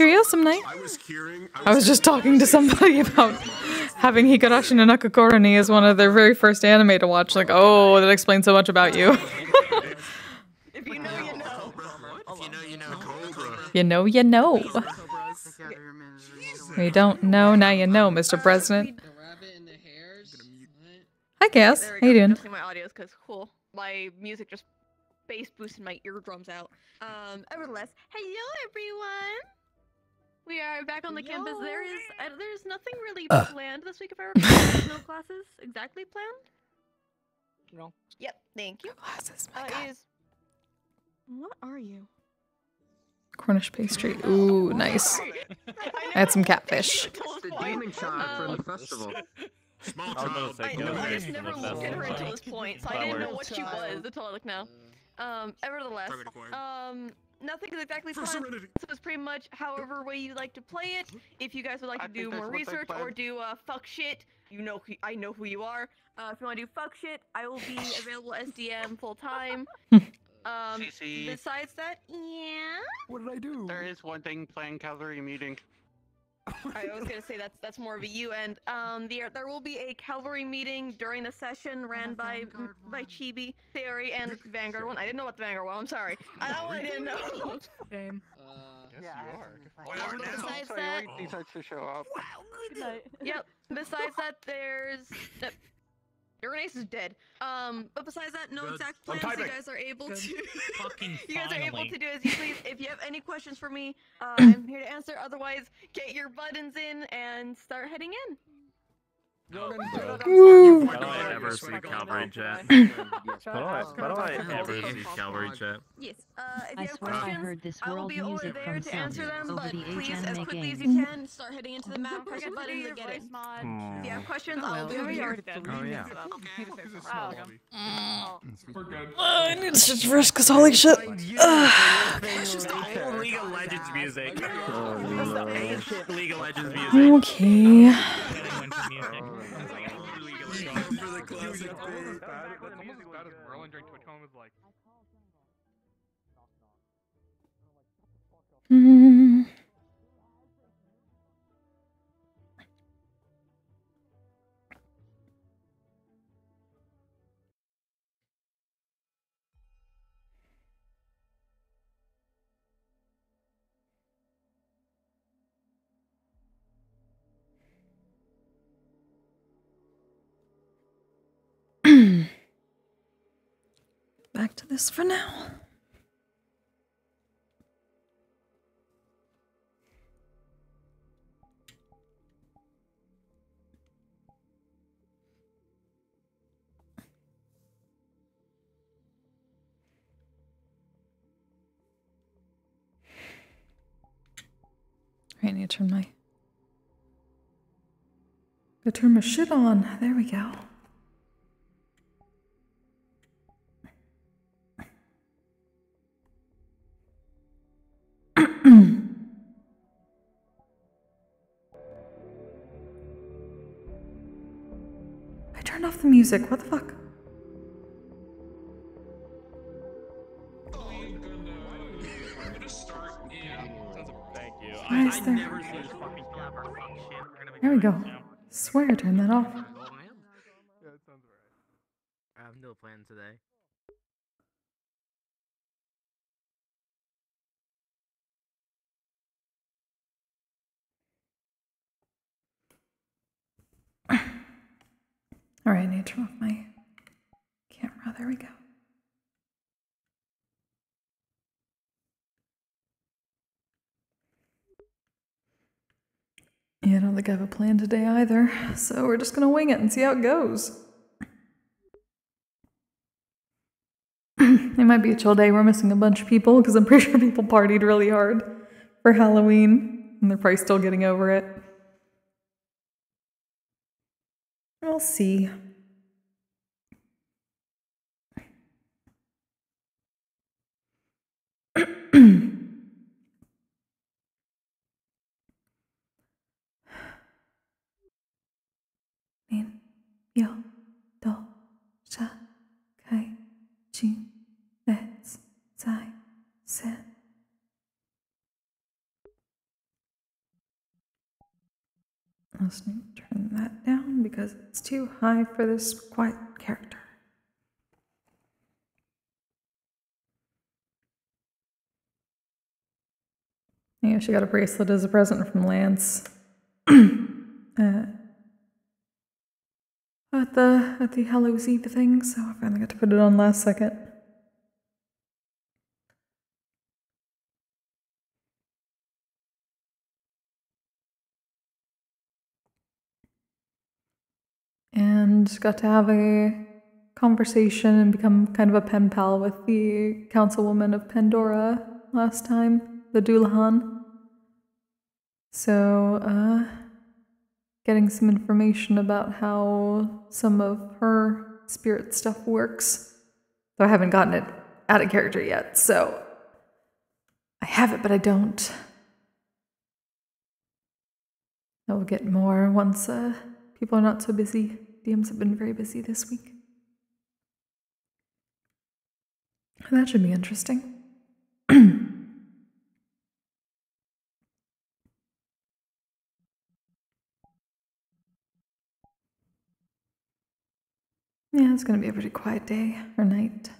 Curiosum night. I was just talking to somebody about having Higurashi no Kokkuri as one of their very first anime to watch. Like, oh, that explains so much about you. If you know, you know. If you know, you know. Cobra. You know, you know. You don't know, now you know, Mr. President. Hi, Cass. How you doing? Adjusting my audio because cool. My music just bass boosted my eardrums out. Nevertheless, hello everyone. We are back on the campus. There's nothing really planned this week. If I remember, no classes exactly planned. No. Yep. Thank you. Glasses, my God. What are you? Cornish pastry. Ooh, nice. I had some catfish. The gaming shot from the festival. Small child. I just never looked at her until this point, so I didn't know what she was until I look now. Nevertheless, nothing is exactly planned. So it's pretty much however way you like to play it. If you guys would like to do more research or do fuck shit, you know, I know who you are. If you want to do fuck shit, I will be available as DM full time. Besides that, yeah. What did I do? There is one thing planned cavalry meeting. I was gonna say that's more of a you end. There will be a cavalry meeting during the session ran by Chibi, Theory, and Vanguard one. I didn't know what the Vanguard one. I'm sorry. I didn't know. Game. Yes, you are. Besides that, He starts to show up. good night. Yep. Besides that, there's. Uranus is dead. But besides that, no exact plans. You guys are able to. You guys are able to do as you please. If you have any questions for me, I'm here to answer. Otherwise, get your buttons in and start heading in. How do I ever see Calvary chat? How do I ever see Calvary chat? Yes. If you I have swear I questions, heard this I will world be over music there from to answer them. over But the please, as anime quickly as game. you can, start heading into the map. Press your buttons to get in. If you have questions, I'll be over here. Oh yeah. We're good. I need to switch first, because holy shit. It's just the whole League of Legends music. League of Legends music. Okay. Hmm. Back to this for now. I need to turn my shit on. There we go. I turned off the music. What the fuck? Why is there? There we go. Swear I turned that off. Yeah, it sounds alright. I have no plan today. Alright, I need to turn off my camera. There we go. Yeah, I don't think I have a plan today either, so we're just gonna wing it and see how it goes. It might be a chill day. We're missing a bunch of people because I'm pretty sure people partied really hard for Halloween, and they're probably still getting over it. We'll see. Nin, yo, do, sha, kai, jin, let's, zai, sen. Let's turn that down because it's too high for this quiet character. Yeah, she got a bracelet as a present from Lance. At the Hallows Eve thing, so I finally got to put it on last second. And got to have a conversation and become kind of a pen pal with the councilwoman of Pandora last time, the Doulahan. So, getting some information about how some of her spirit stuff works. Though I haven't gotten it out of character yet, so I have it, but I don't. I will get more once people are not so busy. DMs have been very busy this week. That should be interesting. Yeah, it's gonna be a pretty quiet day or night.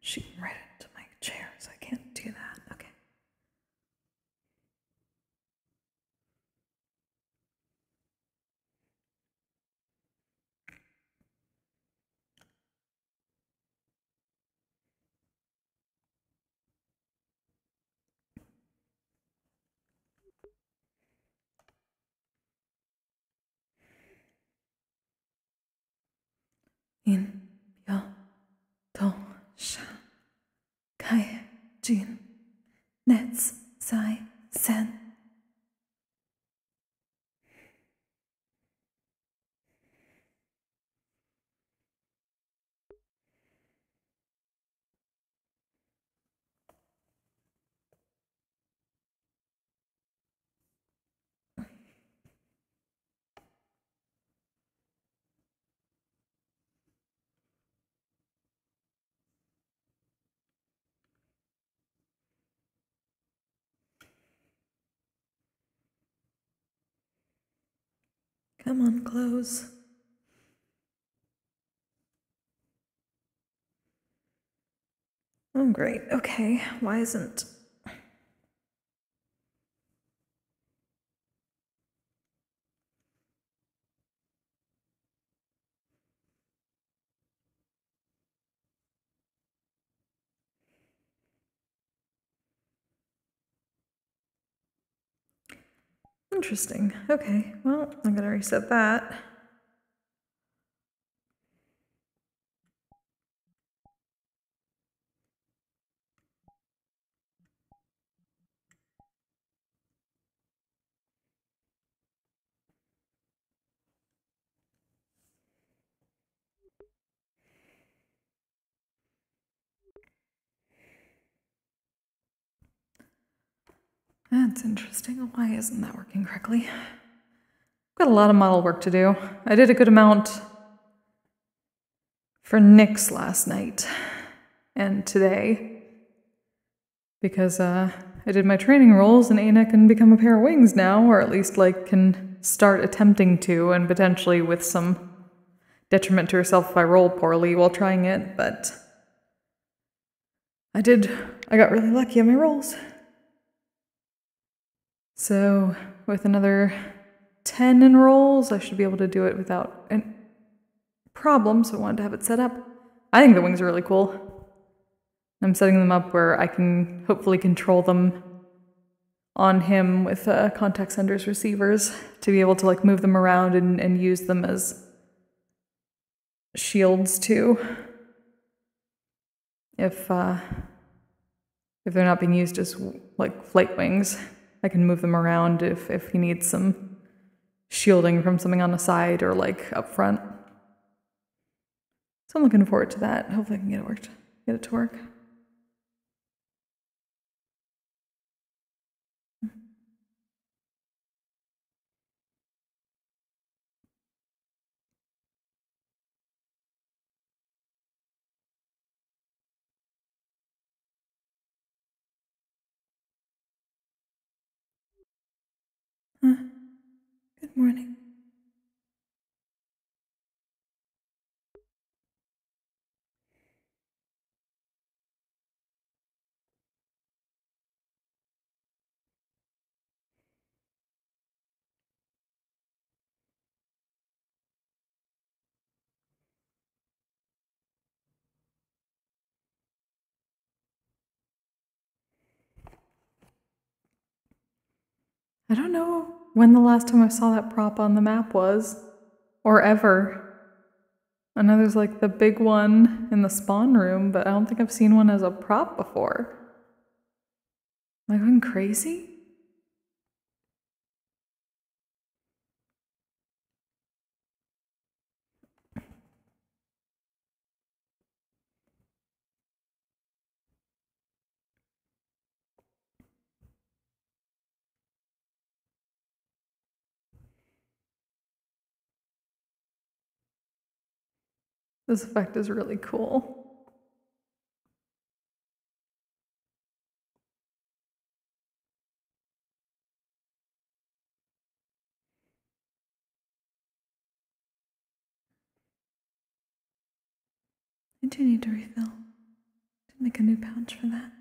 Shooting right into my chair, so I can't do that. Okay. In Yo To Sha Kai Jin Nets Sai Sen. Come on, close. Oh, great. Okay, why isn't... Interesting. Okay, well, I'm gonna reset that. That's interesting. Why isn't that working correctly? I've got a lot of model work to do. I did a good amount for Nyx last night and today because I did my training roles and Aina can become a pair of wings now, or at least like can start attempting to, and potentially with some detriment to herself if I roll poorly while trying it, but I got really lucky on my rolls. So with another 10 in rolls, I should be able to do it without any problem, so I wanted to have it set up. I think the wings are really cool. I'm setting them up where I can hopefully control them on him with contact centers receivers to be able to like move them around and use them as shields too. If they're not being used as like flight wings, I can move them around if he needs some shielding from something on the side or like up front. So I'm looking forward to that. Hopefully I can get it to work. Good morning. I don't know when the last time I saw that prop on the map was, or ever. I know there's like the big one in the spawn room, but I don't think I've seen one as a prop before. Am I going crazy? This effect is really cool. I do need to refill. To make a new pouch for that.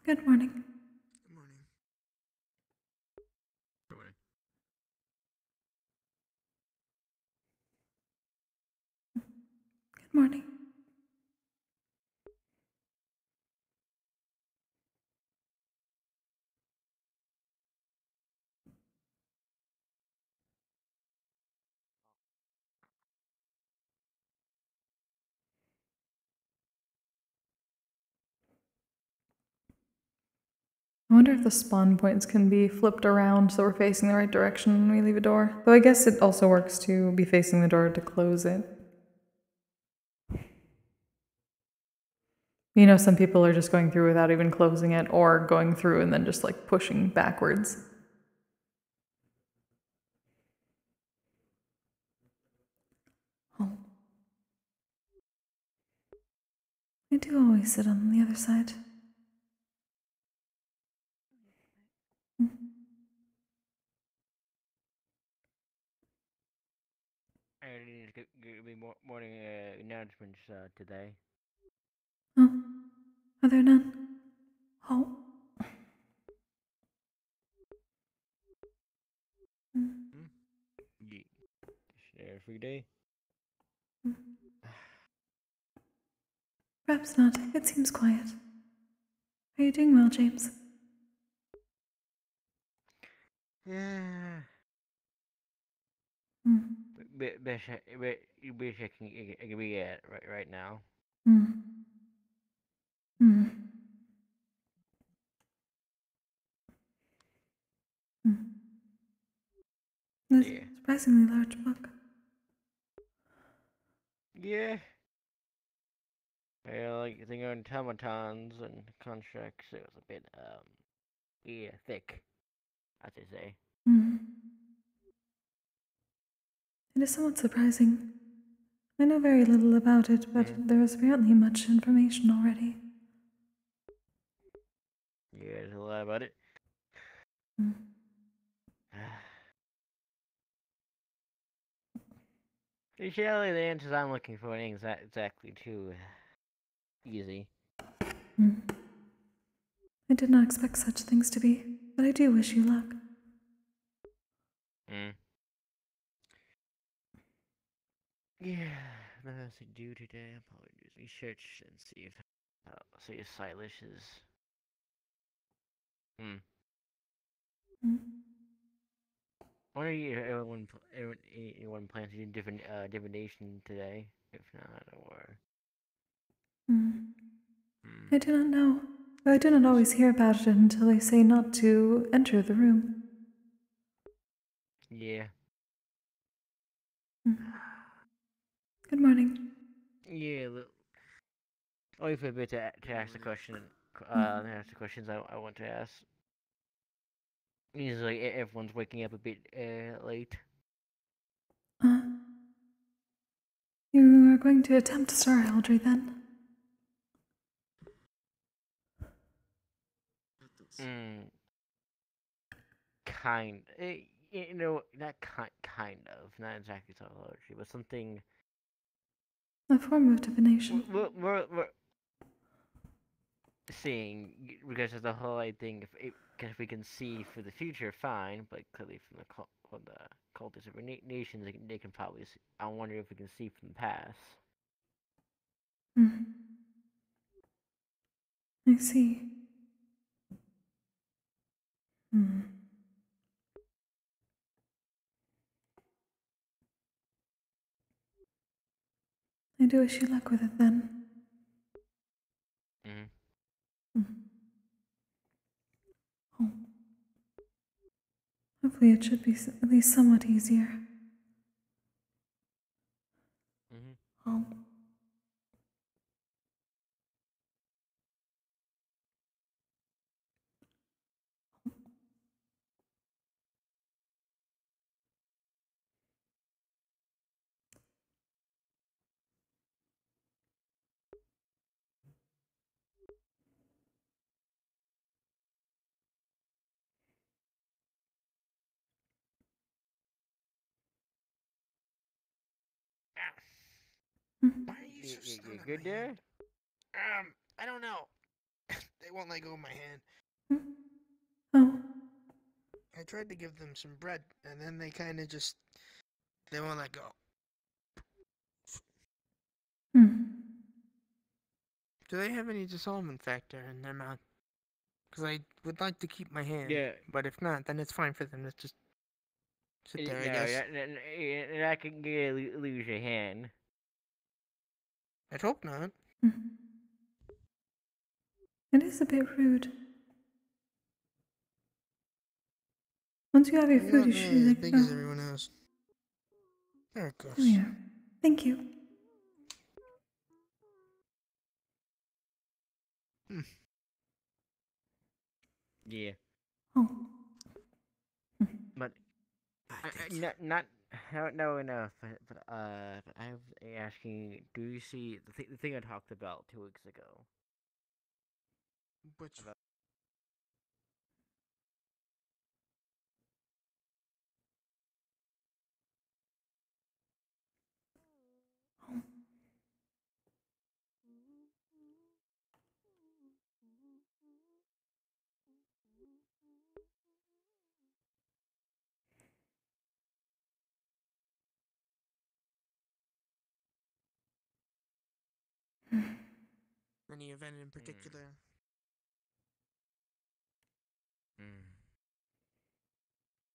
Good morning. Good morning. Good morning. I wonder if the spawn points can be flipped around so we're facing the right direction when we leave a door. Though I guess it also works to be facing the door to close it. You know, some people are just going through without even closing it, or going through and then just like pushing backwards. Oh. I do always sit on the other side. I need to give me morning announcements today. Oh, are there none? Oh. Yeah. Every day. Perhaps not. It seems quiet. Are you doing well, James? Yeah. Hmm. You be checking me right now. Hmm. Hmm. Hmm. That's Yeah. a surprisingly large book. Yeah. Like thing on automatons and constructs, it was a bit yeah, thick, as they say. Hmm. It is somewhat surprising. I know very little about it, but there is apparently much information already. Yeah, there's a lot about it. Hmm. Usually the answers I'm looking for ain't exactly too easy. Hmm. I did not expect such things to be, but I do wish you luck. Yeah, nothing else to do today. I'll probably do some research and see if Silas is. Hmm. Wonder if everyone plans to do different divination today. If not, or. Hmm. I do not know. I do not always hear about it until they say not to enter the room. Yeah. Hmm. Good morning. Yeah. Only for a bit to ask the question. Ask the questions I want to ask. Usually everyone's waking up a bit late. You are going to attempt Star Eldry then? Kind. Not kind of. Not exactly psychology, but something. A form of divination. We're seeing because of the whole thing. If we can see for the future, fine. But clearly from the cultists of nations, they can probably see. I wonder if we can see from the past. Hmm. I see. Hmm. I do wish you luck with it then. Hmm. Oh. Hopefully it should be at least somewhat easier. Oh. Hmm. Why are you so stuck on Good my there? hand? I don't know. They won't let go of my hand. Hmm. Oh. I tried to give them some bread, and then they kind of just, they won't let go. Hmm. Do they have any dissolvent factor in their mouth? Because I would like to keep my hand. Yeah. But if not, then it's fine for them to just sit there, I No, guess. that can lose your hand. I'd hope not. Hmm. It is a bit rude. Once you have your I'm food, not you should nearly as like big go. as everyone else. There it goes. Oh yeah. Thank you. Yeah. Oh. But Thank you. not I don't know enough. But I was asking, do you see the thing I talked about 2 weeks ago? Which any event in particular?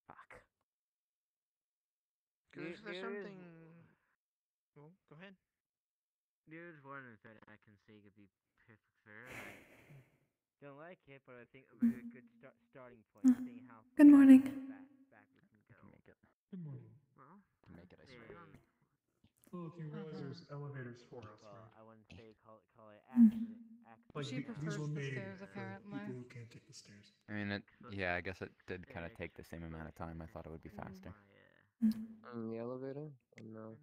Fuck. Because there's something. Oh, go ahead. There's one that I can see could be perfect fair. I don't like it, but I think it would be a good starting point. Seeing how Good morning. back we can go. Make it. Well, Make it, I swear. Well, if you realize there's elevators for us, Well, right? I wouldn't say call it Mm. accident. Like She these prefers were the made stairs, for apparently. people who can't take the stairs. I mean, yeah, I guess it did kind of take the same amount of time. I thought it would be faster. In the elevator? No.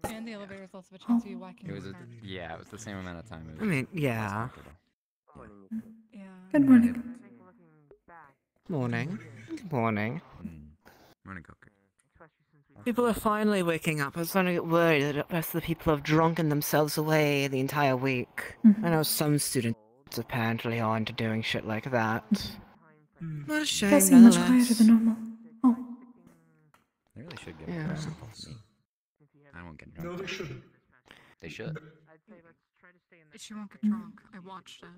And the elevator is also a chance of you whacking It was your a, car. yeah, it was the same amount of time. It I was mean, less yeah. comfortable. Yeah. Good Yeah, morning. Morning. Good morning. Morning, Kokkuri. People are finally waking up. I was starting to get worried that the rest of the people have drunken themselves away the entire week. I know some students apparently are into doing shit like that. What a shame, Does seem much quieter nonetheless. than normal. Oh, They really should get Yeah. more drunk with me. I won't get drunk. No, they though. shouldn't. They should. she won't get drunk. I watched it.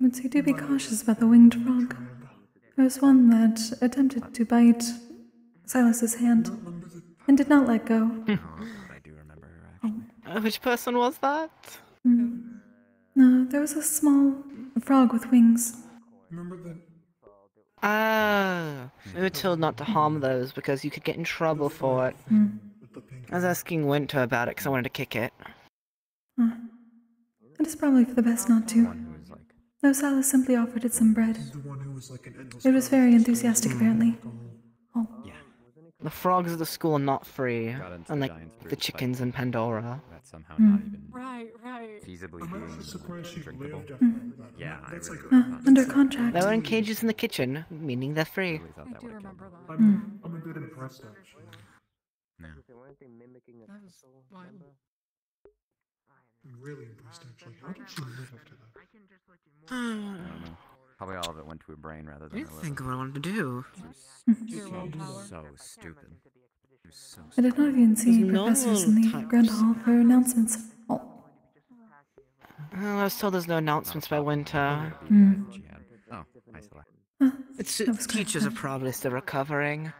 Would say do be cautious about the winged frog. There was one that attempted to bite Silas's hand and did not let go. Oh, I do remember her actually. Which person was that? No, there was a small frog with wings. Remember that Ah, we were told not to harm those because you could get in trouble for it. with the pink I was asking Winter about it because I wanted to kick it. It is probably for the best not The to. one who was like, No, Silas simply offered it some bread. the one who was like an endless It was very enthusiastic, apparently. Oh, yeah, The frogs at the school are not free, got into unlike Giant's the fruit chickens in Pandora. that's somehow not even right. feasibly I'm being actually surprised she drinkable. lived after that. Yeah, I That's really like thought that. Under contract. They were in cages in the kitchen, meaning they're free. Really thought that would have killed them. I'm a bit impressed actually. No. That was wild. I'm really impressed actually. How did she live after that? I don't know. Probably all of it went to her brain rather I than her didn't liver. think of what I wanted to do. Your willpower. So stupid. It was so I did not even see any There's no professors in the types. Grand Hall for announcements. Oh, Well, I was told there's no announcements by Winter. She had. Oh, hi, Stella. It's That was teachers quite are probably still recovering.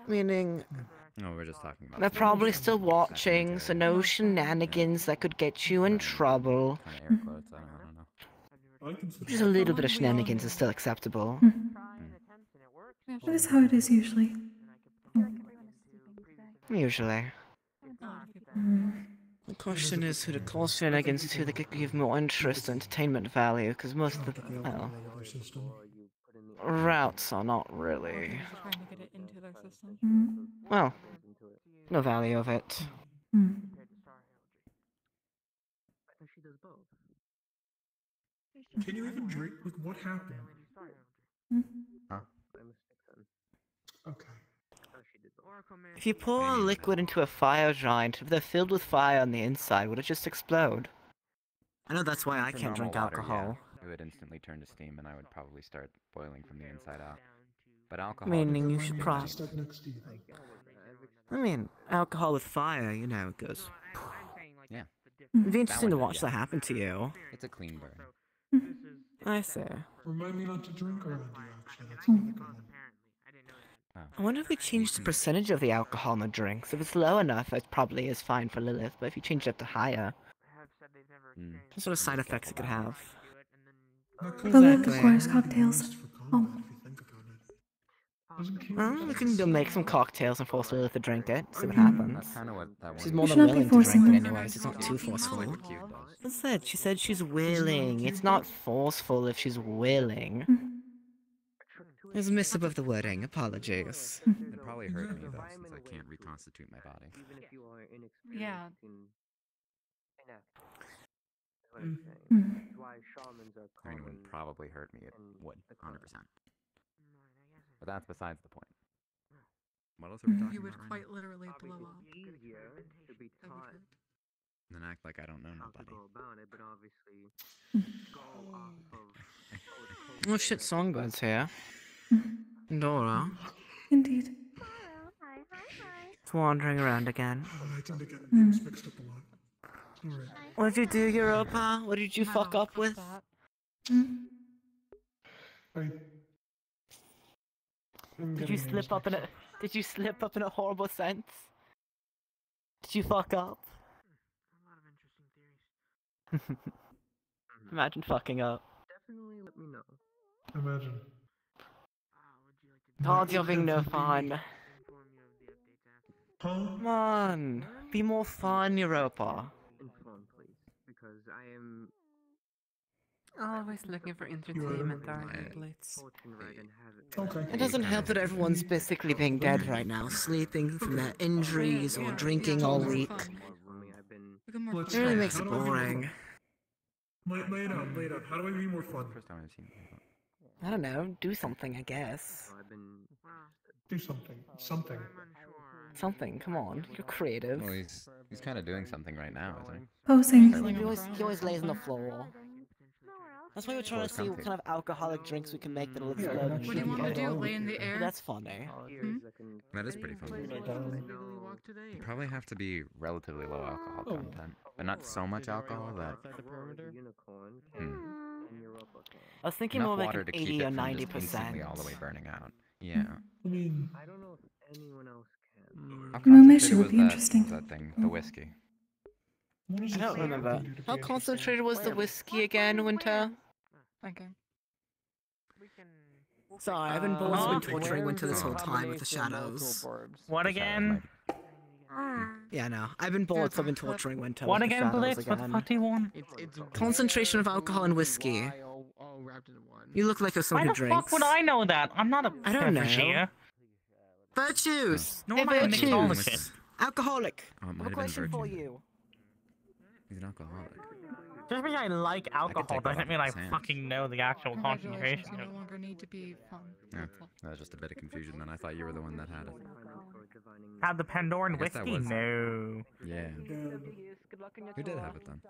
Meaning, No, we're just talking about. they're probably still watching, so no shenanigans that could get you in trouble. Kind of air quotes. I don't know. I consider Just a little bit of shenanigans is still acceptable. that is how it is usually. Usually. The question is who to call shenanigans to that could give more interest and entertainment value, because most of the, well, their system. routes are not really, Trying to get it into their system. well, no value of it. Can you even drink? Like, what happened? Huh? Okay. If you pour a liquid into a fire giant, if they're filled with fire on the inside, would it just explode? I know that's why I For can't drink normal water, alcohol. yeah, it would instantly turn to steam, and I would probably start boiling from the inside out. But alcohol. Meaning you Remind should me to probably. step next to you then. I mean, alcohol with fire, you know, it goes. Yeah, It'd be interesting to one, watch yeah. that happen to you. it's a clean burn. I see. Remind me not to drink around you actually. That's another good one. I wonder if we change the percentage of the alcohol in the drinks. If it's low enough, it probably is fine for Lilith, but if you change it up to higher, what sort of side effects it could have? That could The Lord be requires used cocktails. for Oh. combat, if you think about it. Doesn't King Well, we can make some cocktails and force Lilith to drink it, see what That's happens. kind of what that one. She's more should than not be willing to forcing drink it them. anyways, it's not too forceful. Like the cube does. What's that? She said she's willing. It's not forceful if she's willing. There's a miss above the wording, apologies. It probably hurt me though, since I can't reconstitute my body. Yeah. I mean, it would probably hurt me. It would, 100%. But that's besides the point. What else are we talking You would about right quite literally blow up. now? Then act like I don't know nobody. Oh shit, Songbird's here. Dora. Indeed. It's wandering around again. I tend to get names mixed up a lot. Alright. What did you do, Europa? What did you fuck up with? Did you slip up in a horrible sense? Did you fuck up? Imagine fucking up. Definitely let me know. Imagine. God, you're having no fun. Huh? Come on, be more fun, Europa. Inform, please, because I am Always looking for entertainment, aren't you, Right. Blitz? fortune right and have it. Okay. It doesn't help that everyone's basically being dead right now, sleeping from their injuries or drinking all week. I've been Let's It really see, makes how it do I be more boring. fun? Lay it out, lay it out. How do I be more fun? First time I've seen it. I don't know, do something, I guess. I've been Do something. Something. Something, come on, you're creative. Well, he's kind of doing something right now, isn't he? Posing. He always lays on the floor. That's why we're trying to see what kind of alcoholic drinks we can make that'll Yeah, explode. that's and What do you shit. want me to do, lay in the air? That's funny. That is pretty fun. You probably have to be relatively low alcohol content, but not so much alcohol that. I was thinking Enough more like water an to keep 80 it or from just 90%. instantly all the way burning out. Yeah. I mean, I don't know if anyone else can. How Momeshi concentrated would was be that- interesting. was that thing? The whiskey. what is I it don't for remember. everybody to be How interesting? concentrated was the whiskey again, Winter? Okay. Sorry, I've been bored of torturing Winter this whole time with the shadows. What again? Yeah, no. I've been bored, so I've been torturing Winter What with the again, shadows Blitz? What the again. fuck do you want? It's Concentration of alcohol and whiskey. all wrapped into one. You look like you're Why someone the who drinks. fuck would I know that? I'm not a I don't know. beverage. Virtues! No, Hey, I'm not a virtues! mixologist. Alcoholic! Oh, it I have might a have been question for virtue. you. He's an alcoholic. Just because I like alcohol take that doesn't mean I off the sand. fucking know the actual Congratulations, concentration. you no longer need to be fun. Yeah, that was just a bit of confusion. Then I thought you were the one that had it. Had the Pandoran I guess that whiskey? was- No. Yeah. Who did have it then?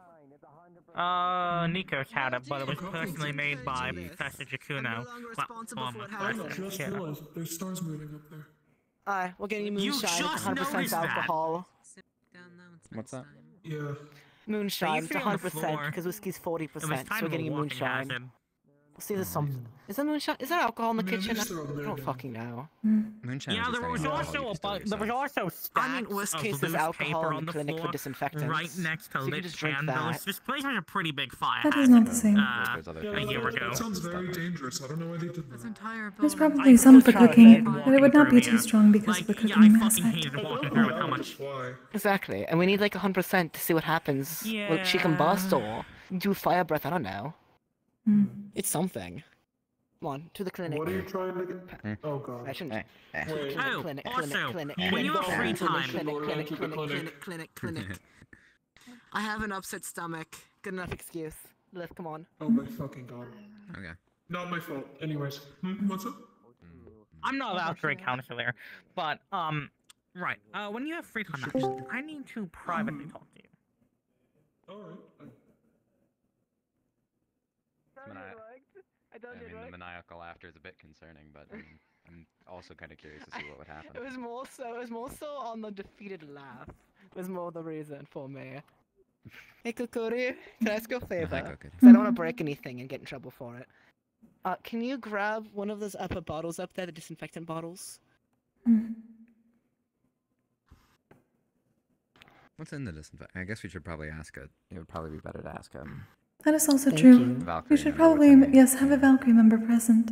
Nikos had it, but it was Okay. personally made by Jeez. Professor I'm Jakuno. no longer responsible for what I happens. know, just realized there's stars moving up there. Alright, we're getting You moonshine, just it's 100% noticed that. alcohol. What's that? Yeah. Moonshine, it's But you feel on the 100% floor. because whiskey's It was 40%, so kind we're of a getting walking moonshine. hazard. We'll see there's some. Is there moonshine? Is there alcohol in the I mean, kitchen? just throw them I there don't again. fucking know. Moonshine. Yeah, is there just was any alcohol also you a can still there was I also yourself. mean, stacks worst of case, loose there's alcohol paper in on the the clinic floor for disinfectants. right next to So you lit could just drink candles. that. This place was a pretty big fire That is hazard. not the same. There's other Yeah, A things year that- ago. that sounds very dangerous. I don't know why they did This that. entire building. There's I probably some was for trying to cooking, get but it walking would not be through too here. strong because of the Like, yeah, cooking I fucking aspect. hated walking Oh, through that it so would much. just fly. Exactly, and we need like 100% to see what happens. Will she combust or do fire breath? I don't know. It's something. Come on, to the clinic. What are you trying to get? Oh god. I shouldn't. Wait. Oh, Clinic, also, clinic, when clinic, you have free clinic, time, clinic, clinic, to the clinic, clinic, clinic. I have an upset stomach. Good enough excuse. Liv, come on. Oh my fucking god. Okay. Not my fault. Anyways. What's up? I'm not a Valkyrie counselor, but right. When you have free time, actually, I need to privately talk to you. Alright. I mean, the maniacal laughter is a bit concerning, but I'm also kind of curious to see what would happen. It was more so on the defeated laugh. It was more the reason for me. Hey Kokkuri, can I ask you a favor? Hi, Kokkuri. 'Cause I don't want to break anything and get in trouble for it. Can you grab one of those upper bottles up there, the disinfectant bottles? What's in the disinfectant? I guess we should probably ask it. It would probably be better to ask That is also Thank true. you. Valkyrie. We should member what's probably, in the- yes, have a Valkyrie member present.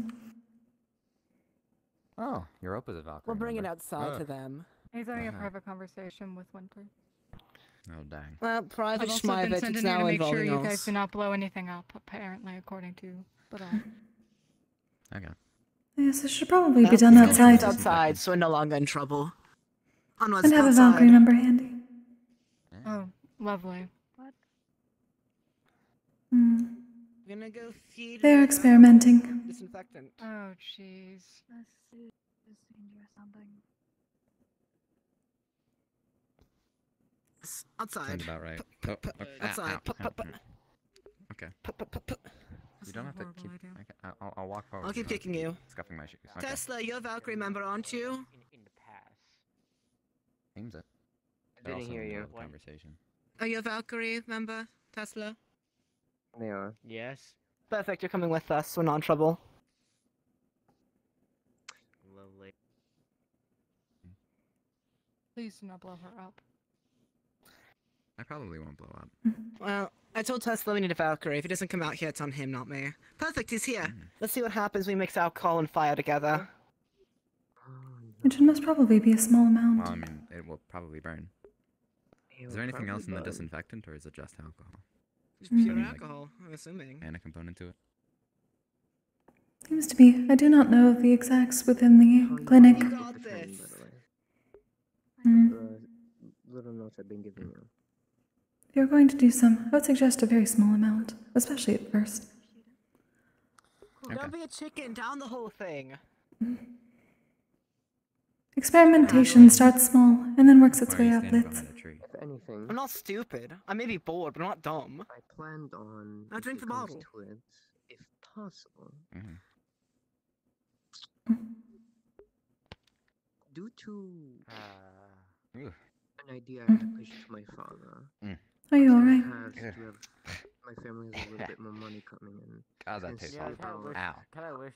Oh, Europa's a Valkyrie. We'll bring it member. outside Oh. to them. He's having a Uh-huh. private conversation with Winter. Oh, dang. Well, private I've also been schmivate, sending it's you to now make sure involving you guys us. do not blow anything up, apparently, according to Badal. Okay. Yes, it should probably be Well, done let's get outside. it outside, so we're no longer in trouble. Onwards, And have a outside. Valkyrie member handy. Oh, lovely. Hmm. We're gonna go feed They're her experimenting. disinfectant. Oh, jeez. Outside. Sounds about right. Oh, okay. Outside. Okay. That's You don't not have a to horrible keep. idea. I'll walk forward. I'll keep without kicking you. Scuffing my shoes. Okay. Tesla, you're a Valkyrie member, aren't you? In the past. Seems it. I They're didn't also hear in the you. middle of conversation. Are you a Valkyrie member, Tesla? They are. Yes. Perfect, you're coming with us. We're not in trouble. Lovely. Please do not blow her up. I probably won't blow up. Well, I told Tesla we need a Valkyrie. If he doesn't come out here, it's on him, not me. Perfect, he's here. Let's see what happens when we mix alcohol and fire together. It should most probably be a small amount. Well, I mean, it will probably burn. Is there anything else in the disinfectant, or is it just alcohol? Just pure alcohol, I'm assuming. And a component to it? Seems to be. I do not know of the exacts within the clinic. You got this. Little notes I've been giving you. If you're going to do some, I would suggest a very small amount, especially at first. Okay. Don't be a chicken, down the whole thing. Experimentation starts small and then works its way upwards. If anything, I'm not stupid. I may be bored, but I'm not dumb. I planned on. Now drink the bottle. To it, if possible. Due to an idea I had pushed to my father. Are you alright? My family has a little bit more money coming in. God, that tastes awful. Ow. Kind of wish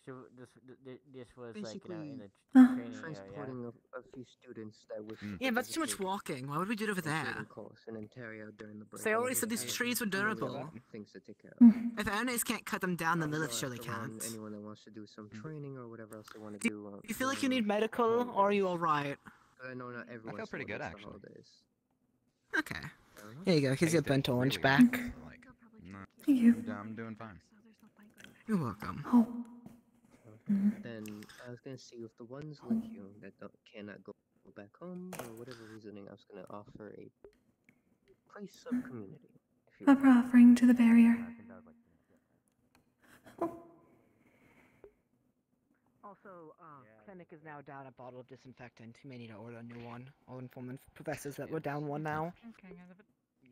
this was basically, like, in the training transporting a few students that would. Yeah, but that's too much walking. Why would we do it over there? They already said these trees were durable. Things to take care of. If Ernest can't cut them down, then Lilith surely can't. Anyone that wants to do some training or whatever else they want to do. You feel like you need medical, or are you alright? I know not everyone. I feel pretty good, actually. Okay. Here you go, here's your bent orange back. Thank you. I'm doing fine. You're welcome. Oh. Then I was gonna see if the ones like you that cannot go back home or whatever reasoning, I was gonna offer a place of community. Proper offering to the barrier. Also, clinic is now down a bottle of disinfectant. You may need to order a new one. I'll inform the professors that we're down one now.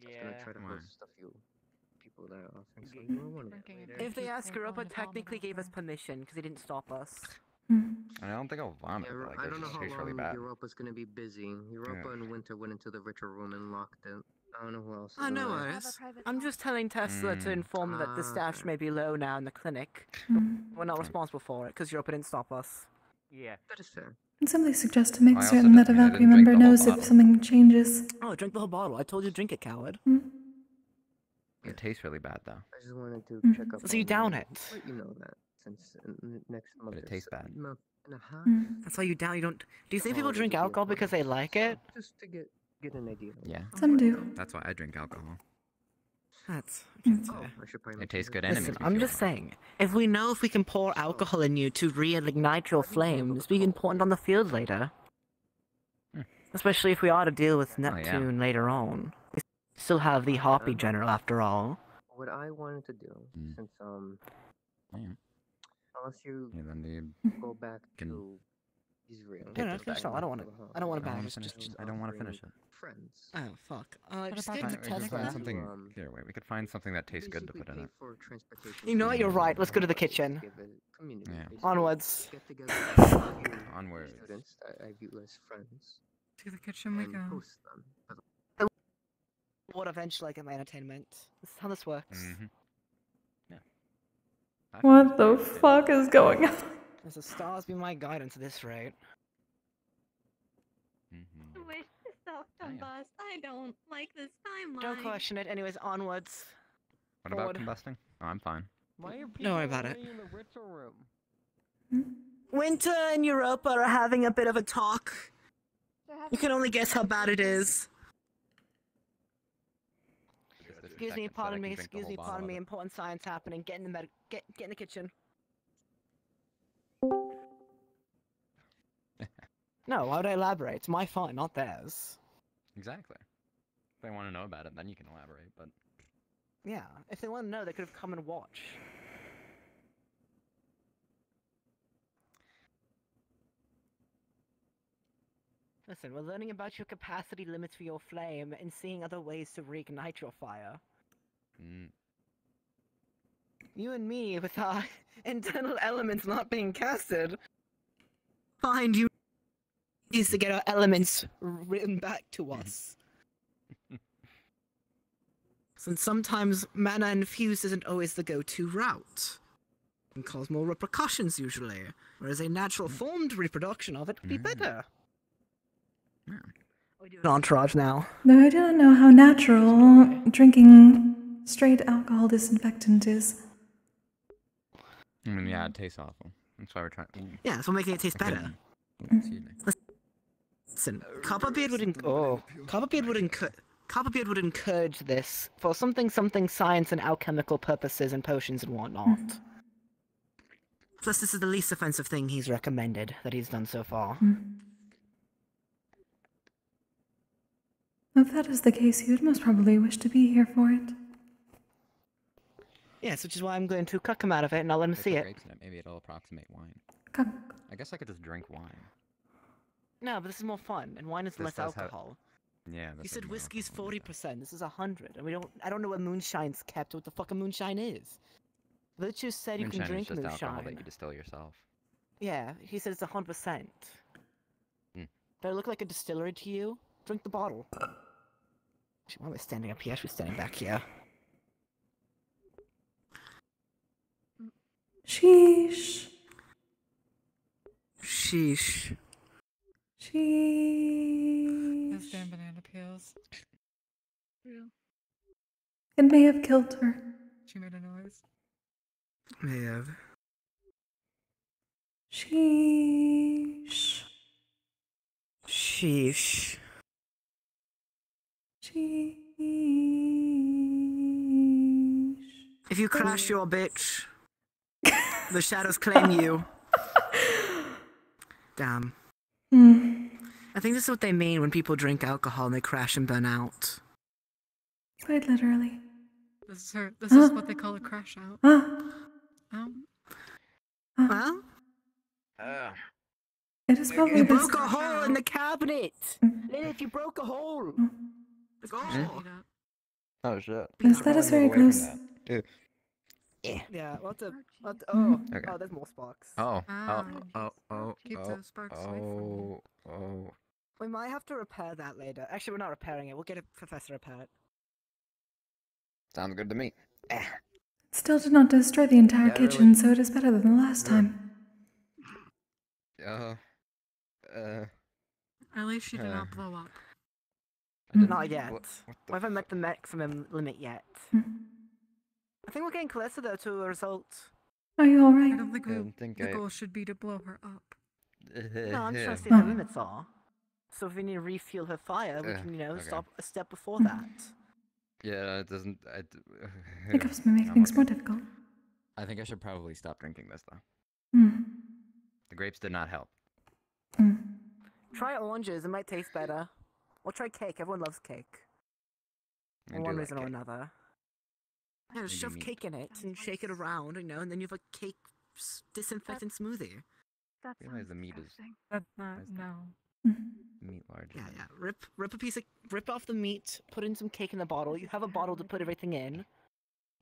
Yeah. Gonna try to host a few people that are offering some more one. If they ask, Europa technically gave us permission because he didn't stop us. I don't think I'll vomit. Yeah, like, I don't know how tastes long really bad. Europa's gonna be busy. Europa and Winter went into the richer room and locked it. I don't know who else. Oh, no worries. I'm just telling Tesla to inform them that the stash may be low now in the clinic. We're not responsible for it because Europa didn't stop us. Yeah. That is fair. And simply suggest to make certain that a Valkyrie member knows if something changes. Oh, drink the whole bottle. I told you to drink it, coward. It tastes really bad, though. I just wanted to check up. So you down it? Let you know that since next month. But it tastes bad. Month and a half. That's why you down. You don't. Do you think people drink alcohol because they like it? Just to get an idea. Yeah. Some do. That's why I drink alcohol. That's. It tastes good anyway. Listen, I'm just saying, if we know if we can pour alcohol in you to reignite your flames, we can pour it on the field later. Especially if we are to deal with Neptune later on. We still have the Harpy General after all. What I wanted to do, since unless you go back to Israel. No, finish I don't want to. I don't want to back. I don't want to finish it. Friends. Oh fuck. Just We give could the find Tesla. something. Here, wait. We could find something that tastes good to put in it. You know what? You're right. Let's go to the kitchen. Yeah. Onwards. Onwards. Students that I view as friends. To the kitchen we go. Host them. What eventually I get my entertainment. This is how this works. Yeah. What the fuck is going on? As the stars be my guidance at this rate. I wish to stop combust. I don't like this timeline. Don't question it. Anyways, onwards. What about combusting? Oh, I'm fine. Why are people Don't worry about it. in the ritual room? Winter and Europa are having a bit of a talk. You can only guess how bad it is. Excuse me, pardon me, important science happening. Get in the get in the kitchen. No, why would I elaborate? It's my fault, not theirs. Exactly. If they want to know about it, then you can elaborate, but... Yeah, if they want to know, they could have come and watched. Listen, we're learning about your capacity limits for your flame and seeing other ways to reignite your fire. You and me, with our internal elements not being casted, find you needs to get our elements written back to us. Since sometimes mana infused isn't always the go-to route. It can cause more repercussions usually, whereas a natural formed reproduction of it would be better. We do an entourage now. Though I do not know how natural drinking straight alcohol disinfectant is. I mean, yeah, it tastes awful. That's why we're trying... Yeah, so we're making it taste better. Excuse me. Listen, Copperbeard would encourage this for something science and alchemical purposes and potions and whatnot. Plus, this is the least offensive thing he's recommended that he's done so far. If that is the case, he would most probably wish to be here for it. Yes, which is why I'm going to cuck him out of it and I'll let him see it. Grapes in it, maybe it'll approximate wine. Cuck. I guess I could just drink wine. No, but this is more fun, and wine is This less does have- alcohol. Yeah. You this said is more whiskey's alcohol than 40%. This is 100, and I don't know what moonshine's kept. What the fuck a moonshine is? Virtue said you can Moonshine drink is just moonshine. alcohol that you distill yourself. Yeah, he said it's 100%. Hmm. Does it look like a distillery to you? Drink the bottle. Why am I standing up here? I should be standing back here. Sheesh. Sheesh. Sheesh. Those damn banana peels. It may have killed her. She made a noise. May have. Sheesh. Sheesh. Sheesh. If you crash your bitch, the shadows claim you. Damn. I think this is what they mean when people drink alcohol and they crash and burn out. Quite literally. This is what they call a crash out. Well? It is probably You best. broke a hole in the cabinet! Lilith, you broke a hole! Oh shit. Yes, that is very gross. Yeah, what the... Okay. Oh, there's more sparks. Oh. Keep those sparks away from me. Oh. We might have to repair that later. Actually, we're not repairing it. We'll get a professor to repair it. Sounds good to me. Still did not destroy the entire Yeah, kitchen, really. so it is better than the last time. At least she did not blow up. Not yet. We haven't met the maximum limit yet. I think we're getting closer, though, to a result. Are you I alright? don't think the goal should be to blow her up. No, I'm just trying to see what the limits are. So if we need to refuel her fire, we can, okay. stop a step before that. Yeah, it doesn't. Hiccups may make things more difficult. I think I should probably stop drinking this though. Mm. The grapes did not help. Try oranges, it might taste better. Or try cake, everyone loves cake. I For do one like reason or cake. another. Yeah, just Maybe shove meat. cake in it and shake it around, and then you have a cake disinfectant smoothie. That I realize the meat is no. meat large. Yeah. Rip off the meat, put in some cake in the bottle. You have a bottle to put everything in.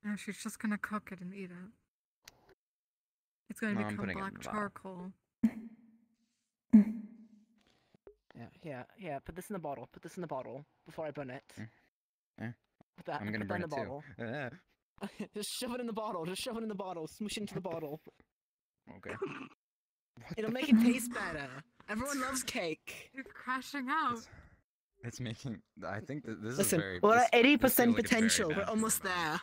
Yeah, she's just gonna cook it and eat it. It's gonna No, I'm become putting it in black the bottle. charcoal. Yeah. Put this in the bottle. Put this in the bottle before I burn it. Yeah. Put that. I'm gonna put that burn in the it bottle. too. Just shove it in the bottle. Just shove it in the bottle. Smoosh it into the bottle. Okay. It'll make it taste better. Everyone loves cake. You're crashing out. It's making. I think that this Listen, is very. we're at this 80% feels like it's very potential. bad We're for almost the body. there.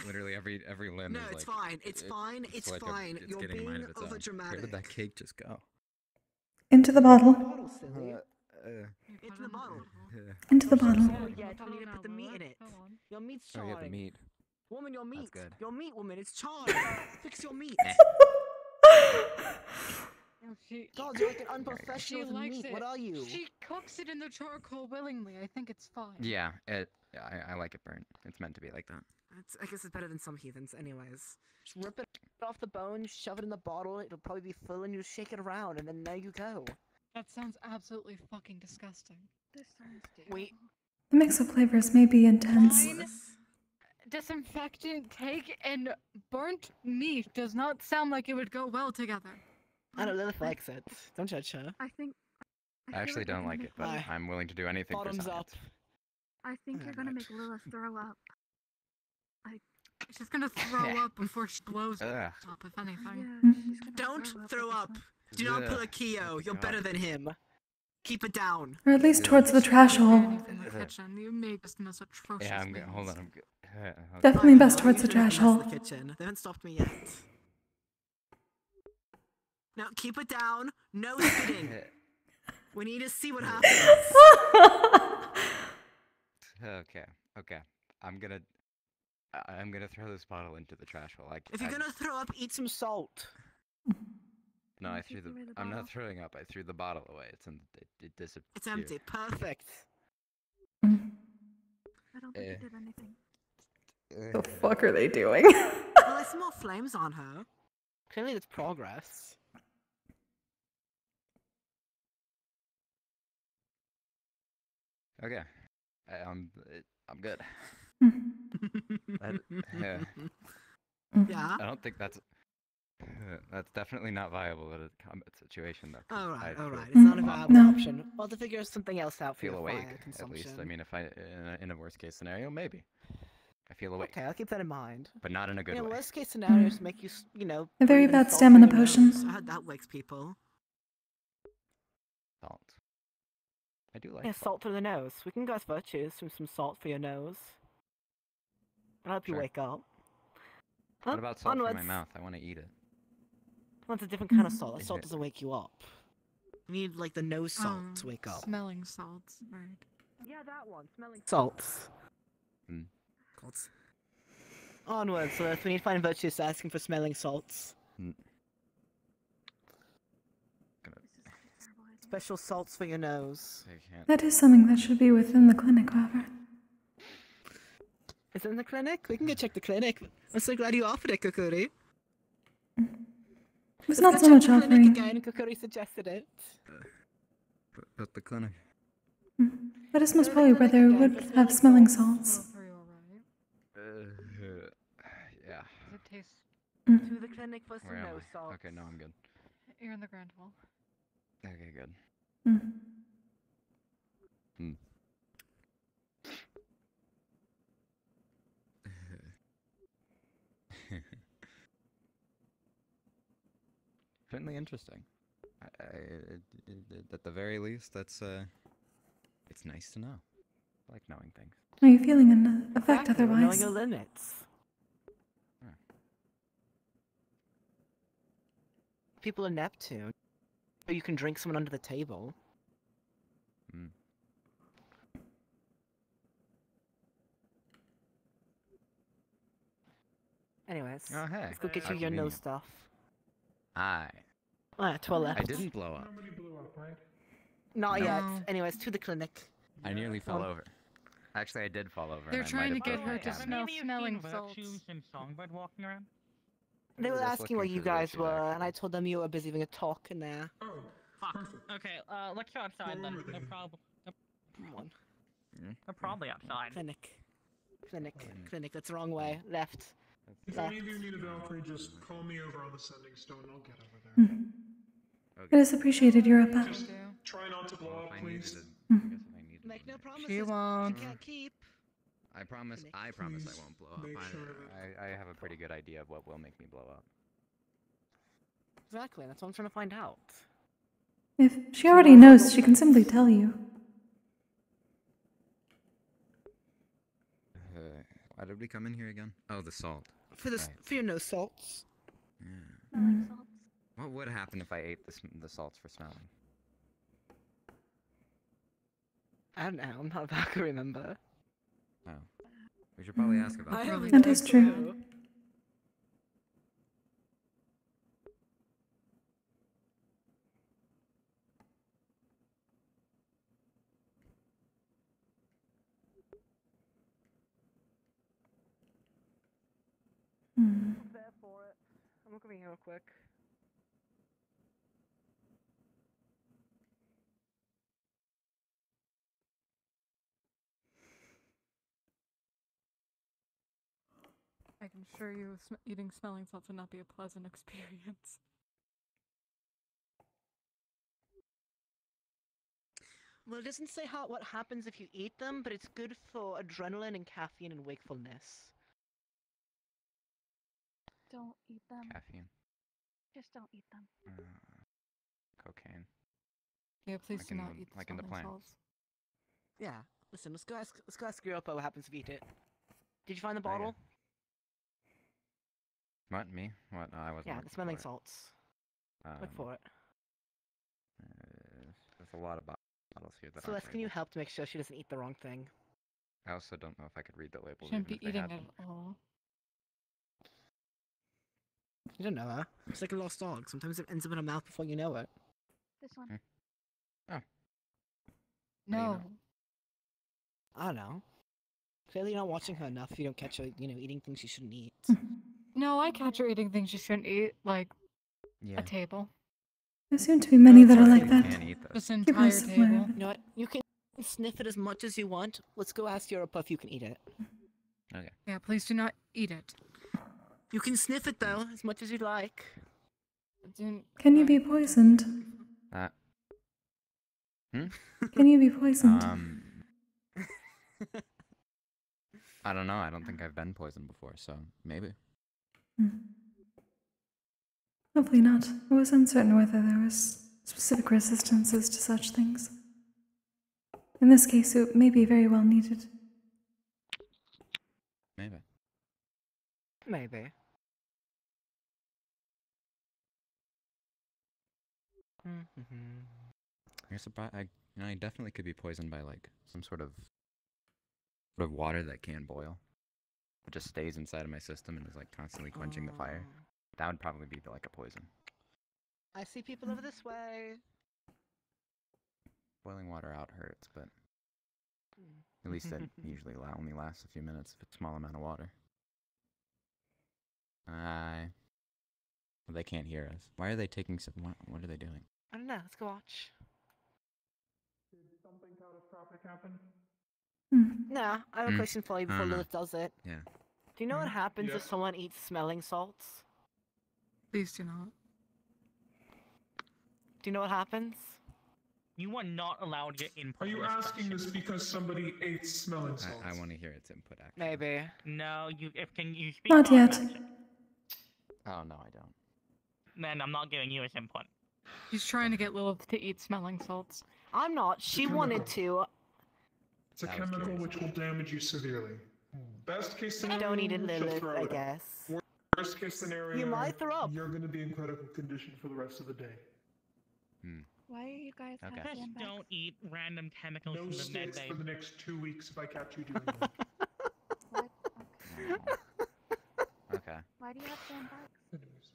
Literally every limb No, is it's like. fine. It's fine. It's like fine. it's You're getting a mind being of its own. Where overdramatic. did that cake just go? Into the bottle. Silly. Into the bottle. Into the bottle. Oh, yeah, you need to put the meat in it. Your meat's Oh, charring. yeah, the meat. Woman, your meat. good. Your meat, woman, it's charring. Fix your meat. God, you're like an unprofessional She with likes meat. it. What are you? She cooks it in the charcoal willingly. I think it's fine. Yeah, I like it burnt. It's meant to be like that. I guess it's better than some heathens, anyways. Just rip it off the bone, shove it in the bottle. It'll probably be full, and you just shake it around, and then there you go. That sounds absolutely fucking disgusting. This sounds Wait. The mix of flavors may be intense. Wine, disinfectant, cake, and burnt meat does not sound like it would go well together. I don't know the likes it. Don't judge her. I think. I actually don't like it, but Aye. I'm willing to do anything for Bottoms science. up. I think you're gonna make Lilith throw up. She's gonna throw up before she blows Ugh. up, if anything. Yeah, she's gonna Don't throw up. Do not pull a Keo. You're better than him. Keep it down. Or at least towards the trash hole. In the kitchen, you make this most atrocious Yeah, things. hold on. Definitely best towards the trash hole. The kitchen. They haven't stopped me yet. Now keep it down. No spitting. We need to see what happens. Okay. I'm gonna throw this bottle into the trash hole. If you're gonna throw up, eat some salt. No, I'm not throwing up. I threw the bottle away. It disappeared. It's empty. Perfect. I don't think you did anything. The fuck are they doing? Well, there's more flames on her. Clearly, it's progress. Okay. I'm good. Yeah. I don't think that's definitely not viable in a combat situation though. Alright. It's not a viable option. We'll have to figure something else out for feel your awake, fire at consumption. least. I mean, if in a worst case scenario, maybe. I feel awake. Okay, I'll keep that in mind. But not in a good way. Worst case scenarios make you, A very breathe in bad salt stamina through your potion. nose. I heard that wakes people. Salt. I do like Yeah, salt through the nose. We can go with virtues with some salt for your nose. I'll help you Sure. wake up. What about salt onwards. for my mouth? I want to eat it. Well, it's a different kind of salt. That salt doesn't wake you up. You need, like, the nose salt to wake up. Smelling salts, right. Yeah, that one. Smelling salts. Salts. Onwards, so if we need to find virtues asking for smelling salts. Special salts for your nose. That is something that should be within the clinic, however. Is it in the clinic? We can go check the clinic. I'm so glad you offered it, Kokkuri. It's not so much offering. Again, Kokkuri suggested it. But the clinic. That is most probably where they would have smelling salts. Yeah. Does it taste? To the clinic for some Where am nose I? salts. Okay, no, I'm good. You're in the grand hall. Okay, good. Certainly interesting. At the very least, it's nice to know. I like knowing things. Are you feeling an effect Exactly, knowing otherwise? your limits. People in Neptune. Or you can drink someone under the table. Anyways, Oh, hey. let's go get How you your nose convenient. stuff. Aye. Alright, 12 left. I didn't blow up. Nobody blew up, right? Not No. yet. Anyways, to the clinic. I nearly fell over. Actually, I did fall over. They're and I trying to might have get broke her my to cabinet. smell Maybe you've smelling seen salts. virtues and songbird walking around. They were just asking where looking you for guys virtues, were, and I told them you were busy having a talk in there. Oh, Fuck. perfect. Okay, let's go outside then. Where were No they? problem. Come on. They're probably outside. Clinic. Clinic. That's the wrong way. Left. If Left. any of you need a Valkyrie, just call me over on the sending stone and I'll get over there. It is appreciated, Europa. Just try not to blow Well, up, if I needed please. it, I guess if I needed Make no it. promises. She You won't. can't keep. I promise Please I won't blow up. make sure that- I have a pretty good idea of what will make me blow up. Exactly. That's what I'm trying to find out. If she already knows, she can simply tell you. Why did we come in here again? Oh, the salt. For the Right. for your nose salts. Smelling salts. What would happen if I ate the salts for smelling? I don't know. I'm not back to remember. Oh. We should probably ask about I that. have That no is true. clue. I'm there for it. I'm looking here real quick. I can assure you, eating smelling salts would not be a pleasant experience. Well, it doesn't say what happens if you eat them, but it's good for adrenaline and caffeine and wakefulness. Don't eat them. Caffeine. Just don't eat them. Cocaine. Yeah, please Like do in not the- eat the like in the smelling plants. salts. Yeah. Listen, let's go ask Europa what happens if you eat it. Did you find the Oh, yeah. bottle? What, me? What? No, I wasn't Yeah, the looking smelling for it. salts. Look Um, for it. a lot of bottles here that Celeste, aren't can you labeled. help to make sure she doesn't eat the wrong thing? I also don't know if I could read the labels Shouldn't even be if they eating had it them. at all. You don't know her. It's like a lost dog. Sometimes it ends up in her mouth before you know it. This one. Oh. No. I don't know. Clearly you're not watching her enough if you don't catch her, eating things she shouldn't eat. No, I catch her eating things she shouldn't eat, like Yeah. a table. There seem to be many that are like You that. can't eat This this. Give her entire some table. more. You know what? You can sniff it as much as you want. Let's go ask Europa if you can eat it. Okay. Yeah, please do not eat it. You can sniff it though, as much as you'd like. Can you be poisoned? Can you be poisoned? I don't know. I don't think I've been poisoned before, so maybe. Hopefully not. I was uncertain whether there was specific resistances to such things. In this case, it may be very well needed. Maybe. Maybe. You're surprised. I definitely could be poisoned by like some sort of water that can boil. It just stays inside of my system and is like constantly quenching the fire. That would probably be like a poison. I see people over this way. Boiling water out hurts, but at least that usually only lasts a few minutes if it's a small amount of water. Well, they can't hear us. Why are they taking so? What are they doing? I don't know. Let's go watch. Did something catastrophic happen? Nah, I have a question for you before no. Lilith does it. Yeah. Do you know what happens if Yes. someone eats smelling salts? Please do not. Do you know what happens? You are not allowed to get input. Are you on this asking this because somebody ate smelling salts? I want to hear its input. Actually. Maybe. No, can you speak? Not on yet. that? Oh no, I don't. Then I'm not giving you his input. She's trying to get Lilith to eat smelling salts. I'm not. She wanted to. It's a chemical which will damage you severely. Best case scenario, Don't eat it, she'll Lilith, throw I it up. guess. Worst case scenario, You might throw up. You're going to be in critical condition for the rest of the day. Why are you guys Okay. have Just sandbags? don't eat random chemicals No from the med sticks bay. for the next 2 weeks if I catch you doing that. What? Okay. Why do you have sandbags? Anyways,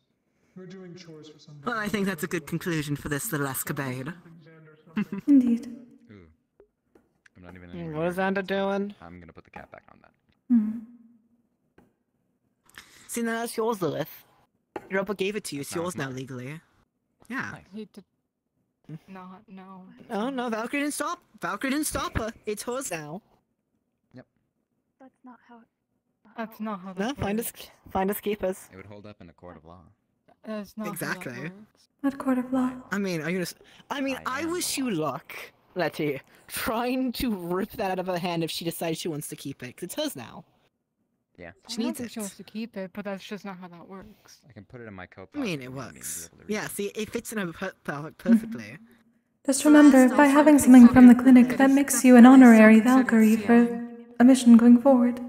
we're doing chores for some. Well, I think that's a good conclusion for this little escapade. Indeed. Ooh. I'm not even anywhere What is near it, Xander doing? I'm gonna put the cap back on that. See, now that's yours, Lilith. Europa gave it to you. It's No, yours it's now mine. legally. Yeah. He did not. No. Oh no, Valkyrie didn't stop. Valkyrie didn't stop her. It's hers now. That's not how. That's not how No, that find works. us, find us keepers. It would hold up in a court of law. That's not Exactly. How that works. What court of law? I mean, are you gonna? I am wish the you luck, Letty. Trying to rip that out of her hand if she decides she wants to keep it, 'cause it's hers now. Yeah. I She don't needs think it. she wants to keep it, but that's just not how that works. I can put it in my coat I pocket. mean, it and you won't even be works. able to read Yeah, it. see, it fits in her perfectly. Just remember, by having something from the clinic, that makes you an honorary Valkyrie for a mission going forward.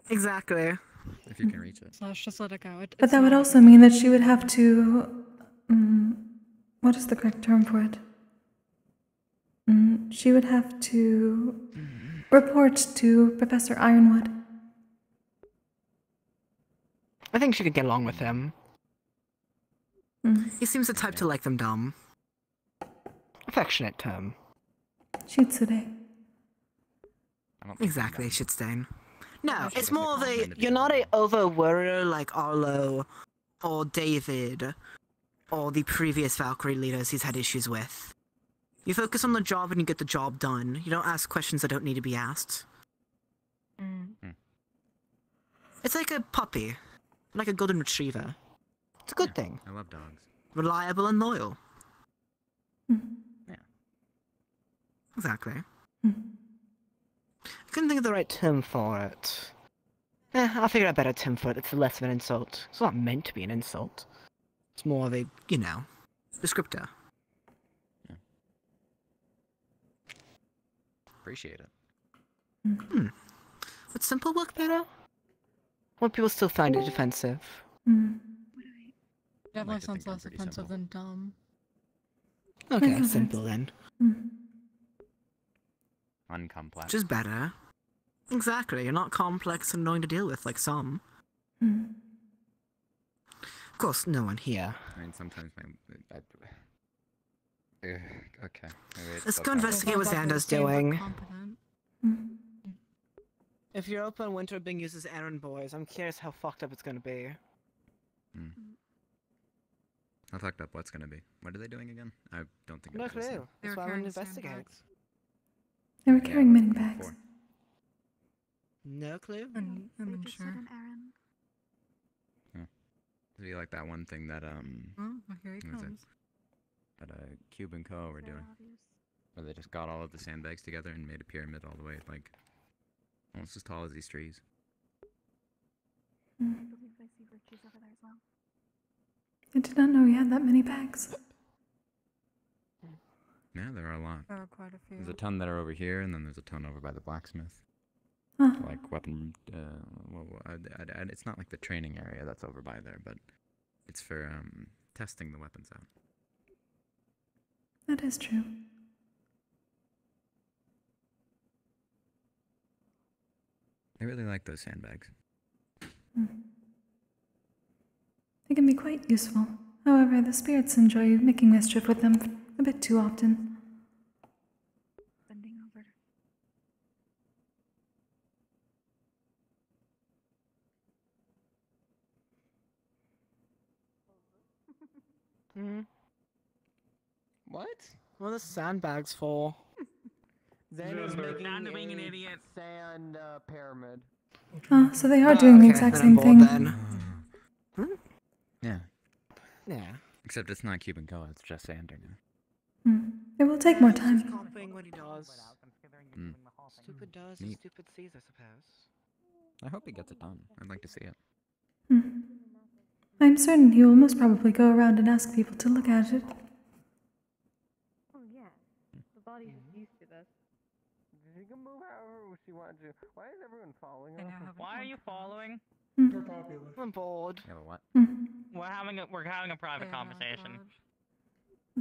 Exactly. If you can reach it. So let's just let it go. But that would also mean that she would have to... what is the correct term for it? She would have to report to Professor Ironwood. I think she could get along with him. He seems the type to like them dumb. Affectionate term. Shitsude. Exactly, Shitstain. No, She it's doesn't more of call a, him to you're be not a over worrier like Arlo or David or the previous Valkyrie leaders he's had issues with. You focus on the job and you get the job done. You don't ask questions that don't need to be asked. It's like a puppy. Like a golden retriever. It's a good thing. I love dogs. Reliable and loyal. Yeah. Exactly. I couldn't think of the right term for it. I'll figure out a better term for it. It's less of an insult. It's not meant to be an insult. It's more of a, descriptor. Appreciate it. Would simple work better? Or people still find it offensive? Definitely like to sounds think I'm less pretty offensive simple. than dumb. Okay, Like simple others. then. Mm. Uncomplex. Which is better. Exactly, you're not complex and annoying to deal with like some. Mm. Of course, no one here. I mean, sometimes okay. Maybe Let's it's go okay. investigate what Xander's Say we're doing. competent. Mm. If Europa and Winter are being used as errand boys, I'm curious how fucked up it's gonna be. How fucked up what's gonna be? What are they doing again? I don't think No I've listened. clue. They That's were why I want to carrying investigate. sandbags. They were Yeah, carrying mini what bags. for? No clue? I'm They just said unsure. an errand. It'd be like that one thing that Oh, well, here he what was it? comes. That Cube and Co were Very doing, obvious. where they just got all of the sandbags together and made a pyramid all the way, like almost as tall as these trees. I believe I see virtues over there as well. I did not know we had that many bags. Yeah, there are a lot. There are quite a few. There's a ton that are over here, and then there's a ton over by the blacksmith. Huh. Like weapon. It's not like the training area that's over by there, but it's for testing the weapons out. That is true. I really like those sandbags. They can be quite useful. However, the spirits enjoy making mischief with them a bit too often. Bending over. What? What are the sandbags for? Xander's Xander being an idiot. Sand pyramid. Oh, so they are doing the exact same thing. Yeah. Yeah. Except it's not Cube and Co, it's just Sander now. It will take more He's just time. copying what he does. Stupid does and Neat. stupid sees, I suppose. I hope he gets it done. I'd like to see it. I'm certain he will most probably go around and ask people to look at it. Oh yeah. The body is used to this. She can move however she wants to. Why is everyone following I now us? have Why are you following? We're popular. I'm bored. Yeah, but what? We're having a private conversation.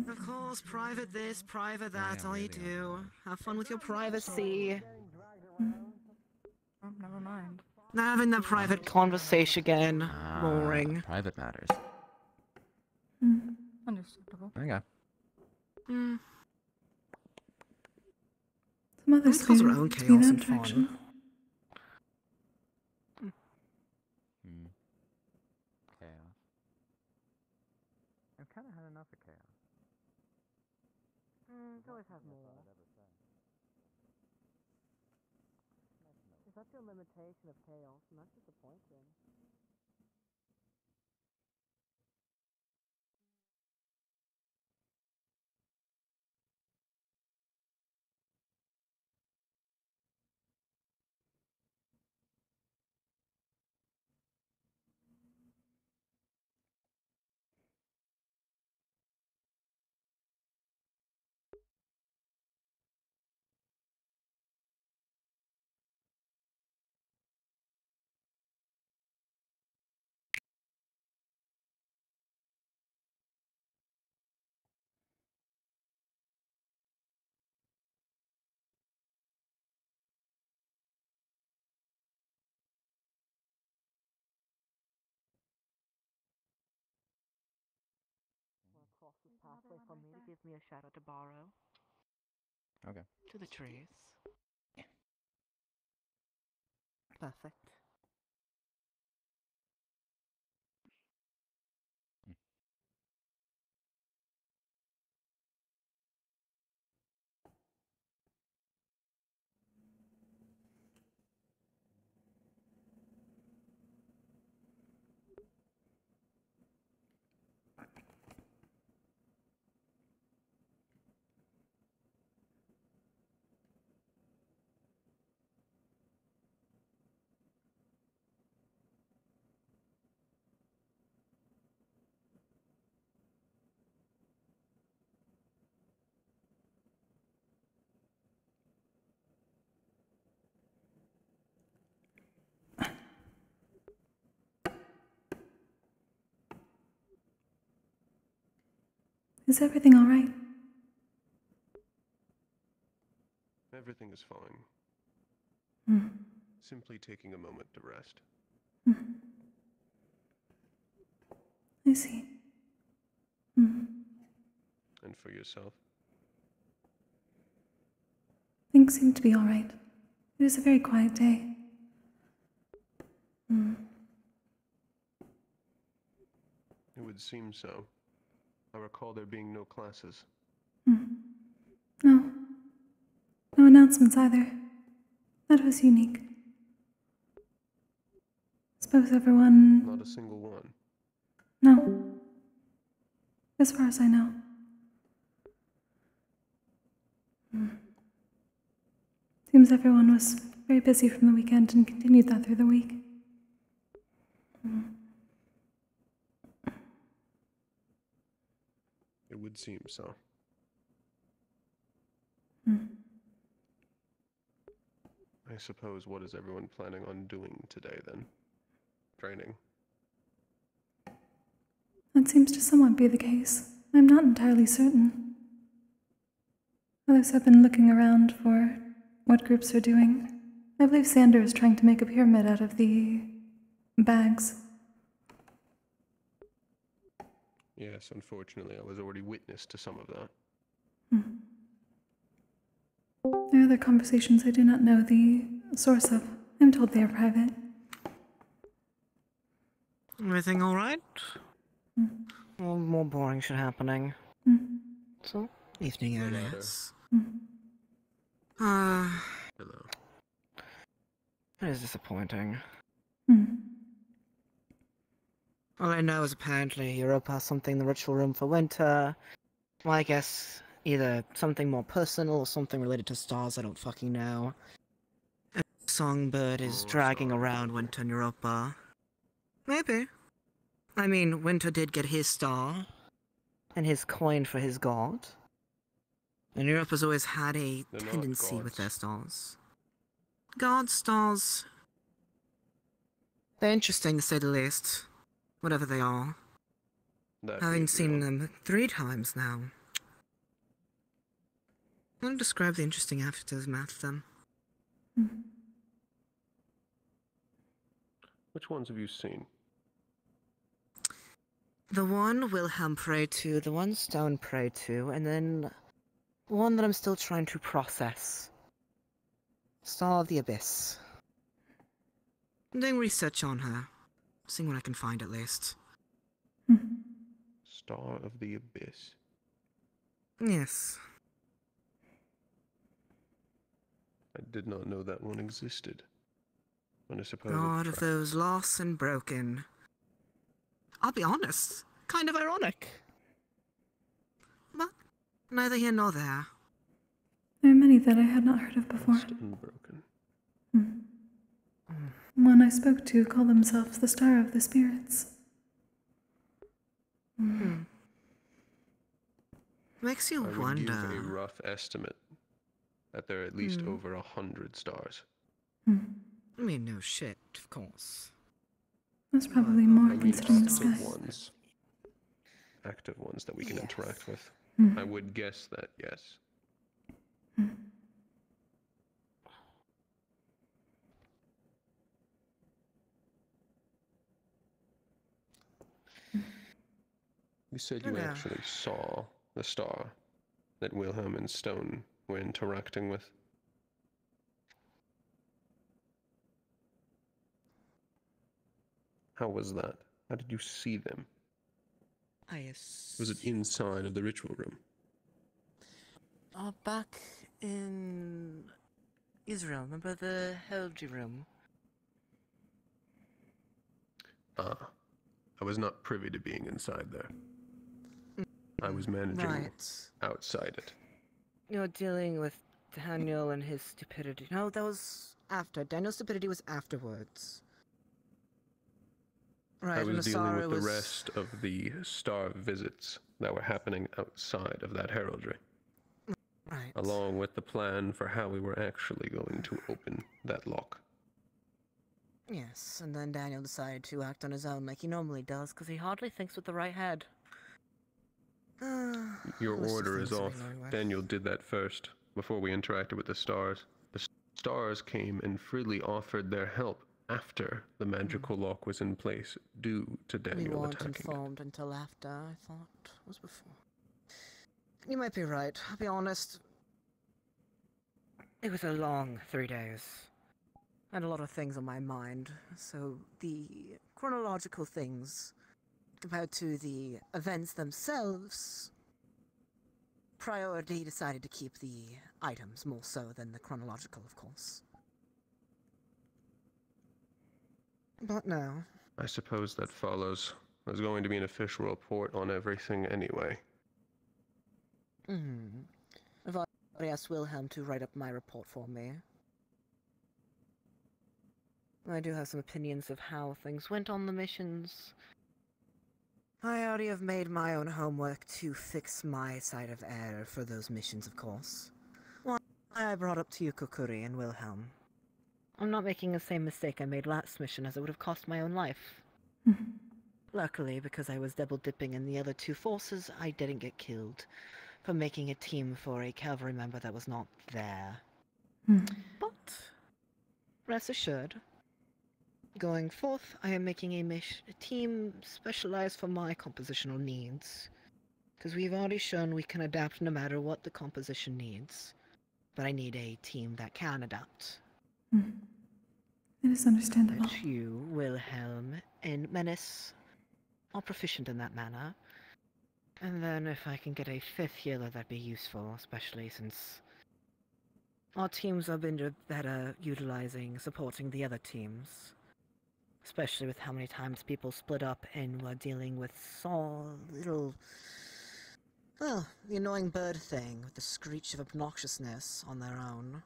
Of course, private this, private that, all you do. Have fun with your privacy. Oh, never mind. Now having that private conversation again. Boring. Private matters. Understandable. Okay. Hmm. Some other Let's cause our own spirits be chaos that and fun. direction. Chaos. I've kind of had enough of chaos. Always have more. Is that your limitation of chaos? And that's disappointing. Cross this pathway for me to give me a shadow to borrow. Okay. To the trees. Yeah. Perfect. Is everything all right? Everything is fine. Hmm. Simply taking a moment to rest. I see. Hmm. And for yourself? Things seem to be all right. It is a very quiet day. It would seem so. I recall there being no classes. No. No announcements either. That was unique. Suppose everyone... Not a single one. No. As far as I know. Seems everyone was very busy from the weekend and continued that through the week. It would seem so. I suppose, what is everyone planning on doing today, then? Training? That seems to somewhat be the case. I'm not entirely certain. Others have been looking around for what groups are doing. I believe Sander is trying to make a pyramid out of the bags. Yes, unfortunately, I was already witness to some of that. There are other conversations I do not know the source of. I'm told they are private. Everything alright? Well, more boring shit happening. So, evening, Alice. Hello. It is disappointing. Hmm. All I know is apparently Europa has something in the ritual room for winter. Well, I guess either something more personal or something related to stars, I don't fucking know. And Songbird is dragging around Winter in Europa. Maybe. I mean, Winter did get his star, and his coin for his god. And Europa's always had a They're not tendency with gods. their stars. God stars. They're interesting to say the least. Whatever they are. That we Having agree seen on. them 3 times now. I want to describe the interesting aftermath of them. Which ones have you seen? The one Wilhelm prayed to, the one Stone prayed to, and then one that I'm still trying to process. Star of the Abyss. I'm doing research on her. Seeing what I can find at least. Star of the Abyss. Yes. I did not know that one existed. And I suppose God it's of those lost and broken. I'll be honest, kind of ironic. But neither here nor there. There are many that I had not heard of before. lost and broken. One I spoke to called themselves the Star of the Spirits. Makes you I would wonder. give a rough estimate that there are at least over 100 stars. I mean, no shit, of course. That's probably more I mean, considering the active sky. ones. Active ones that we can interact with. Hmm. I would guess that, yes. You said you actually saw the star that Wilhelm and Stone were interacting with. How was that? How did you see them? Was it inside of the ritual room? Back in Israel, remember the Heraldry room? Ah, I was not privy to being inside there. I was managing outside it. You're dealing with Daniel and his stupidity. No, that was after. Daniel's stupidity was afterwards. Right, I and was dealing Asara with the was... rest of the star visits that were happening outside of that heraldry. Right. Along with the plan for how we were actually going to open that lock. Yes, and then Daniel decided to act on his own like he normally does, because he hardly thinks with the right head. Your List of order is things to be off. annoyed with. Daniel did that first. before we interacted with the stars. The stars came and freely offered their help after the magical lock was in place due to We Daniel weren't attacking it. informed until after, I thought it was before. You might be right. I'll be honest. It was a long 3 days. I had a lot of things on my mind, so the chronological things compared to the events themselves, priority decided to keep the items more so than the chronological, of course. But no. I suppose that follows. There's going to be an official report on everything anyway. I've already asked Wilhelm to write up my report for me. I do have some opinions of how things went on the missions. I already have made my own homework to fix my side of error for those missions, of course. Why I brought up to you Kokkuri and Wilhelm. I'm not making the same mistake I made last mission, as it would have cost my own life. Luckily, because I was double-dipping in the other two forces, I didn't get killed for making a team for a cavalry member that was not there. But, rest assured, going forth, I am making a team specialized for my compositional needs. Because we've already shown we can adapt no matter what the composition needs. But I need a team that can adapt. It is understandable. Which you, Wilhelm, and Menace are proficient in that manner. And then if I can get a 5th healer, that'd be useful, especially since our teams have been better utilizing, supporting the other teams. Especially with how many times people split up and were dealing with little... Well, the annoying bird thing with the screech of obnoxiousness on their own.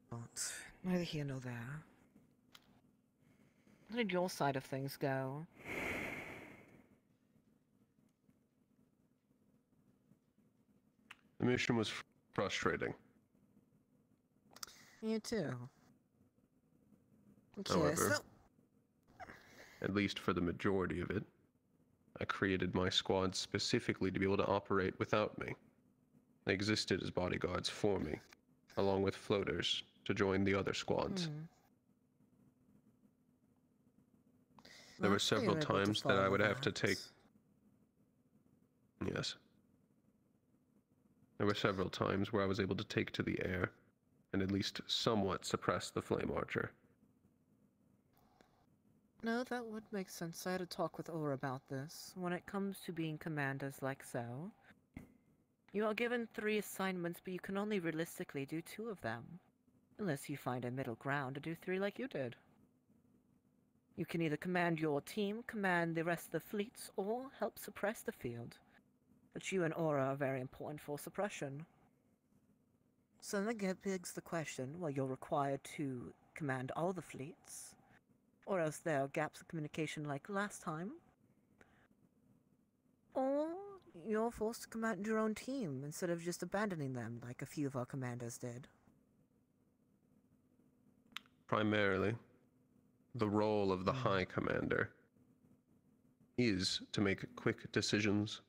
But neither here nor there. How did your side of things go? The mission was frustrating. You too. Okay, However, so... at least for the majority of it, I created my squad specifically to be able to operate without me. They existed as bodyguards for me, along with floaters to join the other squads. There were several times that I would have to take... Yes. There were several times where I was able to take to the air, and at least somewhat suppress the Flame Archer. No, that would make sense. I had a talk with Aura about this. When it comes to being commanders like so, you are given 3 assignments, but you can only realistically do 2 of them. Unless you find a middle ground to do 3 like you did. You can either command your team, command the rest of the fleets, or help suppress the field. But you and Aura are very important for suppression. So then it begs the question, well, you're required to command all the fleets, or else there are gaps of communication like last time, or you're forced to command your own team instead of just abandoning them like a few of our commanders did. Primarily, the role of the High Commander is to make quick decisions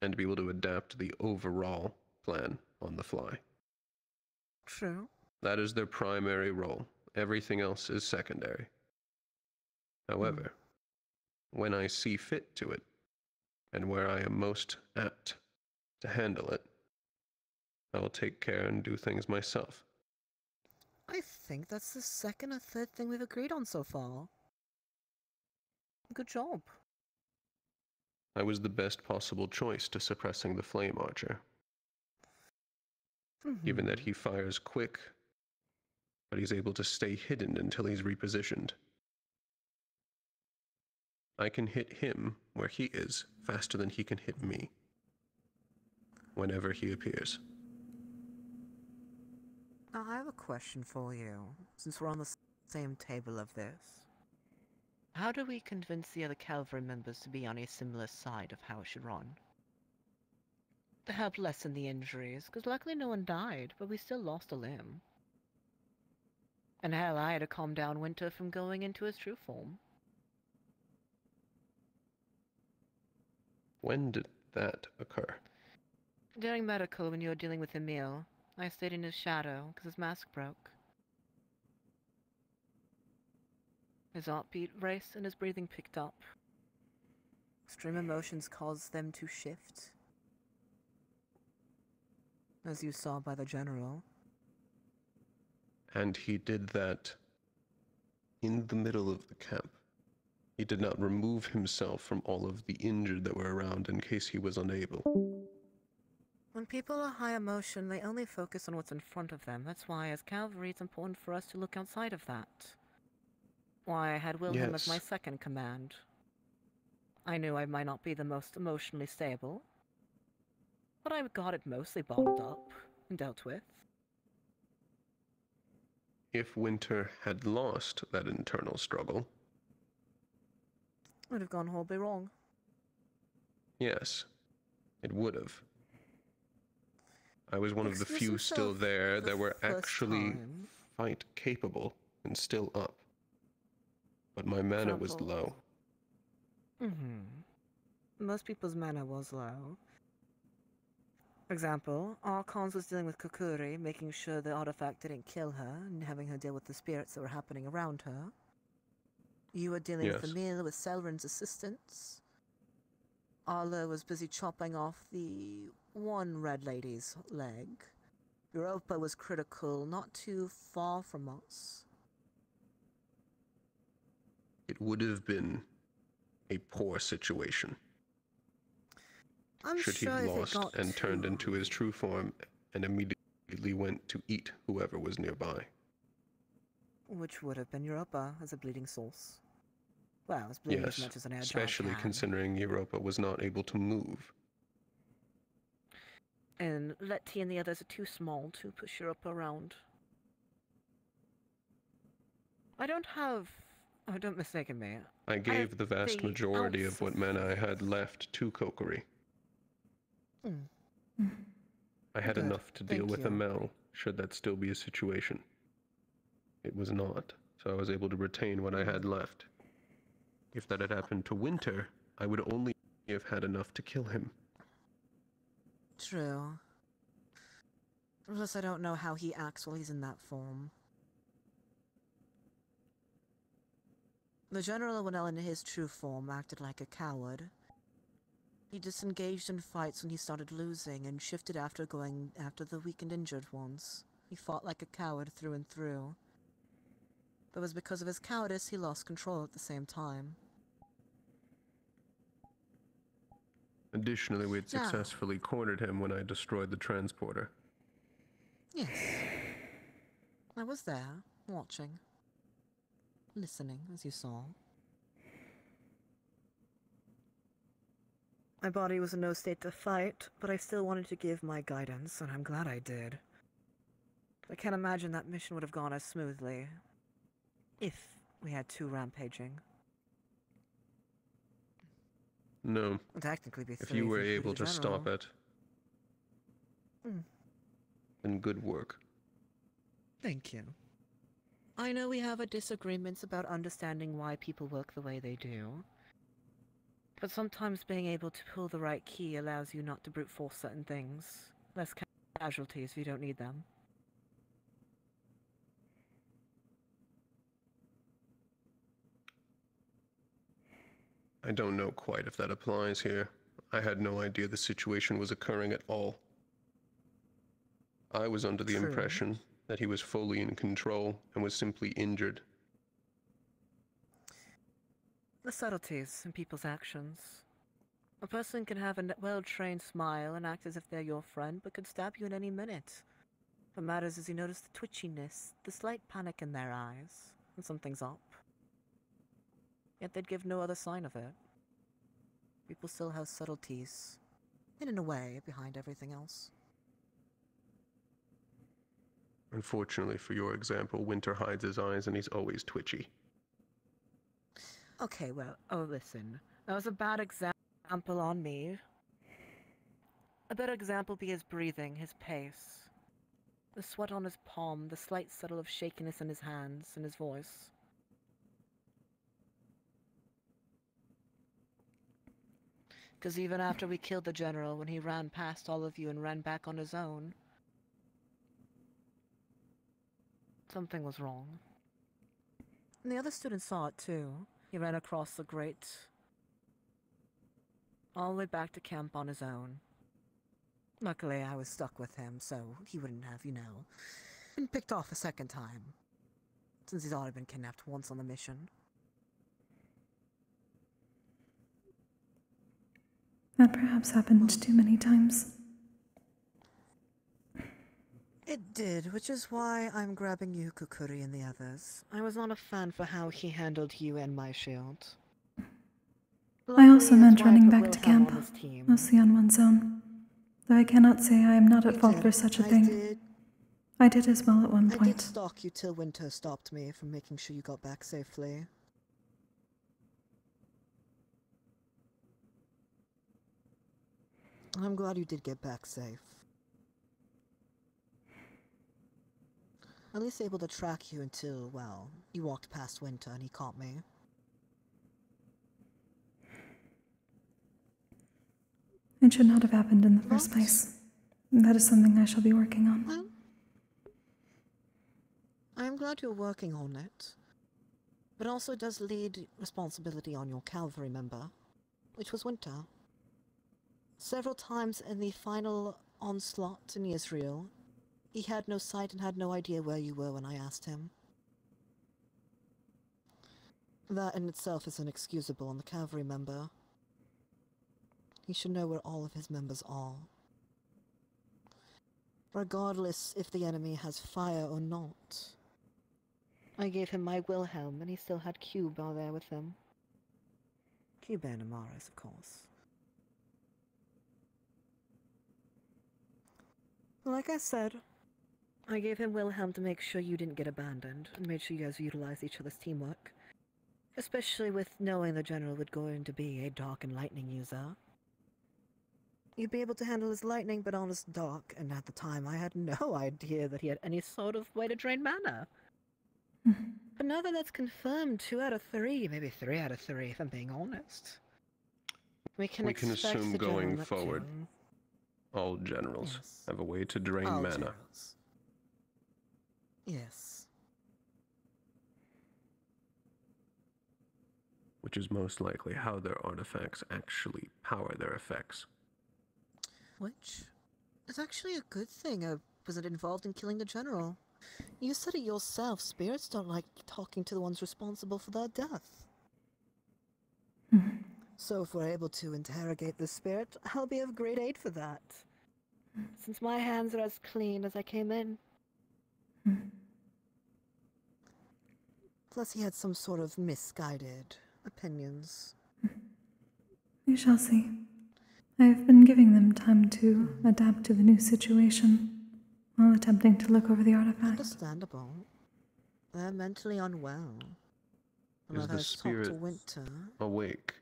and to be able to adapt the overall plan on the fly. True. That is their primary role. Everything else is secondary. However, when I see fit to it, and where I am most apt to handle it, I will take care and do things myself. I think that's the 2nd or 3rd thing we've agreed on so far. Good job. I was the best possible choice to suppressing the Flame Archer. Given that he fires quick, but he's able to stay hidden until he's repositioned. I can hit him where he is faster than he can hit me whenever he appears. Now, I have a question for you, since we're on the same table of this. How do we convince the other cavalry members to be on a similar side of how it should run? To help lessen the injuries, because luckily no one died, but we still lost a limb. And hell, I had to calm down Winter from going into his true form. When did that occur? During medical, when you were dealing with Emil, I stayed in his shadow because his mask broke. His heartbeat raced and his breathing picked up. Extreme emotions caused them to shift. As you saw by the general. And he did that in the middle of the camp. He did not remove himself from all of the injured that were around in case he was unable. When people are high emotion, they only focus on what's in front of them. That's why, as cavalry, it's important for us to look outside of that. Why I had Wilhelm as my Yes. second command. I knew I might not be the most emotionally stable, but I got it mostly bottled up and dealt with. If Winter had lost that internal struggle, It would have gone horribly wrong. yes, it would have. I was one of the Excuse few still himself there the that were first actually time. fight capable and still up. But my mana was Example. low. Most people's mana was low. For example, Archons was dealing with Kokkuri, making sure the artifact didn't kill her, and having her deal with the spirits that were happening around her. You were dealing with Yes. Emil with Selrin's assistance. Arlo was busy chopping off the one red lady's leg. Europa was critical, not too far from us. It would have been a poor situation. I'm should sure he if it lost got and turned too- into his true form and immediately went to eat whoever was nearby. Which would have been Europa as a bleeding source. Well, it's bleeding as Yes, much as an air giant especially can. considering Europa was not able to move. And Letty and the others are too small to push Europa around. Don't mistake me. I gave the vast the majority ounce of what mana I had left to Kokkuri. I had Good. enough to deal Thank with you. Amel, should that still be a situation. It was not, so I was able to retain what I had left. If that had happened to Winter, I would only have had enough to kill him. True. Plus, I don't know how he acts while he's in that form. The General, when in his true form, acted like a coward. He disengaged in fights when he started losing and shifted after going after the weak and injured ones. He fought like a coward through and through. But it was because of his cowardice he lost control at the same time. Additionally, we had Now- successfully cornered him when I destroyed the transporter. Yes. I was there, watching. Listening, as you saw. My body was in no state to fight, but I still wanted to give my guidance, and I'm glad I did. I can't imagine that mission would have gone as smoothly if we had two rampaging. No. Would technically be If three you were if you able include to the stop general. it, Hmm. then good work. Thank you. I know we have our disagreements about understanding why people work the way they do. But sometimes being able to pull the right key allows you not to brute force certain things. Less casualties if you don't need them. I don't know quite if that applies here. I had no idea the situation was occurring at all. I was under the True. impression that he was fully in control and was simply injured. The subtleties in people's actions. A person can have a well-trained smile and act as if they're your friend, but could stab you at any minute. What matters is you notice the twitchiness, the slight panic in their eyes, when something's up. Yet they'd give no other sign of it. People still have subtleties, hidden in a way behind everything else. Unfortunately for your example, Winter hides his eyes and he's always twitchy. Okay, well, listen. That was a bad example on me. A better example be his breathing, his pace. The sweat on his palm, the slight subtle of shakiness in his hands, and his voice. Because even after we killed the general, when he ran past all of you and ran back on his own, something was wrong. And the other students saw it too. He ran across the grate, all the way back to camp on his own. Luckily, I was stuck with him, so he wouldn't have, been picked off a second time. Since he's already been kidnapped once on the mission. That perhaps happened too many times. It did, which is why I'm grabbing you, Kokkuri, and the others. I was not a fan for how he handled you and my shield. I also meant running back to camp, mostly on one's own. Though I cannot say I am not at fault for such a thing. I did as well at one I did point. stalk you till Winter stopped me from making sure you got back safely. I'm glad you did get back safe. At least able to track you until, well, you walked past Winter and he caught me. It should not have happened in the first place. That is something I shall be working on. Well, I'm glad you're working on it. But also it does lead responsibility on your cavalry member, which was Winter. Several times in the final onslaught in Israel, he had no sight and had no idea where you were when I asked him. That in itself is inexcusable on the cavalry member. He should know where all of his members are. Regardless if the enemy has fire or not. I gave him my Wilhelm, and he still had Cuba there with him. Cuba and Amaris, of course. Like I said, I gave him Wilhelm to make sure you didn't get abandoned, and made sure you guys utilized each other's teamwork. Especially with knowing the general would going to be a dark and lightning user. You'd be able to handle his lightning, but on his dark, and at the time I had no idea that he had any sort of way to drain mana. But now that that's confirmed, 2 out of 3, maybe 3 out of 3 if I'm being honest. We can assume going forward, all generals have a way to drain All mana. generals. Yes. Which is most likely how their artifacts actually power their effects. Which is actually a good thing I wasn't involved in killing the general. You said it yourself, spirits don't like talking to the ones responsible for their death. So if we're able to interrogate the spirit, I'll be of great aid for that. Since my hands are as clean as I came in. Plus he had some sort of misguided opinions. We shall see. I have been giving them time to adapt to the new situation, while attempting to look over the artifact. Understandable. They're mentally unwell. Is the spirit awake?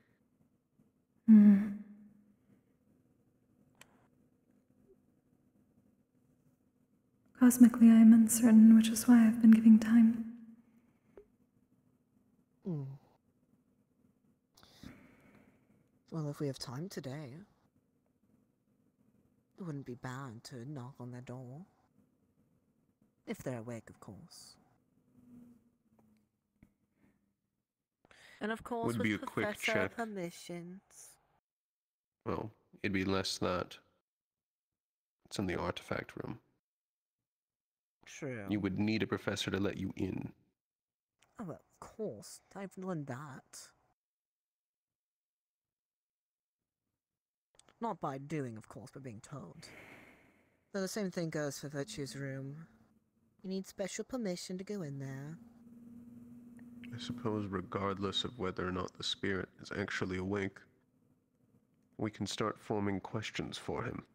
Cosmically, I am uncertain, which is why I've been giving time. Well, if we have time today, it wouldn't be bad to knock on their door. If they're awake, of course. And of course, Would with be a quick Professor check. permissions. Well, it'd be less that. It's in the artifact room. True. You would need a professor to let you in. Oh, well, of course. I've learned that. Not by doing, of course, but being told. Though the same thing goes for Virtue's room. You need special permission to go in there. I suppose regardless of whether or not the spirit is actually awake, we can start forming questions for him.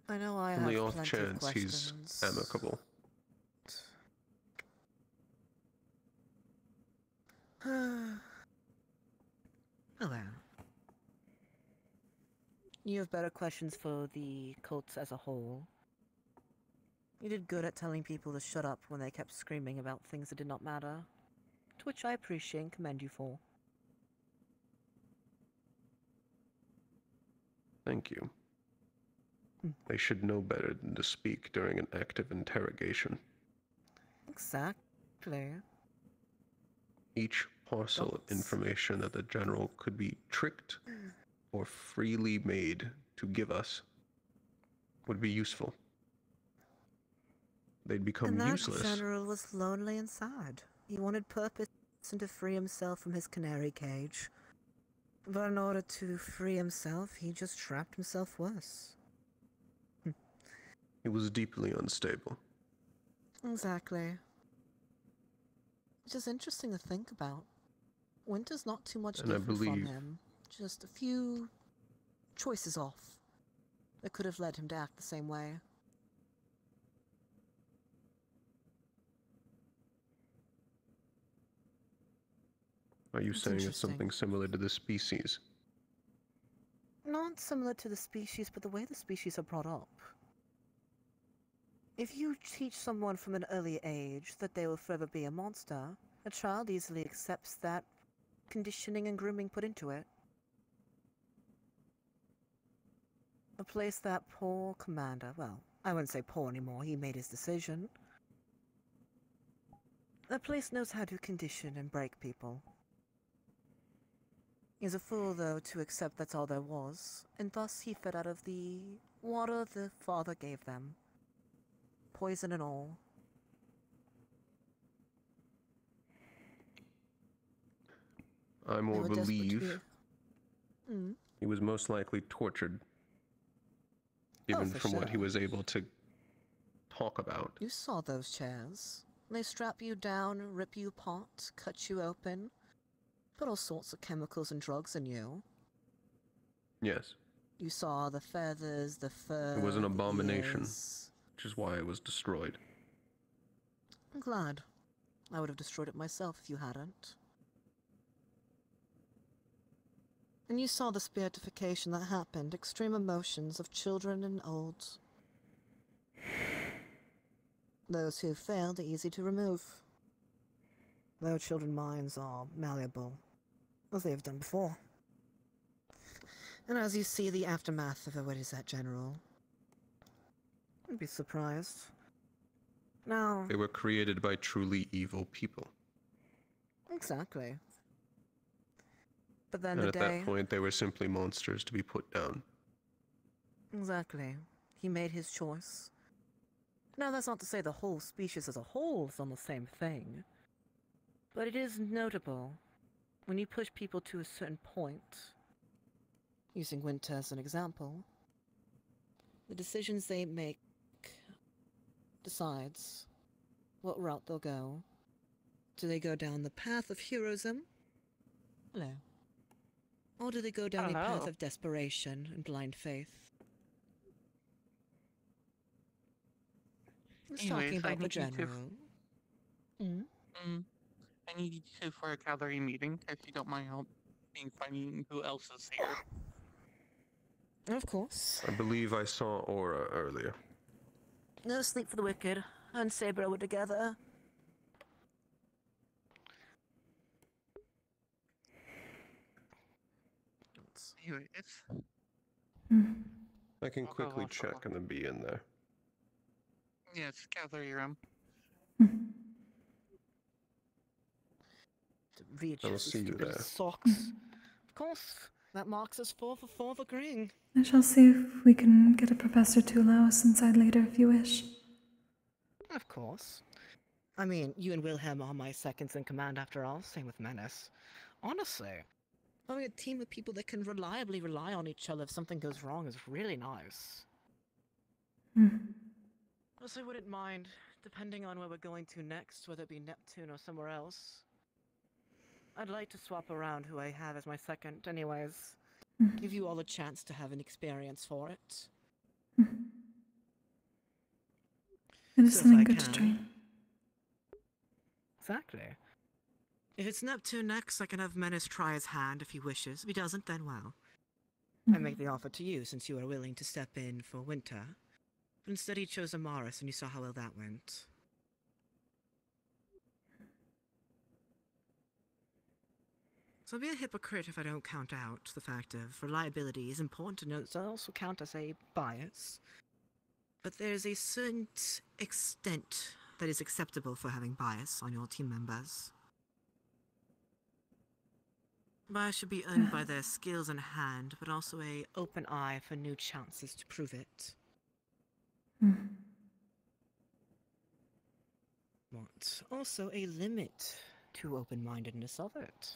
I know I On have the off plenty of chance questions. he's amicable. Oh well. You have better questions for the cults as a whole. You did good at telling people to shut up when they kept screaming about things that did not matter. To which I appreciate and commend you for. Thank you. They should know better than to speak during an active interrogation. Exactly. Each parcel of information that the General could be tricked or freely made to give us would be useful. They'd become And that useless. general was lonely and sad. He wanted purpose and to free himself from his canary cage. But in order to free himself, he just trapped himself worse. He was deeply unstable. Exactly. Which is interesting to think about. Winter's not too much And I different from believe- him. Just a few choices off that could have led him to act the same way. Are you It's saying it's interesting. something similar to the species? Not similar to the species, but the way the species are brought up. If you teach someone from an early age that they will forever be a monster, a child easily accepts that conditioning and grooming put into it. A place that poor commander, well, I wouldn't say poor anymore, he made his decision. That place knows how to condition and break people. He's a fool, though, to accept that's all there was, and thus he fed out of the water the father gave them. Poison and all. I more were desperate to believe Mm. he was most likely tortured, even for from what he sure. was able to talk about. You saw those chairs. They strap you down, rip you apart, cut you open, put all sorts of chemicals and drugs in you. Yes, You saw the feathers, the fur. it was an the abomination, ears. which is why it was destroyed. I'm glad. I would have destroyed it myself if you hadn't. And you saw the spiritification that happened, extreme emotions of children and old. Those who failed are easy to remove. Though children's minds are malleable, as they have done before. And as you see the aftermath of a what is that, General? I'd be surprised. Now, They were created by truly evil people. exactly. But then And the at day... that point, they were simply monsters to be put down. Exactly. He made his choice. Now, that's not to say the whole species as a whole is on the same thing. But it is notable when you push people to a certain point, using Winter as an example, the decisions they make decides what route they'll go. Do they go down the path of heroism? Hello. Or do they go down a path Hello. of desperation and blind faith? Let's talking Anyways, I about the need you to general. I need you to for a cavalry meeting, if you don't mind helping finding who else is here. Of course. I believe I saw Aura earlier. No sleep for the wicked. Her and Saber were together. Anyways, I can I'll go quickly off check and be in there. yes, cavalry room. Reach I will his see you stupid there. socks. Of course. That marks us 4 for 4 of agreeing. I shall see if we can get a professor to allow us inside later if you wish. Of course. I mean, you and Wilhelm are my seconds in command after all, same with Menace. Honestly, having a team of people that can reliably rely on each other if something goes wrong is really nice. Also, wouldn't mind, depending on where we're going to next, whether it be Neptune or somewhere else. I'd like to swap around who I have as my second anyways. Give you all a chance to have an experience for it. It is So if something I good to can- try. Exactly. If it's Neptune next, I can have Menace try his hand if he wishes. If he doesn't, then well. I make the offer to you since you are willing to step in for Winter. But instead he chose Amaris and you saw how well that went. So I'll be a hypocrite if I don't count out the fact of reliability is important to note, so I also count as a bias. But there's a certain extent that is acceptable for having bias on your team members. Bias should be earned by their skills in hand, but also a open eye for new chances to prove it. But also a limit to open-mindedness of it.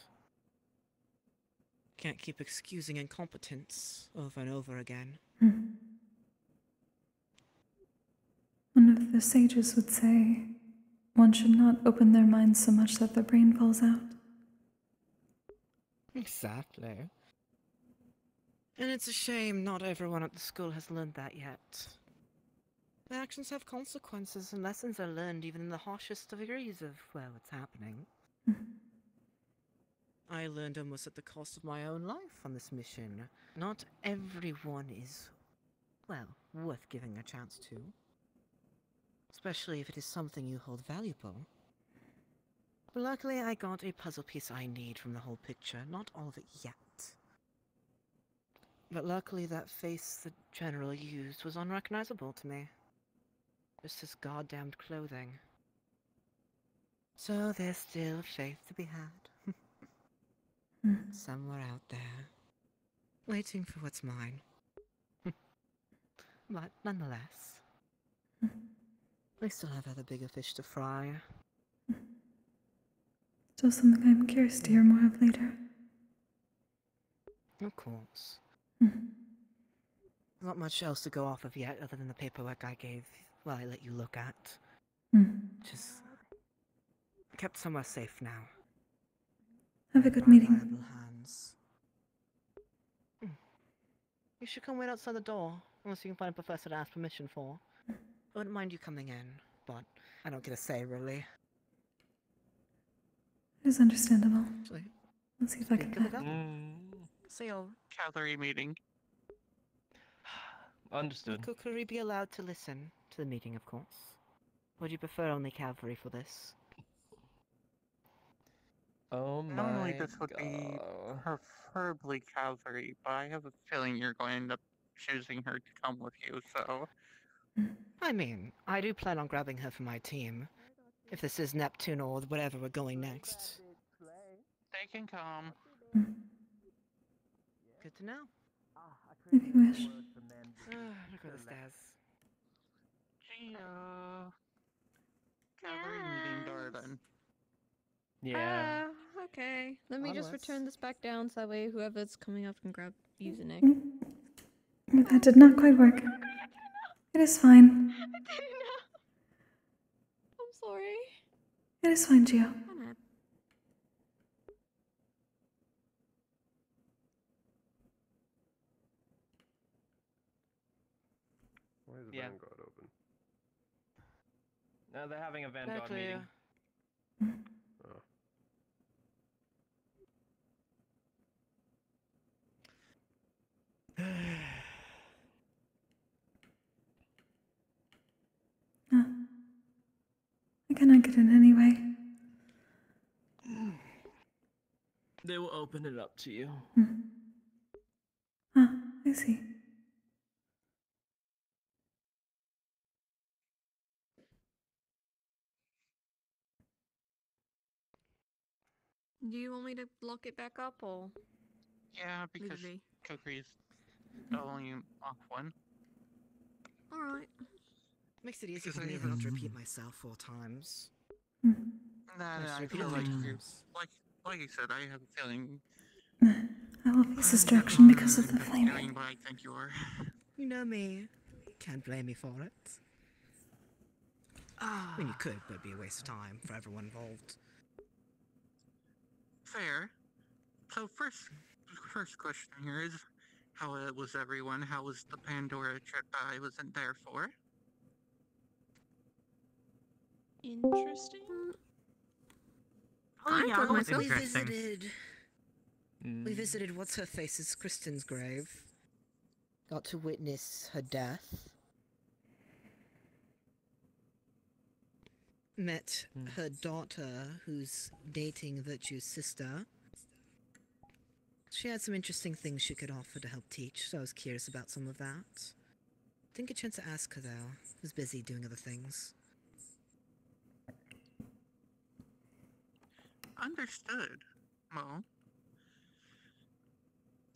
Can't keep excusing incompetence over and over again. One of the sages would say, one should not open their minds so much that their brain falls out. Exactly. And it's a shame not everyone at the school has learned that yet. Their actions have consequences, and lessons are learned even in the harshest degrees of, well, what's happening. I learned almost at the cost of my own life on this mission. Not everyone is, well, worth giving a chance to. Especially if it is something you hold valuable. But luckily I got a puzzle piece I need from the whole picture, not all of it yet. But luckily that face the General used was unrecognizable to me. Just his goddamned clothing. So there's still faith to be had. Somewhere out there. Waiting for what's mine. But nonetheless. We still have other bigger fish to fry. Still something I'm curious to hear more of later. Of course. Not much else to go off of yet, other than the paperwork I gave, well, I let you look at. Just kept somewhere safe now. Have a good meeting. Reliable hands. You should come wait outside the door, unless you can find a professor to ask permission for. I wouldn't mind you coming in, but I don't get a say, really. It is understandable. Actually, Let's see if I can speak of find it. See you. Cavalry meeting. Understood. Would Kokkuri be allowed to listen to the meeting, of course? Would you prefer only cavalry for this? Oh my Normally this would God. be preferably cavalry, but I have a feeling you're going to end up choosing her to come with you, so... I mean, I do plan on grabbing her for my team. If this is Neptune or whatever we're going next. They can come. Good to know. If you wish. Look at the stairs. Cavalry meeting, darling. Yeah. Okay. Let me just Onwards. return this back down so that way whoever's coming up can use a neck. That did not quite work. It is fine. I'm sorry. It is fine, Gio. Why is Yeah. Vanguard open? No, they're having a Vanguard meeting. Oh. I cannot get in anyway. They will open it up to you. I see. Do you want me to lock it back up or? Yeah, because Kokkuri's the only off one. Alright. Makes it easy for me not to repeat myself 4 times. Nah, I feel like you're, like you said, I have a feeling. I will face destruction because of the Doing flaming. what I think you are. You know me. Can't blame me for it. I mean, you could, but it'd be a waste of time for everyone involved. Fair. So first question here is, how was everyone? How was the Pandora trip I wasn't there for? Interesting. I thought myself. We visited what's her face's Kristen's grave. Got to witness her death. Met her daughter, who's dating Virtue's sister. She had some interesting things she could offer to help teach, so I was curious about some of that. Didn't get a chance to ask her, though. Was busy doing other things. Understood. Well,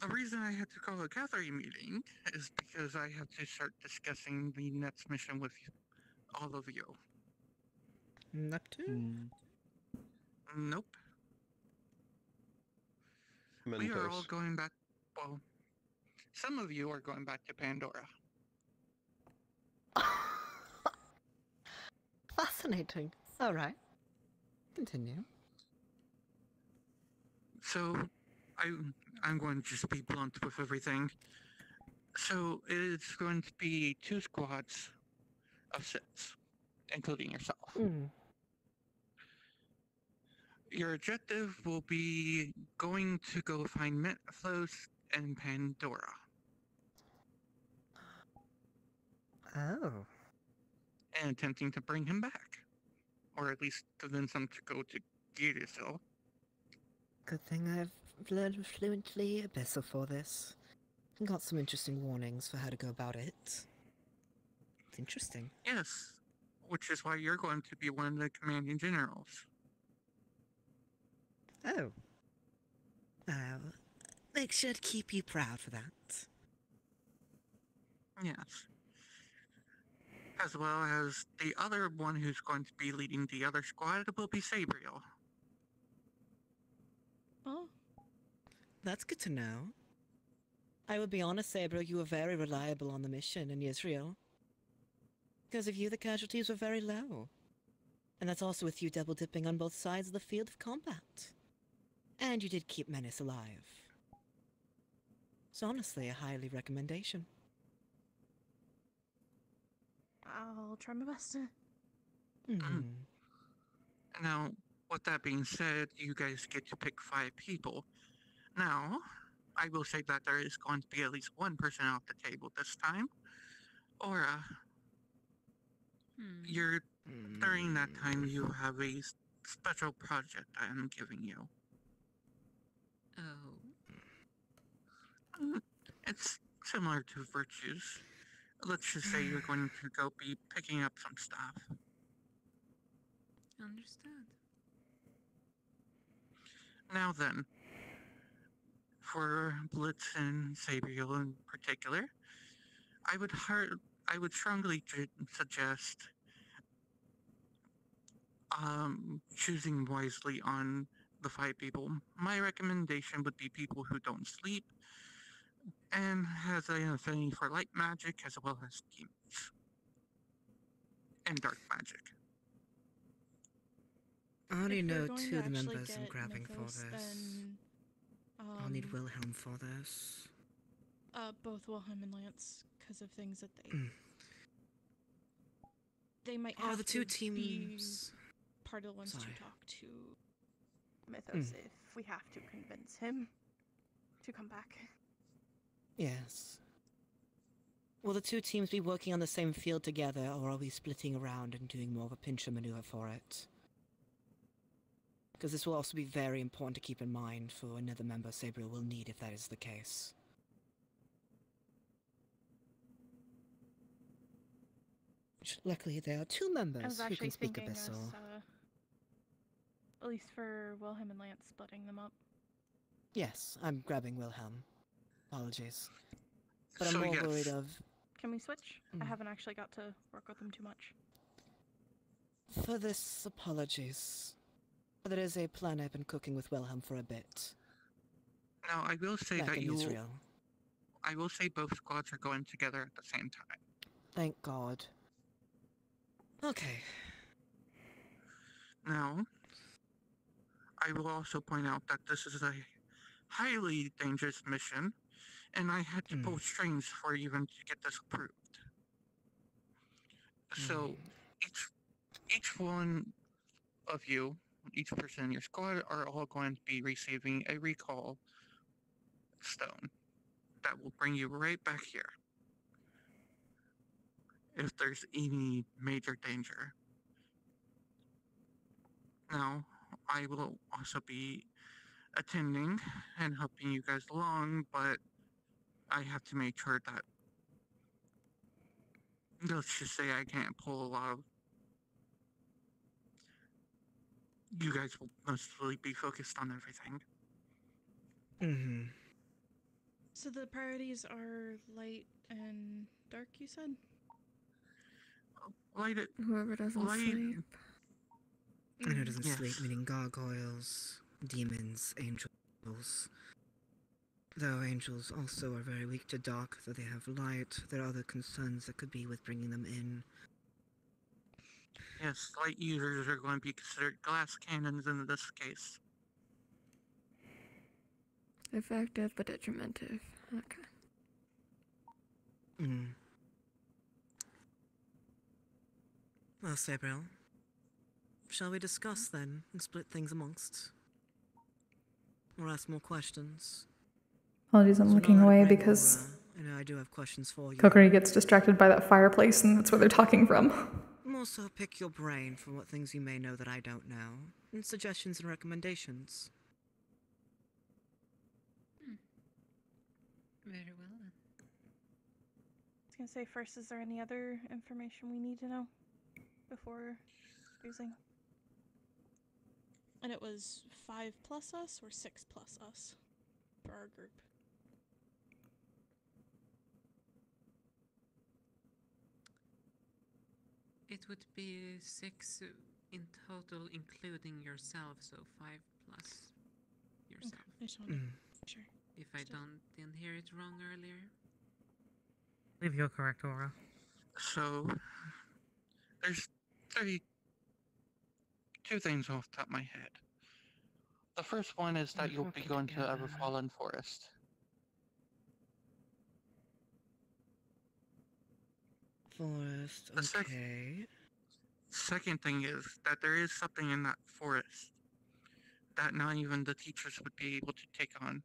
the reason I had to call a gathering meeting is because I have to start discussing the next mission with all of you. Neptune? Nope. We are all Mentos. going back. Well, some of you are going back to Pandora. Fascinating. Alright. Continue. So, I'm going to just be blunt with everything. So, it's going to be 2 squads of 6, including yourself. Your objective will be going to go find Metphlos and Pandora. Oh. And attempting to bring him back. Or at least convince him to go to Curiosum. Good thing I've learned fluently Abyssal for this. And got some interesting warnings for how to go about it. It's interesting. Yes, which is why you're going to be one of the commanding generals. Oh. Well, they should keep you proud for that. Yes. As well as the other one who's going to be leading the other squad will be Sabriel. Oh. That's good to know. I would be honest, Sabriel, you were very reliable on the mission in Israel. Because of you, the casualties were very low. And that's also with you double-dipping on both sides of the field of combat. And you did keep Menace alive. It's honestly a highly recommendation. I'll try my best. Now, with that being said, you guys get to pick 5 people. Now, I will say that there is going to be at least one person off the table this time. Or, during that time, you have a special project I am giving you. It's similar to Virtues. Let's just say you're going to go be picking up some stuff. Understood. Now then, for Blitz and Sabriel in particular, I would strongly suggest choosing wisely on the 5 people. My recommendation would be people who don't sleep and has an affinity for light magic as well as demons and dark magic. I already If we're know going 2 to of the actually members I'm get grabbing for Mythos, this. then, I'll need Wilhelm for this. both Wilhelm and Lance, because of things that they might Oh, have the 2 to teams. be part of the ones Sorry. to talk to Mythos if we have to convince him to come back. Yes. Will the 2 teams be working on the same field together, or are we splitting around and doing more of a pincher maneuver for it? Because this will also be very important to keep in mind for another member Sabriel will need if that is the case. Which, luckily, there are 2 I members was who actually can speak thinking Abyssal. us, at least for Wilhelm and Lance, splitting them up. Yes, I'm grabbing Wilhelm. Apologies. But So I'm more yes. worried of... Can we switch? I haven't actually got to work with them too much. For this, apologies. But there is a plan I've been cooking with Wilhelm for a bit. Now, I will say Back that in Israel. I will say both squads are going together at the same time. Thank God. Okay. Now, I will also point out that this is a highly dangerous mission, and I had to pull strings for even to get this approved. So, each one of you, each person in your squad, are all going to be receiving a recall stone that will bring you right back here if there's any major danger. Now, I will also be attending and helping you guys along, but I have to make sure that, let's just say, I can't pull a lot of. You guys will mostly be focused on everything. Mm-hmm. So the priorities are light and dark, you said? Light it. Whoever doesn't light. sleep. And who doesn't Yes. sleep, meaning gargoyles, demons, angels. Though angels also are very weak to dark, though they have light, there are other concerns that could be with bringing them in. Yes, light users are going to be considered glass cannons in this case. Effective but detrimentive. Okay. Well, Sabriel, shall we discuss then and split things amongst? Or ask more questions? Apologies, I'm looking away because I know I do have questions for you. Kokkuri gets distracted by that fireplace, and that's where they're talking from. Also, pick your brain for what things you may know that I don't know, and suggestions and recommendations. Very well then. I was gonna say first, is there any other information we need to know before choosing? And it was 5 plus us or 6 plus us for our group? It would be 6 in total, including yourself, so 5 plus yourself. Okay, I just wanted to make sure. If I didn't hear it wrong earlier. I believe you're correct, Aura. So, there's 32 things off the top of my head. The first one is that you'll be going to Everfallen Forest. Forest, okay. Second thing is that there is something in that forest that not even the teachers would be able to take on.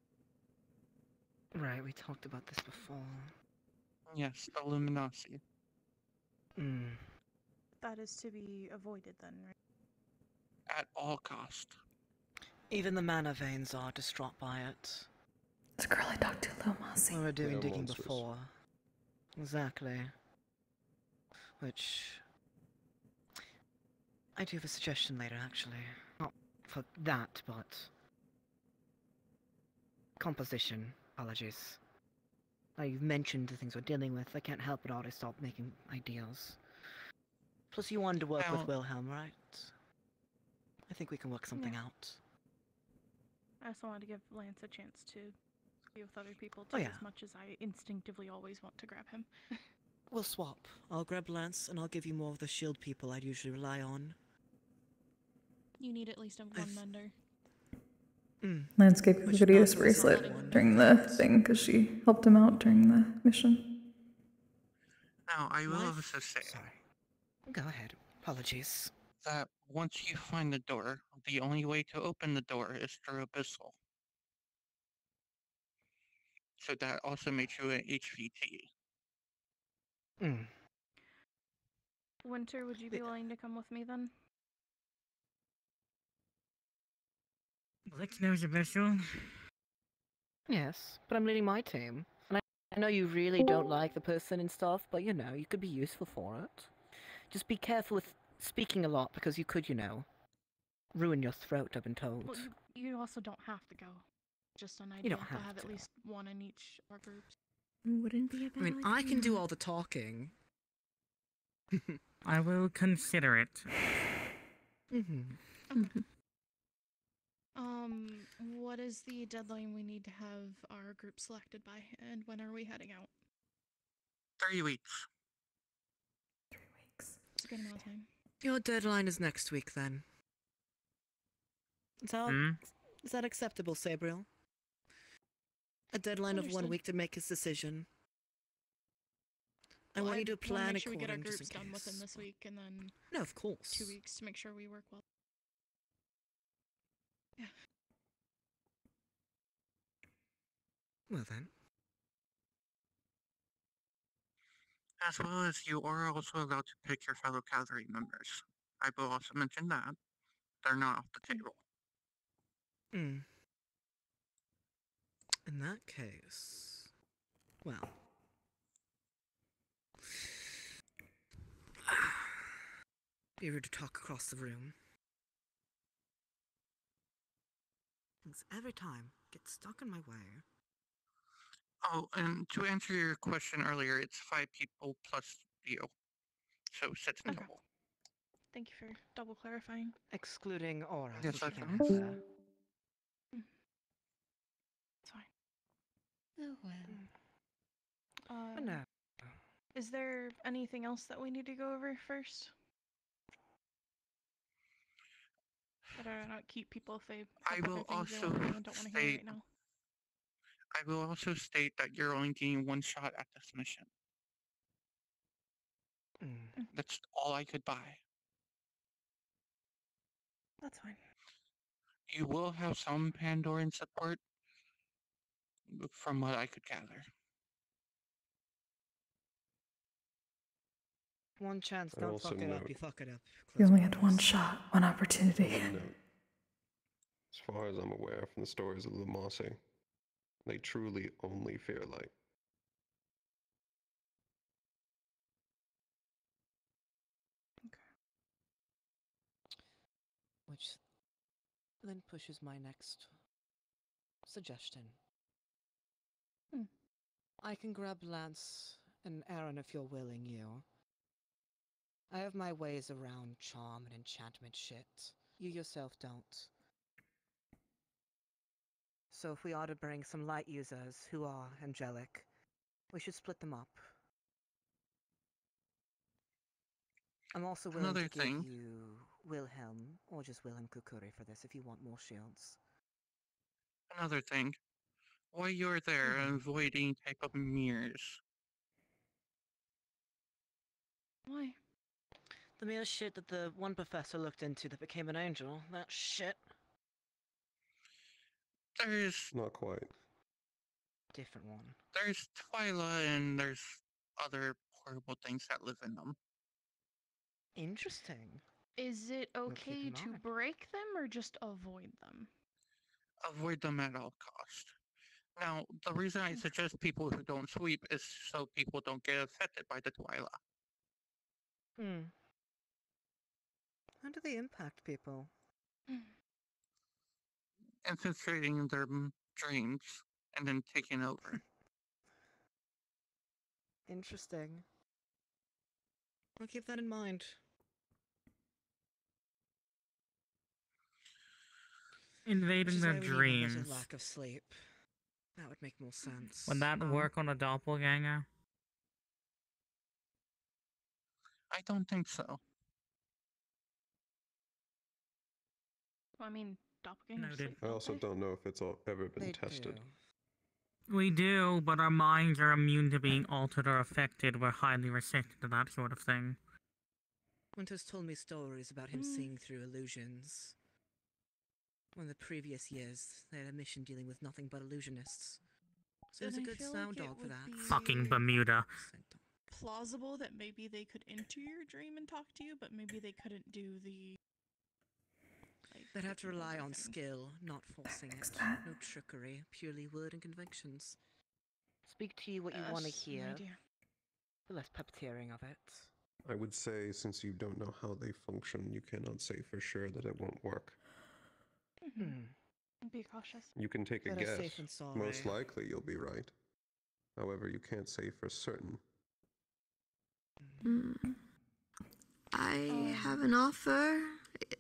Right, we talked about this before. Yes, the luminosity. That is to be avoided then, right? At all cost. Even the mana veins are distraught by it. This girl I talked to, Lumasi. We were doing They are digging monsters. before. Exactly. Which... I do have a suggestion later, actually. Not for that, but... composition. Apologies. Now you've mentioned the things we're dealing with, I can't help but always stop making ideas. Plus you wanted to work with Wilhelm, right? I think we can work something out. I also wanted to give Lance a chance to be with other people Oh, too, yeah. as much as I instinctively always want to grab him. We'll swap. I'll grab Lance, and I'll give you more of the shield people I'd usually rely on. You need at least one mender. Landscape Video's bracelet during the thing because she helped him out during the mission. Now, I will also say Go ahead. Apologies. that once you find the door, the only way to open the door is through Abyssal. So that also makes you an HVT. Winter, would you be willing to come with me then? Let's know, Sebastian. Yes, but I'm leading my team. And I know you really don't like the person and stuff, but you know, you could be useful for it. Just be careful with speaking a lot because you could, you know, ruin your throat, I've been told. Well, you also don't have to go. Just an idea You don't to have have at to. least one in each of our groups. Wouldn't be a bad I mean, I can do all the talking. I will consider it. What is the deadline we need to have our group selected by, and when are we heading out? 3 weeks. It's a good amount of time. Your deadline is next week, then. Is that acceptable, Sabriel? A deadline of 1 Understood. week to make his decision. I Well, want you to wanna plan make sure we get our according, just groups in done case. within this week, and then No, of course. 2 weeks to make sure we work well. Yeah. Well then. As well as you are also allowed to pick your fellow cavalry members. I will also mention that. They're not off the table. In that case, well, be rude to talk across the room. Things every time get stuck in my way. Oh, and to answer your question earlier, it's 5 people plus you. So 6 Okay. total. Thank you for double clarifying. Excluding Aura, Yes, who I she can't can. have there. It's fine. Oh well. No. Is there anything else that we need to go over first? I don't know, keep people if they I have other will things they also want to do and don't want to hear state right now. I will also state that you're only getting 1 shot at this mission. That's all I could buy. That's fine. You will have some Pandoran support, from what I could gather. One chance, I don't also fuck it up, note- you fuck it up. You Close only had one quotes. shot, one opportunity. I would note, as far as I'm aware from the stories of the Mossy, they truly only fear light. Which then pushes my next suggestion. I can grab Lance and Aaron if you're willing, you. I have my ways around charm and enchantment shit. You yourself don't. So if we are to bring some light users who are angelic, we should split them up. I'm also willing Another to give thing. you Wilhelm, or just Wilhelm Kokkuri for this if you want more shields. Another thing. While you're there, avoiding type of mirrors. Why? The mere shit that the one professor looked into that became an angel, that shit. There's Not quite. Different one. There's Twyla and there's other horrible things that live in them. Interesting. Is it We'll keep okay in to mind. break them or just avoid them? Avoid them at all cost. Now, the reason I suggest people who don't sweep is so people don't get affected by the Twyla. How do they impact people? Infiltrating their dreams and then taking over. Interesting. I'll keep that in mind. Which Invading is their why we need a better dreams. lack of sleep. That would make more sense. Would that work on a doppelganger? I don't think so. I mean, doppelgangers Noted. sleep, I also don't know if it's ever been tested. We do, but our minds are immune to being altered or affected. We're highly restricted to that sort of thing. Winter's told me stories about him seeing through illusions. One of the previous years, they had a mission dealing with nothing but illusionists. So he's a Then I good feel sound like it dog for would that. be Fucking Bermuda. plausible that maybe they could enter your dream and talk to you, but maybe they couldn't do the. They'd have to rely on skill, not forcing it. No trickery, purely word and convictions. Speak to you what you want to That's an hear. idea. The less puppeteering of it. I would say, since you don't know how they function, you cannot say for sure that it won't work. Be cautious. You can take a Better guess. safe than sorry. Most likely you'll be right. However, you can't say for certain. I have an offer.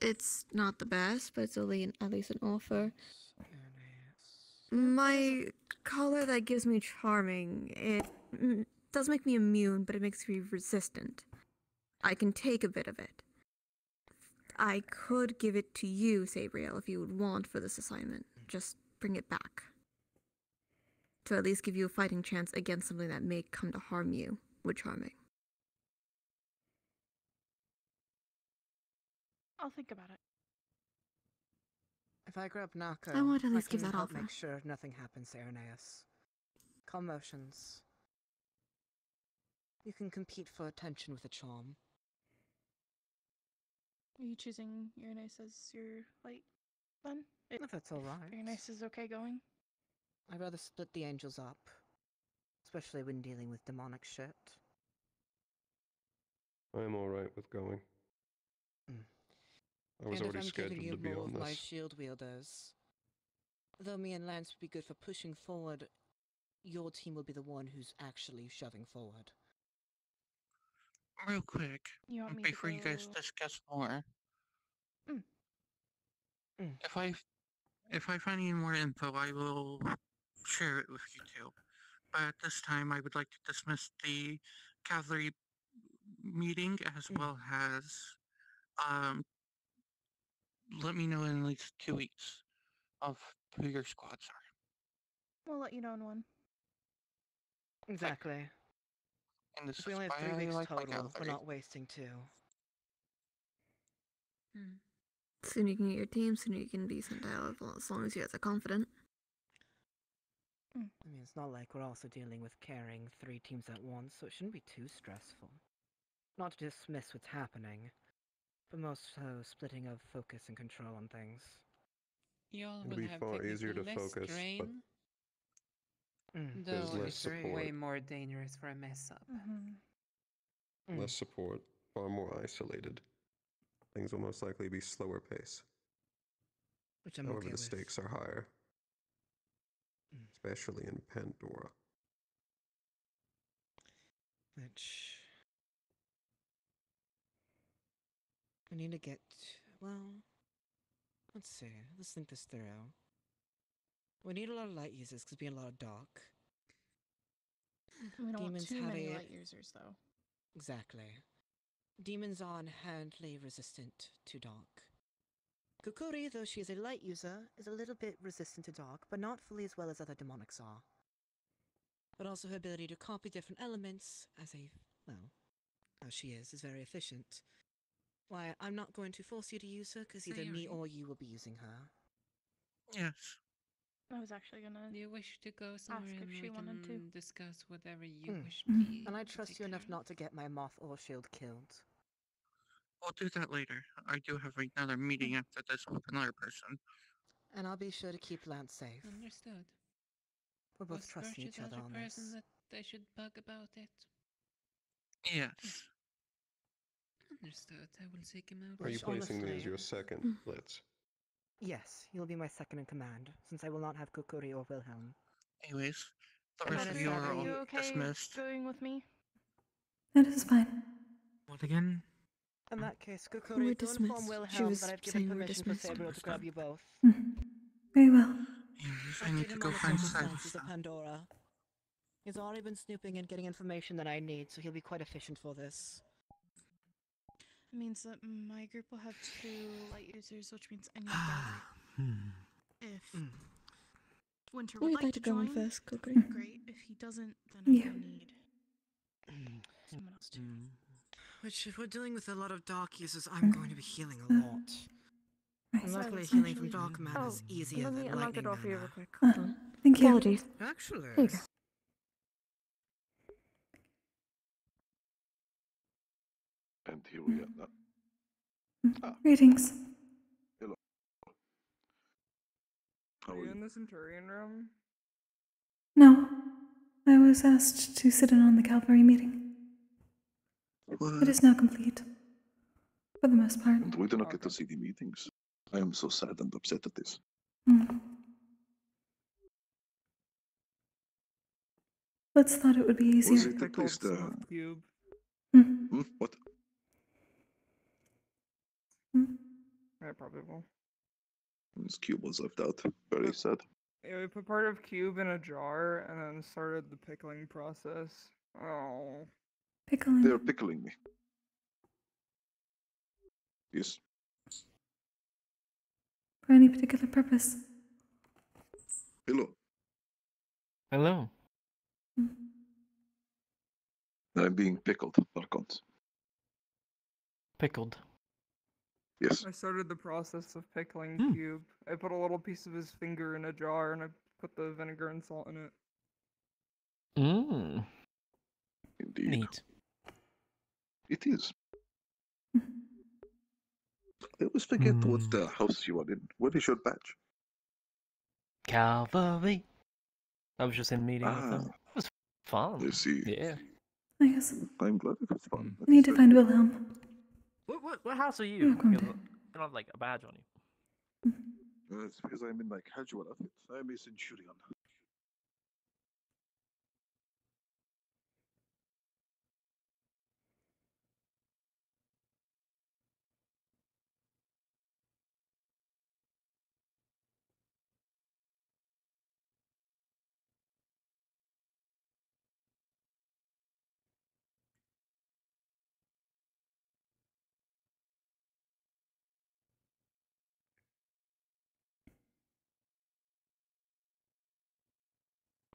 It's not the best, but it's only at least an offer. My color that gives me charming, it does make me immune, but it makes me resistant. I can take a bit of it. I could give it to you, Sabriel, if you would want for this assignment. Just bring it back. To at least give you a fighting chance against something that may come to harm you with charming. I'll think about it. If I grab Nako, I want to at least can give that help offer. make sure nothing happens to Irenaeus. Calm motions. You can compete for attention with a charm. Are you choosing Uranus as your light then? If that's alright. Uranus is okay going? I'd rather split the angels up, especially when dealing with demonic shit. I'm alright with going. I was And if already I'm giving scheduled you to be more on of my this. shield wielders, though me and Lance would be good for pushing forward, your team will be the one who's actually shoving forward. Real quick, You want me to before you guys go- discuss more, Mm. if I find any more info, I will share it with you too. But at this time, I would like to dismiss the cavalry meeting as well as let me know in at least 2 weeks of who your squads are. We'll let you know in one. Exactly. And this If we is only have why 3 I weeks like my total, we're cavalry. not wasting 2. Sooner you can get your team, sooner you can be sent out, as long as you guys are confident. I mean, it's not like we're also dealing with carrying 3 teams at once, so it shouldn't be too stressful. Not to dismiss what's happening, but most so splitting of focus and control on things. Y'all It'd will be have far easier technically to less focus, but strain, there's though less it's support. way more dangerous for a mess up. Less support, far more isolated. Things will most likely be slower pace. Which I'm However, okay the with. stakes are higher. Especially in Pandora. Which... I need to get... well... let's see, let's think this through. We need a lot of light users, because being a lot of dark. We don't Demons want too have many a... light users, though. Exactly. Demons are inherently resistant to dark. Kokkuri, though she is a light user, is a little bit resistant to dark, but not fully as well as other demonics are. But also her ability to copy different elements as a, well, as she is very efficient. Why, I'm not going to force you to use her, because either me Sayori. or you will be using her. Yes. I was actually gonna. Do you wish to go somewhere if and she we wanted to. can discuss whatever you wish Mm. me And I to trust take you care enough of? not to get my moth or shield killed. We'll do that later. I do have another meeting after this with another person. And I'll be sure to keep Lance safe. Understood. We're both Was trusting Birch each other the on person this. that I should bug about it? Yes. Understood. I will seek him out. Are you Which, placing me as honestly- your second blitz? Yes, you'll be my second in command, since I will not have Kokkuri or Wilhelm. Anyways, the And rest then of you are Are all you okay dismissed. going with me? That is fine. What again? In that case, We're Kokkuri, go inform dismissed. She Wilhelm was that I've given saying we're permission for dismissed. Sabriel to grab you both. Very well. Anyways, I Update need to him go on the find circumstances of Silas. Pandora. He's already been snooping and getting information that I need, so he'll be quite efficient for this. It means that my group will have 2 light users, which means I need dark. If Winter would We'd like like to to go on join, first, Kokkuri. great. If he doesn't, then Yeah. I need someone else too. Which, if we're dealing with a lot of dark users, I'm going to be healing a lot. And luckily, Silence, healing from actually. dark mana is easier Let me than unlock lightning the door for you real mana. quick. Uh, Hold on. Thank you. Apologies. Actually, There you go. And here we are. Greetings. Hello. How Are are you you? in the Centurion room? No, I was asked to sit in on the cavalry meeting. It is now complete. For the most part. And we do not get to see the meetings. I am so sad and upset at this. Let's thought it would be Was easier. it at least Cube. What? Yeah, probably will. This cube was left out. Very sad. Yeah, we put part of cube in a jar and then started the pickling process. Oh. Pickling. They are pickling me. Yes. For any particular purpose. Hello. Hello. I'm being pickled, Archons. Pickled. Yes. I started the process of pickling Cube. I put a little piece of his finger in a jar and I put the vinegar and salt in it. Mmm. Indeed. Neat. It is. I always forget what house you are in. What is your badge? Cavalry. I was just in meeting with them. It was fun. I see. Yeah. I guess I'm glad it was fun. I need to find Wilhelm. What house are You you? have grown Because I don't have like a badge on you. It's because I'm in my casual outfit. I'm a centurion.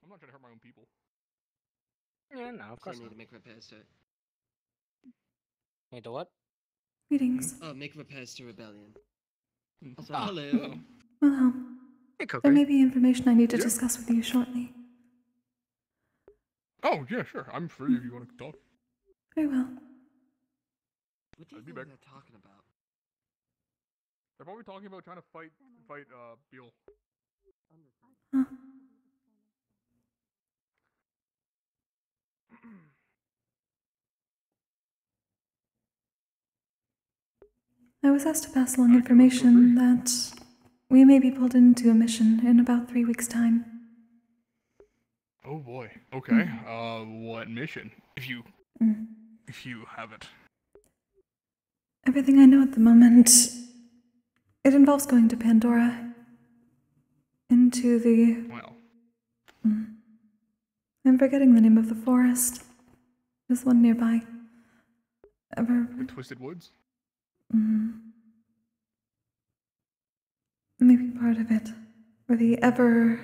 I'm not trying to hurt my own people. Yeah, no, of So I course need not. to make repairs to it. Need to what? Greetings. Oh, make repairs to rebellion. Also, Ah. hello. Wilhelm. Hey, There Kokkuri. may be information I need to Yeah. discuss with you shortly. Oh, yeah, sure. I'm free if you want to talk. Very well. What do you I'd be think back. they're talking about? They're probably talking about trying to fight Beal. Huh. I was asked to pass along information that we may be pulled into a mission in about 3 weeks' time. Oh boy. Okay. What mission? If you have it. Everything I know at the moment, it involves going to Pandora. Into the... Well. I'm forgetting the name of the forest. There's one nearby. The Twisted Woods? Maybe part of it. Or the ever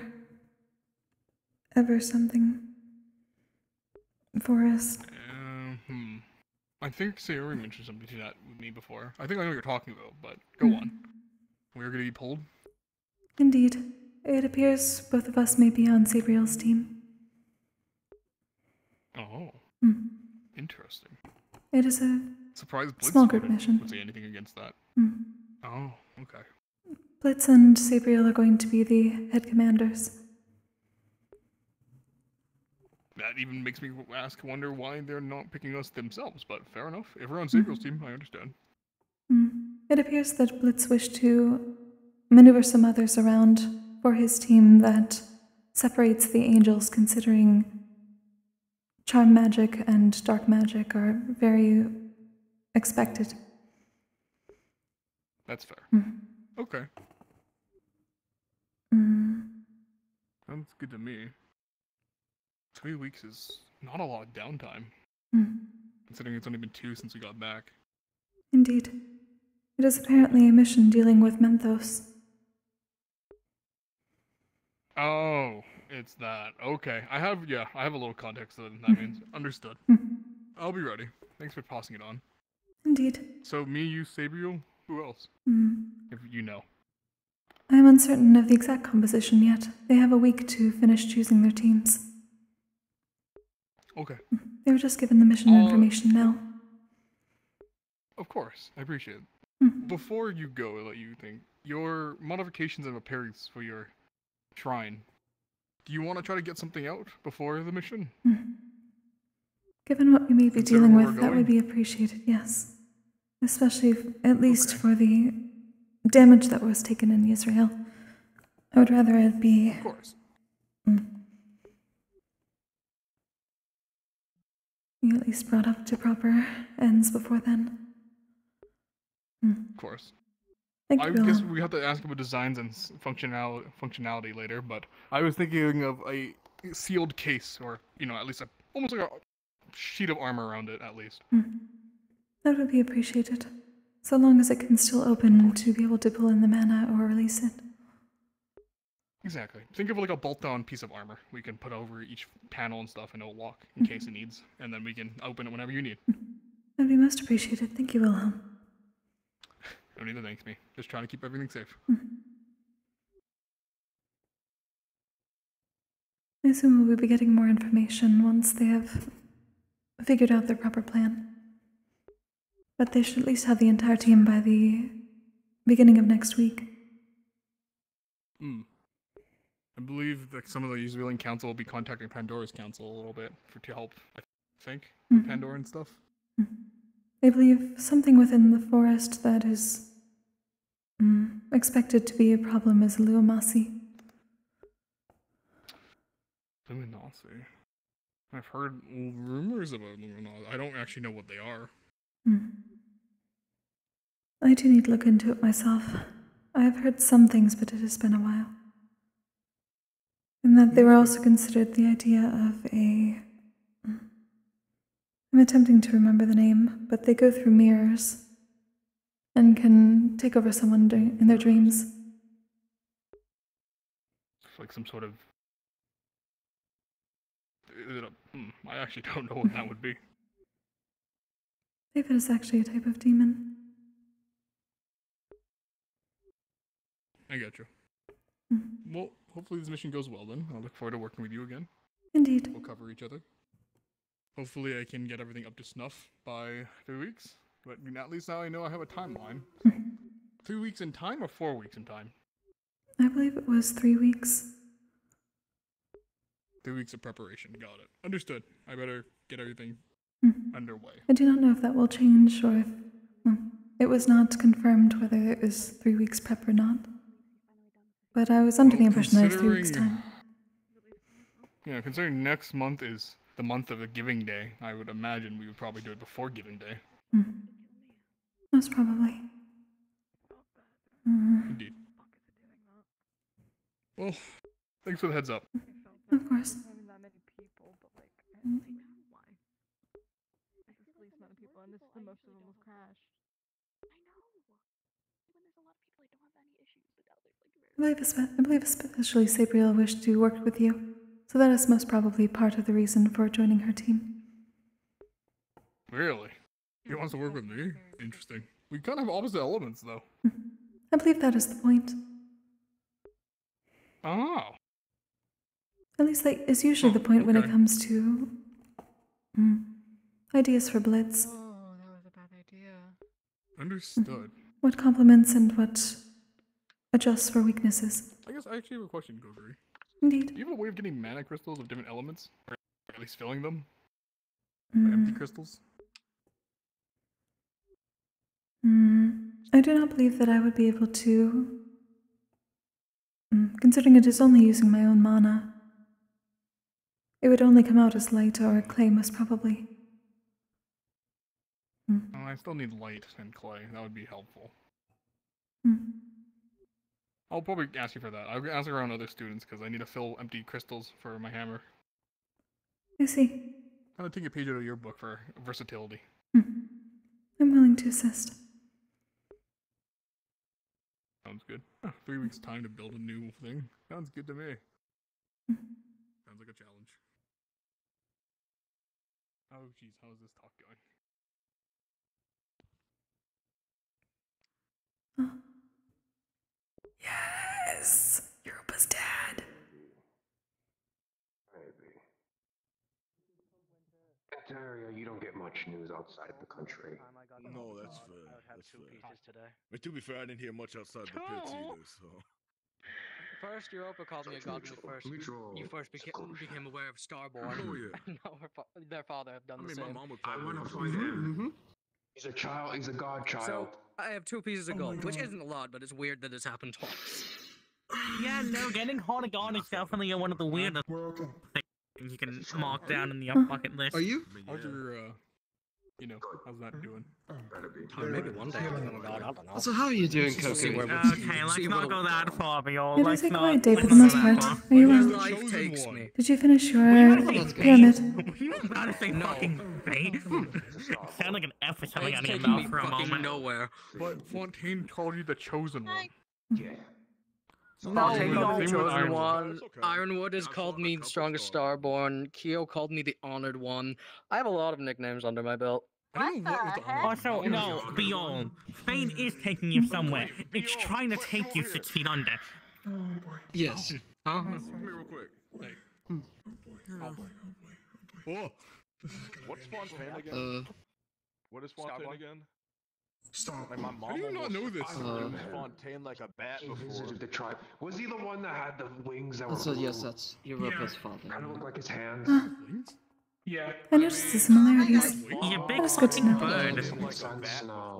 something forest. I think Sayori mentioned something to that with me before. I think I know what you're talking about, but go on. We're gonna be pulled? Indeed. It appears both of us may be on Sabriel's team. Oh. Interesting. It is a Surprise Blitz small group wouldn't mission. say anything against that. Oh, okay. Blitz and Sabriel are going to be the head commanders. That even makes me wonder why they're not picking us themselves, but fair enough. If we're on Sabriel's team, I understand. It appears that Blitz wished to maneuver some others around for his team that separates the angels, considering charm magic and dark magic are very expected. That's fair. Okay. Sounds good to me. 3 weeks is not a lot of downtime. Considering it's only been 2 since we got back. Indeed. It is apparently a mission dealing with Menthos. Oh, it's that. Okay. I have a little context to that means. Understood. I'll be ready. Thanks for passing it on. Indeed. So me, you, Sabriel, who else? If you know. I am uncertain of the exact composition yet. They have a week to finish choosing their teams. Okay. They were just given the mission information now. Of course. I appreciate it. Before you go, I'll let you think. Your modifications and repairs for your shrine. Do you want to try to get something out before the mission? Given what we may be Consider dealing where with, we're that would going? be appreciated, yes. Especially, at least for the damage that was taken in Israel. I would rather it be... Of course. You at least brought up to proper ends before then. Of course. Thank I you, guess Willem. we have to ask about designs and functionality later, but I was thinking of a sealed case, or at least almost like a sheet of armor around it, at least. That would be appreciated. So long as it can still open to be able to pull in the mana or release it. Exactly. Think of it like a bolt-on piece of armor we can put over each panel and stuff, and it'll lock in case it needs, and then we can open it whenever you need. That would be most appreciated. Thank you, Wilhelm. Don't need to thank me. Just trying to keep everything safe. I assume we'll be getting more information once they have figured out their proper plan. But they should at least have the entire team by the beginning of next week. I believe that some of the Uservillian Council will be contacting Pandora's Council a little bit to help, I think, with Pandora and stuff. I believe something within the forest that is expected to be a problem is Luomasi. Luminasi. I've heard rumors about Luminasi. I don't actually know what they are. I do need to look into it myself. I have heard some things, but it has been a while. And that they were also considered the idea of a... I'm attempting to remember the name, but they go through mirrors and can take over someone in their dreams. It's like some sort of... Is it a... I actually don't know what that would be. I believe it is actually a type of demon. I got you. Well, hopefully this mission goes well then. I look forward to working with you again. Indeed. We'll cover each other. Hopefully I can get everything up to snuff by 3 weeks. But at least now I know I have a timeline. So 3 weeks in time or 4 weeks in time? I believe it was 3 weeks. 3 weeks of preparation. Got it. Understood. I better get everything underway. I do not know if that will change or if... it was not confirmed whether it was 3 weeks prep or not. But I was under the impression that it was 3 weeks time. Yeah, considering next month is the month of the Giving Day, I would imagine we would probably do it before Giving Day. Most probably. Indeed. Well, thanks for the heads up. Of course. I believe especially Sabriel wished to work with you, so that is most probably part of the reason for joining her team. Really? He wants to work with me? Interesting. We kind of have opposite elements, though. I believe that is the point. Oh. At least that is usually the point when it comes to ideas for Blitz. Oh, that was a bad idea. Understood. What complements and what adjusts for weaknesses. I guess I actually have a question, Kokkuri. Indeed. Do you have a way of getting mana crystals of different elements? Or at least filling them? By empty crystals? I do not believe that I would be able to, considering it is only using my own mana. It would only come out as light or clay, most probably. Oh, I still need light and clay. That would be helpful. I'll probably ask you for that. I'll ask around other students because I need to fill empty crystals for my hammer. I see. Kind of take a page out of your book for versatility. I'm willing to assist. Sounds good. 3 weeks time to build a new thing. Sounds good to me. Sounds like a challenge. Oh jeez, how is this talk going? Yes! Europa's dad. Maybe. In area, you don't get much news outside the country. No, that's fair. That's fair. Pieces today. And to be fair, I didn't hear much outside the pits either, so. First, Europa called me a god when you first became aware of Starborn. Oh, yeah. And now their father have done the same. My mom would I probably want to find him. He's a child. He's a god child. So, I have 2 pieces of gold, which isn't a lot, but it's weird that it's happened twice. Yeah, no, getting Haunagon is definitely one of the weirdest things you can mark down in the bucket list. Are you? How's your, how's that doing? Maybe one day. Oh God, I don't know. So how are you doing, Kokkuri? Okay, let's not go that far, Biol. It Let's was a not. quiet day for the most part. Are you well? Life takes me. Did you finish your pyramid? Were you about to say fucking bait? Sound like an F was coming out of your taking mouth me for a fucking moment. nowhere. But Fontaine called you the chosen one. Yeah. No, Same no, with chosen Ironwood. one. Ironwood has called me the strongest Starborn. Kyo called me the honored one. I have a lot of nicknames under my belt. Also, no, Biol. Fate is taking you somewhere. It's trying to take you 6 feet under. Yes. Come here real quick. Hey. Whoa. What's Fontaine again? What is Fontaine again? Stop. Like, my mom How do you not know this? I've Fontaine like a bat He before. visited the tribe. Was he the one that had the wings that were So yes, blue? that's Europa's father. Kind of looked like his hands. Yeah. I noticed the similarities. He's a big That's good to fucking know. bird.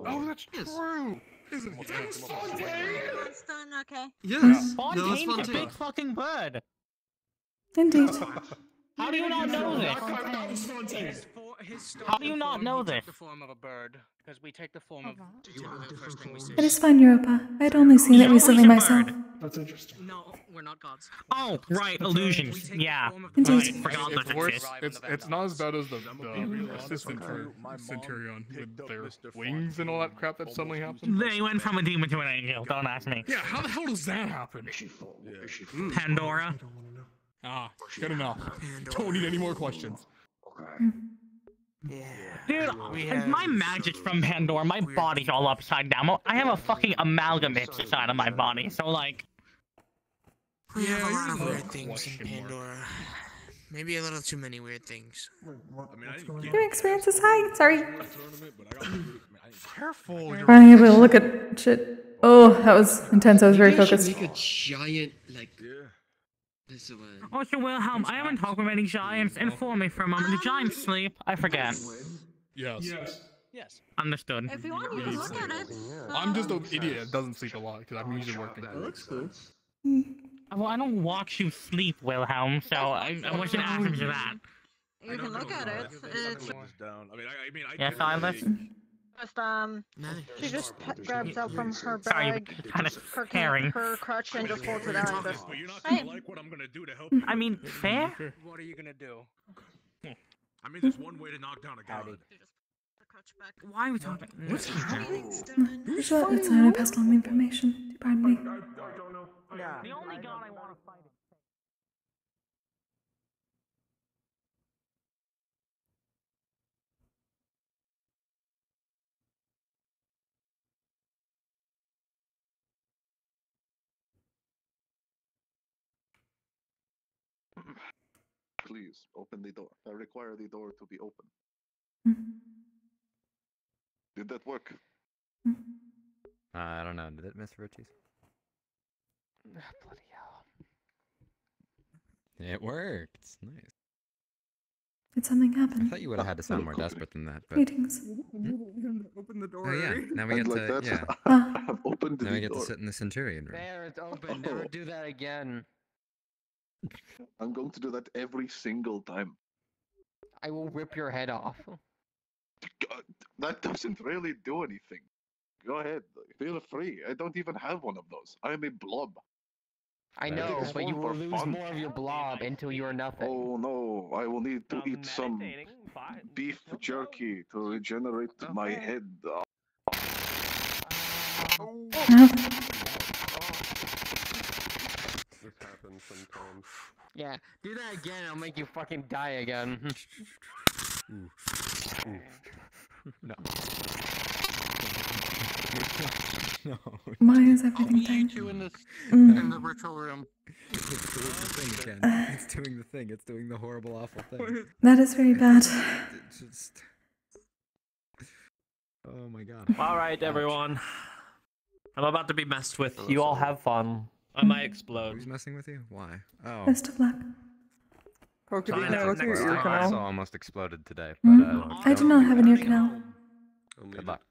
Oh, that's true. Isn't he? Fontaine, okay. Yes, Fontaine's a big fucking bird. Indeed. How do you not know this? How do you not know this? The form of a bird, because we take the form of the first thing we see. It is fine, Europa. I'd only seen it recently myself. That's interesting. No, we're not gods. Oh, right, illusions. Yeah. Indeed. I forgot It's that worse. shit. It's not as bad as the assistant for Centurion with their wings and all that crap that suddenly happened. They went from a demon to an angel, don't ask me. Yeah, how the hell does that happen? Pandora. Ah, good enough. Don't need any more questions. Dude, like, my magic's from Pandora, my body's all upside down. I have a fucking amalgamate inside of my body, so like... We have a lot of weird things in Pandora. Maybe a little too many weird things. Your experience is high. Sorry. Careful. I'm able to look at shit. Oh, that was intense. I was very Maybe I should focused. make a giant, like... This is Also, Wilhelm, I haven't talked with any giants. Inform me for a moment. Do giants sleep? I forget. Yes. Yes. Understood. If you want, you can look at it. I'm just an idiot that doesn't sleep a lot because I'm usually working. That looks cool. Well, I don't watch you sleep, Wilhelm, so I wasn't asking you that. You can look at it. It's Yes, Silas? just she just grabs out from her Sorry, bag, kind of her caring. her crutch and just holds it out. And just, Hey. Like what I'm gonna do to help you. I mean, fair? What are you gonna do? I mean, there's one way to knock down a god. Why are we talking? What's Sure, it's fine. I passed along the information. Do pardon me. The only god I want to fight is... Please, open the door. I require the door to be open. Did that work? I don't know. Did it, Miss Virtues? Bloody hell. It worked. It's nice. Did something I happen? thought you would have had to sound more desperate than that, but... Greetings. Open the door. Oh yeah, now we get like to... that. Yeah. I have opened Now the we get to door. sit in the Centurion room. There, it's open. Never do that again. I'm going to do that every single time. I will rip your head off. God, that doesn't really do anything. Go ahead. Feel free. I don't even have one of those. I am a blob. I know, It's but you will for lose fun. more of your blob until you are nothing. Oh no, I will need to eat some beef jerky to regenerate my head. This happens sometimes. Yeah, do that again, I'll make you fucking die again. No. No. Why is everything dying? In the ritual room. It's doing the thing again. It's doing the thing. It's doing the horrible, awful thing. That is very bad. It's just... Oh my god. Alright, everyone. I'm about to be messed with. You all have fun. I might explode. Who's messing with you? Why? Oh. Best of luck. Kokkuri, can I look at your ear I canal? also almost exploded today, but I do not have an ear canal. Good luck.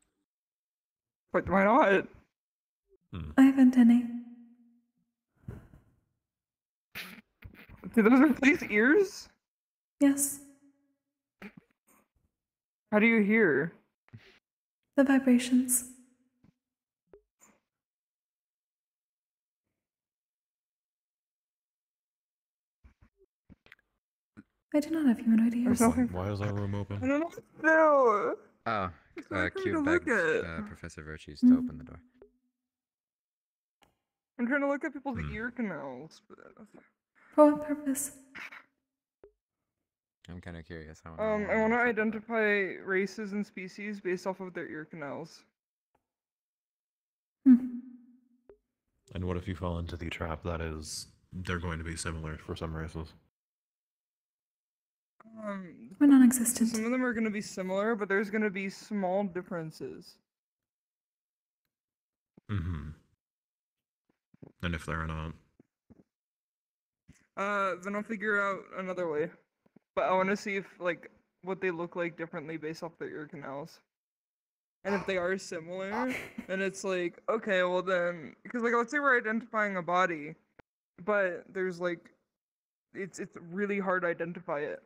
But why not? I have antennae. Do those replace ears? Yes. How do you hear? The vibrations. I do not have humanoid ears. Why is our room open? I don't know what to do. Oh, not Cube trying to look begged at. Professor Virtues to open the door. I'm trying to look at people's ear canals. For what purpose? I'm kind of curious. I want to identify races and species based off of their ear canals. And what if you fall into the trap that is they're going to be similar for some races? We're non-existent. Some of them are going to be similar, but there's going to be small differences. Mm-hmm. And if they're not, then I'll figure out another way. But I want to see if like what they look like differently based off their ear canals. And if they are similar, then it's like, okay, well then, because like let's say we're identifying a body, but there's like, it's really hard to identify it.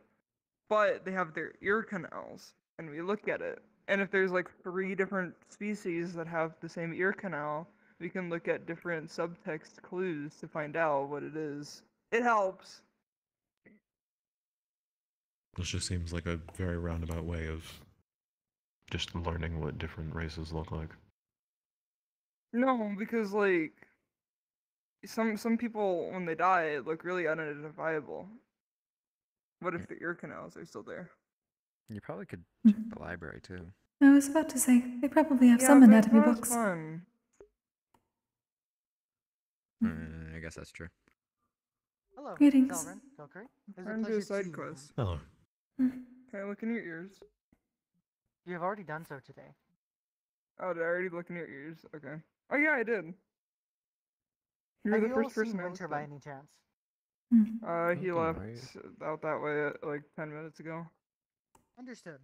But they have their ear canals, and we look at it. And if there's like 3 different species that have the same ear canal, we can look at different subtext clues to find out what it is. It helps. this just seems like a very roundabout way of just learning what different races look like. No, because like some people when they die look really unidentifiable. What if the ear canals are still there? You probably could check the library too. I was about to say, they probably have Yeah, some but anatomy it's not books. fun. I guess that's true. Hello, Greetings. Zelrin, Kokkuri. It's a Trying to do pleasure a side to... quest. Hello. Can I look in your ears? You have already done so today. Oh, did I already look in your ears? Okay. Oh yeah, I did. You were Have the you all first person seen I Winter looked by at. any chance? He Looking left right. out that way like 10 minutes ago. Understood.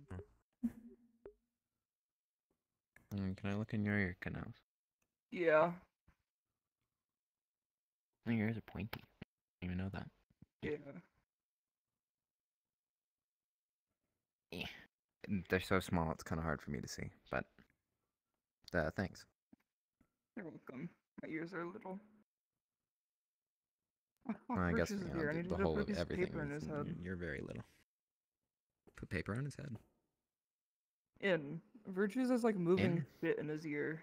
Can I look in your ear canals? Yeah. My ears are pointy. I didn't even know that. Yeah. They're so small, it's kind of hard for me to see. But, thanks. You're welcome. My ears are little. Oh, fuck, I guess Virtue's you here. know I need the to whole put a of piece of everything. paper in his head. You're very little. Put paper on his head. In. Virtue's is like moving In? shit in his ear.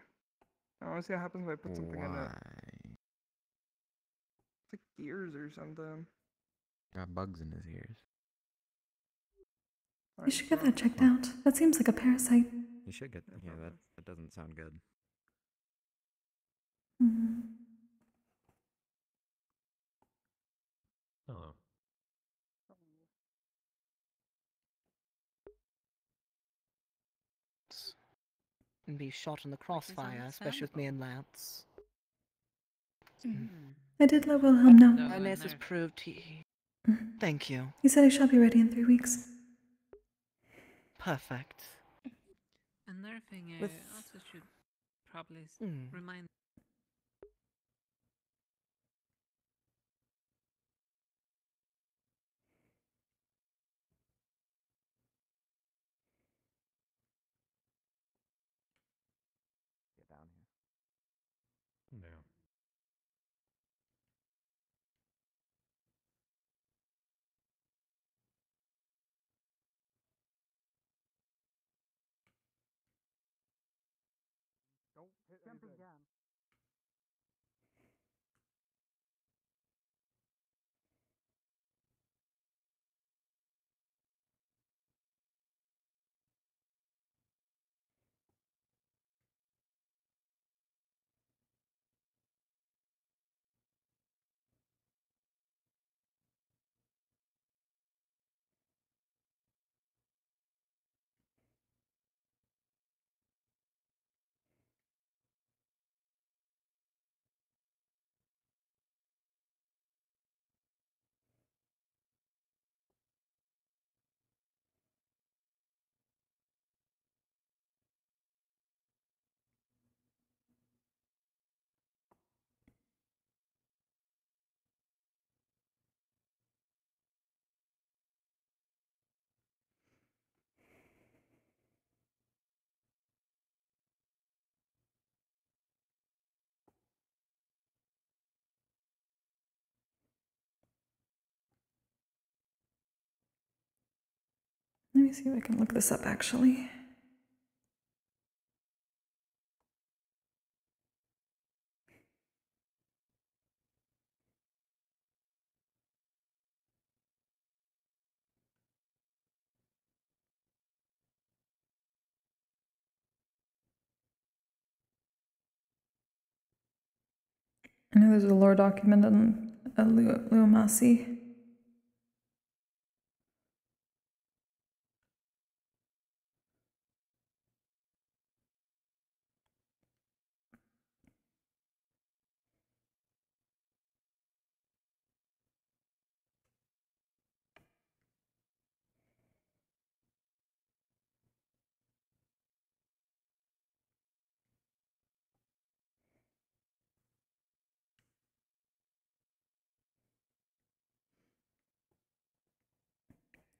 I want to see what happens if I put something in it. Why? It's like gears or something. Got bugs in his ears. You should get that checked out. That seems like a parasite. You should get. Yeah, that doesn't sound good. Mhm. Hello. And be shot in the crossfire, especially with me and Lance. I did let Wilhelm know. Kindness is proved to you. Thank you. He said he shall be ready in 3 weeks. Perfect. Another thing I With- also should probably Hmm. remind. Get down here. Yeah. Jump again. Let me see if I can look this up actually. I know there's a lore document on Luomasi.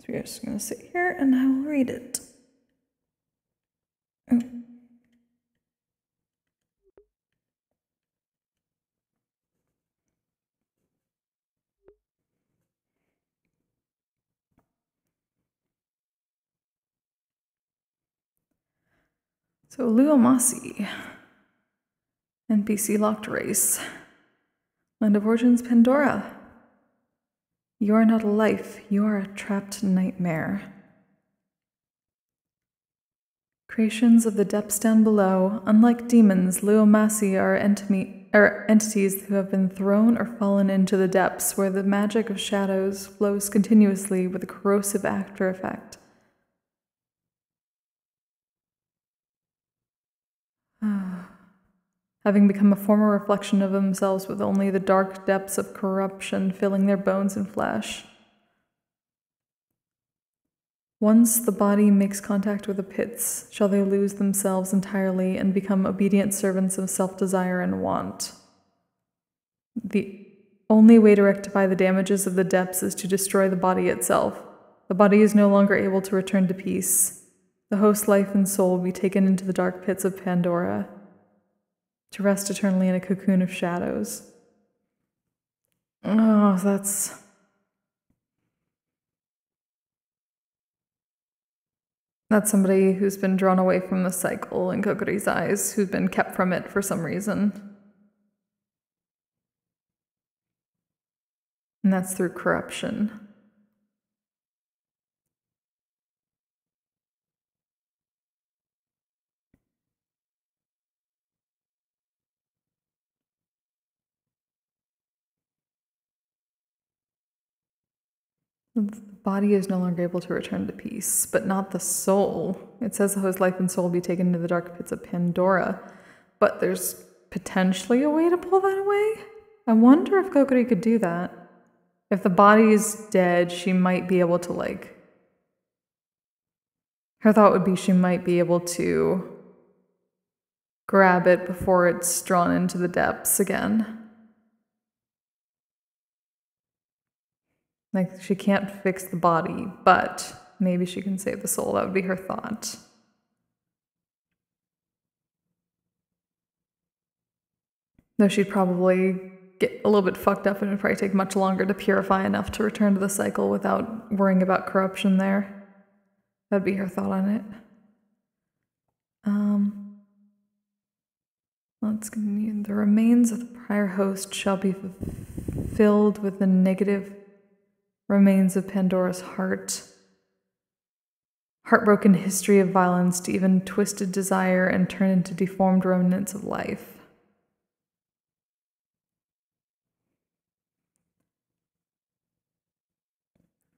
So you're just gonna sit here and I will read it. Oh. So Luomasi, NPC locked race. Land of Origins Pandora. You are not a life, you are a trapped nightmare. Creations of the depths down below, unlike demons, Luomasi are entities who have been thrown or fallen into the depths where the magic of shadows flows continuously with a corrosive after effect. Having become a former reflection of themselves with only the dark depths of corruption filling their bones and flesh. Once the body makes contact with the pits, shall they lose themselves entirely and become obedient servants of self-desire and want. The only way to rectify the damages of the depths is to destroy the body itself. The body is no longer able to return to peace. The host's life and soul will be taken into the dark pits of Pandora, to rest eternally in a cocoon of shadows. Oh, that's somebody who's been drawn away from the cycle in Kokkuri's eyes, who's been kept from it for some reason. And that's through corruption. The body is no longer able to return to peace, but not the soul. It says the host's life and soul will be taken into the dark pits of Pandora, but there's potentially a way to pull that away? I wonder if Kokkuri could do that. If the body is dead, she might be able to, like... Her thought would be she might be able to grab it before it's drawn into the depths again. Like, she can't fix the body, but maybe she can save the soul. That would be her thought. Though she'd probably get a little bit fucked up and it would probably take much longer to purify enough to return to the cycle without worrying about corruption there. That'd be her thought on it. Let's continue. The remains of the prior host shall be filled with the negative remains of Pandora's heartbroken history of violence to even twisted desire and turn into deformed remnants of life.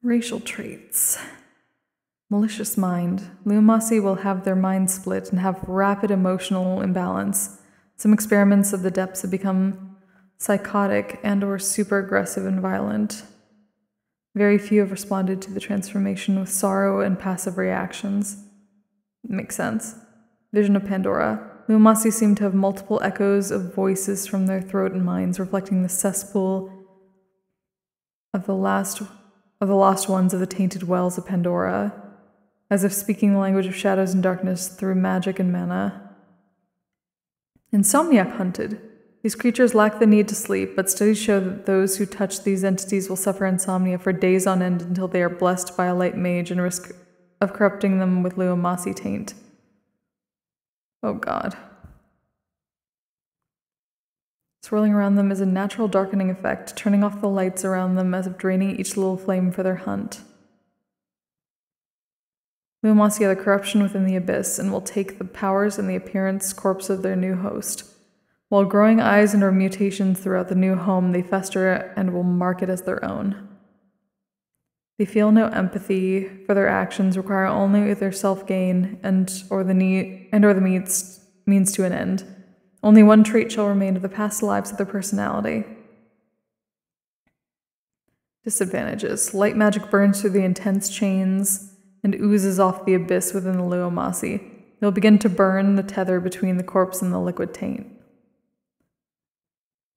Racial traits. Malicious mind. Luomasi will have their minds split and have rapid emotional imbalance. Some experiments of the depths have become psychotic and/or super aggressive and violent. Very few have responded to the transformation with sorrow and passive reactions. Makes sense. Vision of Pandora. Luomasi seem to have multiple echoes of voices from their throat and minds, reflecting the cesspool of the lost ones of the tainted wells of Pandora, as if speaking the language of shadows and darkness through magic and mana. Insomniac hunted. These creatures lack the need to sleep, but studies show that those who touch these entities will suffer insomnia for days on end until they are blessed by a light mage and risk of corrupting them with Luomasi taint. Oh god. Swirling around them is a natural darkening effect, turning off the lights around them as if draining each little flame for their hunt. Luomasi are the corruption within the abyss and will take the powers and the appearance corpse of their new host. While growing eyes and/or mutations throughout the new home, they fester and will mark it as their own. They feel no empathy for their actions, require only their self-gain and/or the means to an end. Only one trait shall remain of the past lives of their personality. Disadvantages. Light magic burns through the intense chains and oozes off the abyss within the Luomasi. It will begin to burn the tether between the corpse and the liquid taint.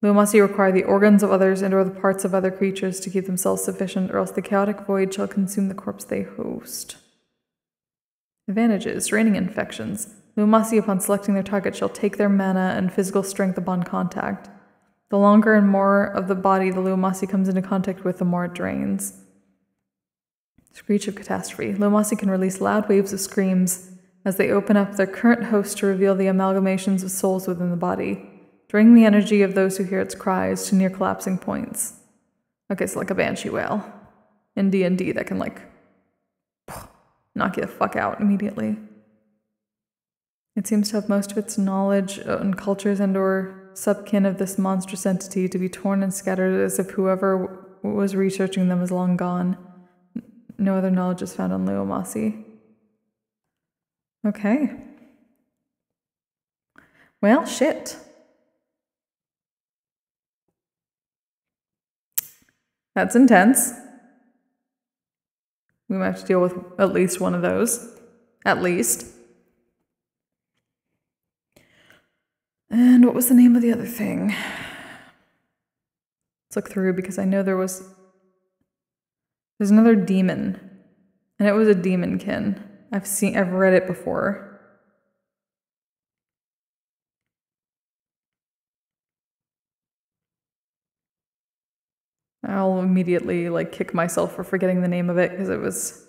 Luomasi require the organs of others and or the parts of other creatures to keep themselves sufficient, or else the chaotic void shall consume the corpse they host. Advantages: draining infections. Luomasi, upon selecting their target, shall take their mana and physical strength upon contact. The longer and more of the body the Luomasi comes into contact with, the more it drains. Screech of catastrophe. Luomasi can release loud waves of screams as they open up their current host to reveal the amalgamations of souls within the body, draining the energy of those who hear its cries to near collapsing points. Okay, so like a banshee wail in D&D that can like knock you the fuck out immediately. It seems to have most of its knowledge and cultures and or subkin of this monstrous entity to be torn and scattered as if whoever was researching them is long gone. No other knowledge is found on Luomasi. Okay. Well, shit. That's intense. We might have to deal with at least one of those. At least. And what was the name of the other thing? Let's look through because I know there's another demon. And it was a demonkin. I've read it before. I'll immediately like kick myself for forgetting the name of it because it was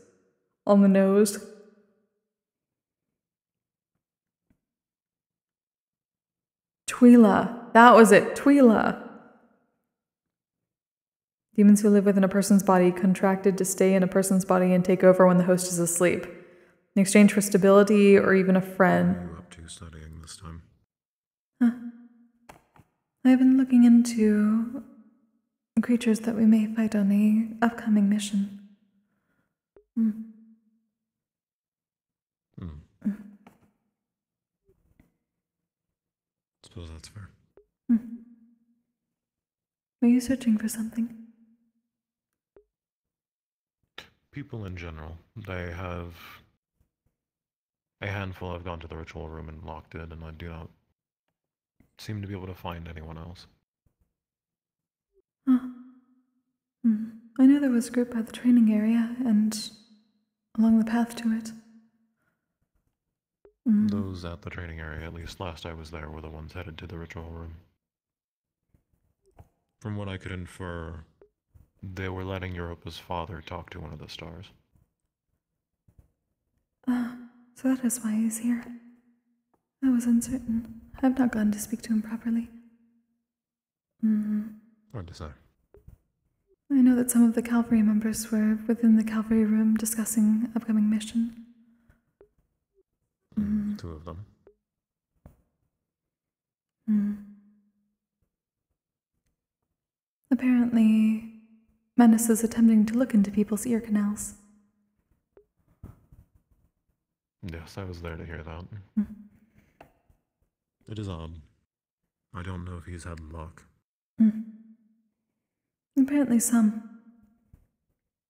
on the nose. Twila. That was it. Twila. Demons who live within a person's body contracted to stay in a person's body and take over when the host is asleep. In exchange for stability or even a friend. What are you up to studying this time? Huh. I've been looking into creatures that we may fight on a upcoming mission. Suppose that's fair. Are you searching for something? People in general, they have a handful have gone to the ritual room and locked it, and I do not seem to be able to find anyone else. Oh. I know there was a group by the training area and along the path to it. Those at the training area, at least last I was there, were the ones headed to the ritual room. From what I could infer, they were letting Europa's father talk to one of the stars. So that is why he's here. I was uncertain. I've not gone to speak to him properly. Hard to say. I know that some of the cavalry members were within the cavalry room discussing upcoming mission. 2 of them. Apparently, Menace is attempting to look into people's ear canals. Yes, I was there to hear that. It is odd. I don't know if he's had luck. Apparently some.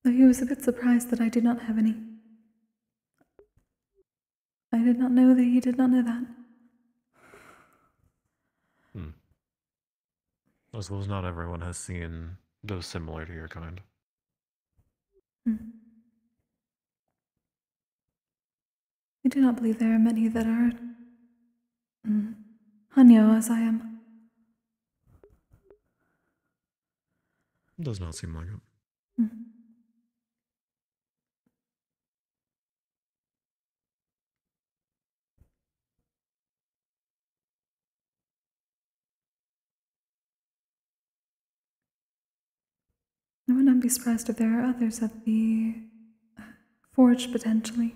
Though he was a bit surprised that I did not have any. I did not know that he did not know that. I suppose not everyone has seen those similar to your kind. I do not believe there are many that are Hanyo as I am. Does not seem like it. I would not be surprised if there are others at the forge, potentially.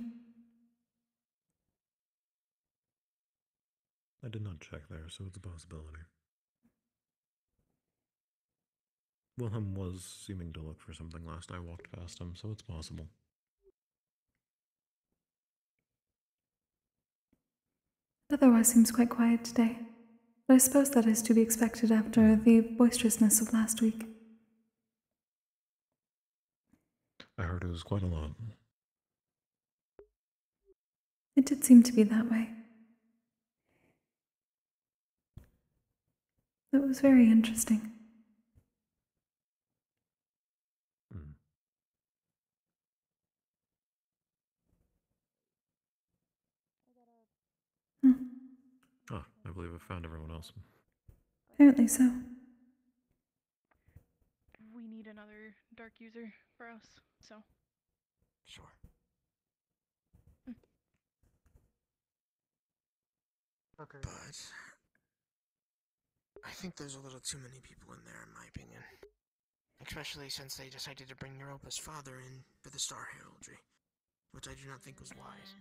I did not check there, so it's a possibility. Wilhelm was seeming to look for something last I walked past him, so it's possible. It otherwise seems quite quiet today, but I suppose that is to be expected after the boisterousness of last week. I heard it was quite a lot. It did seem to be that way. That was very interesting. Oh, I believe I found everyone else. Apparently so. We need another dark user for us, so. Sure. Okay. But I think there's a little too many people in there, in my opinion. Especially since they decided to bring Europa's father in for the Star Heraldry, which I do not think was wise.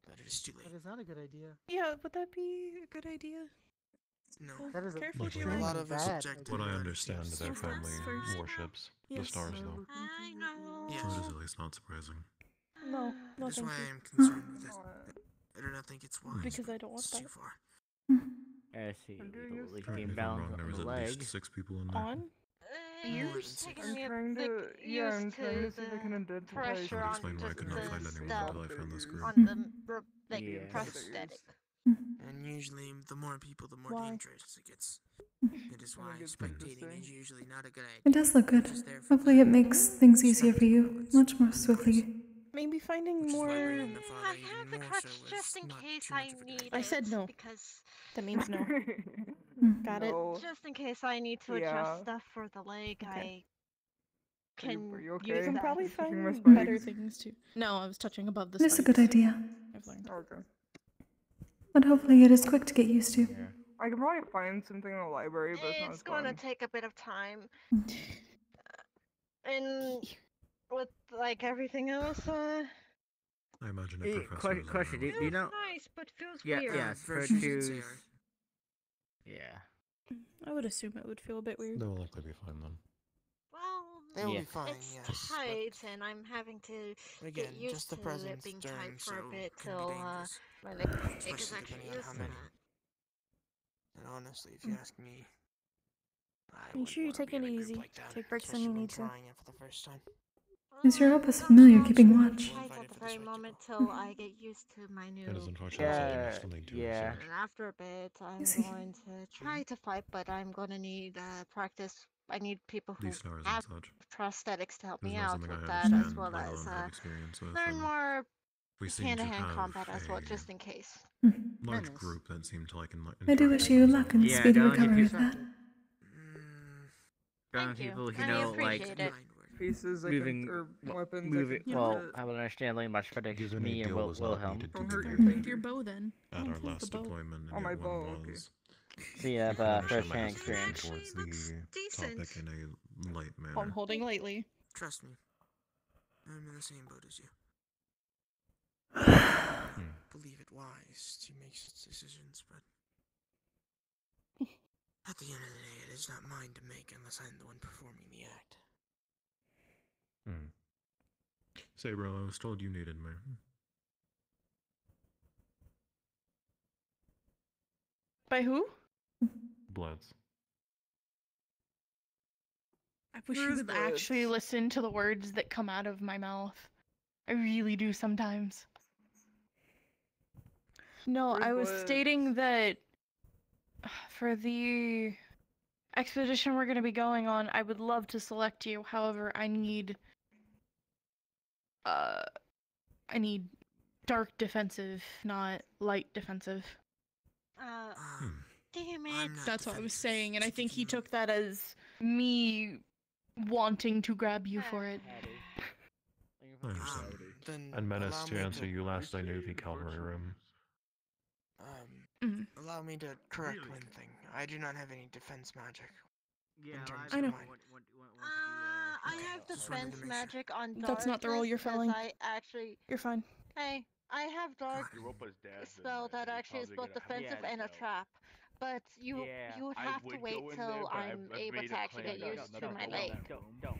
But it is too late. That is not a good idea. Yeah, would that be a good idea? No. That is Careful, Luckily, Jimmy. A lot of us bad object to what I that. understand, their family First. worships the Yes. stars, though. I know. Yes. So it is at least not surprising. No, no, That's thank why you. I am concerned with this. I do not think it's wise. Because I but don't want it's that. too far. I see. Like Correct me game if I'm balance wrong, there on was the at leg. least 6 people in there. On? It's I'm taking me a trying bit to, yeah, I'm used trying to to see if I can the identify pressure That on explained why I just could not the find anyone stuff until I found this group. on the like Yeah. prosthetic. And usually, the more people, the more Why? dangerous it gets. It is why good spectating thing. is usually not a good idea. It does look good. It's just there for Hopefully it makes things easier for you, spectacle. much more It's swiftly. Maybe finding Which is more. why bringing the father I even have the more crutch so just is in not case too I much of a good need idea. I said it, no. because That means no. Got it? No. just in case I need to Yeah. adjust stuff for the leg, Okay. I can Are you use okay? You can that. probably Touching my find better spikes? things too. No, I was touching above the It is spikes. a good idea, I've learned. Okay. but hopefully it is quick to get used to. I can probably find something in the library, but it's not It's as gonna fun. take a bit of time. And with like everything else, I imagine a professor is Question: around. Do you know? nice, but feels Yeah, weird. yes, for Virtues and choose. Sarah. Yeah. I would assume it would feel a bit weird. They will likely be fine then. Well, They will Yeah. be fine, it's yes. tight, and I'm having to But get again, used just the to it presence being during tight for a so bit can be till dangerous. my leg is Especially actually depending on used how to many. that. And honestly, if you ask me, I Make wouldn't sure you want to take be in it a group easy. like that, Take breaks when especially you when need to. trying it for the first time. Is your opus Don't familiar sound keeping really watch? tight at the very moment till I get used to my new It is unfortunately something I still need to research. And after a bit, I'm see. going to try to fight, but I'm gonna need practice. I need people who These stars and have such. prosthetics to help It's me not out something with I that, as understand, well let as alone have experience with. learn and more we seem to hand-to-hand have combat as well, a just in case. large Menace. group that seem to like I do wish you luck and Yeah, speedy don't you recovery feel- with that. Thank you. People who I know, like, appreciate it. Pieces I moving, can, or weapons moving. I can Well, get. I would understand like much better than Given a me and deal was not Wilhelm. needed to Don't be hurt your made finger. Your bow then. at Don't our hold the last bow. deployment, Oh, and my yet bow, one okay. was. So yeah, I can but understand first my hand hesitation experience. towards the decent. topic in a light manner. I'm holding lightly. Trust me, I'm in the same boat as you. Believe it wise to make such decisions, but at the end of the day, it is not mine to make unless I'm the one performing the act. Say, bro, I was told you needed me. By who? Bloods. I wish Where's you would Bloods? actually listen to the words that come out of my mouth. I really do sometimes. No, Where's I was Bloods? stating that for the expedition we're going to be going on, I would love to select you. However, I need dark defensive, not light defensive. Damn it. That's what I was saying, and I think he took that as me wanting to grab you for it. I understand. Then And Menace, allow to me answer you last, I knew the cavalry room. Allow me to correct one thing. I do not have any defense magic. Yeah, in terms I of know. mine. I have just wanted to defense make sure. magic on darkness. That's not the role you're because filling. I actually. You're fine. Hey, I have dark Europa's dad's in spell there, that he's actually is probably both gonna help defensive us and a out. trap. But you would I have to would wait go in till there, but I'm I've able made to a actually claim get I used got to nothing my on leg. that.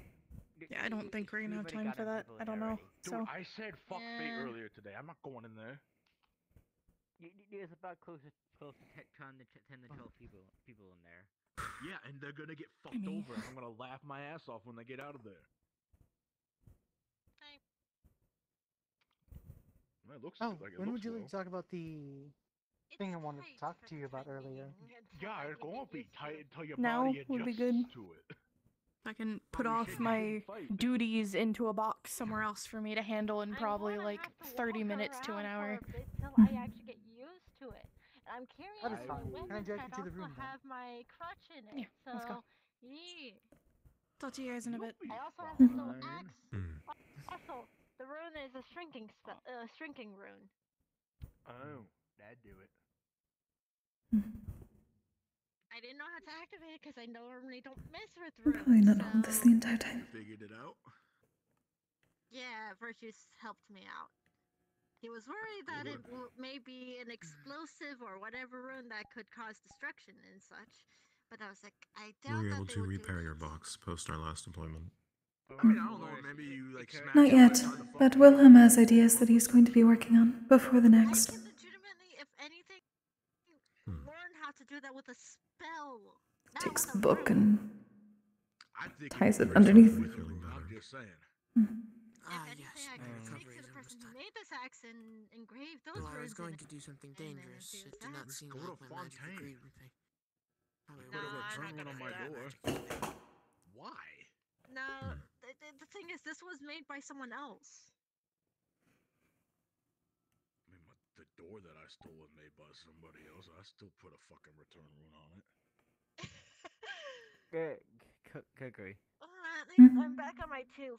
Yeah, I don't think we're gonna have time for that. I don't know. Dude, So I said fuck fate Yeah. earlier today. I'm not going in there. It's about close to trying to 10 to 12 people in there. Yeah, and they're gonna get fucked over, and I'm gonna laugh my ass off when they get out of there. It looks Oh, like it when looks would you low. like to talk about the thing I wanted to talk to you about earlier. Yeah, it's gonna be tight until your Now body would be adjusts good. to it. I can put off my duties into a box somewhere else for me to handle in probably like 30 minutes to an hour. Till I actually get used to it. And I'm carrying That is my fine. Can I weapons drag that you to the also room then? have my crutch in it. Yeah, let's go. Yeah. Talk to you guys in a bit. I also have this little axe. Hmm. Also, the rune is a shrinking rune. Oh, that'd do it. I didn't know how to activate it because I normally don't mess with I've runes. probably not known this the entire time. Figured it out. Yeah, Virtue's helped me out. He was worried that it may be an explosive or whatever rune that could cause destruction and such. But I was like, I We doubt were that able they to would do repair your this. box post our last deployment. I mean, I don't know, maybe you like smash Not yet, but Wilhelm has ideas that he's going to be working on before the next. I can legitimately, if anything, learn how to do that with a spell. Not Takes with the a book rune. and I think ties it Yourself underneath. will be feeling better. I'm just saying. Ah, If yes, anything, I my can speak recovery to is the person almost who done. made this axe and engrave those Though I was runes going in to do something and then dangerous, do it did that. not seem Go to like my magic Fontaine. agreed with me. Probably No, would have I'm worked not fine, gonna but I do had that. no magic anyway. Why? No, the thing is, this was made by someone else. I mean, the door that I stole was made by somebody else. I still put a fucking return rune on it. Kokkuri. At least I'm back on my two.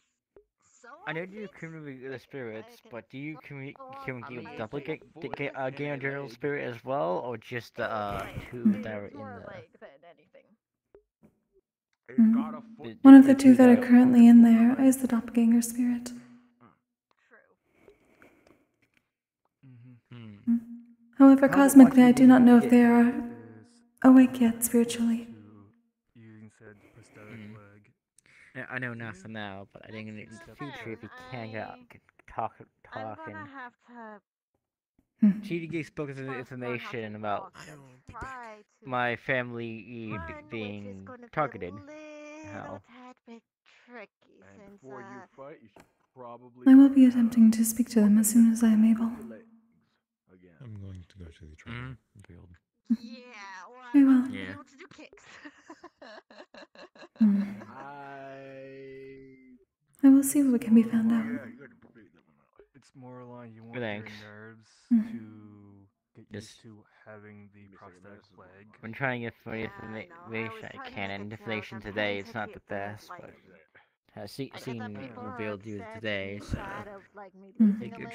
So I know you communicate with the spirits, but do you communicate with I duplicate say game general spirit as well, or just the two that are it's in more the? leg than anything. One of the two that are currently in there is the doppelganger spirit. However, How cosmically, I much do not know if get- they are awake yet spiritually. Using said prosthetic leg. Yeah, I know not for now, but I think in the future, if we can talk I'm gonna and have to she gave spoke of information about my family run, which is being gonna targeted. be a little How? tad bit tricky since Before you fight, you should probably. I will be attempting to speak to them as soon as I am able. Again. I'm going to go to the training field. Yeah, well, Very I'm well. not gonna be able to do kicks. I will see what can be found out. It's more aligned. You want Thanks. your nerves Mm. to get used Just- to having the prosthetic leg. I'm trying to get for information I can, and information today it's not the best, but seeing revealed you today, so I think you'll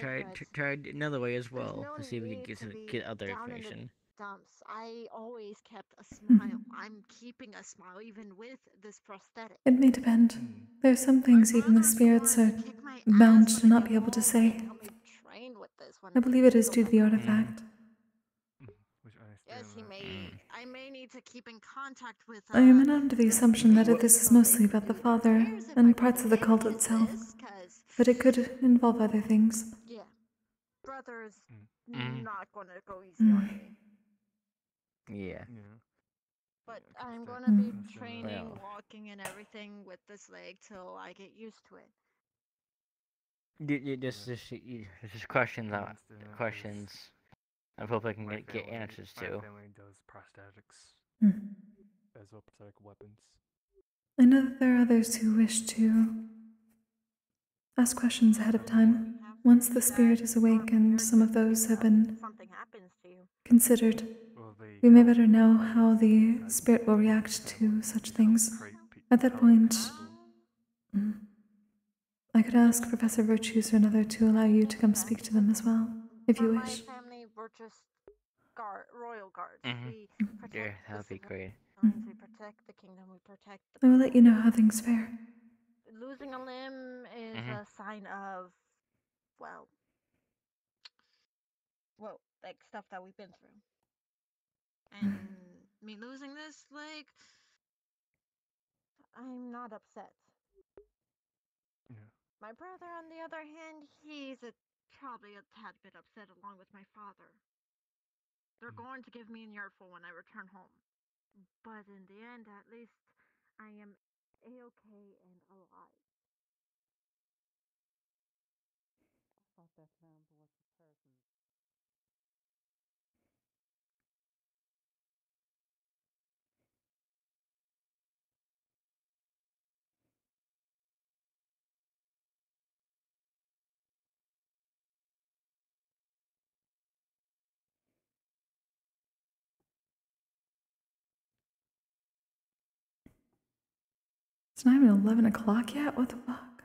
try another way as well to see if we can get other information. Dumps. I always kept a smile. I'm keeping a smile even with this prosthetic. It may depend. There are some things even the spirits are bound to not be able to say. Trained with this when I believe it is due to the artifact. Yes, he may. I may need to keep in contact with. I am under the assumption that this is mostly about the father and parts of the cult itself, but it could involve other things. Yeah, brother's Mm. not gonna go easy on me. Yeah. But I'm gonna be Mm. training, Well. walking, and everything with this leg till I get used to it. Just questions. Questions. I hope I can get answers My to. family does prosthetics Mm. as well, prosthetic weapons. I know that there are others who wish to ask questions ahead of time. Once the spirit is awake and some of those have been considered, we may better know how the spirit will react to such things. At that point, I could ask Professor Virtues or another to allow you to come speak to them as well, if you wish. My family, we're just royal guards. Mhm. We protect Yeah, the that'd be great. civilians, we protect the kingdom, we protect the I will let you know how things fare. Losing a limb is a sign of, well, like stuff that we've been through. And me losing this leg, I'm not upset. Yeah. My brother, on the other hand, he's probably a tad bit upset along with my father. They're going to give me an earful when I return home. But in the end, at least, I am A-okay and alive. Thought that man was a person. It's not even 11 o'clock yet? What the fuck?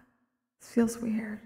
This feels weird.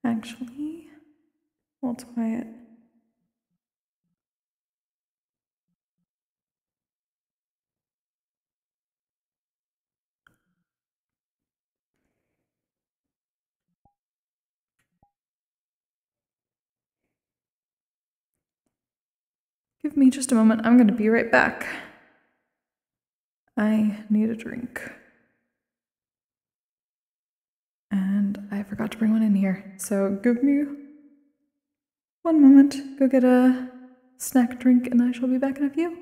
Actually, well, it's quiet. Give me just a moment. I'm going to be right back. I need a drink. And I forgot to bring one in here. So give me one moment. Go get a snack drink and I shall be back in a few.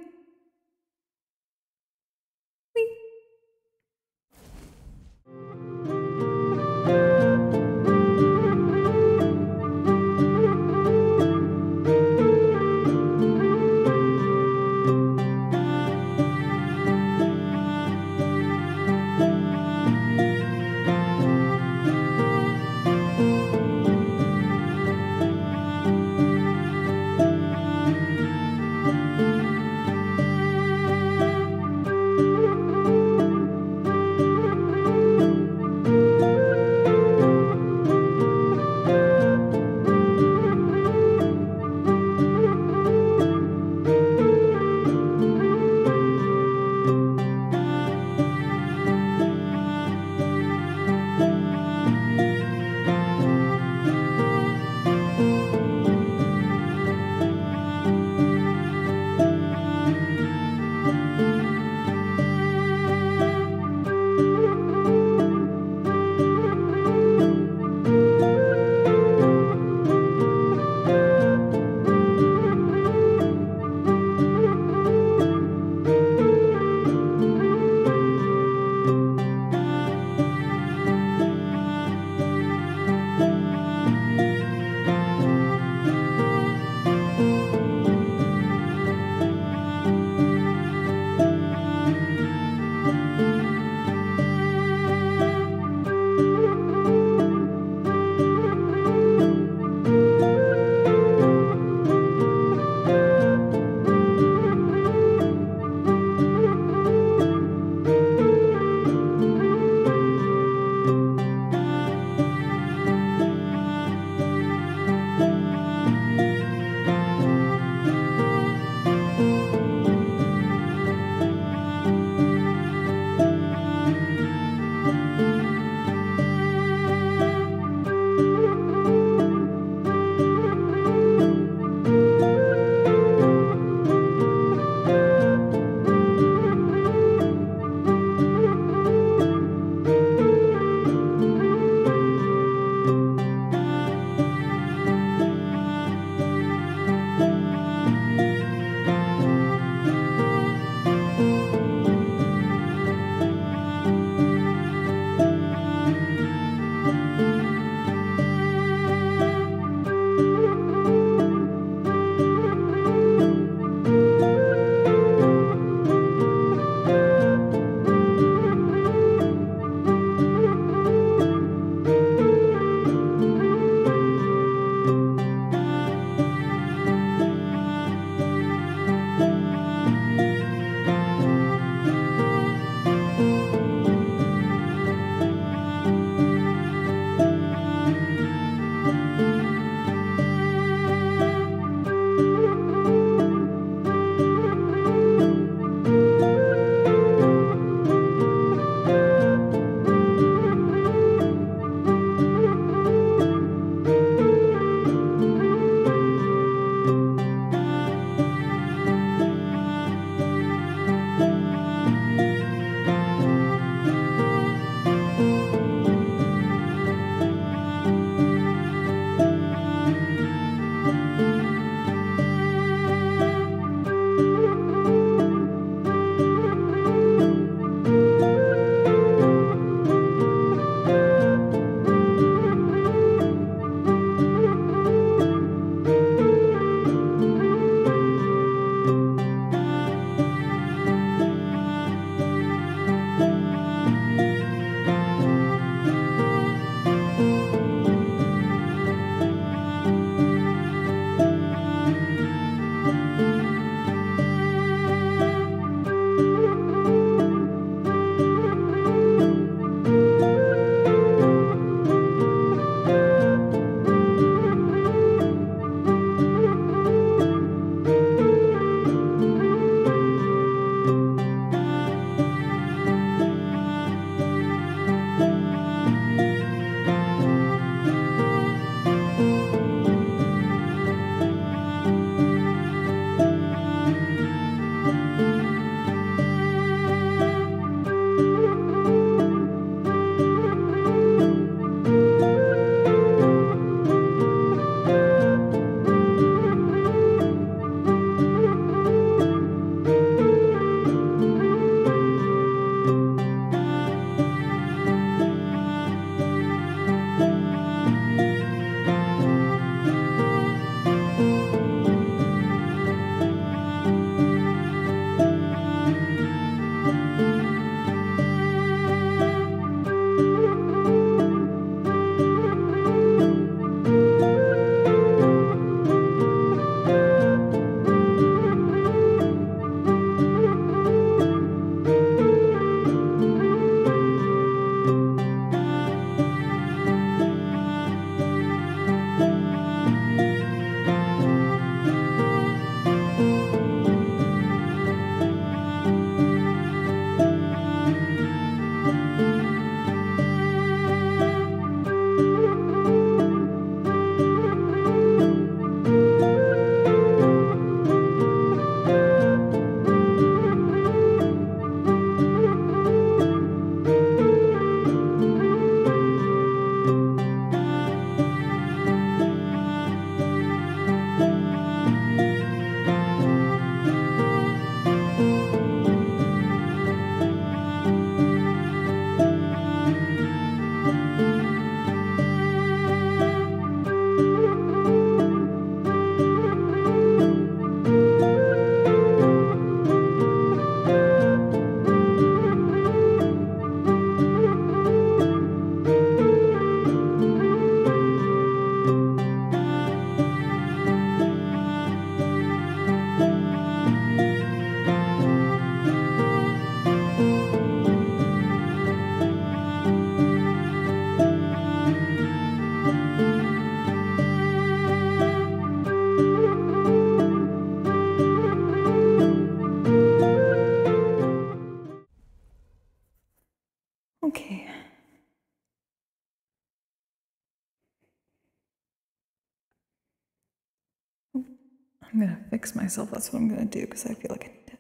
gonna fix myself. That's what I'm gonna do because I feel like I need it.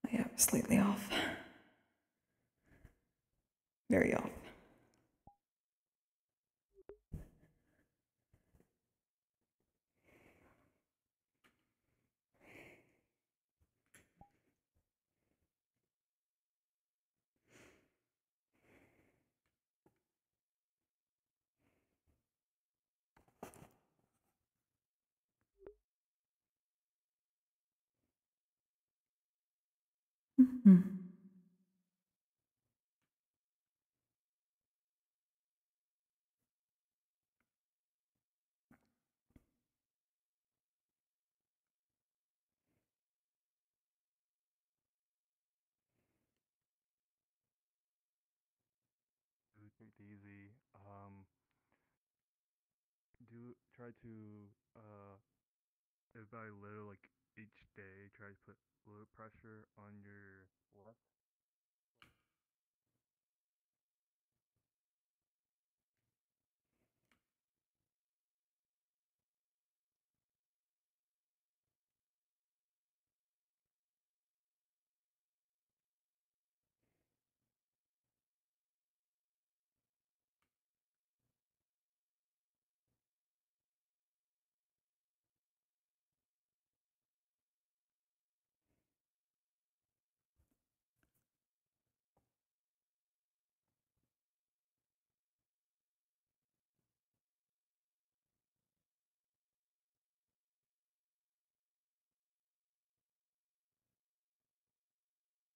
Oh, yeah, slightly off. Very off. Mm-hmm. Take it easy. Try to if by little, like each day, try to put a little pressure on your left.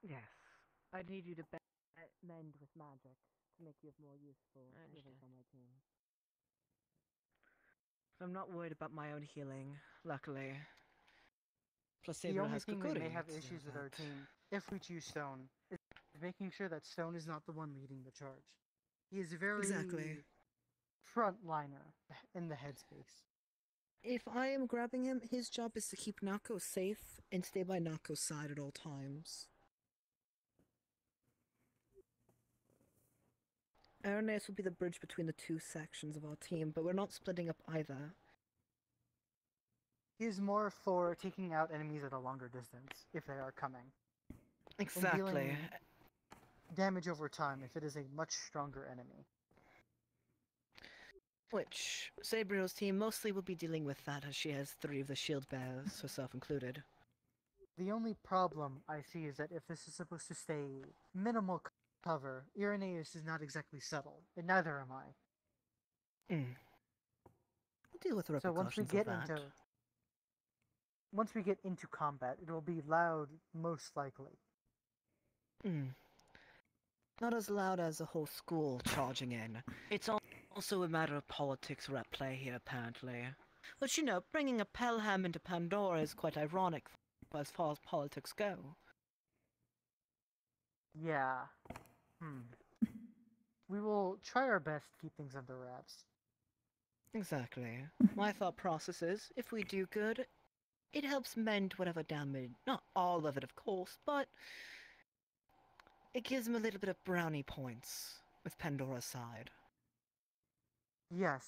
Yes. I need you to mend with magic to make you more useful healers on my team. I'm not worried about my own healing, luckily. Plus, The Saber only has thing we Kokkuri may have to do issues with that. our team, if we choose Stone, is making sure that Stone is not the one leading the charge. He is very Exactly. frontliner in the headspace. If I am grabbing him, his job is to keep Nako safe and stay by Nako's side at all times. Aranais will be the bridge between the two sections of our team, but we're not splitting up either. He is more for taking out enemies at a longer distance, if they are coming. Exactly. And dealing damage over time if it is a much stronger enemy. Which, Sabrio's team mostly will be dealing with that as she has 3 of the shield bearers, herself included. The only problem I see is that if this is supposed to stay minimal cover, Irenaeus is not exactly subtle, and neither am I. We'll deal with the So repercussions of that. Once we get into combat, it will be loud, most likely. Not as loud as a whole school charging in. It's also a matter of politics at play here, apparently. But you know, bringing a Pelham into Pandora is quite ironic as far as politics go. Yeah. We will try our best to keep things under wraps. Exactly. My thought process is, if we do good, it helps mend whatever damage. Not all of it, of course, but it gives them a little bit of brownie points with Pandora's side. Yes.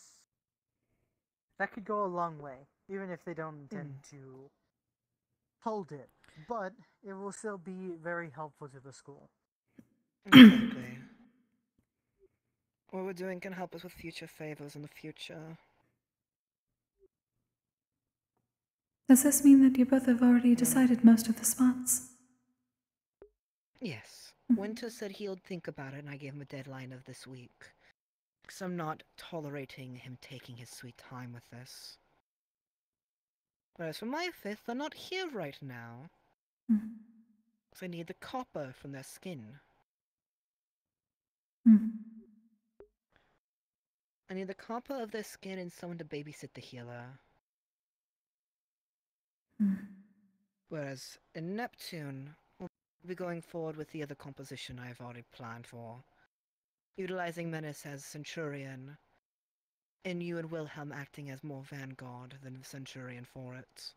That could go a long way, even if they don't intend to hold it. But it will still be very helpful to the school. Exactly. What we're doing can help us with future favors in the future. Does this mean that you both have already decided most of the spots? Yes. Winter said he'll think about it, and I gave him a deadline of this week. Because I'm not tolerating him taking his sweet time with this. Whereas for my 5th, they're not here right now. Because I need the copper from their skin. I need the copper of their skin and someone to babysit the healer. Whereas in Neptune, we'll be going forward with the other composition I've already planned for. Utilizing Menace as Centurion, and you and Wilhelm acting as more Vanguard than the Centurion for it.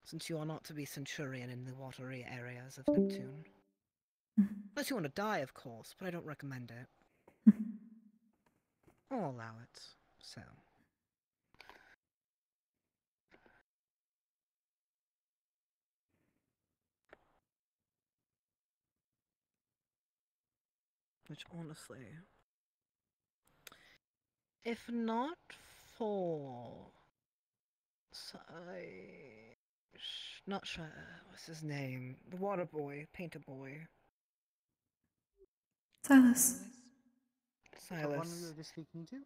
Since you are not to be Centurion in the watery areas of Neptune. Unless you want to die, of course, but I don't recommend it. I'll allow it, so. Which honestly, if not for not sure what's his name, the water boy, painter boy, Silas. The one we Silas. were just speaking to?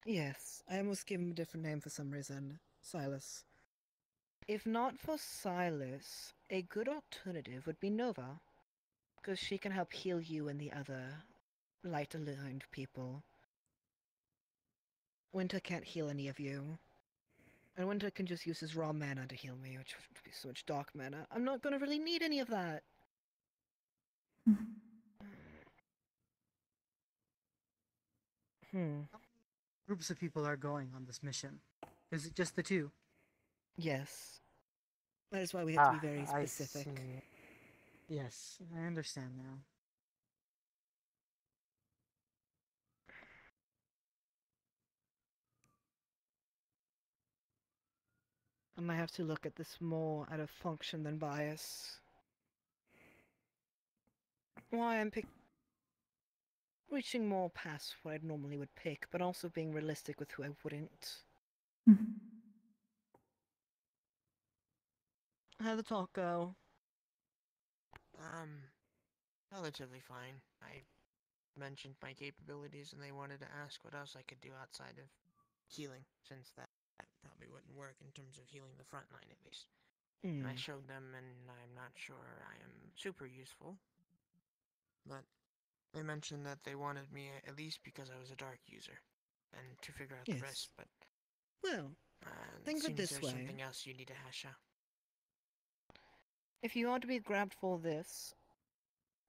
Yes, I almost gave him a different name for some reason. Silas. If not for Silas, a good alternative would be Nova, because she can help heal you and the other light-aligned people. Winter can't heal any of you. And Winter can just use his raw mana to heal me, which would be so much dark mana. I'm not gonna really need any of that. Groups of people are going on this mission. Is it just the two? Yes. That is why we have to be very specific. I see. Yes, I understand now. I might have to look at this more out of function than bias. Why I'm reaching more past what I normally would pick, but also being realistic with who I wouldn't. How'd the talk go? Relatively fine. I mentioned my capabilities and they wanted to ask what else I could do outside of healing, since that probably wouldn't work in terms of healing the front line at least. I showed them and I'm not sure I am super useful, but they mentioned that they wanted me at least because I was a dark user, and to figure out the rest, but... Well, think of it this way. Something else you need to hash out. If you are to be grabbed for this,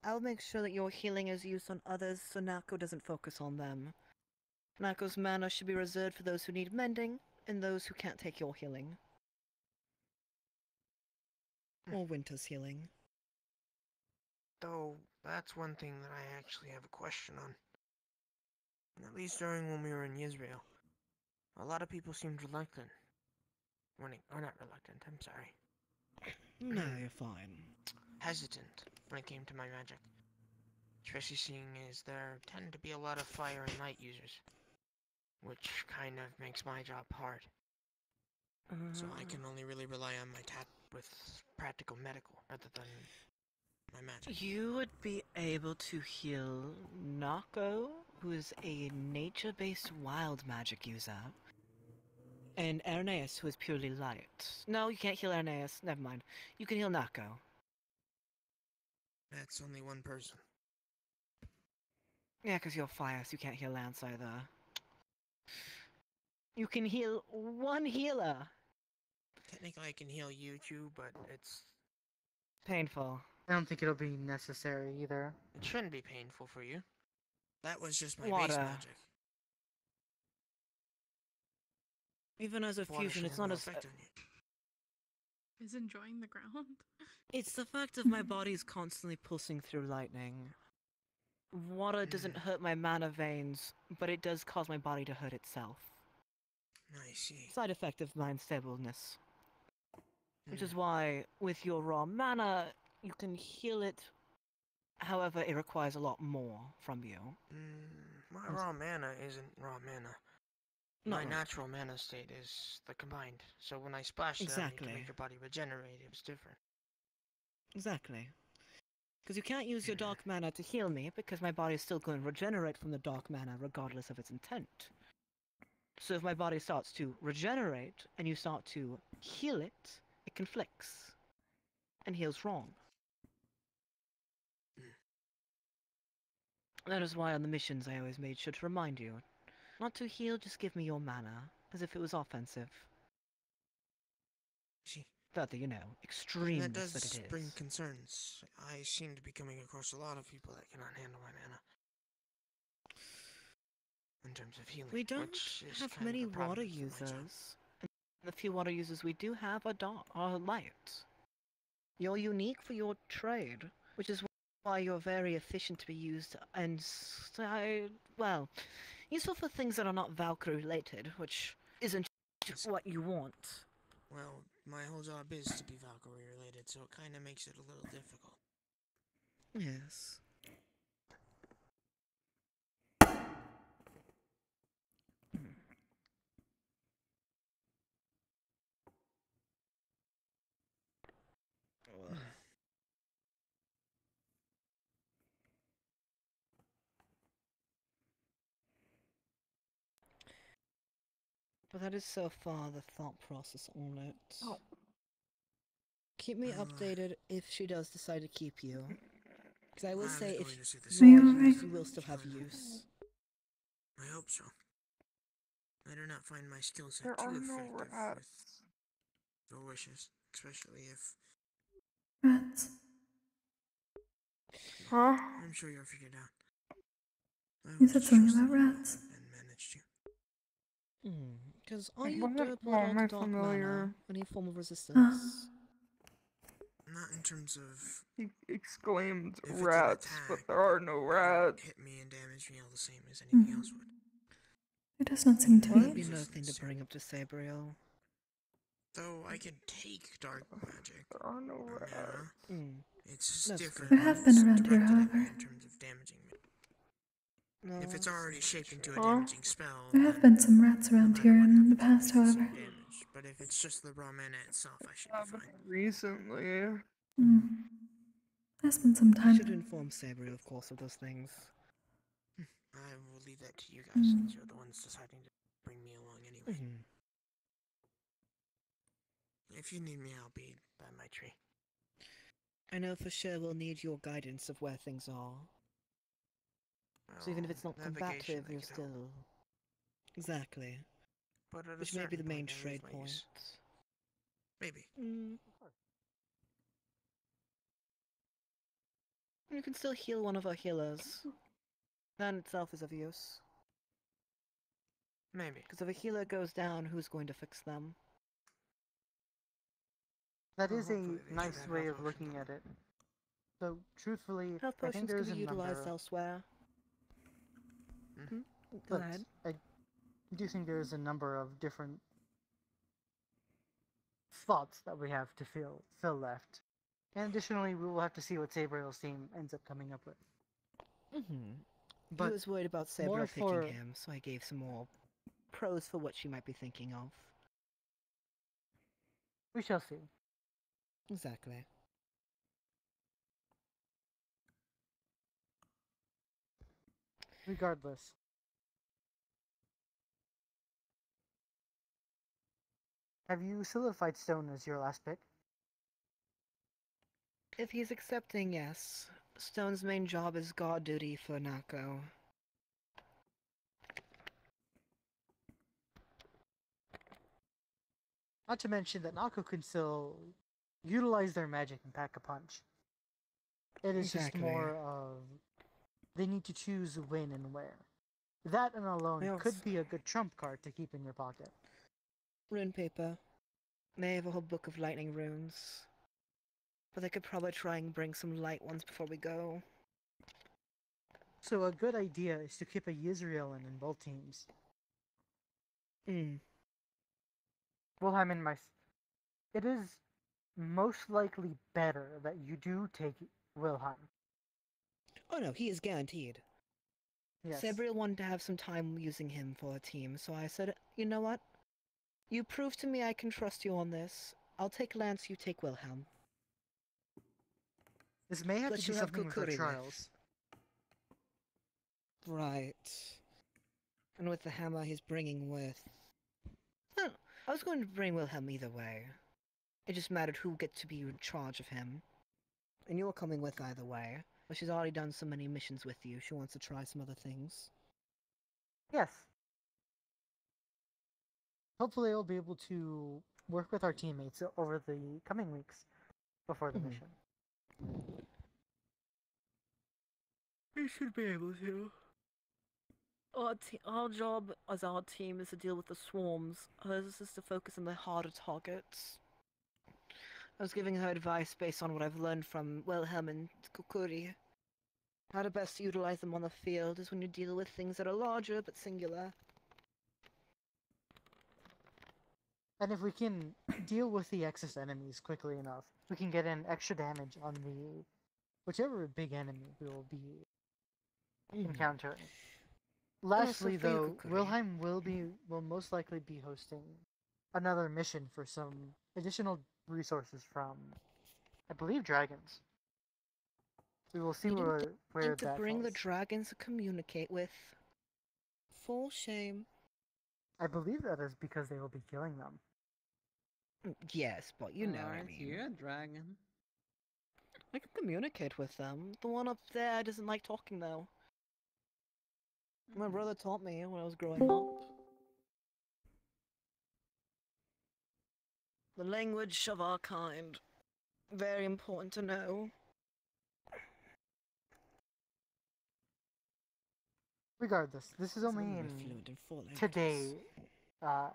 I'll make sure that your healing is used on others so Nako doesn't focus on them. Nako's mana should be reserved for those who need mending, and those who can't take your healing. Or Winter's healing. Though, that's one thing that I actually have a question on. At least during when we were in Israel, a lot of people seemed reluctant. Or not reluctant, I'm sorry. No, you're fine. Hesitant when it came to my magic. Especially seeing as there tend to be a lot of fire and light users. Which kind of makes my job hard. So I can only really rely on my with practical medical rather than my magic. You would be able to heal Nako, who is a nature-based wild magic user, and Erneas, who is purely light. No, you can't heal Erneas. Never mind. You can heal Nako. That's only one person. Yeah, because you're fire, so you can't heal Lance either. You can heal one healer. Technically, I can heal you too, but it's painful. I don't think it'll be necessary either. It shouldn't be painful for you. That was just my Water. base magic. Even as a Water fusion, should it's have not no as... effect on you. Is enjoying the ground. It's the fact of my body's constantly pulsing through lightning. Water doesn't hurt my mana veins, but it does cause my body to hurt itself. I see. Side effect of my unstableness. Which is why, with your raw mana, you can heal it. However, it requires a lot more from you. My raw mana isn't raw mana. My natural mana state is the combined. So when I splashed it on you to make your body regenerate, it was different. Exactly. Because you can't use your dark mana to heal me, because my body is still going to regenerate from the dark mana regardless of its intent. So if my body starts to regenerate, and you start to heal it, it conflicts. And heals wrong. That is why on the missions I always made sure to remind you. Not to heal, just give me your mana, as if it was offensive. That, you know, extreme that that does it is. bring concerns. I seem to be coming across a lot of people that cannot handle my mana. In terms of healing, We don't which is have kind many of a problem water for my job. users. The few water users we do have are light. You're unique for your trade, which is why you're very efficient to be used and, well, useful for things that are not Valkyrie related, which isn't what you want. Well, my whole job is to be Valkyrie related, so it kind of makes it a little difficult. Yes. But that is so far the thought process on it. Oh. Keep me updated if she does decide to keep you. Because I will say, if Are you you are alright? used, you will still have use. I hope so. I do not find my skill set There too are no effective rats. with your wishes, especially if... Rats. Huh? I'm sure you'll figure it out. I You will said just something trust about that you will rats. and manage to. Because are It you wasn't blood out my of Dark familiar. Manor? Any form of resistance? Not in terms of... He exclaimed if it's an rats, attack, but there are no rats. hit me and damage me all the same as anything else would. It does not seem to Well, that'd be. be nothing to bring up to Sabriel. Though I can take dark magic. There are no rats. It's just That's different. There when have been it's around here, directed at me however. in terms of damaging me. No, If it's already shaped into a Huh? damaging spell, There have been some rats around here in the past, however. damage. But if it's just the raw mana itself, I should be fine. Recently. There's been some You should time. inform Sabriel, of course, of those things. I will leave that to you guys since you're the ones deciding to bring me along anyway. If you need me, I'll be by my tree. I know for sure we'll need your guidance of where things are. So even if it's not navigation, combative, I you're could still... help. Exactly. But at a Which may be the certain main point, I lose trade my point. use. Maybe. You can still heal one of our healers. That in itself is of use. Maybe. Because if a healer goes down, who's going to fix them? That Well, is a hopefully they should nice have way health of looking potions at it. So, truthfully, Health I think potions can there's be a utilized number. elsewhere. Go But ahead. I do think there's a number of different thoughts that we have to fill left. And additionally, we will have to see what Sabriel's team ends up coming up with. He was worried about more Sabriel picking for- him, so I gave some more pros for what she might be thinking of. We shall see. Exactly. Regardless. Have you solidified Stone as your last pick? If he's accepting, yes. Stone's main job is guard duty for Nako. Not to mention that Nako can still utilize their magic and pack a punch. It is just Exactly. more of they need to choose when and where. That and alone I could also- be a good trump card to keep in your pocket. Rune paper. They have a whole book of lightning runes. But they could probably try and bring some light ones before we go. So a good idea is to keep a Yisrael in both teams. Wilhelm and it is most likely better that you do take Wilhelm. Oh no, he is guaranteed. Yes. Sabriel wanted to have some time using him for a team, so I said, you know what? You prove to me I can trust you on this. I'll take Lance, you take Wilhelm. This may have But to do you have something with our Kokkuri with. trials. Right. And with the hammer he's bringing with... Well, I was going to bring Wilhelm either way. It just mattered who gets to be in charge of him. And you're coming with either way. But she's already done so many missions with you, she wants to try some other things. Yes. Hopefully we'll be able to work with our teammates over the coming weeks before the mission. We should be able to. Our job as our team is to deal with the swarms. Hers is to focus on the harder targets. I was giving her advice based on what I've learned from Wilhelm and Kokkuri. How to best utilize them on the field is when you deal with things that are larger but singular. And if we can deal with the excess enemies quickly enough, we can get in extra damage on the whichever big enemy we will be encountering. Lastly, for you, though, Kokkuri. Wilhelm will most likely be hosting another mission for some additional resources from, I believe, dragons. We will see You where need to that bring the falls. dragons to communicate with. Full shame. I believe that is because they will be killing them. Yes, but you know what I Alright, mean. you're a dragon. I can communicate with them. The one up there doesn't like talking though. My brother taught me when I was growing up. The language of our kind. Very important to know. Regardless, this is only I'm in fluent in 4 languages. today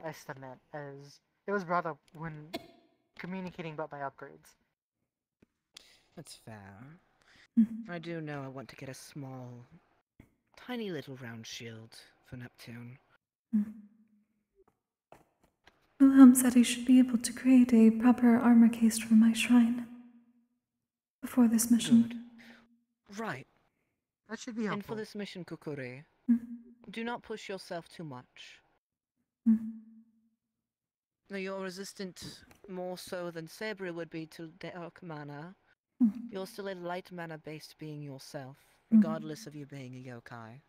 estimate, as it was brought up when communicating about my upgrades. That's fair. I do know I want to get a small, tiny little round shield for Neptune. Wilhelm said he should be able to create a proper armor case for my shrine before this mission. Good. Right. That should be helpful. And for this mission, Kokkuri, do not push yourself too much. Now, you're resistant more so than Sabri would be to dark mana. You're still a light mana-based being yourself, regardless of you being a yokai.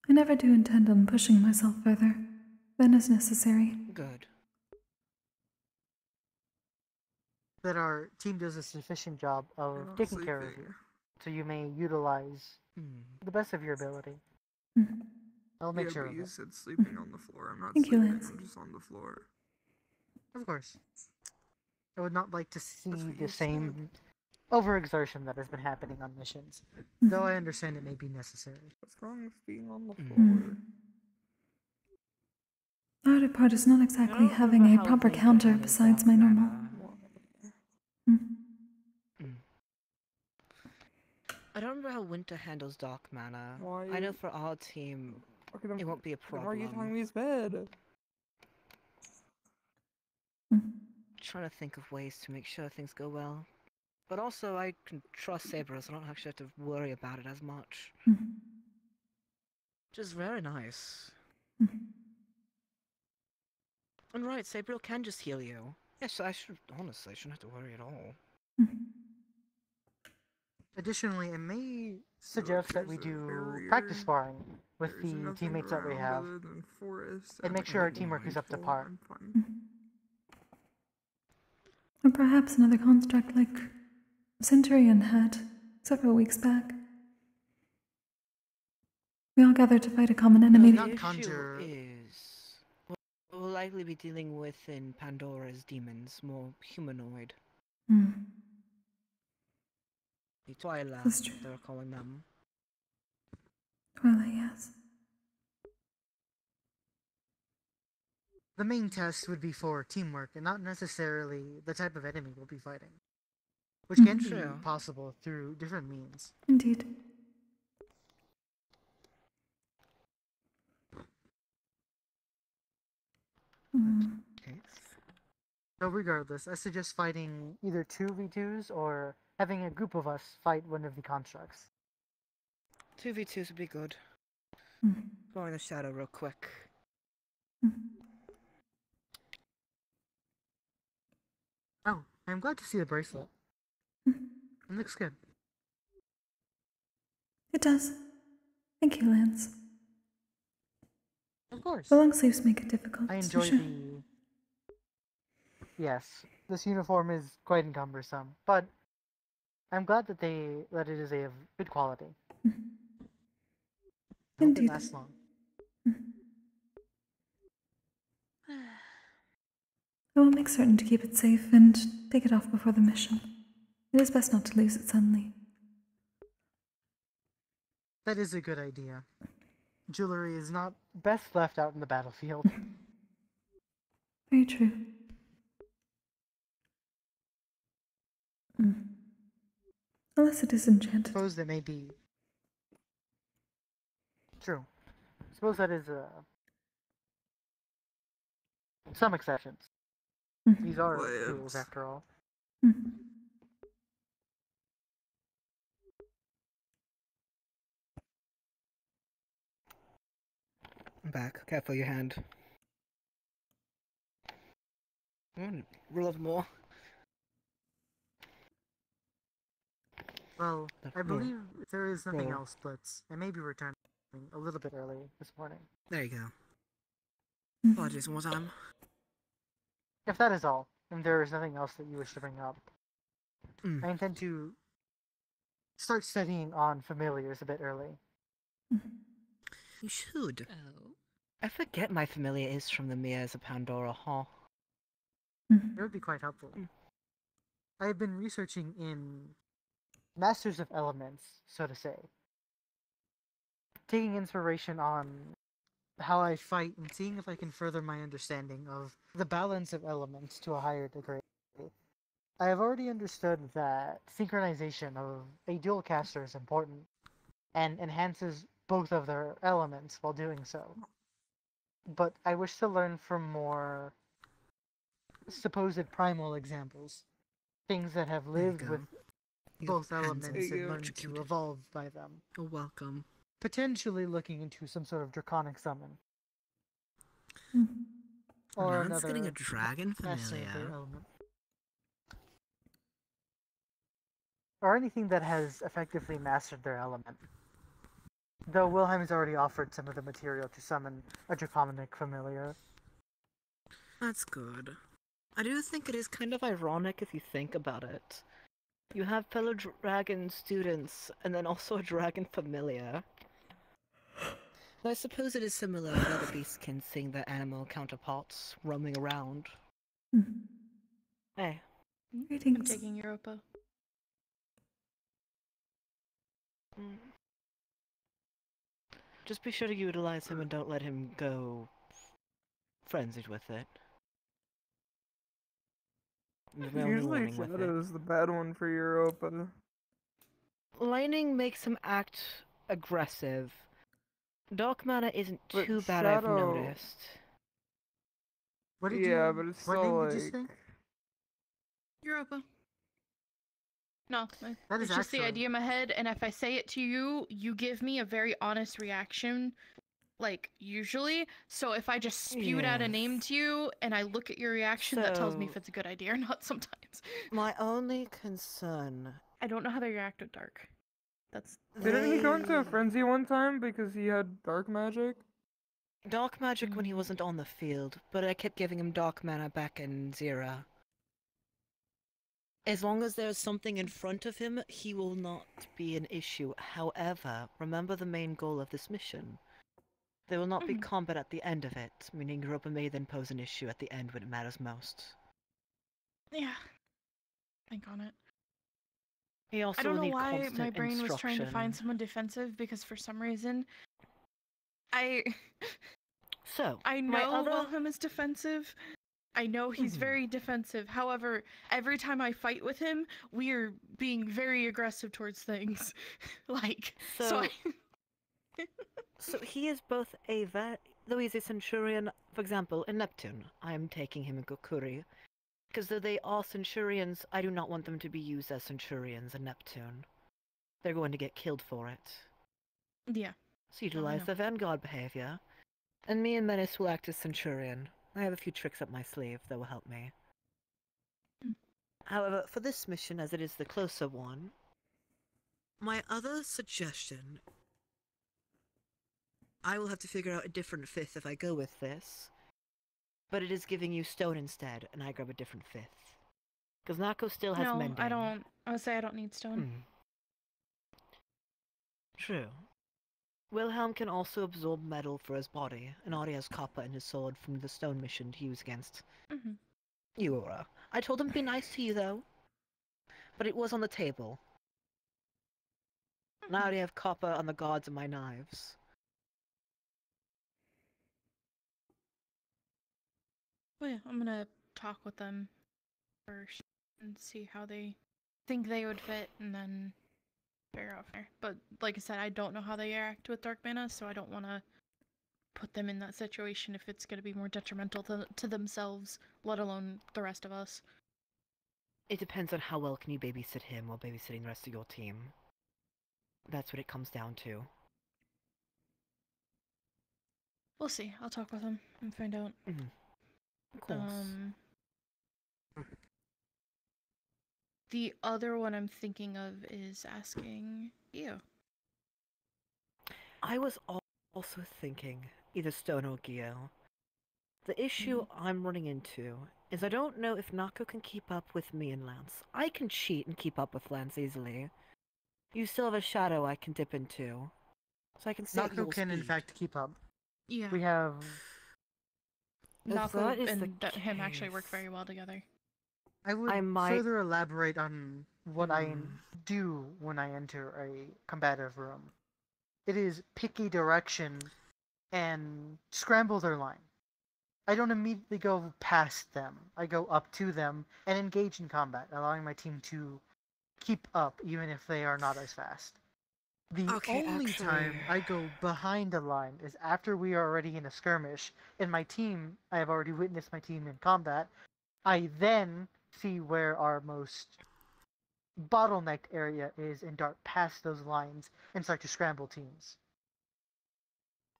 I never do intend on pushing myself further than is necessary. Good. That our team does a sufficient job of taking care of you, so you may utilize the best of your ability. I'll make sure but of you it. said sleeping on the floor. I'm not Thank you, sleeping, Lance. I'm just on the floor. Of course. I would not like to see That's what the you same overexertion that has been happening on missions, though I understand it may be necessary. What's wrong with being on the floor? The harder part is not exactly having a proper counter besides my normal. I don't remember how Winter handles dark mana. Why I know for our team, it won't be a problem. Why are you telling me he's bad? Trying to think of ways to make sure things go well. But also, I can trust Saber, so I don't actually have to worry about it as much. Which is very nice. And right, Sabriel can just heal you. Yes, I shouldn't have to worry at all. Additionally, I may suggest that we do practice sparring with the teammates that we have, and make sure our teamwork is up to par. Or perhaps another construct like Centurion had several weeks back. We all gathered to fight a common enemy. The issue is, we'll likely be dealing with in Pandora's demons, more humanoid. The Twilight, That's true. they're calling them. Twilight, yes. The main test would be for teamwork, and not necessarily the type of enemy we'll be fighting, which can be True. possible through different means. Indeed. So regardless, I suggest fighting either 2v2s or having a group of us fight one of the constructs. 2v2s would be good. Go in the shadow real quick. Oh, I'm glad to see the bracelet. It looks good. It does. Thank you, Lance. Of course. The long sleeves make it difficult. I for enjoy sure. Yes, this uniform is quite encumbersome, but I'm glad that it is of good quality. I hope it Indeed. lasts long. I will make certain to keep it safe and take it off before the mission. It is best not to lose it suddenly. That is a good idea. Jewelry is not best left out in the battlefield. Very true. Unless it is enchanted. Suppose that may be true. Suppose that is some exceptions. These are tools, after all. I'm back. Careful your hand. Roll of more. Well, I believe there is nothing roll. else, but I may be returning. a little bit early this morning. There you go. Mm-hmm. Apologies one more time. If that is all, and there is nothing else that you wish to bring up, I intend to start studying on familiars a bit early. You should. Oh. I forget my familiar is from the Mirrors of Pandora Hall. It would be quite helpful. I have been researching in Masters of Elements, so to say. Taking inspiration on how I fight and seeing if I can further my understanding of the balance of elements to a higher degree. I have already understood that synchronization of a dual caster is important and enhances both of their elements while doing so. But I wish to learn from more supposed primal examples, things that have lived with both elements and learned to evolve by them. You're welcome. Potentially looking into some sort of draconic summon. Mm-hmm. Or Man's getting a dragon master of their familiar. element. Or anything that has effectively mastered their element. Though Wilhelm has already offered some of the material to summon a draconic familiar. That's good. I do think it is kind of ironic if you think about it. You have fellow dragon students, and then also a dragon familiar. I suppose it is similar for other beastkin seeing their animal counterparts roaming around. Mm-hmm. Hey. I'm taking Europa. Just be sure to utilize him and don't let him go frenzied with it. There's my only Usually warning with it. Shadow is the bad one for Europa. Lightning makes him act aggressive. Dark mana isn't But too bad, Shadow... I've noticed. What did yeah, but it's what still name like... did you say? Europa. No, That is it's just the actually- idea in my head, and if I say it to you, you give me a very honest reaction, like, usually. So if I just spewed out a name to you, and I look at your reaction, that tells me if it's a good idea or not sometimes. My only concern... I don't know how they react with Dark. That's... Didn't he go into a frenzy one time because he had dark magic? Dark magic when he wasn't on the field, but I kept giving him dark mana back in Zera. As long as there's something in front of him, he will not be an issue. However, remember the main goal of this mission. There will not be combat at the end of it, meaning Europa may then pose an issue at the end when it matters most. Yeah. Think on it. He also I don't will know need why constant my brain was trying to find instruction. someone defensive, because for some reason, I my know other- Wilhelm is defensive. I know he's very defensive. However, every time I fight with him, we are being very aggressive towards things. Like, so So he is both a though he's a Centurion, for example, in Neptune, I am taking him in Kokkuri. Because though they are Centurions, I do not want them to be used as Centurions in Neptune. They're going to get killed for it. Yeah. So utilize the Vanguard behavior. And me and Menace will act as Centurion. I have a few tricks up my sleeve that will help me. However, for this mission, as it is the closer one, my other suggestion... I will have to figure out a different fifth if I go with this. But it is giving you stone instead, and I grab a different fifth. Because Nako still has no, mending. I don't. I would say I don't need stone. True. Wilhelm can also absorb metal for his body, and already has copper in his sword from the stone mission to use against you, Aura. I told him to be nice to you, though. But it was on the table. And I already have copper on the guards of my knives. Well, yeah, I'm gonna talk with them first and see how they think they would fit, and then figure out from there. But like I said, I don't know how they react with dark mana, so I don't want to put them in that situation if it's going to be more detrimental to themselves, let alone the rest of us. It depends on how well can you babysit him while babysitting the rest of your team. That's what it comes down to. We'll see. I'll talk with them and find out. Of course. The other one I'm thinking of is asking you. I was also thinking, either Stone or Gio. The issue I'm running into is I don't know if Nako can keep up with me and Lance. I can cheat and keep up with Lance easily. You still have a shadow I can dip into. So I can stay at Nako your can in speed. fact keep up. Yeah. We have Nako is the and him actually work very well together. I would might- further elaborate on what I do when I enter a combative room. It is pick a direction and scramble their line. I don't immediately go past them. I go up to them and engage in combat, allowing my team to keep up even if they are not as fast. The only time I go behind a line is after we are already in a skirmish, and my team, I have already witnessed my team in combat. I then see where our most bottlenecked area is and dart past those lines and start to scramble teams.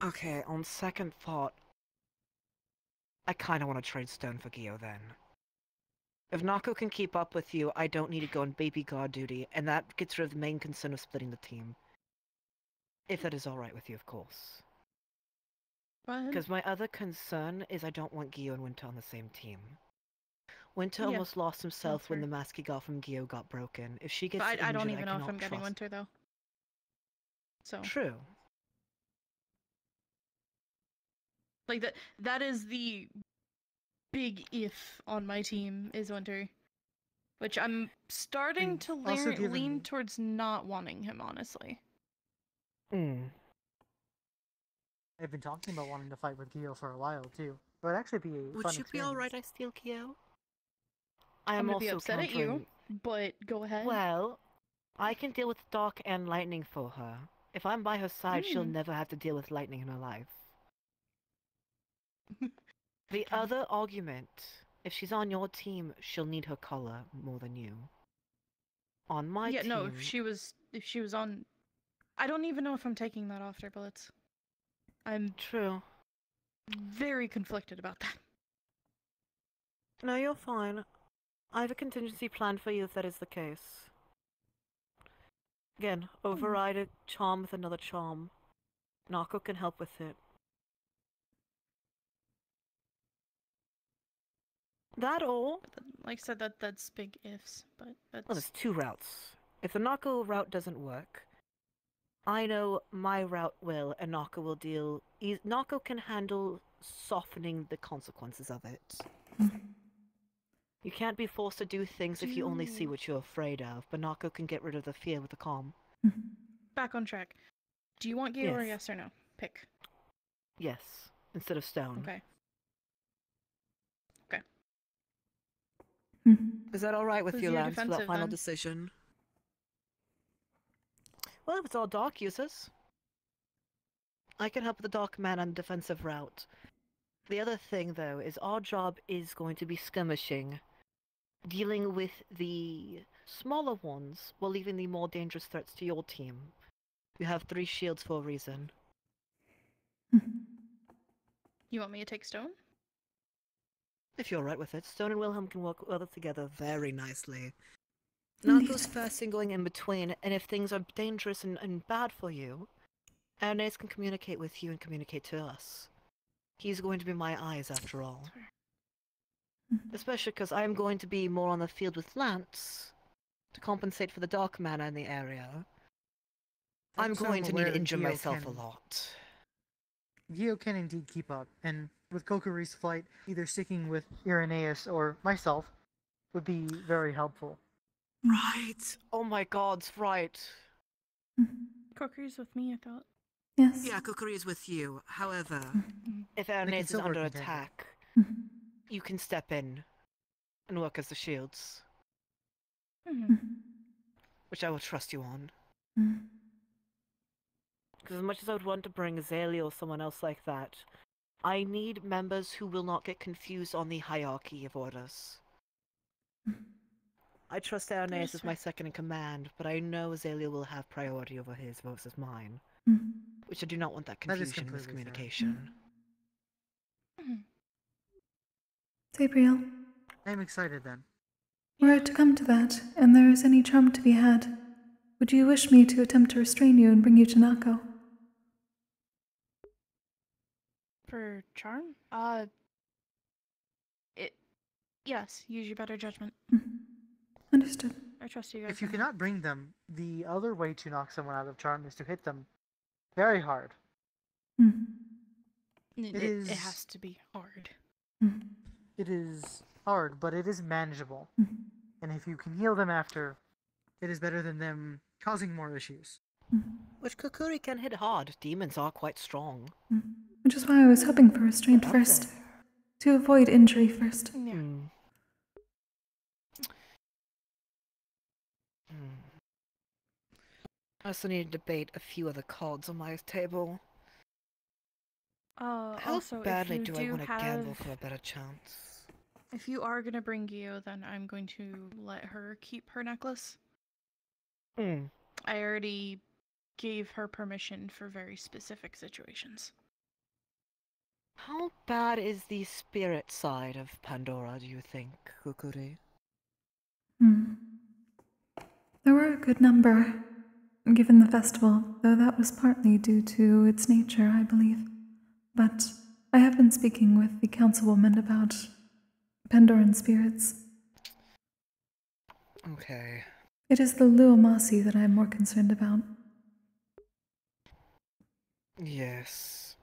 Okay, on second thought, I kinda want to trade Stone for Gio then. If Nako can keep up with you, I don't need to go on baby guard duty, and that gets rid of the main concern of splitting the team. If that is alright with you, of course. Because my other concern is I don't want Gio and Winter on the same team. Winter Yeah, almost lost himself that's when fair. the mask he got from Gio got broken. If she gets But injured, I don't even know if cannot I'm getting trust. Winter though. So True. like that is the big if on my team is Winter. Which I'm starting to also lean towards not wanting him, honestly. I've been talking about wanting to fight with Gio for a while too. It would actually be a Would fun you be experience. alright I steal Gio? I'm gonna also be upset at you, but go ahead. Well, I can deal with dark and lightning for her. If I'm by her side, she'll never have to deal with lightning in her life. The other argument, if she's on your team, she'll need her color more than you. On my team... no, if she was on... I don't even know if I'm taking that off their bullets. I'm... True. Very conflicted about that. No, you're fine. I have a contingency plan for you if that is the case. Again, override a charm with another charm. Nako can help with it. That all? Like I said, that's big ifs, but that's... Well, there's two routes. If the Nako route doesn't work, I know my route will, and Nako will deal... Nako can handle softening the consequences of it. You can't be forced to do things if you only see what you're afraid of, but Nako can get rid of the fear with the calm. Back on track. Do you want Gio or Yes. yes or no? Pick. Yes, instead of stone. Okay. Is that alright with Who's you, your Lance, for that defensive, final then? decision? Well, if it's all dark users, I can help with the dark man on the defensive route. The other thing, though, is our job is going to be skirmishing, dealing with the smaller ones, while leaving the more dangerous threats to your team. You have 3 shields for a reason. You want me to take Stone? If you're alright with it, Stone and Wilhelm can work well together very nicely. Nako's first and going in between, and if things are dangerous and bad for you, Ernest can communicate with you and communicate to us. He's going to be my eyes after all. Especially because I'm going to be more on the field with Lance to compensate for the dark mana in the area. I'm So going to need to aware injure Gio myself a can- lot. Gio can indeed keep up, and with Kokkuri's flight, either sticking with Irenaeus or myself would be very helpful. Right! Oh my god, right. Kokkuri's with me, I thought. Yes. Yeah, Kokkuri is with you. However, if can Ernest is still under work together. attack, you can step in and work as the shields. Which I will trust you on. Because as much as I would want to bring Azalea or someone else like that, I need members who will not get confused on the hierarchy of orders. I trust Ernest as my second in command, but I know Azalea will have priority over his versus mine. Which I do not want that That is confusion and completely fair. miscommunication. Gabriel, I am excited then. were it to come to that, and there is any charm to be had, would you wish me to attempt to restrain you and bring you to Nako? For charm? Yes, use your better judgment. Understood. I trust you guys. If you now. cannot bring them, the other way to knock someone out of charm is to hit them very hard. It has to be hard. It is hard, but it is manageable. And if you can heal them after, it is better than them causing more issues. Which Kokkuri can hit hard. Demons are quite strong. Which is why I was hoping for restraint first. To avoid injury first. Yeah. I also need to debate a few other cards on my table. How Also, badly if you do I do want to have, gamble for a better chance? if you are gonna bring Gio, then I'm going to let her keep her necklace. I already gave her permission for very specific situations. How bad is the spirit side of Pandora, do you think, Kokkuri? There were a good number, given the festival, though that was partly due to its nature, I believe. But I have been speaking with the councilwoman about Pandoran spirits. Okay. It is the Luomasi that I am more concerned about. Yes.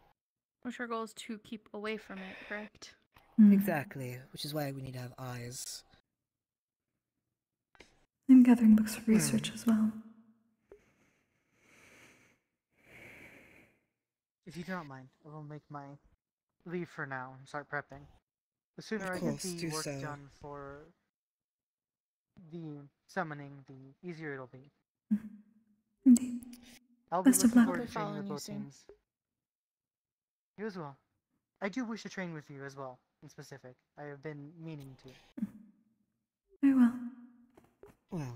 Which our goal is to keep away from it, correct? Exactly, which is why we need to have eyes. I'm gathering books for research as well. If you do not mind, I will make my leave for now and start prepping. The sooner Of I course, get the do work so. done for the summoning, the easier it'll be. Indeed. I'll be Best of looking luck. forward I'll to be training following with you both soon. teams. You as well. I do wish to train with you as well, in specific. I have been meaning to. I will. Well,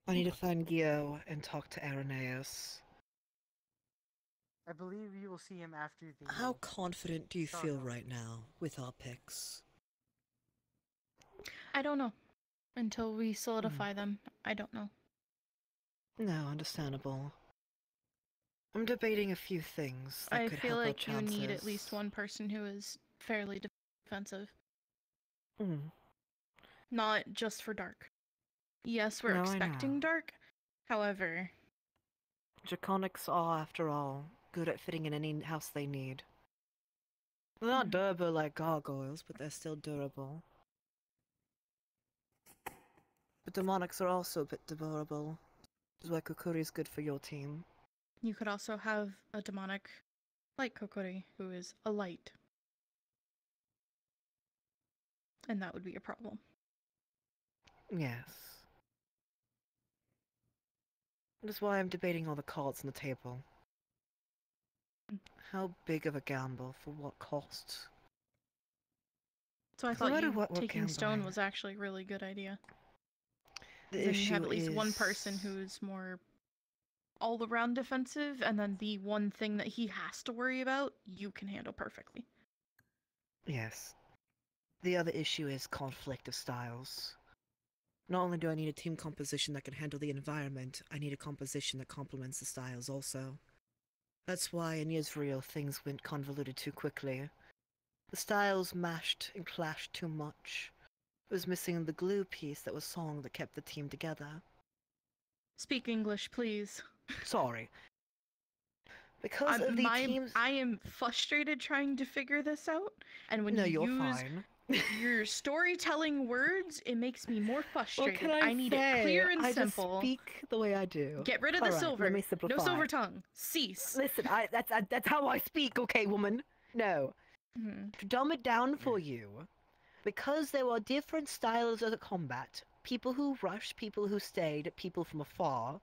I need to find Gio and talk to Irenaeus. I believe you will see him after the... How confident do you feel right now with our picks? I don't know. Until we solidify them, I don't know. No, understandable. I'm debating a few things that I could feel help like our you chances. need at least one person who is fairly defensive. Not just for dark. Yes, we're No, I expecting know. dark. However, Draconics are, after all, good at fitting in any house they need. They're not durable like gargoyles, but they're still durable. But demonics are also a bit durable, which is why Kokkuri is good for your team. you could also have a demonic like Kokkuri, who is a light. And that would be a problem. Yes. That is why I'm debating all the cards on the table. How big of a gamble for what cost? So I 'Cause no thought matter you what we're taking stone gambling, was actually a really good idea. the Then you have issue at least one is- person who's more all-around defensive, and then the one thing that he has to worry about, you can handle perfectly. Yes. The other issue is conflict of styles. Not only do I need a team composition that can handle the environment, I need a composition that complements the styles also. That's why in Israel things went convoluted too quickly. The styles mashed and clashed too much. It was missing the glue piece that was song that kept the team together. Speak English, please. Sorry. Because of the teams... I am frustrated trying to figure this out, and when No, you you're use fine. your storytelling words, it makes me more What frustrated. can I need say? it clear and I simple. just speak the way I do. Get rid of the Alright, silver. let me No simplify. silver tongue. Cease. Listen, that's how I speak, okay, woman? No. To dumb it down for you, because there are different styles of combat, people who rushed, people who stayed, people from afar,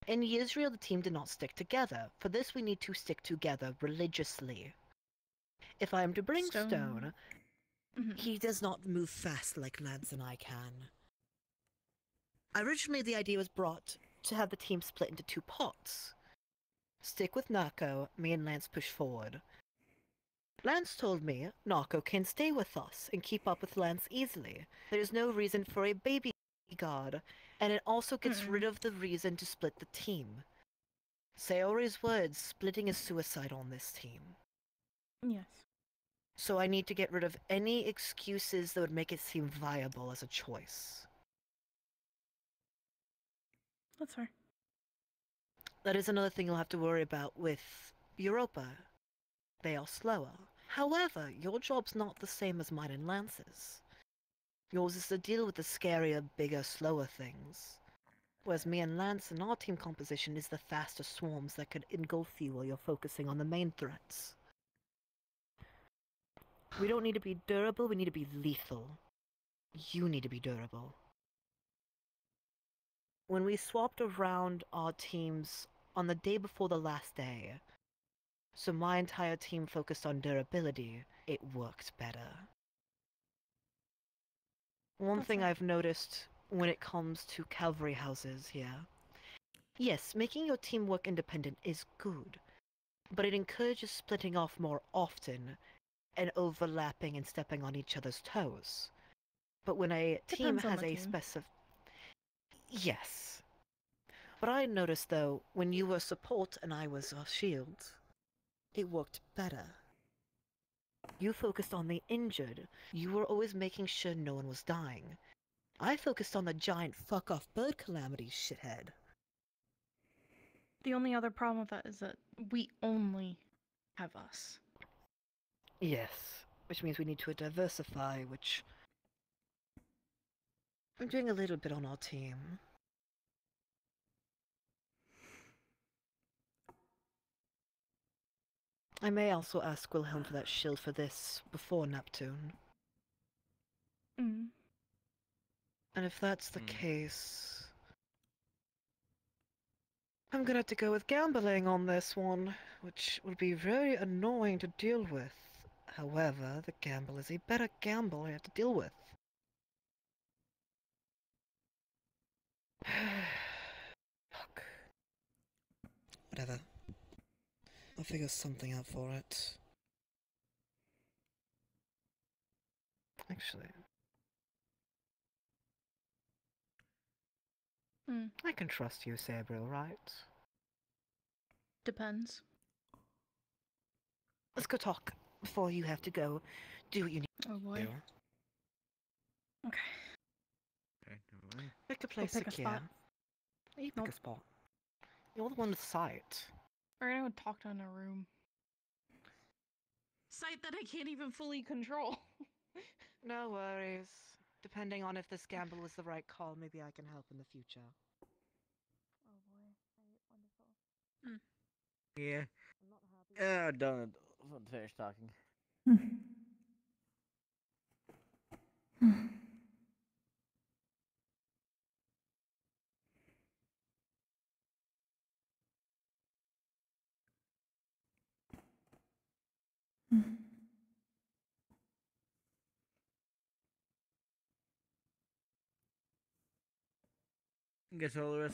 in Israel the team did not stick together. For this we need to stick together religiously. If I am to bring Stone, he does not move fast like Lance and I can. Originally the idea was brought to have the team split into two pots. Stick with Narco, me and Lance push forward. Lance told me Narco can stay with us and keep up with Lance easily. There is no reason for a baby guard, and it also gets rid of the reason to split the team. Sayori's words, splitting is suicide on this team. Yes. So I need to get rid of any excuses that would make it seem viable as a choice. That's fair. That is another thing you'll have to worry about with Europa. They are slower. However, your job's not the same as mine and Lance's. Yours is to deal with the scarier, bigger, slower things. Whereas me and Lance and our team composition is the faster swarms that could engulf you while you're focusing on the main threats. We don't need to be durable, we need to be lethal. You need to be durable. When we swapped around our teams on the day before the last day, so my entire team focused on durability, it worked better. One thing I've noticed when it comes to cavalry houses here, yes, making your team work independent is good, but it encourages splitting off more often and overlapping and stepping on each other's toes. But when a team Depends on has the a team. specific... Yes. But I noticed, though, when you were support and I was a shield, it worked better. You focused on the injured. You were always making sure no one was dying. I focused on the giant fuck-off bird calamity, shithead. The only other problem with that is that we only have us. Yes, which means we need to diversify, which... I'm doing a little bit on our team. I may also ask Wilhelm for that shield for this before Neptune. Mm. And if that's the case... I'm gonna have to go with gambling on this one, which will be very annoying to deal with. However, the gamble is a better gamble I have to deal with. Fuck. Whatever. I'll figure something out for it. Actually... Mm. I can trust you, Sabriel, right? Depends. Let's go talk before you have to go do what you need Oh boy. to do. Okay. Pick a Go place pick a secure. spot. You pick a spot. You're the one with sight. We're gonna talk in a room. Sight that I can't even fully control. No worries. Depending on if this gamble was the right call, maybe I can help in the future. Oh boy. Wonderful. Yeah. Done. Finished talking. I guess all the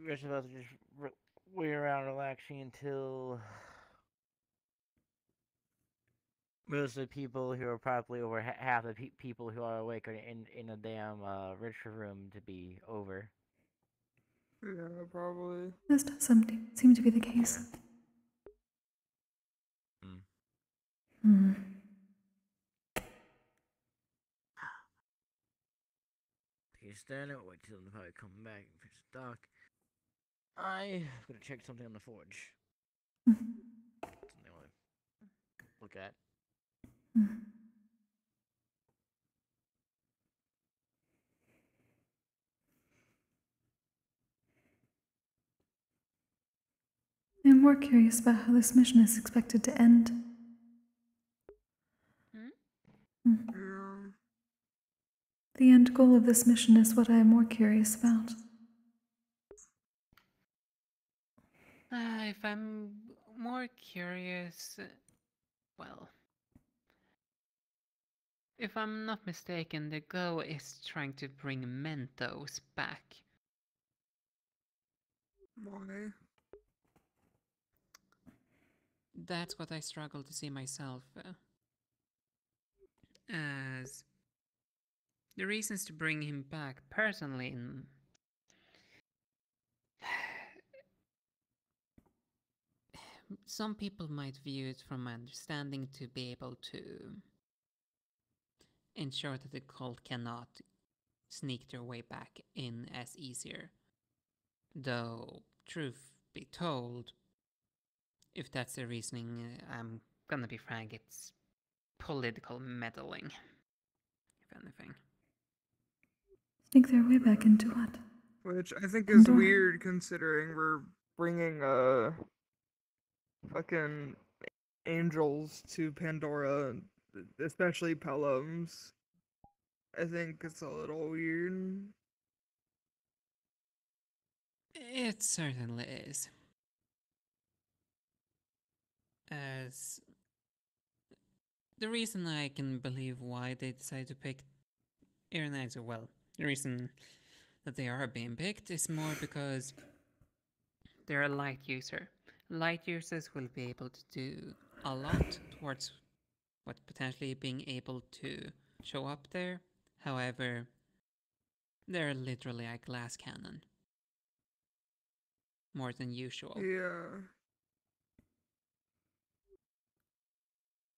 rest of us are just wait around relaxing until most of the people who are probably over half the people who are awake are in a damn ritual room to be over. Yeah, probably. This does seem to be the case. Hmm. You stand out, wait till them probably come back and fix the dock. I'm gonna check something on the forge. Something I wanna look at. I'm more curious about how this mission is expected to end. The end goal of this mission is what I am more curious about. If I'm more curious, well, if I'm not mistaken, the goal is trying to bring Mentos back. Why? That's what I struggle to see myself as the reasons to bring him back personally. some people might view it from my understanding to be able to ensure that the cult cannot sneak their way back in as easier. Though, truth be told, if that's the reasoning, I'm gonna be frank, it's political meddling, if anything. Sneak their way back into what? Which I think is Pandora. weird considering we're bringing fucking angels to Pandora, especially Pelhams. I think it's a little weird. It certainly is. As the reason I can believe why they decided to pick Ironizer, well, the reason that they are being picked is more because they're a light user. Light users will be able to do a lot towards what potentially being able to show up there. However, they're literally a glass cannon. More than usual. Yeah.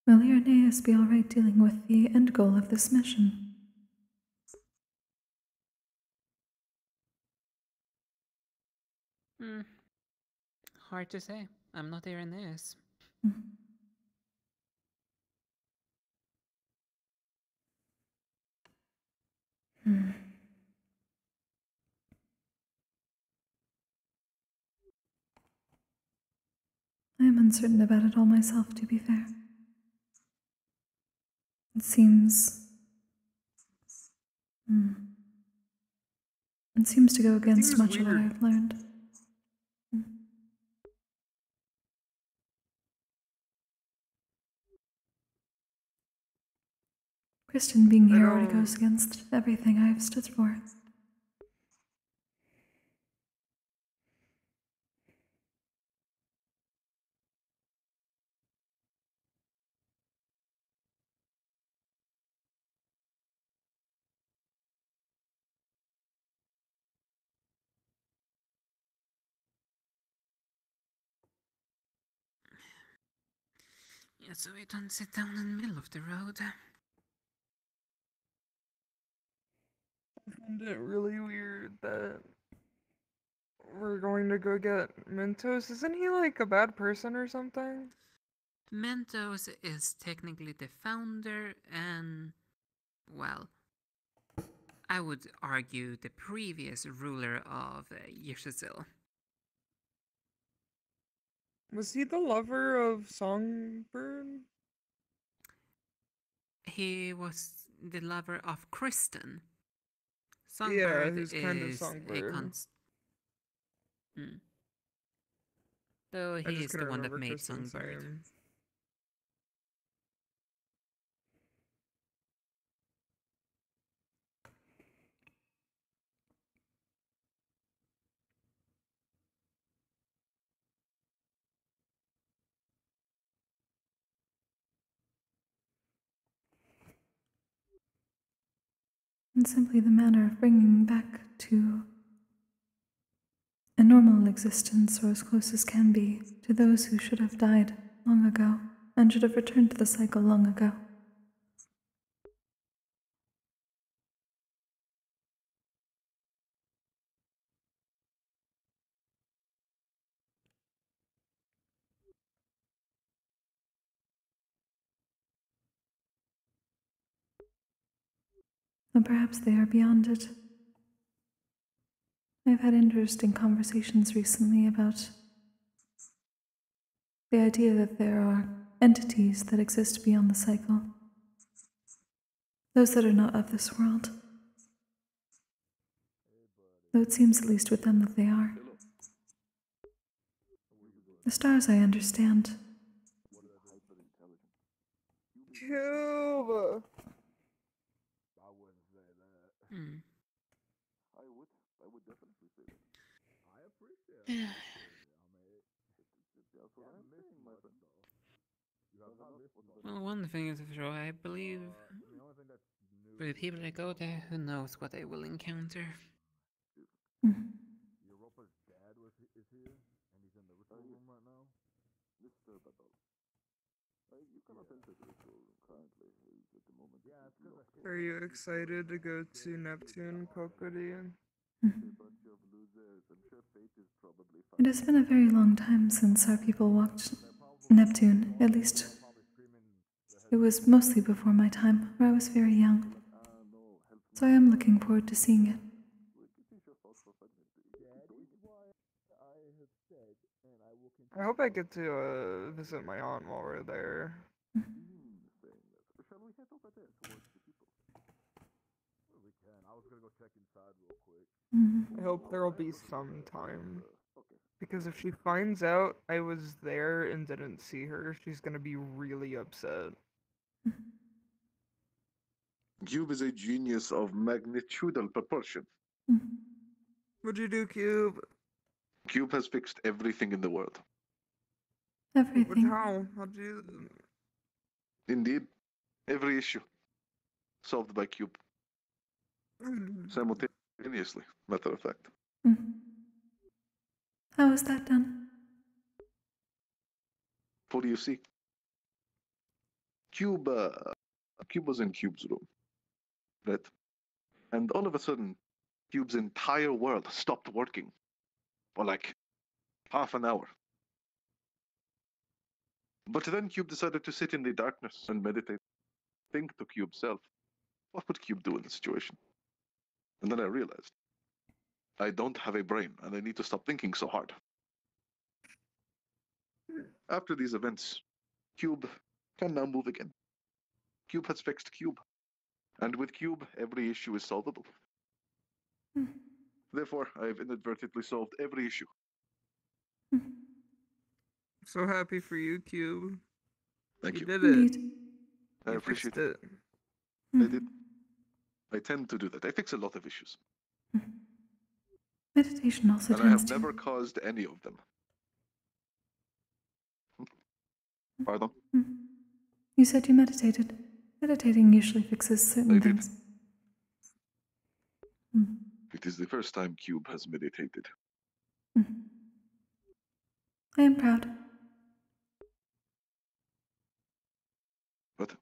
Will Irenaeus be alright dealing with the end goal of this mission? Hard to say. I'm not Irenaeus. I am uncertain about it all myself, to be fair. It seems... It seems to go against much of what I've learned. Kristen being here already goes against everything I've stood for. Yeah, so we don't sit down in the middle of the road. I find it really weird that we're going to go get Mentos. Isn't he like a bad person or something? Mentos is technically the founder and, well, I would argue the previous ruler of Yggdrasil. Was he the lover of Songbird? He was the lover of Kristen. Yeah, Songbird who's kind of is Songbird. Though I he just is the couldn't one that remember made Kristen's Songbird. name. And simply the manner of bringing back to a normal existence, or as close as can be, to those who should have died long ago and should have returned to the cycle long ago. And perhaps they are beyond it. I've had interesting conversations recently about the idea that there are entities that exist beyond the cycle. Those that are not of this world. Though it seems at least with them that they are. The stars I understand. Cube! I would definitely say that. I appreciate it. That's what I'm saying, my friend. Well, one thing is for sure, I believe for the people that go there, who knows what they will encounter. Europa's dad is here, and he's in the ritual room right now. Are you excited to go to Neptune, Kokkuri? It has been a very long time since our people walked Neptune, at least. It was mostly before my time, where I was very young. So I am looking forward to seeing it. I hope I get to visit my aunt while we're there. Shall we head over there towards the people? We can. I was gonna go check inside real quick. I hope there will be some time. Because if she finds out I was there and didn't see her, she's gonna be really upset. Cube is a genius of magnitudinal proportion. What'd you do, Cube? Cube has fixed everything in the world. Everything. How? How'd you... Indeed. Every issue. Solved by Cube. Simultaneously, matter of fact. How is that done? What do you see? Cube was in Cube's room. Right? And all of a sudden, Cube's entire world stopped working. For like half an hour. But then Cube decided to sit in the darkness and meditate. Think to Cube's self. What would Cube do in this situation? And then I realized, I don't have a brain, and I need to stop thinking so hard. After these events, Cube can now move again. Cube has fixed Cube. And with Cube, every issue is solvable. Therefore, I have inadvertently solved every issue. So happy for you, Cube. Thank you. You did it. I You appreciate fixed it. I did. I tend to do that. I fix a lot of issues. Meditation also And I tends have to. never caused any of them. Pardon? You said you meditated. Meditating usually fixes certain things. It is the first time Cube has meditated. I am proud. What?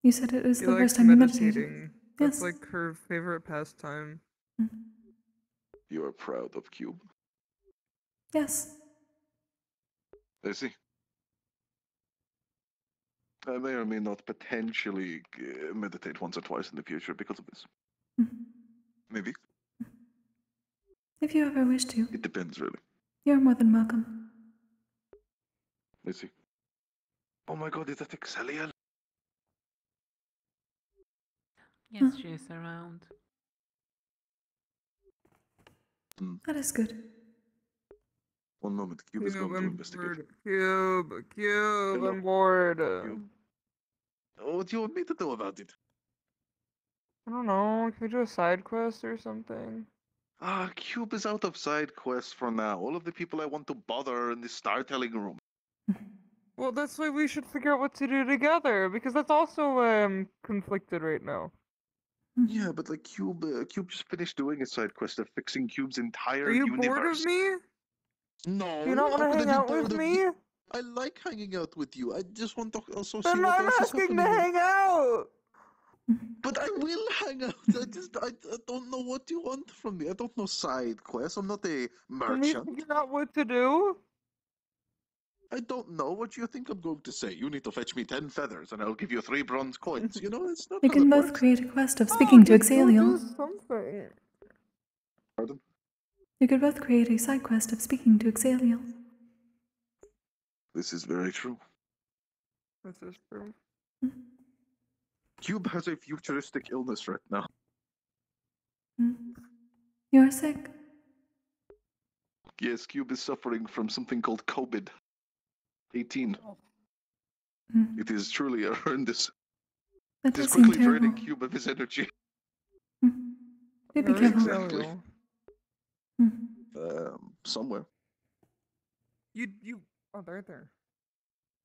You said it was She the likes first time you meditated. meditating. That's Yes. like her favorite pastime. You are proud of Cube. Yes. I see. I may or may not potentially meditate once or twice in the future because of this. Maybe. If you ever wish to. It depends, really. You're more than welcome. I see. Oh my god, is that Exeliel? Yes, she is around. That is good. One moment, Cube is going to investigate. Cube, Hello. I'm bored. Cube. What do you want me to do about it? I don't know, can we do a side quest or something? Cube is out of side quests for now. All of the people I want to bother are in the star-telling room. Well, that's why we should figure out what to do together, because that's also, conflicted right now. Yeah, but like Cube just finished doing a side quest of fixing Cube's entire Are you universe. bored of me? No. Do you not want how to could hang I be out with bored of me? you? I like hanging out with you. I just want to also see Then what I'm else is asking happening. to hang out! But I will hang out. I don't know what you want from me. I don't know side quests. I'm not a Can we merchant. figure out what to do? I don't know what you think I'm going to say. You need to fetch me 10 feathers and I'll give you 3 bronze coins. You know, it's not You how can it both works. create a quest of speaking to Just go Exaliel. do something. Pardon? You could both create a side quest of speaking to Exaliel. This is very true. This is true. Cube has a futuristic illness right now. You are sick. Yes, Cube is suffering from something called COVID-18. It is truly horrendous. That It is does seem quickly draining terrible. Cube of his energy. Do be Where's careful. Exactly. Exaliel? Somewhere. Oh, they're right there.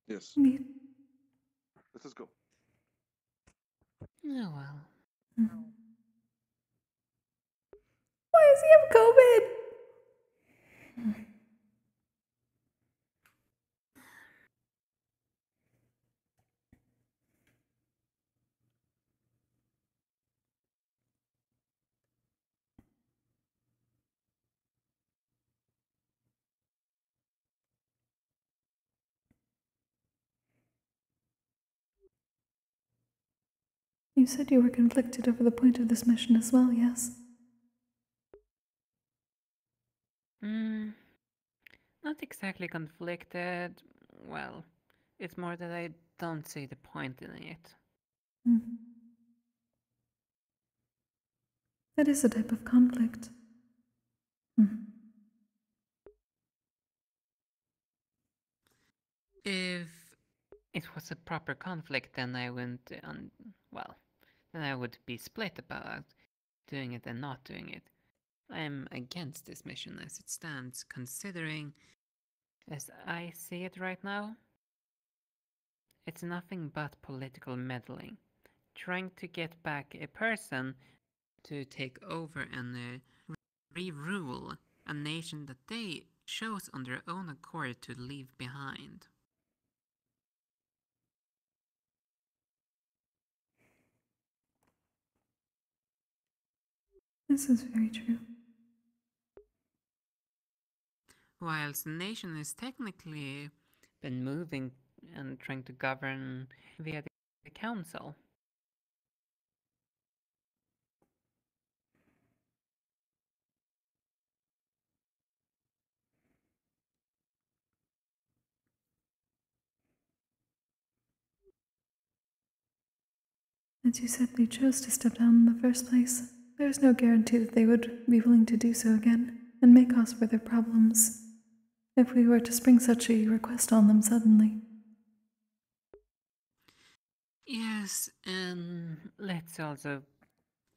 Yes. Indeed. Let us go. Oh well. Why does he have COVID? You said you were conflicted over the point of this mission as well, yes? Not exactly conflicted. Well, it's more that I don't see the point in it. Hmm. That is a type of conflict. If it was a proper conflict, then I wouldn't, then I would be split about doing it and not doing it. I'm against this mission as it stands, considering, as I see it right now, it's nothing but political meddling. Trying to get back a person to take over and re-rule a nation that they chose on their own accord to leave behind. This is very true. Whilst the nation has technically been moving and trying to govern via the council. As you said, they chose to step down in the first place. There is no guarantee that they would be willing to do so again, and may cause further problems if we were to spring such a request on them suddenly. Yes, and let's also...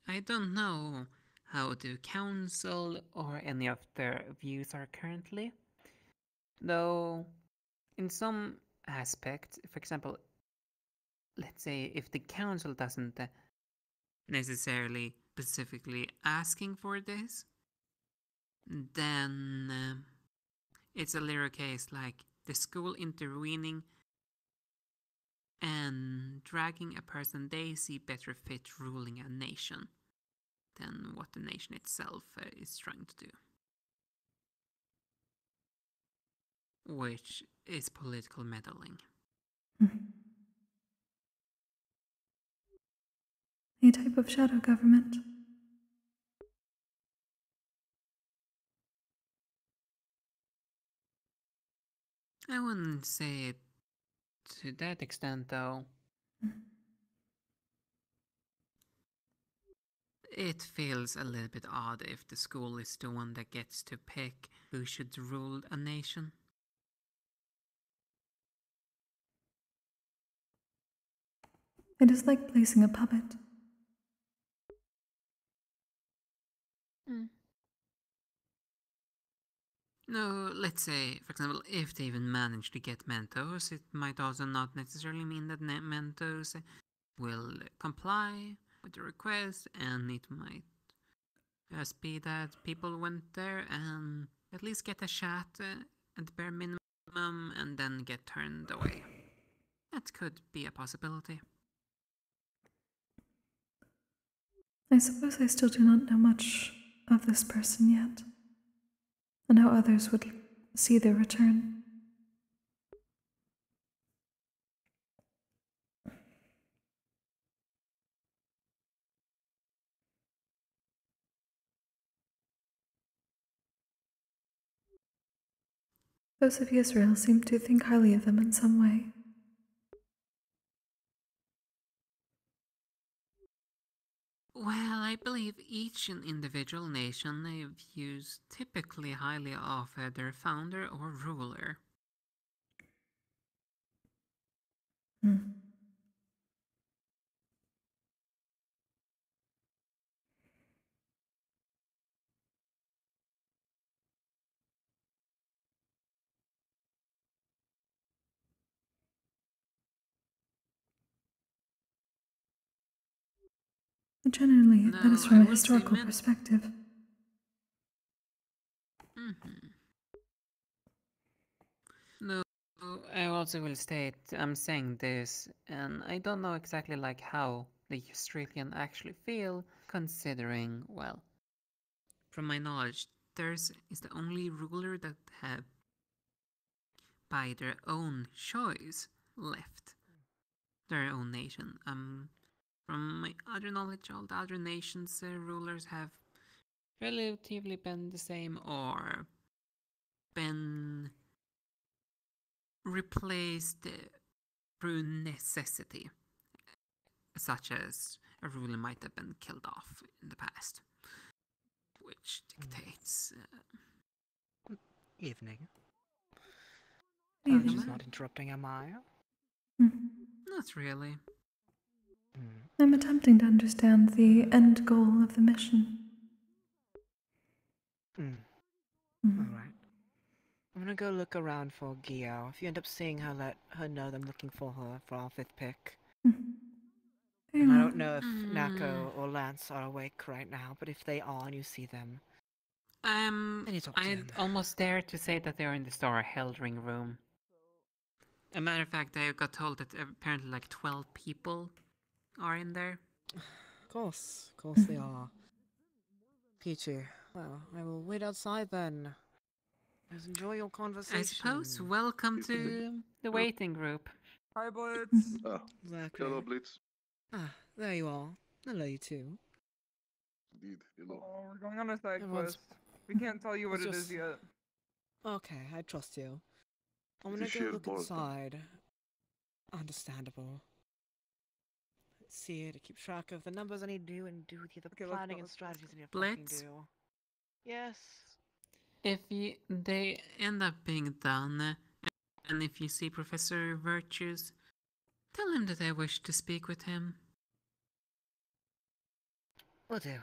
I don't know how the council or any of their views are currently. Though, in some aspects, for example, let's say if the council doesn't necessarily specifically asking for this, then it's a little case like the school intervening and dragging a person they see better fit ruling a nation than what the nation itself is trying to do. Which is political meddling. A type of shadow government. I wouldn't say it to that extent, though. It feels a little bit odd if the school is the one that gets to pick who should rule a nation. It is like placing a puppet. No, let's say, for example, if they even manage to get Mentos, it might also not necessarily mean that Mentos will comply with the request, and it might just be that people went there and at least get a chat at the bare minimum and then get turned away. That could be a possibility. I suppose I still do not know much of this person yet, and how others would see their return. Those of Israel seem to think highly of them in some way. Well, I believe each individual nation views typically highly of their founder or ruler. Generally, that is No, from I a would say historical perspective. No, I also will state I'm saying this, and I don't know exactly like how the Australian actually feel, considering, well, from my knowledge, theirs is the only ruler that have, by their own choice, left their own nation. from my other knowledge, all the other nations' rulers have relatively been the same or been replaced through necessity, such as a ruler might have been killed off in the past, which dictates. Evening. Evening. Just not interrupting, am I? Not really. I'm attempting to understand the end goal of the mission. Alright. I'm gonna go look around for Gio. If you end up seeing her, let her know that I'm looking for her for our 5th pick. Very And I well. don't know if Nako or Lance are awake right now, but if they are and you see them, I'd almost dare to say that they're in the Star Heldring room. A matter of fact, I got told that apparently like 12 people are in there. Of course they are. Peachy, well, I will wait outside then. Let's enjoy your conversation. I suppose welcome to the waiting group. Hi, Blitz. Exactly. Hello, Blitz. Ah, there you are. Hello, you too. Indeed, hello. Oh, we're going on a side Everyone's- quest. We can't tell you what it's it is just- yet. Okay, I trust you. I'm It's gonna a go sheer look boredom. inside. Understandable. Let's see to keep track of the numbers I need to do and do the other planning and strategies I need to fucking Blitz? do. Yes. If they end up being done, and if you see Professor Virtues, tell him that I wish to speak with him. Will do.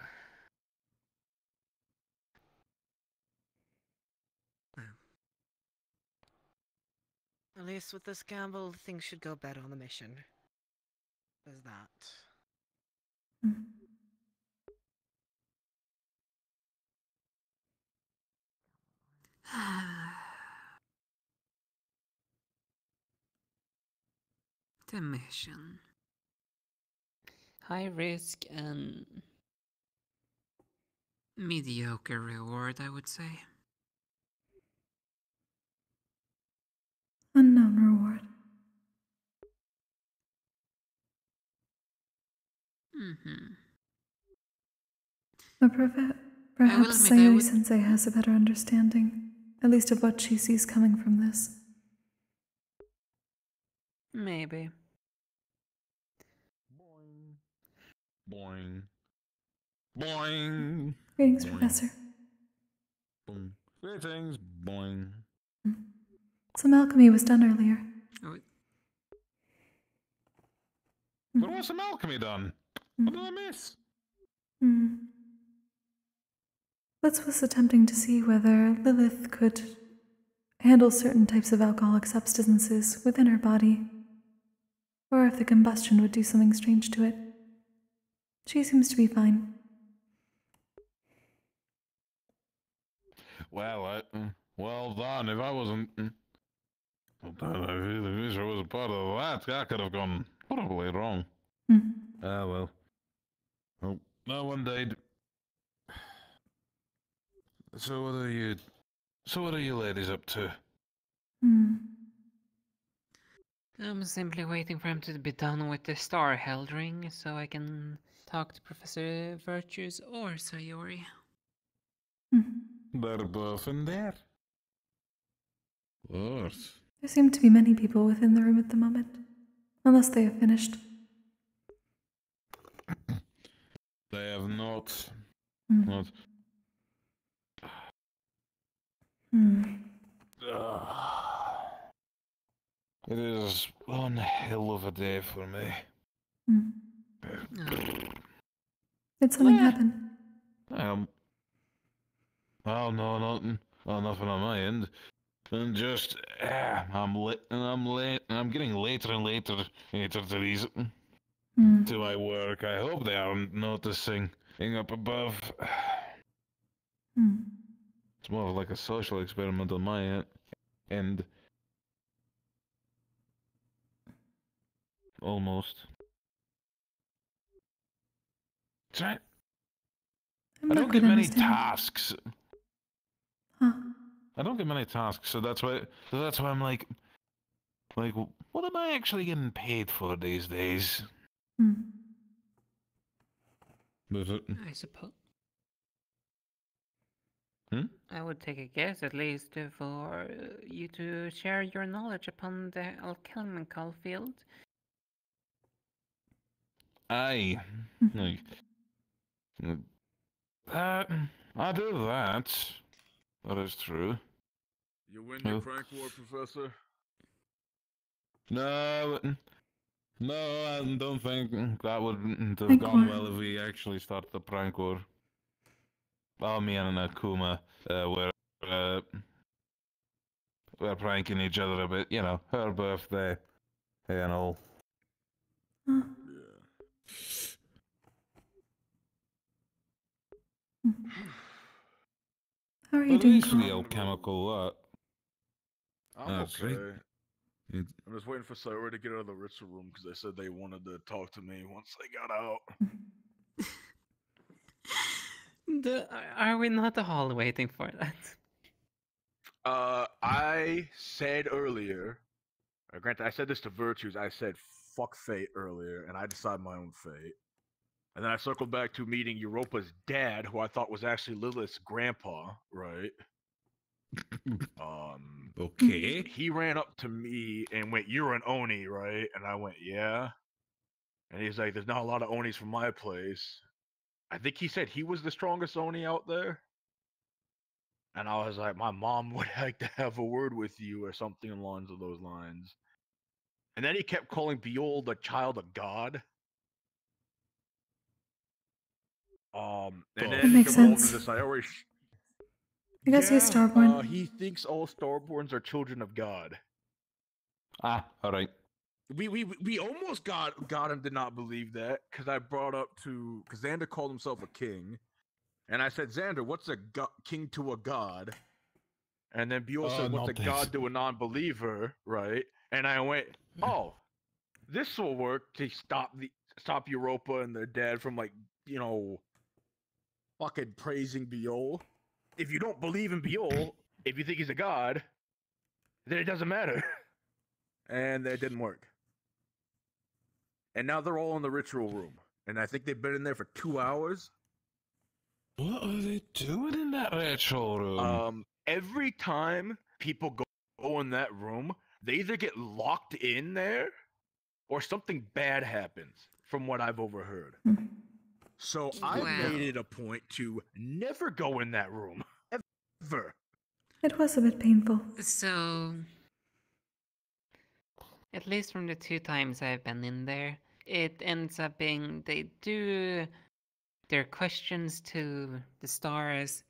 Well. At least with this gamble, things should go better on the mission. There's that. The mission. High risk and mediocre reward, I would say. Unknown reward. But perhaps Sayori-sensei has a better understanding, at least of what she sees coming from this. Maybe. Boing. Boing. Greetings, Boing. Professor. Boing. Greetings. Boing. Some alchemy was done earlier. There was some alchemy done. What did I miss? Blitz was attempting to see whether Lilith could handle certain types of alcoholic substances within her body, or if the combustion would do something strange to it. She seems to be fine. Well, well done. If I wasn't... I really wish I was a part of that. That could have gone horribly wrong. Ah, well. Oh, no one died. So what are you ladies up to? I'm simply waiting for him to be done with the Star Heldring so I can talk to Professor Virtues or Sayori. They're both in there. Of course. There seem to be many people within the room at the moment, unless they have finished. They have not. It is one hell of a day for me. Did something happen? Well, no, nothing. Well, nothing on my end. And just, I'm late, and I'm getting later and later to these, to my work. I hope they aren't noticing up above. It's more of like a social experiment on my end. Almost. That's right. I don't get many tasks. I don't get many tasks, so that's why I'm like, what am I actually getting paid for these days? But I suppose. I would take a guess, at least, for you to share your knowledge upon the alchemical field. aye, like, I do that. That is true. You win your prank war, Professor? No, I don't think that would have gone well if we actually started the prank war. Well, me and Akuma we're pranking each other a bit, you know, her birthday and all. How are you At doing, least for the Paul? alchemical, I'm that's okay. right. I'm just waiting for Sayori to get out of the ritual room because they said they wanted to talk to me once they got out. Are we not all waiting for that? I said earlier, granted, I said this to Virtues, I said fuck fate earlier, and I decide my own fate. And then I circled back to meeting Europa's dad, who I thought was actually Lilith's grandpa, right? Okay. He ran up to me and went, "You're an Oni, right?" And I went, "Yeah." And he's like, "There's not a lot of Onis from my place." I think he said he was the strongest Oni out there. And I was like, "My mom would like to have a word with you," or something along those lines. And then he kept calling Biol the child of God. And then That makes it evolved sense. into Sayori. I guess he's Starborn. He thinks all Starborns are children of God. Alright. We almost got him to not believe that because I brought up because Xander called himself a king, and I said, "Xander, what's a king to a god?" And then Buell said, "What's a god to a non-believer?" Right? And I went, "Oh, this will work to stop Europa and their dad from fucking praising Biol. If you don't believe in Biol, if you think he's a god, then it doesn't matter." And that didn't work. And now they're all in the ritual room. And I think they've been in there for 2 hours. What are they doing in that ritual room? Every time people go in that room, they either get locked in there or something bad happens, from what I've overheard. So I made it a point to never go in that room. Ever. It was a bit painful. So, at least from the 2 times I've been in there, it ends up being they do their questions to the stars,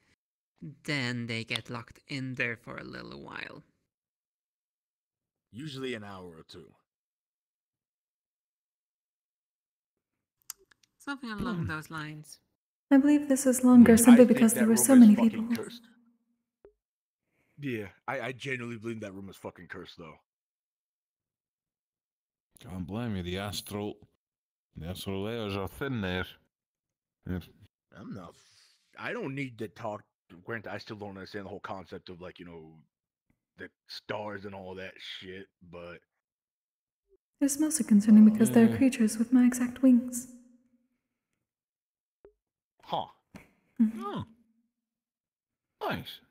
then they get locked in there for a little while. Usually an hour or 2. Something along those lines. I believe this is longer simply because there were so many people. Cursed. Yeah, I genuinely believe that room is fucking cursed, though. Can't blame you. The astral layers are thin there. I'm not. I don't need to talk. Granted, I still don't understand the whole concept of the stars and all that shit. But It's mostly concerning because they're creatures with my exact wings. Huh. Oh. Nice.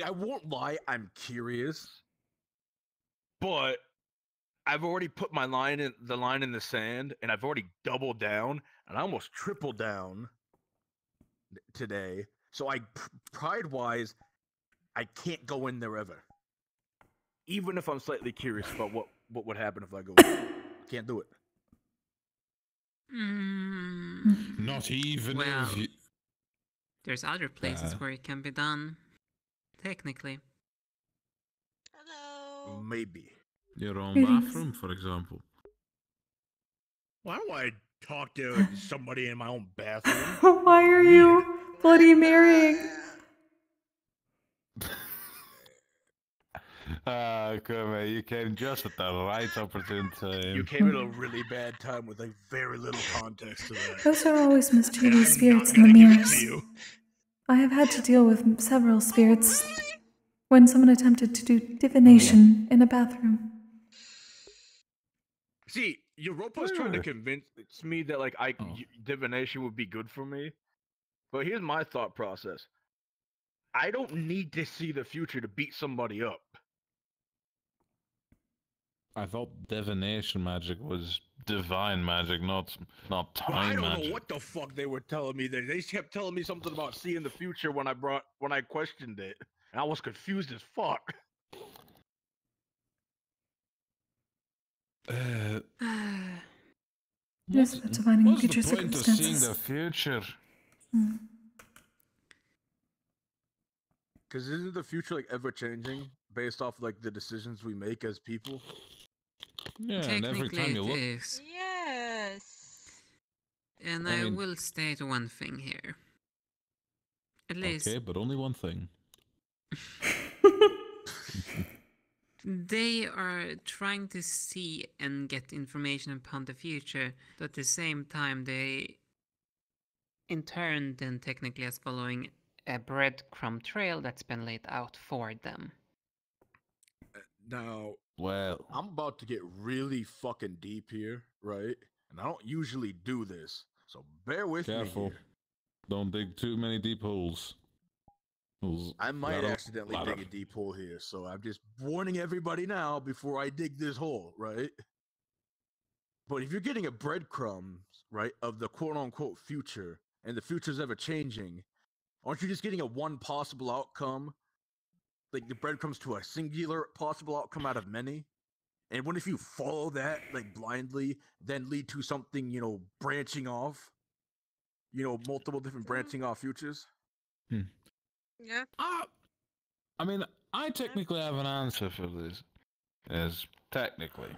I won't lie, I'm curious. But I've already put the line in the sand, and I've already doubled down, and I almost tripled down today. So pride-wise, I can't go in there ever. Even if I'm slightly curious about what would happen if I go in there. I can't do it. Not even if you... There's other places where it can be done. Technically. Maybe. Your own bathroom, for example. Why do I talk to somebody in my own bathroom? Why are you bloody marrying? Come you came just at the right opportune time. You came at a really bad time with very little context to that. Those are always mischievous spirits in the mirrors. I have had to deal with several spirits when someone attempted to do divination in a bathroom. See, Europa's trying to convince me that like divination would be good for me. But here's my thought process. I don't need to see the future to beat somebody up. I thought divination magic was divine magic, not Well, time I don't magic. know what the fuck they were telling me. They kept telling me something about seeing the future when I questioned it, and I was confused as fuck. Yes, but divining What's future the point of seeing circumstances. the future? Because isn't the future like ever changing based off like the decisions we make as people? Yeah, and every time you look, is. Yes. And I I mean- will state one thing here. At least okay, but only one thing. they are trying to see and get information upon the future, but at the same time they in turn then technically as following a breadcrumb trail that's been laid out for them. Now, well, I'm about to get really fucking deep here, right? And I don't usually do this, so bear with me Careful. here. Don't dig too many deep holes. I might Rattle- accidentally ladder. dig a deep hole here, so I'm just warning everybody now before I dig this hole, right? But if you're getting a breadcrumbs, right, of the quote-unquote future, and the future's ever changing, aren't you just getting a one possible outcome? Like the breadcrumbs to a singular possible outcome out of many? And what if you follow that, like, blindly, then lead to something, branching off? Multiple different branching off futures? Yeah. I mean, I technically have an answer for this. As technically,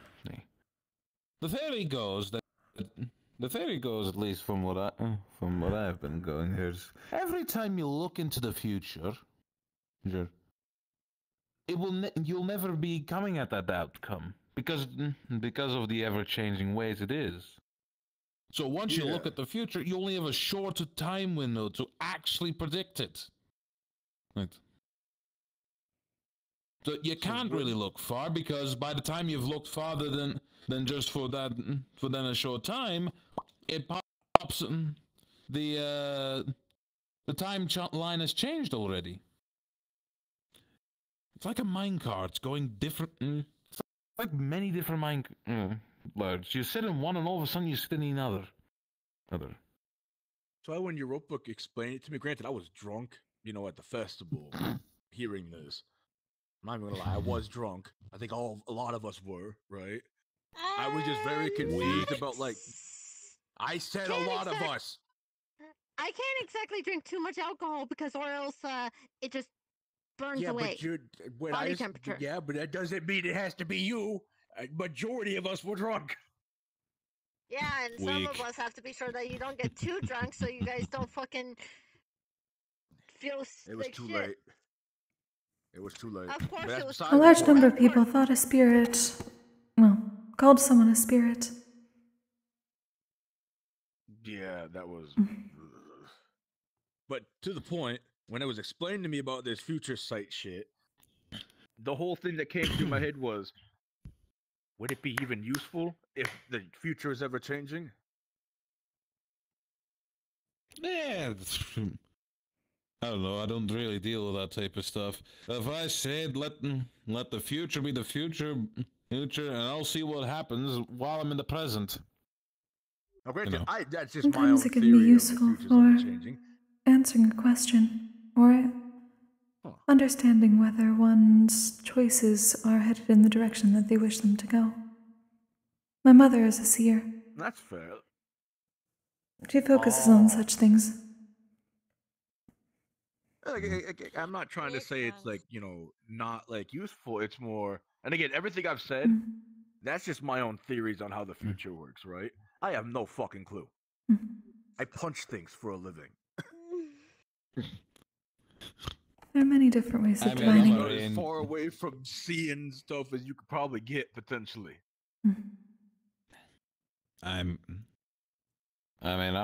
the theory goes that at least from what I've been going here, is every time you look into the future, you'll never be coming at that outcome because of the ever-changing ways it is. So once you look Yeah. at the future, you only have a shorter time window to actually predict it. Right. So you can't really look far because by the time you've looked farther than just for then a short time, it pops the time line has changed already. It's like a minecart going different. It's like many different minecarts. You sit in one and all of a sudden you sit in another. So when Europa explained it to me, granted I was drunk, at the festival, hearing this. I'm not even gonna lie, I was drunk. I think a lot of us were, right? I was just very confused about like. I said a lot of us. I can't exactly drink too much alcohol because or else it just burns Yeah, away. but you're Body temperature. Yeah, but that doesn't mean it has to be you. A majority of us were drunk. Yeah, and some of Weak. us have to be sure that you don't get too drunk so you guys don't fucking feel It was like too shit. late. It was too late. Of course But it was that's A beside large the number point. of people thought a spirit, called someone a spirit. Yeah, that was. But to the point, when it was explained to me about this future sight shit, the whole thing that came through my head was, would it be even useful if the future is ever changing? Yeah, I don't know. I don't really deal with that type of stuff. If I said let the future be the future, and I'll see what happens while I'm in the present. Now, granted, know. that's just my own Sometimes it can be theory of the useful future's for ever changing. answering a question or understanding whether one's choices are headed in the direction that they wish them to go. My mother is a seer. That's fair. She focuses on such things. I'm not trying to say it's like, not like useful. It's more, and again, everything I've said, that's just my own theories on how the future works, right? I have no fucking clue. I punch things for a living. There are many different ways of I'm divining. not as far away from seeing stuff as you could probably get, potentially. I'm an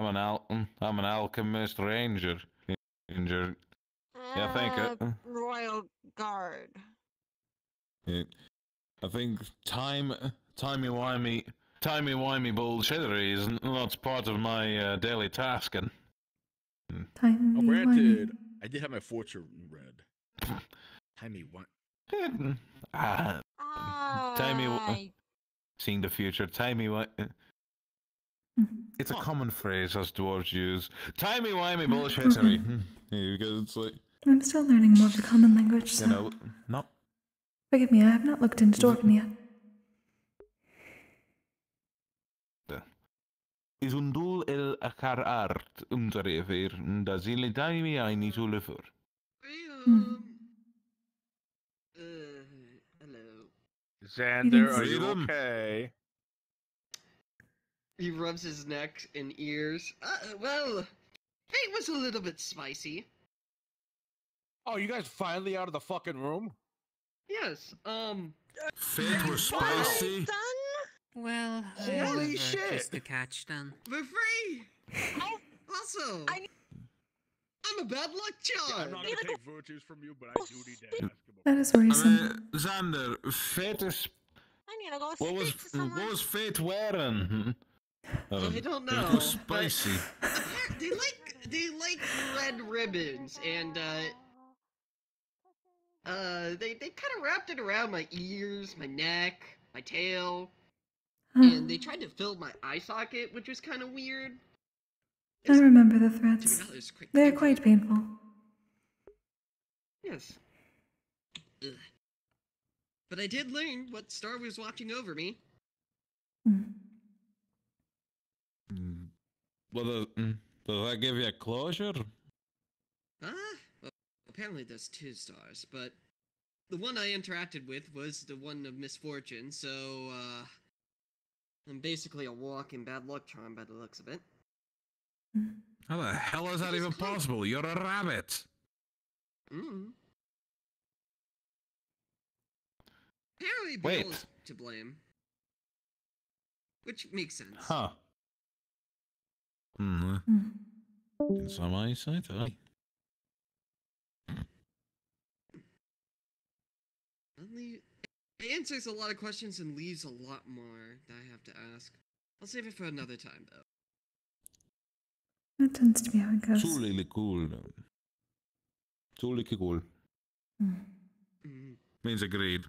alchemist ranger. Yeah, I think Royal Guard. I think timey-wimey timey-wimey bullshittery is not part of my daily tasking. Oh, granted, I did have my fortune read. Timey what? Timey... Seeing the future, timey-wimey... It's a common phrase us dwarves use. Timey-wimey bullshittery. Because it's like... I'm still learning more of the common language, so... You know, not... Forgive me, I have not looked into Dwarven yet. Is un doel el akar art te refer, da zile timey I need to live for. Hello. Xander, are you okay? He rubs his neck and ears. Well, it was a little bit spicy. Oh, you guys finally out of the fucking room? Yes, Fate was spicy. Well, Holy shit! Just a catch then. We're free! Also, I'm a bad luck charm! I'm not gonna take virtues from you, but I do need to ask him. That is worrisome. Xander, Fate is... I need to go What was Fate wearing? I don't know. It was spicy. They like red ribbons, and they kind of wrapped it around my ears, my neck, my tail, and they tried to fill my eye socket, which was kind of weird. I remember the threats. $2 quick. They are quite painful. Yes. Ugh. But I did learn what star was watching over me. Well, does that give you a closure? Well, apparently there's 2 stars, but the one I interacted with was the one of misfortune, so, I'm basically a walking bad luck charm by the looks of it. How the hell is that even possible? You're a rabbit. Apparently Bill's to blame. Which makes sense. Huh. In some eyesight, aye. It answers a lot of questions and leaves a lot more that I have to ask. I'll save it for another time, though. That tends to be how it goes. Truly cool. Truly cool. Means agreed.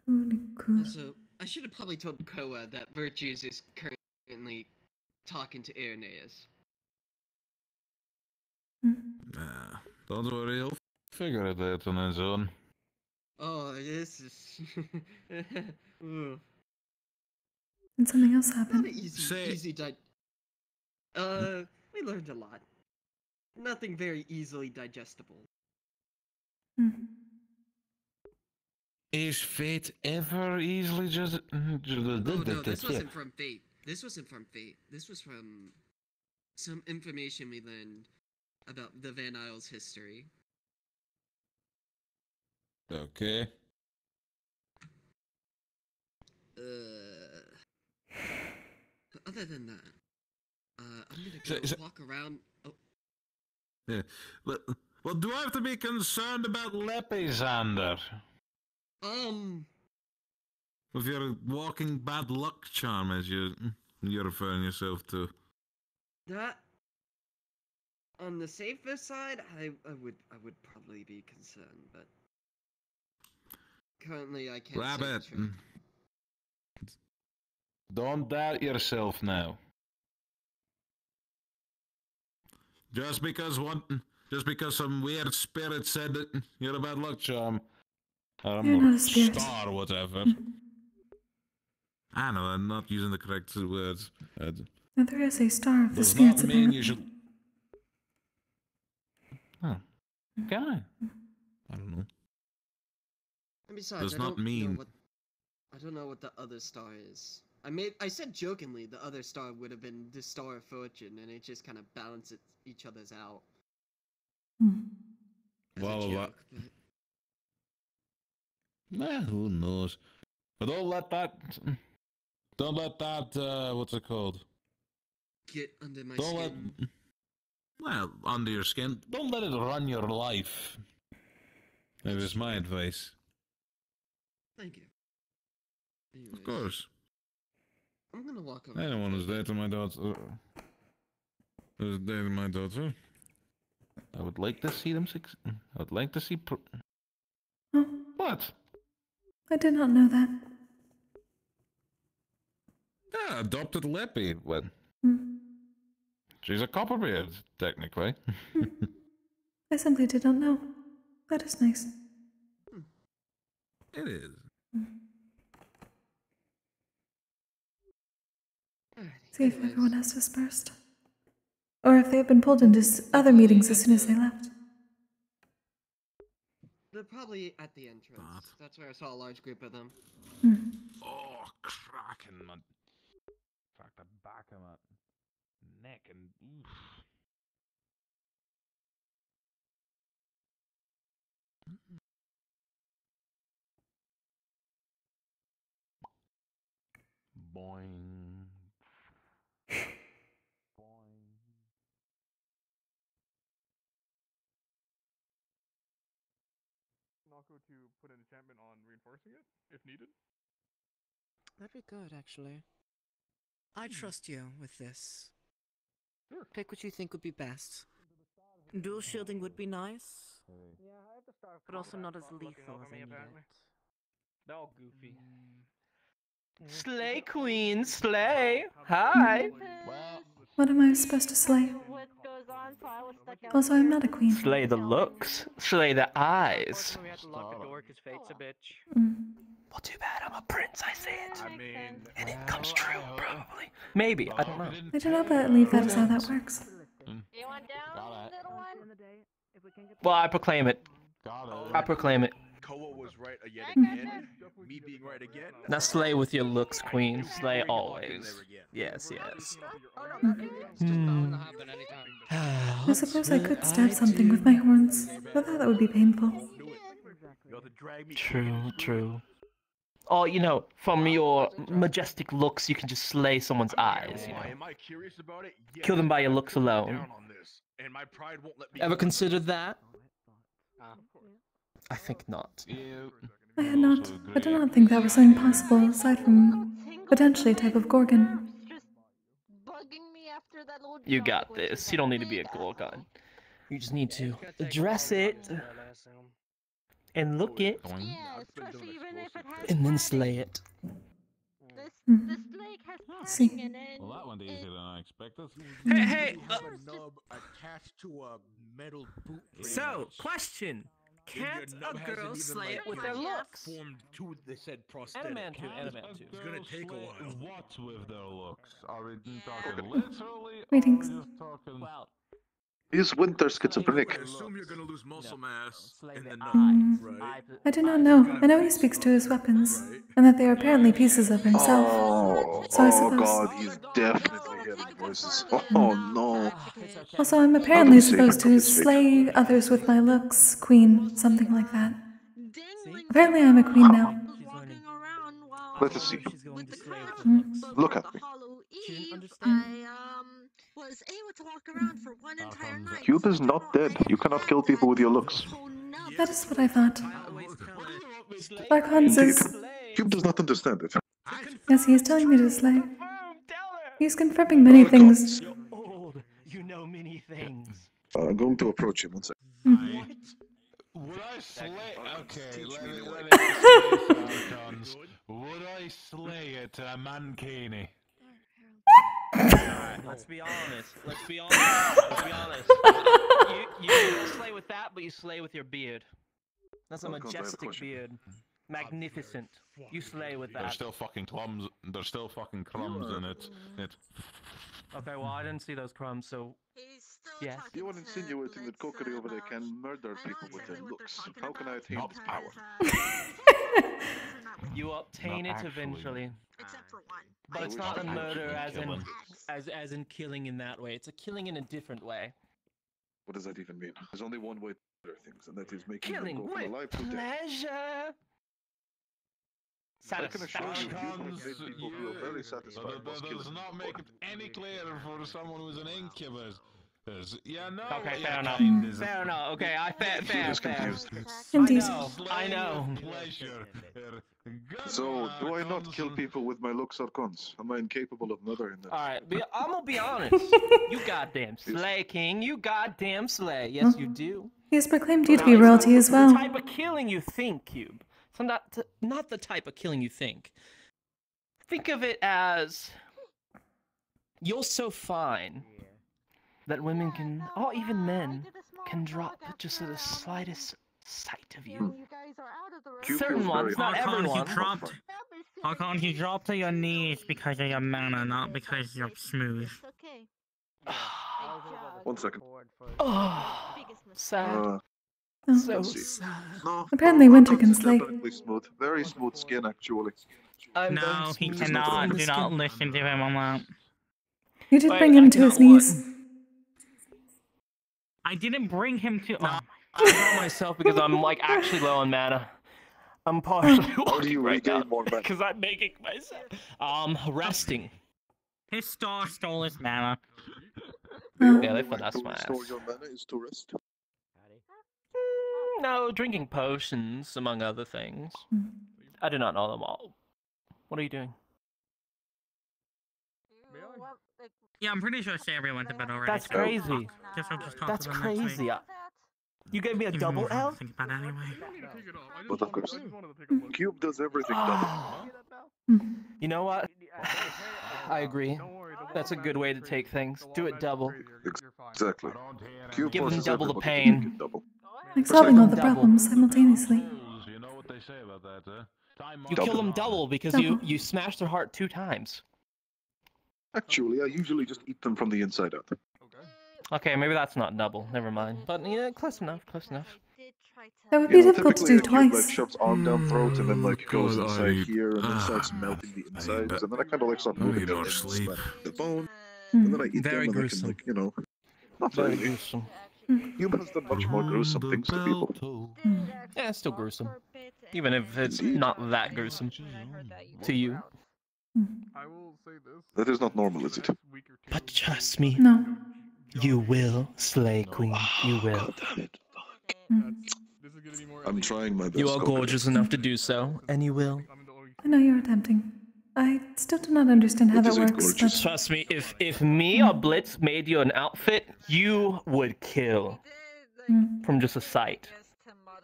Also, I should have probably told Koa that Virtues is currently talking to Irenaeus. Nah, don't worry, he'll figure it out on his own. Oh, this is... Ugh. And something else happened. Not we learned a lot. Nothing very easily digestible. Is fate ever easily just... Oh no, this wasn't from fate. This wasn't from fate. This was from some information we learned about the Van Isles history. Okay. But other than that, I'm gonna go walk around. Oh. Yeah. Well, do I have to be concerned about Leppy, Xander? With your walking bad luck charm, as you're referring yourself to. That, on the safer side, I would probably be concerned, but currently I can't. Rabbit, don't doubt yourself now. Just because some weird spirit said that you're a bad luck charm. You're not a spirit. Star, whatever. I know, I'm not using the correct words. Now there is a star of the Does spirits not mean apparently. you should... Oh. Okay. I don't know. And besides, Does not mean... I don't know what the other star is. I said jokingly the other star would have been the Star of Fortune, and it just kind of balances each other's out. Well, who knows? But don't let that, what's it called? Get under my skin. Well, under your skin. Don't let it run your life. That is my advice. Thank you. Of course. I'm gonna walk over. Anyone who's dating my daughter. Who's dating my daughter? I would like to see them I would like to see. Oh, What? I did not know that. Yeah, adopted Leppy. Well, Hmm. she's a copperbeard, technically. I simply did not know. That is nice. It is. See if everyone has dispersed. Or if they have been pulled into other meetings as soon as they left. They're probably at the entrance. That's where I saw a large group of them. Oh, cracking my. Fuck the back of my neck and. Oof. Boing. Boing. Nako to put an enchantment on reinforcing it, if needed. That'd be good, actually. I trust you with this. Sure. Pick what you think would be best. Dual shielding would be nice, but also not as lethal as I need it. They're all goofy. Slay, queen, slay! Hi! What am I supposed to slay? Also, I'm not a queen. Slay the looks, slay the eyes. We have to lock the door because fate's a bitch. Well, too bad I'm a prince, I say it. I mean, and it comes true, probably. Maybe, I don't know. I do not believe that is how that works. You want down, little one? Well, I proclaim it. I proclaim it. Koa was right yet again. Me being right again. Now slay with your looks, queen. Slay always. Yes, yes. I suppose I could stab something with my horns, but that would be painful. True, true. Or, you know, from your majestic looks, you can just slay someone's eyes, you know. Am I curious about it? Yes. Kill them by your looks alone. Down on this, and my pride won't let me. Ever considered that? I think not. I had not. I did not think that was something possible, aside from potentially a type of Gorgon. You got this. You don't need to be a Gorgon. You just need to address it and look it and then slay it. This lake has See. pudding in it. Well, that went easier than I expected. Hey, nub attached to a metal boot. So, question. Can't a girl slay it with their looks? Formed to, they said, prosthetic. And a man too, and a man too. It's gonna take a while. What with their looks? Are we talking literally? Greetings. Or are we just talking... Well, He's winter schizophrenic. I assume you're gonna lose muscle mass in the nub, right? I do not know. I know he speaks to his weapons, and that they are apparently pieces of himself. So I suppose. God, he's definitely hearing voices. Oh no. Also, I'm apparently supposed to slay others with my looks, queen, something like that. Apparently, I'm a queen now. Let us see him. Look at me. Was able to walk around for one entire night. Cube is not dead. You cannot kill people with your looks. That is what I thought. Archons is. Cube does not understand it. Yes, he is telling me to slay. He's confirming many things. You know many things. I'm going to approach him one second. Would I slay? Okay, let me say Archons. Would I slay it to a mankini? Let's be honest. Let's be honest. Let's be honest. You don't slay with that, but you slay with your beard. That's a majestic beard. Magnificent. You slay with that. There's still fucking crumbs. There's still fucking crumbs in it. Okay, well I didn't see those crumbs, so yes. You are insinuating that Kokkuri over there can murder people with their looks. How can I attain this power? You obtain it eventually. Except for one. But it's not a murder as in killing in that way. It's a killing in a different way. What does that even mean? There's only one way to murder things, and that is making Killing them go from with alive to dead. pleasure. I can assure you, you make people feel very satisfied. That does not make it any clearer for someone who's an incubus. Yeah, no. Okay, yeah, fair enough. kind is- Fair enough. Okay, fair. Indeed. I know. Pleasure. So, do I not kill people with my looks or cons? Am I incapable of murdering them? Alright, I'm gonna be honest. You goddamn slay, King. You goddamn slay. Yes, you do. He has proclaimed you to Now, be it's royalty as the well. type of killing you think, Cube. So not the type of killing you think. Think of it as you're so fine that women can, or even men, can drop just at the slightest sight of you. Certain ones, not everyone. How can't you drop to your knees because of your mana, not because you're smooth? 1 second. Oh, sad. Oh. So Let's see. sad. No, Apparently Winter can Archon's slay. definitely smooth. Very smooth skin, actually. No, he cannot. Do not listen to him on that. You did Wait, bring him to his knees. I didn't bring him to. No, I brought myself because I'm like actually low on mana. I'm partially walking right now because I'm making myself. Resting. His star stole his mana. Yeah, they finessed my ass. Restore your mana is to rest. No, drinking potions, among other things. I do not know them all. What are you doing? Yeah, I'm pretty sure Sabri went to bed already. That's so- crazy. Guess I'll just talk That's to them next crazy. week. You gave me a Even double more L? to think about it anyway. But of course, Cube does everything double. You know what? I agree. That's a good way to take things. Do it double. Exactly. Cube Give them forces double the everybody to make pain. it double. Like solving all the Double. problems simultaneously. You know what they say about that, huh? You kill them double because you smash their heart 2 times. Actually, I usually just eat them from the inside out. Okay, maybe that's not double. Never mind. But yeah, close enough. Close enough. That would be difficult to do typically a cube, twice. like shoves arm down throat and then like goes inside here and then starts melting the insides and then I kind of like start moving them and smack the bone and then I eat Very them and gruesome. I can like not Very really. gruesome. Cube has done much more gruesome things to people. Yeah, it's still gruesome. Even if it's not that gruesome to you. That is not normal, is it? But trust me. No. You will slay, Queen. You will. I'm trying my best. You are okay. gorgeous enough to do so, and you will. I know you're attempting. I still do not understand how that works, but Trust me, if me or Blitz made you an outfit, you would kill. From just a sight.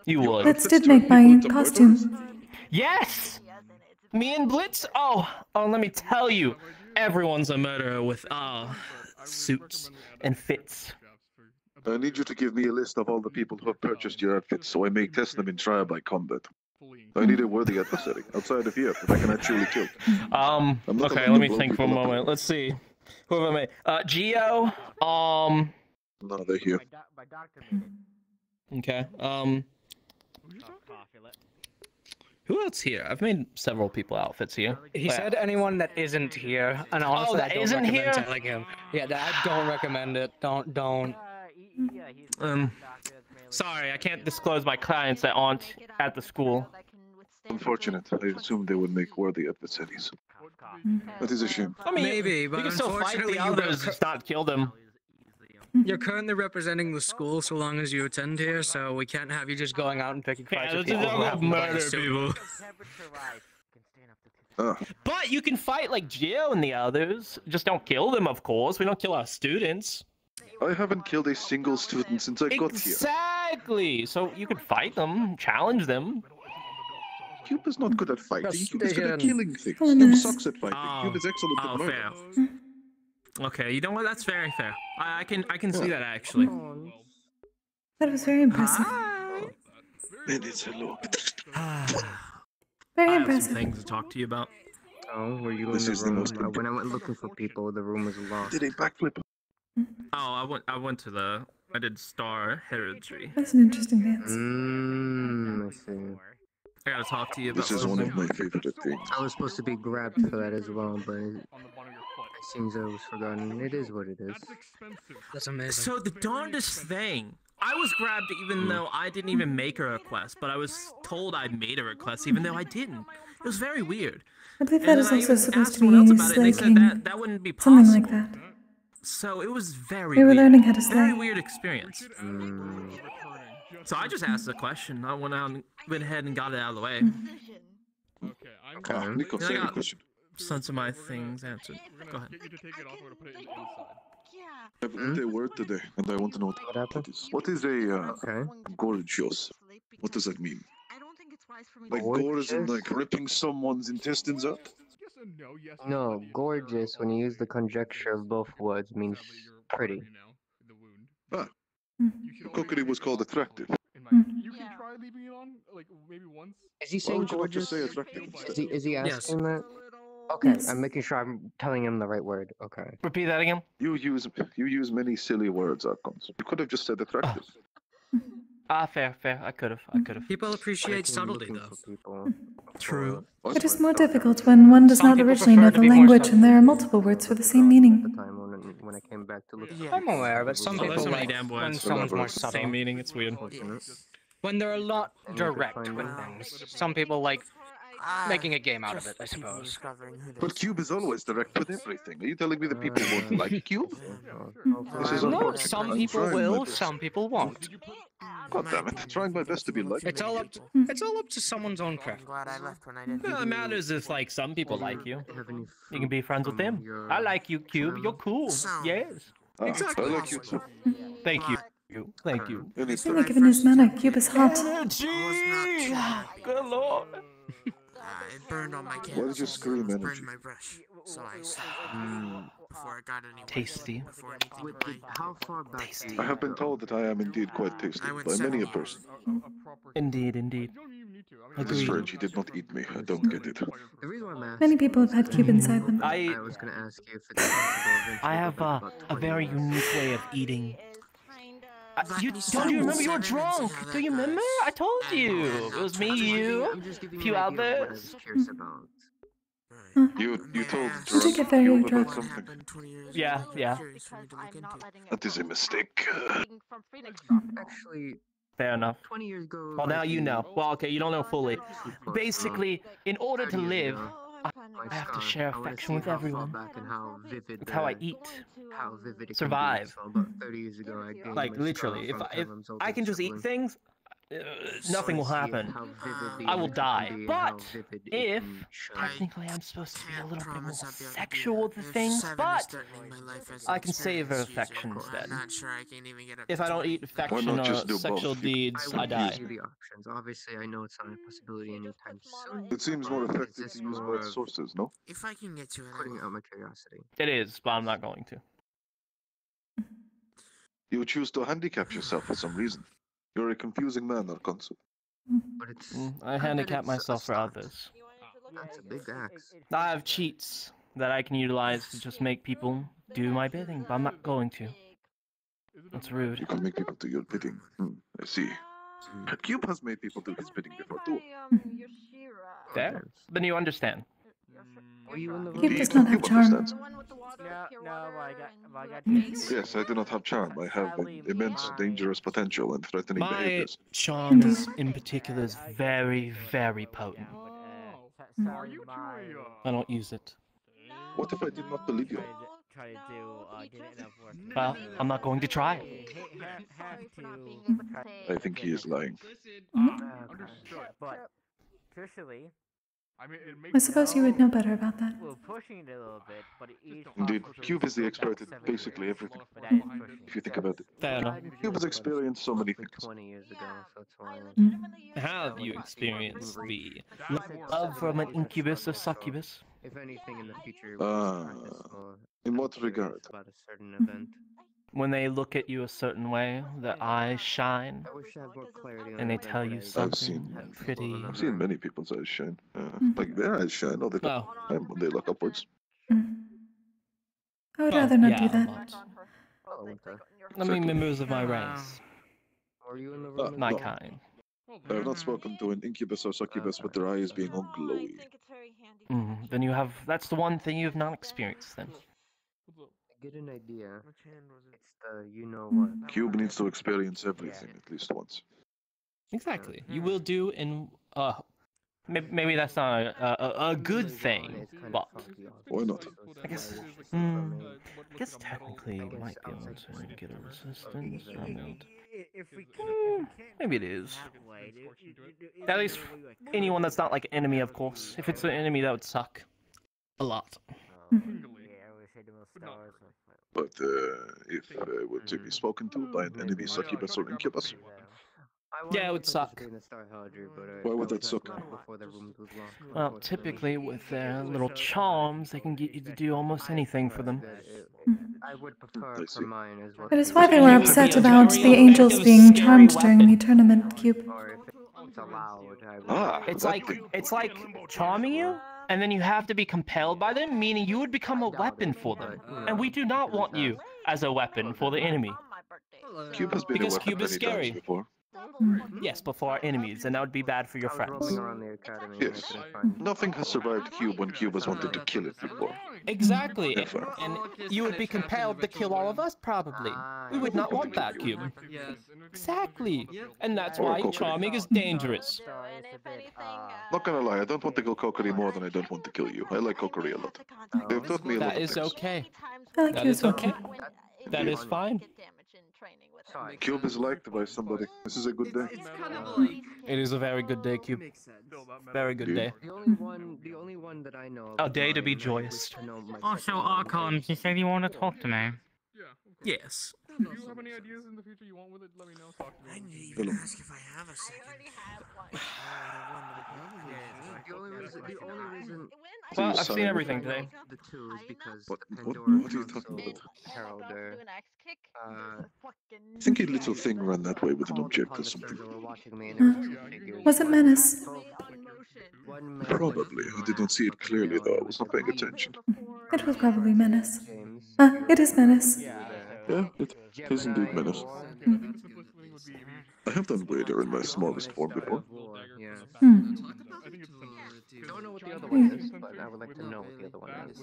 You would. Blitz did make my costume. Yes! Me and Blitz? Oh, let me tell you. Everyone's a murderer with, suits and fits. I need you to give me a list of all the people who have purchased your outfits so I may test them in trial by combat. I need a worthy adversary outside of here that I can actually kill. Okay, let me think for a moment. Let's see. Who have I made? Geo, No, they're here. okay, who else here? I've made several people outfits here. He said anyone that isn't here, and honestly, that I don't isn't recommend here? telling him. Yeah, I don't recommend it. Don't. Sorry, I can't disclose my clients that aren't at the school. Unfortunate. I assumed they would make worthy adversaries. That is a shame. I mean, Maybe, but you can still fight unfortunately, the others, just not kill them. You're currently representing the school so long as you attend here, so we can't have you just going out and picking fights with people who have murder people. But you can fight like Geo and the others. Just don't kill them, of course. We don't kill our students. I haven't killed a single student since I got here. Exactly. So you can fight them, challenge them. Cube is not good at fighting. Cube is good at Custodian. killing things. Cube sucks at fighting. Cube is excellent at murder. Fair. Okay, you know what? That's very fair. I can see that actually. that was very impressive. Minutes hello. Very I have some impressive. things to talk to you about. Oh, were you This in is the the room? most When I went looking for people, the room was locked. Did a backflip. Oh, I went to I did Star Heraldry. That's an interesting dance. I see. I gotta talk to you about This is one something. of my favorite things. I was supposed to be grabbed for that as well, but it seems I was forgotten. It is what it is. That's amazing. So the darndest thing, I was grabbed even though I didn't even make a request, but I was told I made a request even though I didn't. It was very weird. I believe And that then is I also even supposed asked to be someone else about it, and they slaking said that wouldn't be possible. something like that. So it was very We were weird. learning how to Very slay. weird experience. So I just asked a question. I went ahead and got it out of the way. Okay, Nico, And I say your got question. some of my things answered. Go ahead. Get you to take it off. We're gonna put it in the inside. I've learned a word today, and I want to know what happened? it is. What is a gorgios? What does that mean? Like gore is in like ripping someone's intestines out? No, gorgeous, when you use the conjecture of both words, means pretty. Ah, Kokkuri was called attractive. You can try leaving it on, like maybe once. Is he Why saying would you not gorgeous? just say attractive? Is he Yes. asking that? Okay, Yes. I'm making sure I'm telling him the right word. Okay. Repeat that again. You use many silly words, Archons. You could have just said attractive. Fair. I could have. People appreciate subtlety, though. True. It is more difficult when one does Some not people originally prefer know to the be more language subtle. and there are multiple words for the same meaning. When I came back to look I'm aware, but some there's people so many like damn when words. someone's more Elaborate. subtle. Same meaning. It's weird. When they're a lot And you could direct find with out. things. Some people like making a game out of it, I suppose. But Cube is always direct with everything. Are you telling me that people won't like Cube? This is No, unfortunate. some I'm people trying my will, best. some people won't. God damn it! Trying my best to be liked. It's all up to someone's own craft. No, it matters if like some people like you. You can be friends with them. I like you, Cube. You're cool. Yes. Ah, Exactly. I like you too. Thank you. Thank you. Really given his manner, Cube is hot. Energy. Good lord. It burned on my Why canvas. did you scream It burned energy? my brush. So I stopped before I got any Tasty. before anything right. How far back? I have been told that I am indeed quite tasty by many a person. Indeed. This is strange. He did not eat me. I don't get it. The reason why I'm asking Many people have had Cube inside them. I was gonna ask you if it's possible eventually. I have a very unique way of eating. Do you remember you were drunk? Do you remember? I told you. It was me, you, a few others. You told You did get very Cube drunk. about something. Yeah. That is a mistake. Actually, Fair enough. 20 years ago. Well, now you know. Well, okay, you don't know fully. Basically, in order to live, I have to share affection with everyone. It's how I eat. How vivid it Survive. Can be. So about 30 years ago, I gained Like my literally, scar if from Kevin's I can just eat struggling. things, nothing will happen. I will die. But if technically I'm supposed to be a little bit more sexual with the things, but I can savor affection instead. If I don't eat affection not or just do sexual both? deeds, I would die. give you the options. Obviously, I know it's not a possibility anytime soon. It seems more effective It's to use more both of sources, no? If I can get to it, putting out my curiosity. It is, but I'm not going to. You choose to handicap yourself for some reason. You're a confusing man, Arkonsu. But it's. I handicap myself for others. That's a big axe. I have cheats that I can utilize to just make people do my bidding, but I'm not going to. That's rude. You can make people do your bidding. I see. Cube has made people do his bidding before too. There? Then you understand. Were you in the Cube does not have charm. Yes, I do not have charm. I have immense dangerous potential and threatening My behaviors. charm in particular is very, very potent. I don't use it. What if I did not believe you? Well, I'm not going to try it. I think he is lying. But truthfully, I suppose you would know better about that. we're pushing it a little bit, but it is Indeed, possible to Cube is the resolve expert that at basically everything. but that is pushing If you think about it. Fair enough. Cube has experienced so many things. 20 years ago, so that's why. Have you experienced the love from an incubus or succubus? If anything in the future, In what regard? about a certain event. When they look at you a certain way, their eyes shine, I wish I had more clarity on and they the tell event, you but something pretty. I've seen many people's eyes shine. Like their eyes shine all the time when they look upwards. I would rather not do yeah, that. I mean, members of my race, Were you in the room? my no. kind. I have not spoken to an incubus or succubus with their eyes being all glowy. Then you have. That's the one thing you have not experienced. Then. Get an idea. It's the you know what. Cube needs to experience everything at least once. Exactly. You will do in Maybe that's not a good thing, but Why not? I guess technically you might be able to get a resistance from it. Maybe it is. At least anyone that's not like an enemy, of course. If it's an enemy, that would suck a lot. But if I were to be spoken to by an enemy succubus or incubus, Yeah, it would suck. why would that suck? Well, typically with their little charms, they can get you to do almost anything for them. I would prefer for mine as well. That is why they were upset about the angels being charmed during the tournament, Cube. It's like charming you, and then you have to be compelled by them, meaning you would become a weapon for them. And we do not want you as a weapon for the enemy. Cube has been Because a weapon Cube is many times scary. before. Yes, but for our enemies, and that would be bad for your friends. Yes. Nothing has survived Cube when Cube has wanted to kill it before. Exactly, Ever. and you would be compelled to kill all of us, probably. We would not want that, Cube. Exactly, and that's Or why Kokkuri. charming is dangerous. Not gonna lie, I don't want to kill Kokkuri more than I don't want to kill you. I like Kokkuri a lot. They've taught me a lot That of is things. okay. I like That you is as well, okay. Cube. That is fine. Cube is liked by somebody. This is a good day. It is a very good day, Cube. Very good day. The only one that I know. A day to be joyous. Also, Archon, you said you want to talk to me. Yes. If you have any ideas in the future you want with it, let me know. Talk to me. I didn't even ask if I have a second. The only reason. Well, I've seen everything today. The two is because What the are Pandora you talking about? Heralder. I think a little thing ran that way with an object or something. Was it Menace? Probably. I did not see it clearly though. I was not paying attention. It was probably Menace. It is Menace. Yeah, it is indeed Menace. I have done Raider in my smallest form before. Don't know what the other one is, but I would like to know what the other one is.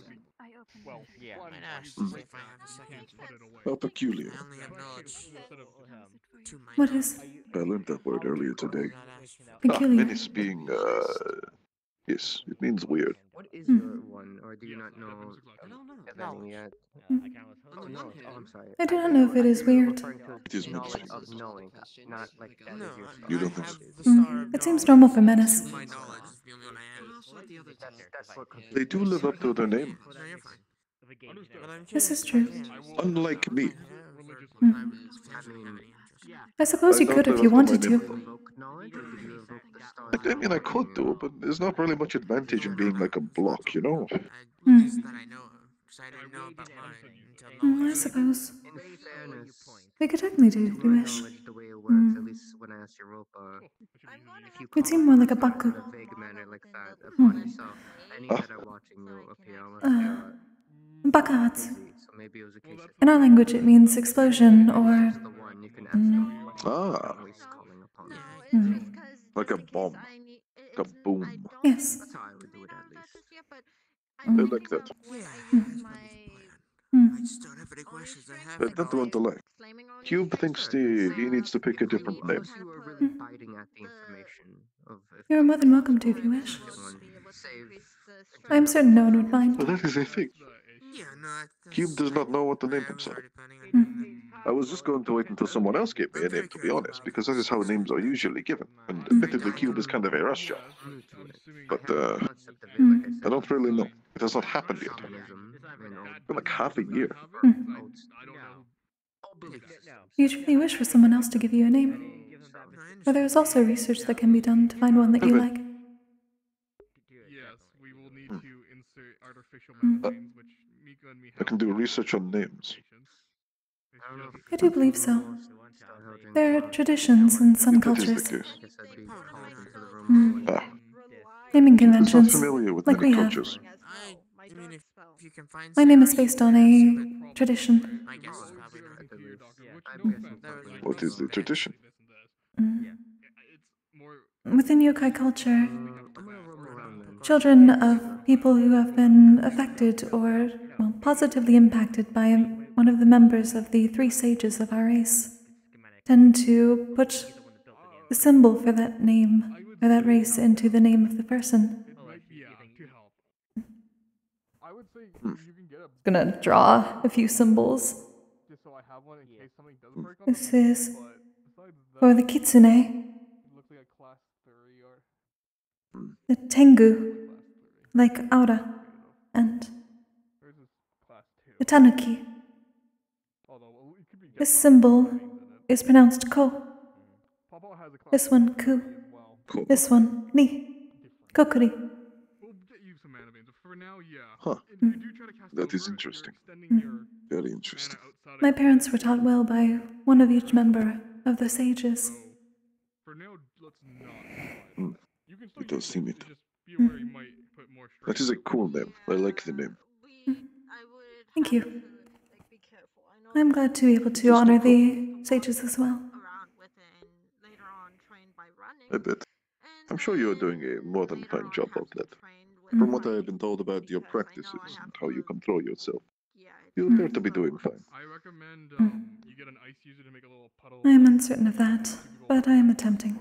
Well, yeah. Might ask if I have a second. How peculiar. I only have knowledge to my What is I learned that word earlier today. peculiar? Menace being, yes, it means weird. What is your one, or do you not know anything yet? Oh, no. Oh, I'm sorry. I do not know if it is weird. It is Menace. Of knowing, not like that is your You don't think so? It seems normal for Menace. My knowledge is the only one I have. That's what They do live up to their name. No, you're fine. This is true. Unlike me. I suppose you could if you wanted to. I mean, I could do, but there's not really much advantage in being like a block, you know? That I know of, because I didn't know about mine until I suppose. In fairness, We could technically do it if you wish. the way it works, at least when I asked Europa, if you You'd seem more like a Baku. in a vague manner like that upon yourself, any that are watching you appear almost Bakat. so maybe it was a case of In our language, it means explosion or. the one you can ask always calling upon them. Like a bomb. Like a boom. Yes. That's how I would do it at least. I like that. I just don't have any questions. I have Not the one to like. Cube thinks he needs to pick a different name. Unless you are really biting at the information of if You're more than welcome to if you wish. one save. I'm certain no one would mind. But that is a thing. Yeah, no, Cube does not know what to name himself. I was just going to wait until someone else gave me a name, to be honest, because that is how names are usually given. And admittedly, Cube is kind of a rush job. But, I don't really know. It has not happened yet. It's been like half a year. You truly wish for someone else to give you a name. But there is also research that can be done to find one that you like. Yes, we will need to insert artificial membranes, which Mika and me I can do research on names. I do believe so. There are traditions in some That is the cultures. case. Mm. Naming I'm not conventions, familiar with like many we have. cultures. I mean, if you can find My name is based on a tradition. I guess it's probably not. What is the tradition? Within yokai culture, children of people who have been affected or, well, positively impacted by one of the members of the three sages of our race tend to put the symbol for that name or that race into the name of the person. I would say you can get a. Gonna draw a few symbols. Just so I have one in case something does break on This them, is but besides for that, the kitsune, it looks like a class 3 or. the tengu, like aura, and the tanuki. This symbol is pronounced ko. This one ku. This one ni. Kokkuri. We'll get you some mana veins. For now, yeah. Huh. If you do try to cast That is over, interesting. you're extending your Very interesting. My parents were taught well by one of each member of the sages. For now, let's not. Hmm. It does seem it. Just be aware you might put more stress. That is a cool name. I like the name. Thank you. I'm glad to be able to honor the sages as well. I bet. I'm sure you're doing a more than fine job of that. From what I have been told about your practices and how you control yourself, you appear to be doing fine. I recommend you get an ice user to make a little puddle. I am uncertain of that, but I am attempting.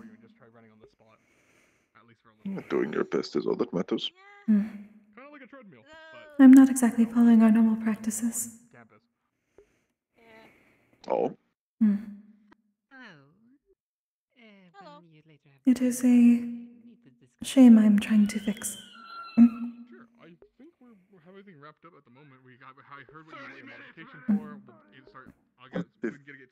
Doing your best is all that matters. Kind of like a treadmill. I'm not exactly following our normal practices. Campus. Oh? It is a shame I'm trying to fix. Sure, I think we have everything wrapped up at the moment. I heard what you need a modification for. I'll get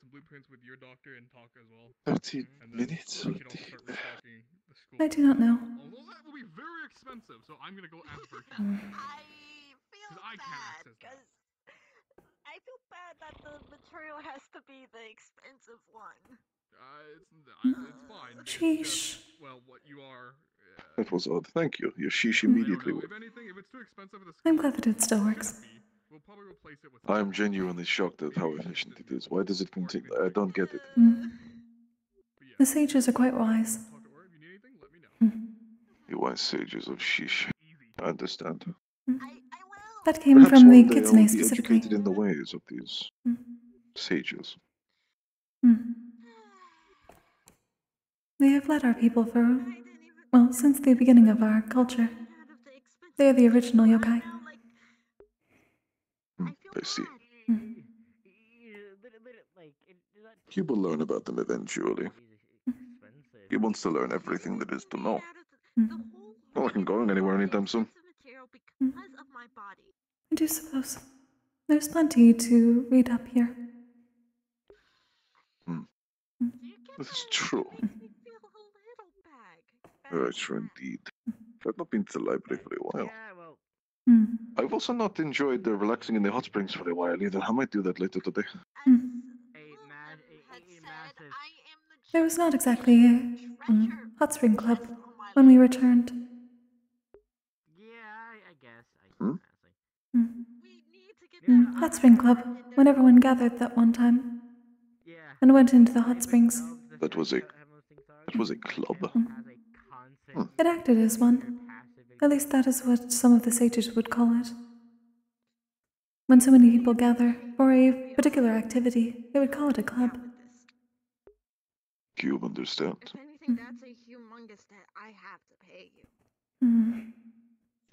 some blueprints with your doctor and talk as well. 13 and minutes. We should also start restocking the school. I do not know. Although that will be very expensive, so I'm gonna go ask VRChat. Because I can't access that. I feel bad that the material has to be the expensive one. It's fine. Sheesh. It's just, well, what you are. That was odd. Thank you. Your sheesh immediately If worked. anything, if it's too expensive for the I'm glad that it still works. we'll probably replace it with. I'm genuinely shocked at how efficient it is. Why does it continue? I don't get it. The sages are quite wise. You wise sages of sheesh. I understand. That came Perhaps from the one day I kitsune will be specifically. educated in the ways of these sages. They have led our people for, well, since the beginning of our culture. They are the original yokai. I see. You will learn about them eventually. He wants to learn everything there is to know. Not like I'm going anywhere anytime soon. I do suppose. There's plenty to read up here. This is true. Very true indeed. I've not been to the library for a while. I've also not enjoyed relaxing in the hot springs for a while either. I might do that later today. There was not exactly a hot spring club when we returned. Hot spring club, when everyone gathered that one time and went into the hot springs. That was a club. It acted as one. At least that is what some of the sages would call it. When so many people gather for a particular activity, they would call it a club. Cube understand. If anything, that's a humongous debt I have to pay you.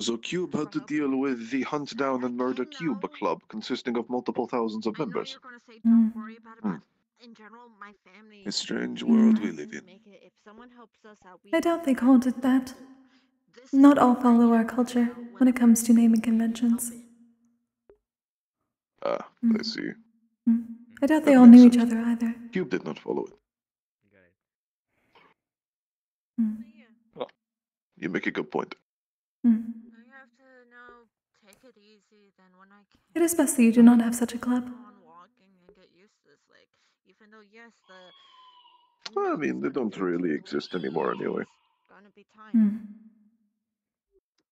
So Cube had to deal with the Hunt Down and Murder Cube club consisting of multiple thousands of members. Don't worry about it, but in general, my family. A strange world we live in. If someone helps us out, I doubt they called it that. Not all follow our culture when it comes to naming conventions. Ah, I see. I doubt they all knew each other either. Cube did not follow it. Oh, you make a good point. It is best that you do not have such a club. I mean, they don't really exist anymore anyway.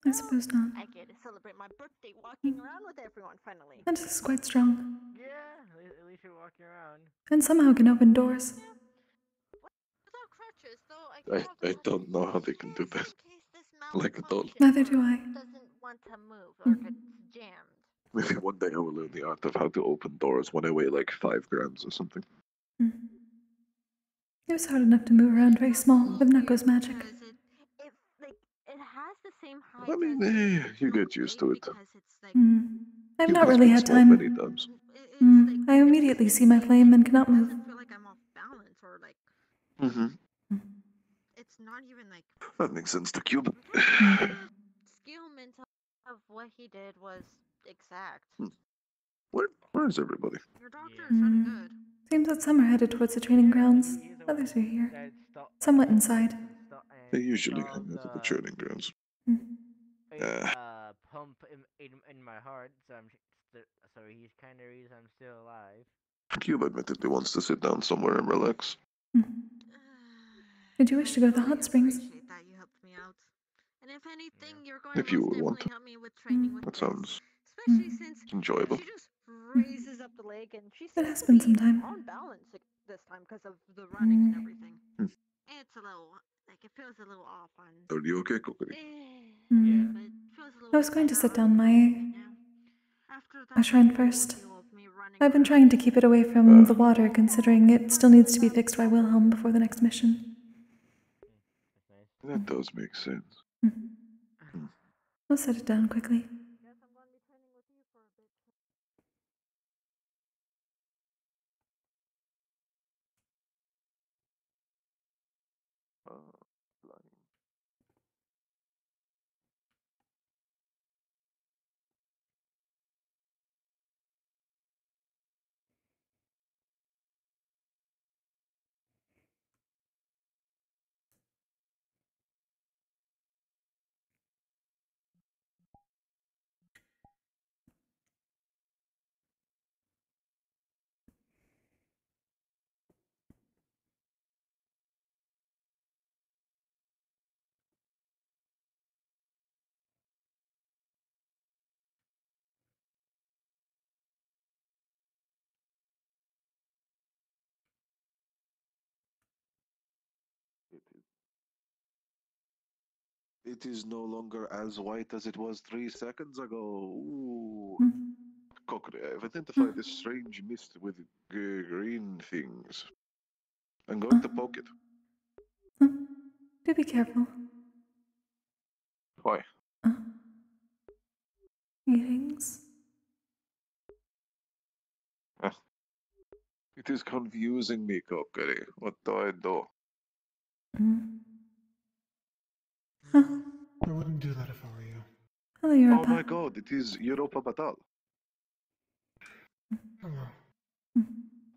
I suppose not. I get to celebrate my birthday walking around with everyone finally. And this is quite strong. Yeah, at least you're walking around. And somehow can open doors. I don't know how they can do that. Like at all. Neither do I. Doesn't want to move or gets jammed. Maybe one day I will learn the art of how to open doors when I weigh like 5 grams or something. It was hard enough to move around very small with Nako's magic. same height I mean, as you get used to it. because it's like I've Cube not has really been had small many time. times. I immediately see my flame and cannot move. feel like I'm off balance or like Mm-hmm. it's not even like That makes sense to Cube. skill mental of what he did was exact. Where is everybody? Your doctor is really good. Seems that some are headed towards the training grounds. Others are here. Somewhat inside. They usually hang out at the training grounds. Pump in my heart, so so he's kind of reason I'm still alive. Cube admittedly wants to sit down somewhere and relax. Did you wish to go to the hot springs? Appreciate that you helped me out. And if anything, you're going If to you most would want. definitely help me with training with That this. sounds Especially since enjoyable. she just raises up the leg and she It seems has to been be some time. on balance this time because of the running and everything. It's a little like it feels a little off on. Are you okay, Kokkuri? But it feels a little I was going to better sit down on my now. After that shrine first. I've been trying to keep it away from the water, considering it still needs to be fixed by Wilhelm before the next mission. That does make sense. I'll set it down quickly. It is no longer as white as it was 3 seconds ago. Ooh. Kokkuri, I've identified this strange mist with green things. I'm going to poke it. Do be careful. Why? Meetings. It is confusing me, Kokkuri. What do I do? I wouldn't do that if I were you. Hello, Oh Europa. my god, it is Europa Batal. Hello.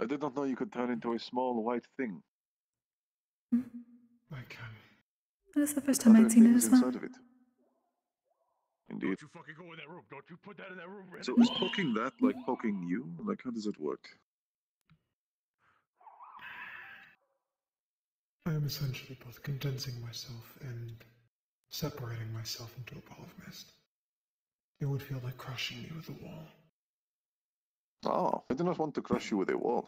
I did not know you could turn into a small white thing. I can. That is the first With time other I'd seen it things as well. inside of it. Indeed. Don't you fucking go in that room. Don't you put that in that room, Brandon. So is poking that like poking you? Like, how does it work? I am essentially both condensing myself and separating myself into a ball of mist. It would feel like crushing me with a wall. Oh, I do not want to crush you with a wall.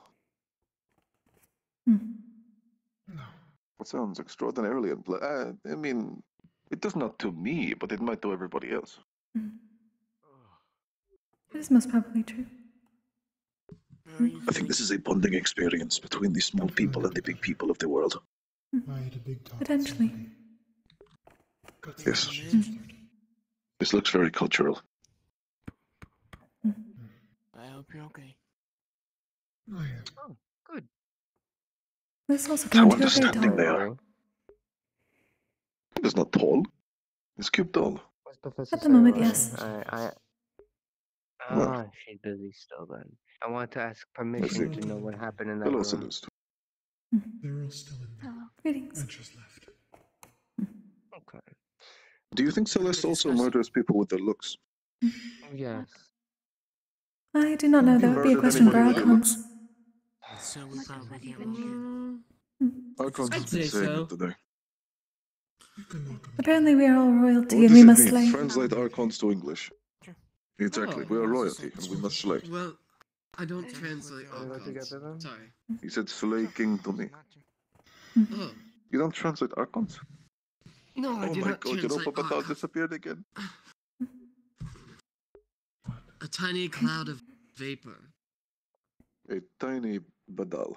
No. That sounds extraordinarily unpleasant. I mean, it does not to me, but it might to everybody else. It is most probably true. I think this is a bonding experience between the small people and the big people of the world. I had a big talk. Potentially. Yes. This looks very cultural. I hope you're okay. I am. Oh, good. This also How came to a very understanding tall. they are. It is not tall. It's Cube tall. What's Professor At the moment, saying? yes. Ah, she's busy still then. I want to ask permission see. to know what happened in that Hello, room. Celeste. They're all still in there. Greetings. I just left. Okay. Do you think Celeste also murders people with their looks? Yes. I do not know. Have you That would be a murdered question for anybody with your Archons. So we probably can't walk in. Archons I'd have been say saying so. it today. Apparently, we are all royalty What and does we it must mean? slay. Translate Archons to English. Exactly. Oh, We are well, royalty and we must slay. Well, I don't translate Wanna go Archons. together then? Sorry. He said slay king to me. Oh. You don't translate Archons? No, I Oh do my not god, translate Europa Batal Archons. disappeared again. A tiny cloud of vapor. A tiny Badal.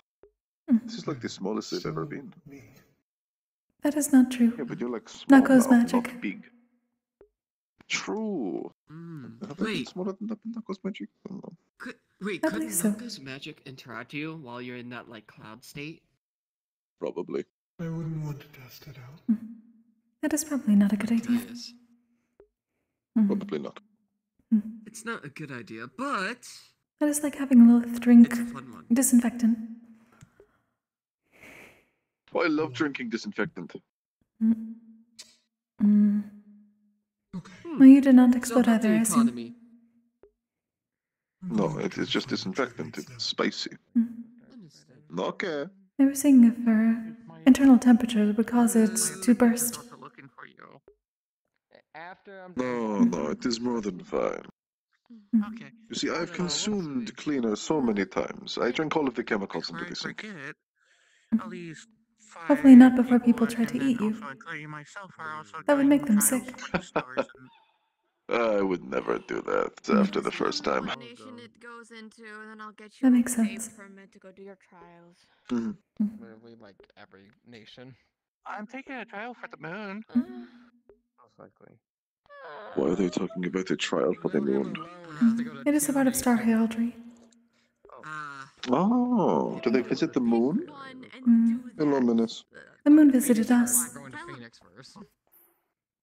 This is like the smallest they've ever been. That is not true. Yeah, but you're like small Not goes now, magic. not big. True. Have I been Wait. smarter than Knuckles' magic? I don't know. Wait, I couldn't believe so. Knuckles' magic interact you while you're in that, like, cloud state? Probably. I wouldn't want to test it out. That is probably not a good idea. Yes. Probably not. It's not a good idea, but... That is like having Lilith drink It's a fun one. disinfectant. Oh, I love drinking disinfectant. Well, you did not explode So about either, the I assume. economy. No, it is just disinfectant. It's spicy. Okay. They were saying if our internal temperature would cause it to burst. No, it is more than fine. Okay. You see, I've consumed cleaner so many times. I drink all of the chemicals into the sink. At least Hopefully not before people try to eat you. including myself, are also That would make them sick. I would never do that after the first time. What nation it goes into, and then I'll get you That makes a sense. permit to go do your trials. Literally, like every nation. I'm taking a trial for the moon. Most likely. Why are they talking about a trial for the moon? It is a part of star heraldry. Oh, do they visit the moon? Illuminous. The moon visited us. Going to Phoenix first.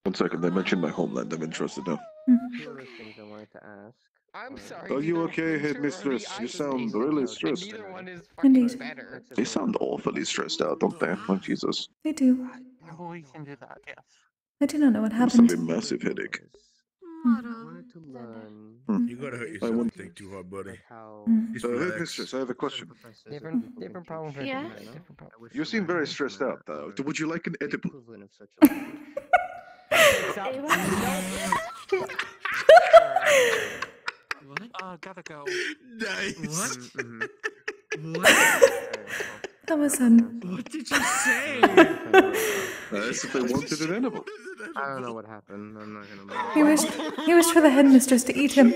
1 second, they mentioned my homeland. I'm interested now. Two of those things I wanted to ask. I'm sorry. Are you neither okay, winter or headmistress? the You ice sound season, really and stressed. neither one is fucking Indeed. better. They sound awfully stressed out, don't they? Oh, Jesus. They do. No, we can do that, yes. I do not know what Must have happened. a massive headache. I wanted to learn. You gotta hurt I yourself want- to think too hard, buddy. How Just relax. Headmistress, I have a question. Different problem for Yeah? different problem. You seem very stressed out. Would you like an edible? equivalent of such a language. Gotta go. What? That was What did you say? As if they wanted an edible. I don't know what happened. I'm not gonna lie. He wished for the headmistress to eat him.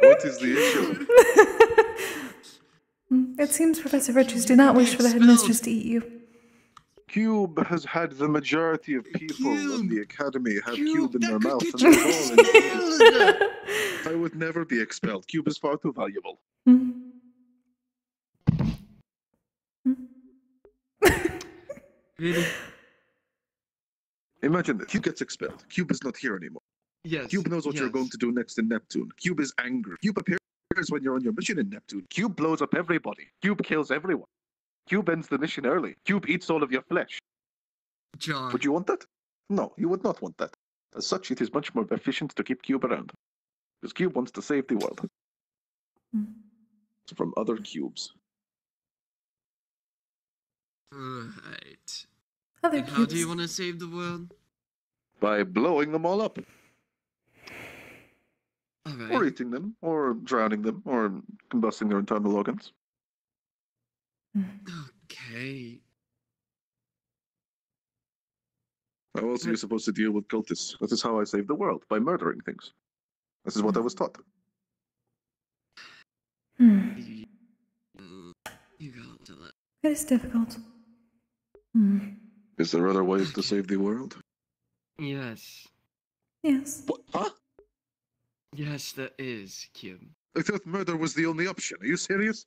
What is the issue? It seems Professor Virtues do not wish for the headmistress to eat you. Cube has had the majority of people in the academy have Cube in their mouth, and they're all in I would never be expelled. Cube is far too valuable. Really? Imagine that. Cube gets expelled. Cube is not here anymore. Yes. Cube knows what you're going to do next in Neptune. Cube is angry. Cube appears when you're on your mission in Neptune. Cube blows up everybody. Cube kills everyone. Cube ends the mission early. Cube eats all of your flesh. John. Would you want that? No, you would not want that. As such, it is much more efficient to keep Cube around. Because Cube wants to save the world. From other cubes. Right. Other And how do cubes. you want to save the world? By blowing them all up. Alright. Or eating them, or drowning them, or combusting their internal organs. Okay. How else are you supposed to deal with cultists? That is how I save the world, by murdering things. This is what I was taught. You got to let. It is difficult. Is there other ways to save the world? Yes. Yes. What? Huh? Yes, there is, Cube. I thought murder was the only option. Are you serious?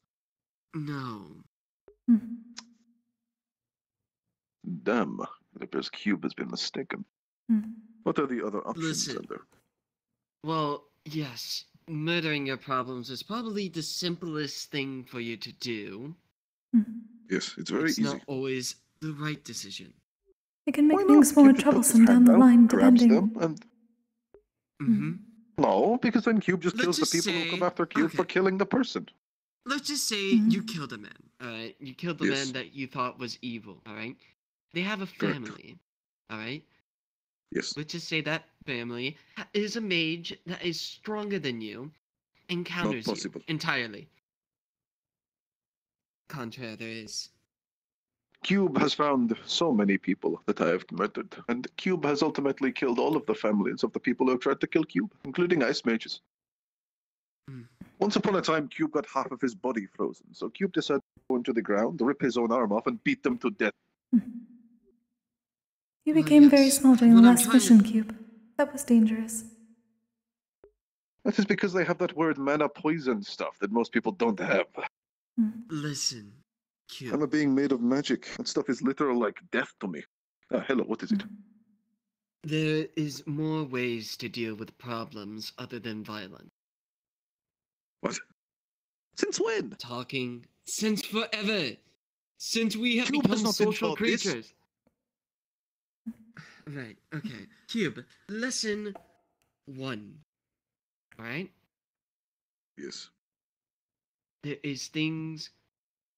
No. Damn. It appears Cube has been mistaken. What are the other options Listen. out there? Well, yes. Murdering your problems is probably the simplest thing for you to do. Yes, it's very It's easy. not always the right decision. It can make things more troublesome down the line, depending. No, because then Cube just Let's kills the just people who say- come after Cube for killing the person. Let's just say you killed a man, alright? You killed the Yes. man that you thought was evil, alright? They have a Correct. family, alright? Yes. Let's just say that family is a mage that is stronger than you and counters you possible. entirely. Contrary there is. Cube has found so many people that I have murdered, and Cube has ultimately killed all of the families of the people who have tried to kill Cube, including ice mages. Once upon a time, Cube got half of his body frozen, so Cube decided to go into the ground, rip his own arm off, and beat them to death. You became very yes. small during the What I'm last trying to- mission, Cube. That was dangerous. That is because they have that word mana poison stuff that most people don't have. Listen, Cube. I'm a being made of magic. That stuff is literal like death to me. Ah, hello, what is it? There is more ways to deal with problems other than violence. What? Since when? Talking. Since forever. Since we have Cube become has not been social taught this. creatures. Right, okay. Cube, lesson 1. Alright? Yes. There is things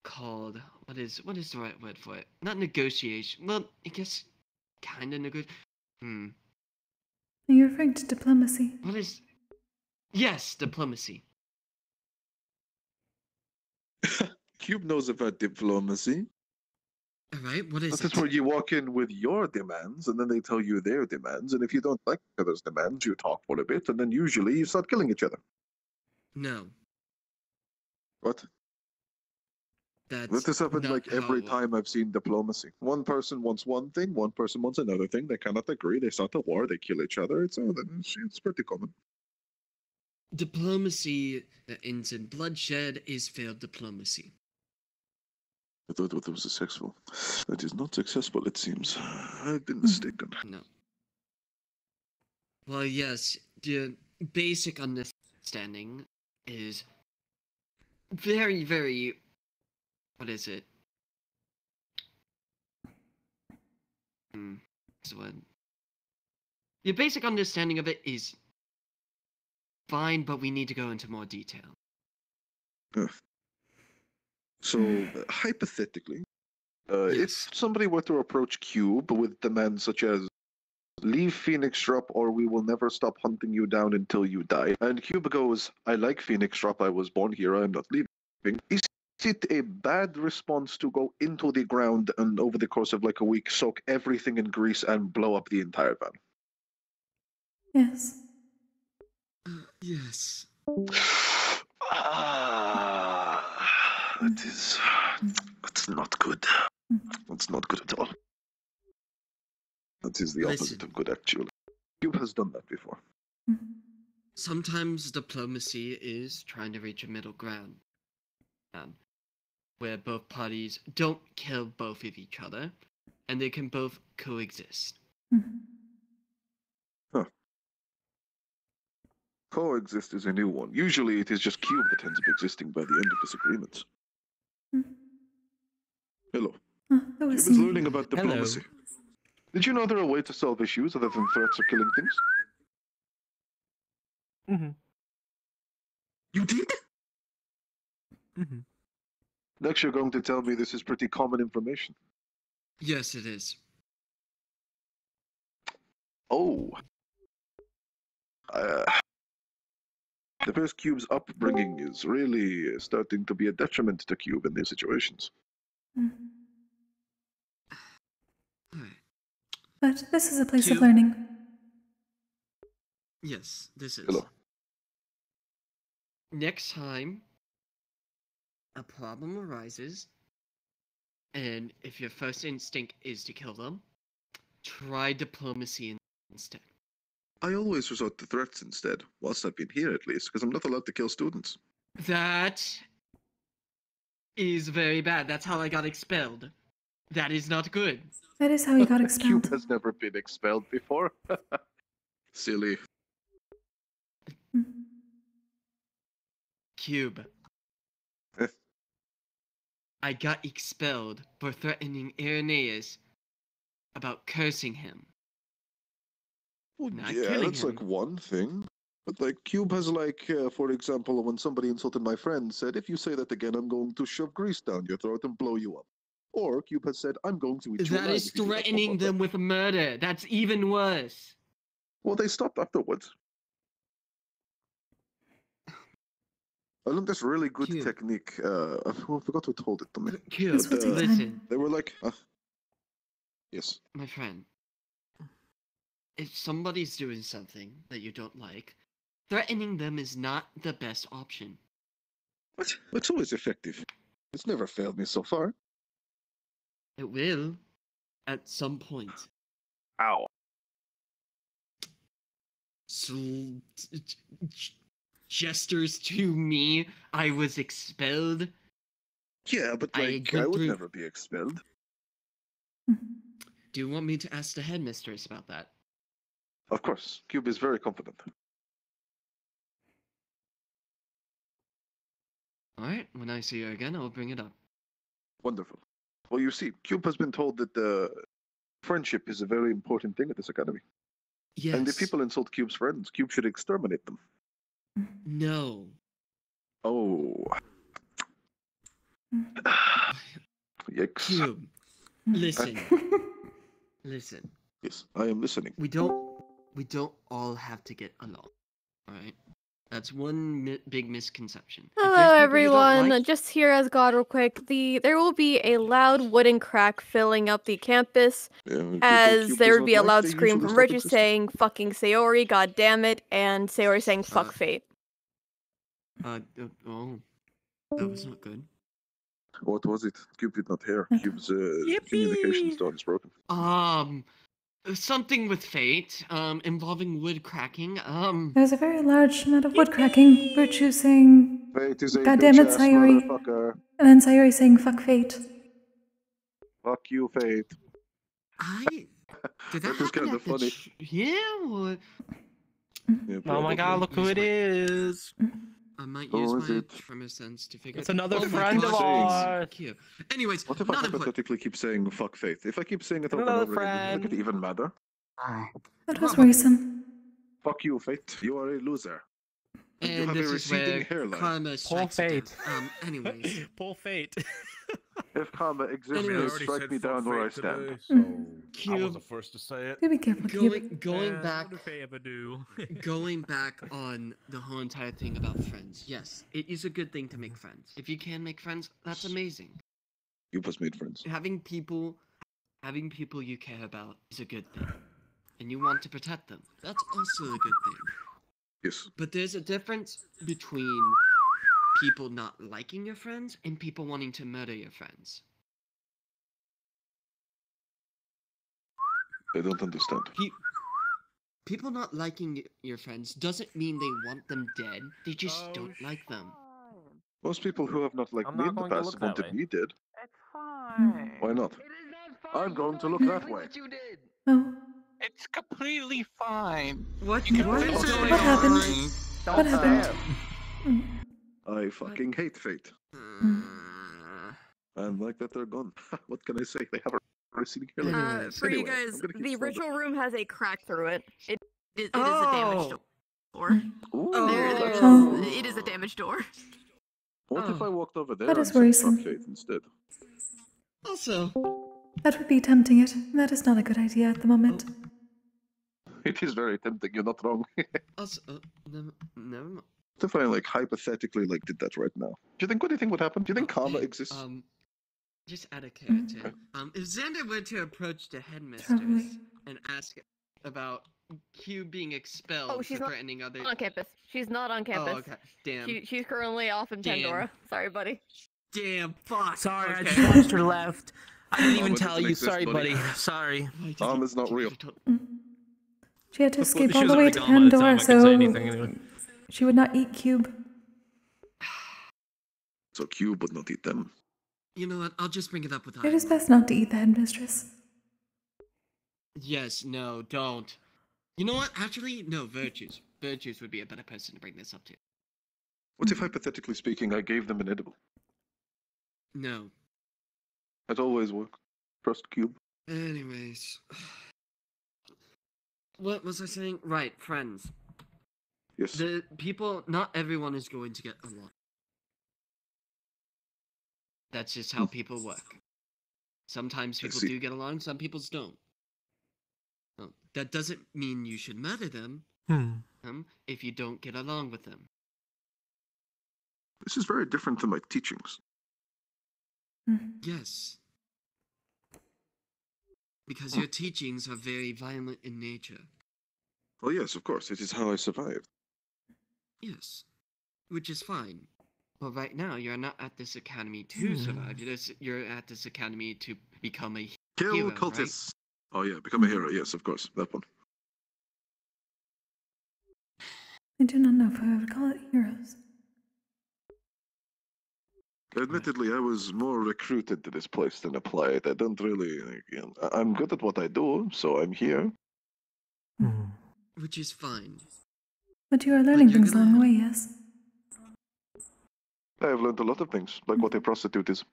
called what is the right word for it? Not negotiation. Well, I guess kinda Are you referring to diplomacy? What is Yes, diplomacy. Cube knows about diplomacy. Alright, what is That it? is where you walk in with your demands, and then they tell you their demands, and if you don't like each other's demands, you talk for a bit, and then usually you start killing each other. No. What? That's That has happened not like how every it works. time I've seen diplomacy. One person wants one thing, one person wants another thing. They cannot agree. They start a war. They kill each other. It's pretty common. Diplomacy that ends in bloodshed is failed diplomacy. I thought that was successful. That is not successful, it seems. I've been mistaken. No. Well, yes, the basic understanding is very, very. What is it? What's the word? Your basic understanding of it is fine, but we need to go into more detail. So, hypothetically, if somebody were to approach Cube with demands such as leave Phoenix Drop or we will never stop hunting you down until you die, and Cube goes, I like Phoenix Drop, I was born here, I'm not leaving, is it a bad response to go into the ground and over the course of like a week soak everything in grease and blow up the entire van? Yes. Yes. That's not good. That's not good at all. That is the opposite of good, actually. Cube has done that before. Sometimes diplomacy is trying to reach a middle ground, where both parties don't kill both of each other, and they can both coexist. Huh. Coexist is a new one. Usually it is just Cube that ends up existing by the end of disagreements. Hello. Cube is learning about diplomacy. Did you know there are ways to solve issues other than threats or killing things? You did? Next you're going to tell me this is pretty common information. Yes, it is. Oh. The first Cube's upbringing is really starting to be a detriment to Cube in these situations. But this is a place of Cube? learning. Yes, this is. Hello. Next time a problem arises, and if your first instinct is to kill them, try diplomacy instead. I always resort to threats instead, whilst I've been here at least, because I'm not allowed to kill students. That is very bad. That's how I got expelled. That is not good. That is how he got expelled. Cube has never been expelled before. Silly. Cube. I got expelled for threatening Irenaeus about cursing him. Well, Not yeah, killing that's him. like one thing. But like Cube has like, for example, when somebody insulted my friend, said, if you say that again, I'm going to shove grease down your throat and blow you up. Or Cube has said, I'm going to eat you That alive is if you do that one threatening more them time." with murder. That's even worse. Well, they stopped afterwards. I learned this really good technique. I forgot who told it to me. Cube, This will take time. listen, They were like, yes. my friend. If somebody's doing something that you don't like, threatening them is not the best option. What? It's always effective. It's never failed me so far. It will, at some point. Ow. So, gestures to me, I was expelled. Yeah, but I went would through- never be expelled. Do you want me to ask the headmistress about that? Of course, Cube is very confident. Alright, when I see her again, I'll bring it up. Wonderful. Well, you see, Cube has been told that friendship is a very important thing at this academy. Yes. And if people insult Cube's friends, Cube should exterminate them. No. Oh. Yikes. Cube, listen. Listen. Yes, I am listening. We don't all have to get along. Alright? That's one big misconception. If Hello, there's people you don't everyone. like- Just here as God real quick. There will be a loud wooden crack filling up the campus, as there would be a loud scream from Richard saying "fucking Sayori, god damn it," and Sayori saying "fuck fate." Oh, that was not good. What was it? Cube did not hear. Cube's communication stone is broken. Something with fate, involving wood cracking. There was a very large amount of wood cracking. Virtue saying, Fate is a God damn it, bitch-ass Sayori. motherfucker. And then Sayori saying, fuck fate. Fuck you, Fate. Did that is kind of funny. Yeah, or... Yeah, Oh my god, look who it is! I might Who use is my it? tremor sense to figure It's another Oh my friend of gosh, ours. cute. Anyways, What if I not important. hypothetically keep saying fuck Faith? If I keep saying it over and Hello, over again, does it even matter? That was worrisome. Fuck you, Fate. You are a loser. And you And have a this is where receding hairline. karma Poor strikes again. fate. Anyways. Poor fate. If karma exists, Anyways. then strike me down where I stand. I was the first to say it. Do be careful, Going back, What if they ever do? going back on the whole entire thing about friends. Yes, it is a good thing to make friends. If you can make friends, that's amazing. You must made friends. Having people you care about is a good thing, and you want to protect them. That's also a good thing. Yes. But there's a difference between people not liking your friends and people wanting to murder your friends. I don't understand. People not liking your friends doesn't mean they want them dead. They just don't like them. Most people who have not liked I'm me not in the going to past look that wanted way. me dead. Why not? I'm going to look that way. Oh. It's completely fine. What? You can What? fix it What happened? later. What happened? I fucking hate fate. And like that, they're gone. What can I say? They have a receding hairline. For you Anyway, guys, I'm gonna keep the standing. ritual room has a crack through it. It is Oh. a damaged door. Ooh. It is a damaged door. What if I walked over there That and is said worrisome. fuck fate instead? Also, That would be tempting it. That is not a good idea at the moment. It is very tempting. You're not wrong. Also, never mind. What if I hypothetically did that right now? What do you think would happen? Do you think karma exists? Just out of character. If Xander were to approach the headmistress Probably. and ask about Q being expelled Oh, she's for not threatening others. on campus. She's not on campus. Oh, okay. Damn. She's currently off in Damn. Pandora. Sorry, buddy. Damn, fuck. Sorry, I Okay. just watched her left. I didn't even Karma tell doesn't you. exist, Sorry, buddy. buddy. Sorry. Karma's not real. She had to Well, escape she all was the way already to gone by the time Pandora, I could say so anything anyway. she would not eat Cube. So Cube would not eat them. You know what? I'll just bring it up with It is Ivan. best not to eat the headmistress. Yes, no, don't. You know what? Actually, no, Virtues. Virtues would be a better person to bring this up to. What if, hypothetically speaking, I gave them an edible? No. That always works. Trust Cube. Anyways. What was I saying? Right, friends. Yes. The people, not everyone is going to get along. That's just how people work. Sometimes people see. do get along, some people don't. Well, that doesn't mean you should murder them if you don't get along with them. This is very different to my teachings. Yes. Because your teachings are very violent in nature. Well, yes, of course. It is how I survived. Yes. Which is fine. But right now, you're not at this academy to survive. You're at this academy to become a Kill hero, cultists. Oh yeah, become a hero. Yes, of course, that one. I do not know if I would call it heroes. Admittedly, I was more recruited to this place than applied. I don't really. I'm good at what I do, so I'm here. Which is fine. But you are learning things along the way, yes? I have learned a lot of things, like what a prostitute is.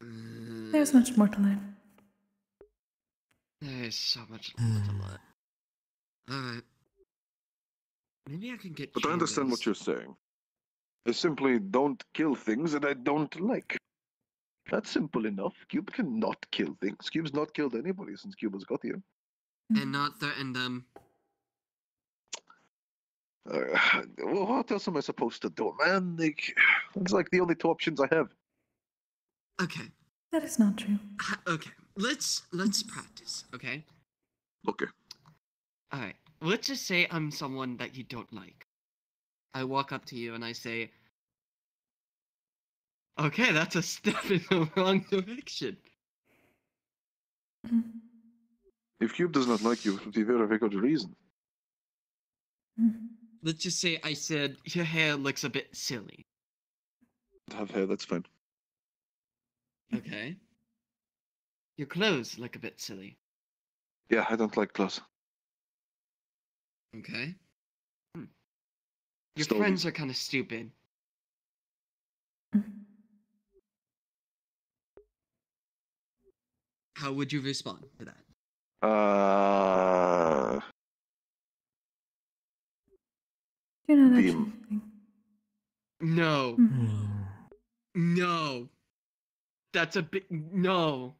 There's much more to learn. There's so much more to learn. Alright. Maybe I can get But I understand what you're saying. I simply don't kill things that I don't like. That's simple enough. Cube cannot kill things. Cube's not killed anybody since Cube has got here. And not threaten them. Well, what else am I supposed to do, man? It's like the only two options I have. Okay. That is not true. Okay. Let's practice, okay? Okay. Alright. Let's just say I'm someone that you don't like. I walk up to you and I say, okay, that's a step in the wrong direction. If Cube does not like you, it would be very, very good reason. Let's just say I said, your hair looks a bit silly. Have hair, that's fine. Okay. Your clothes look a bit silly. Yeah, I don't like clothes. Okay. Your Stories. friends are kind of stupid. How would you respond to that? You're not Beam. actually. No. No. That's a bit. No.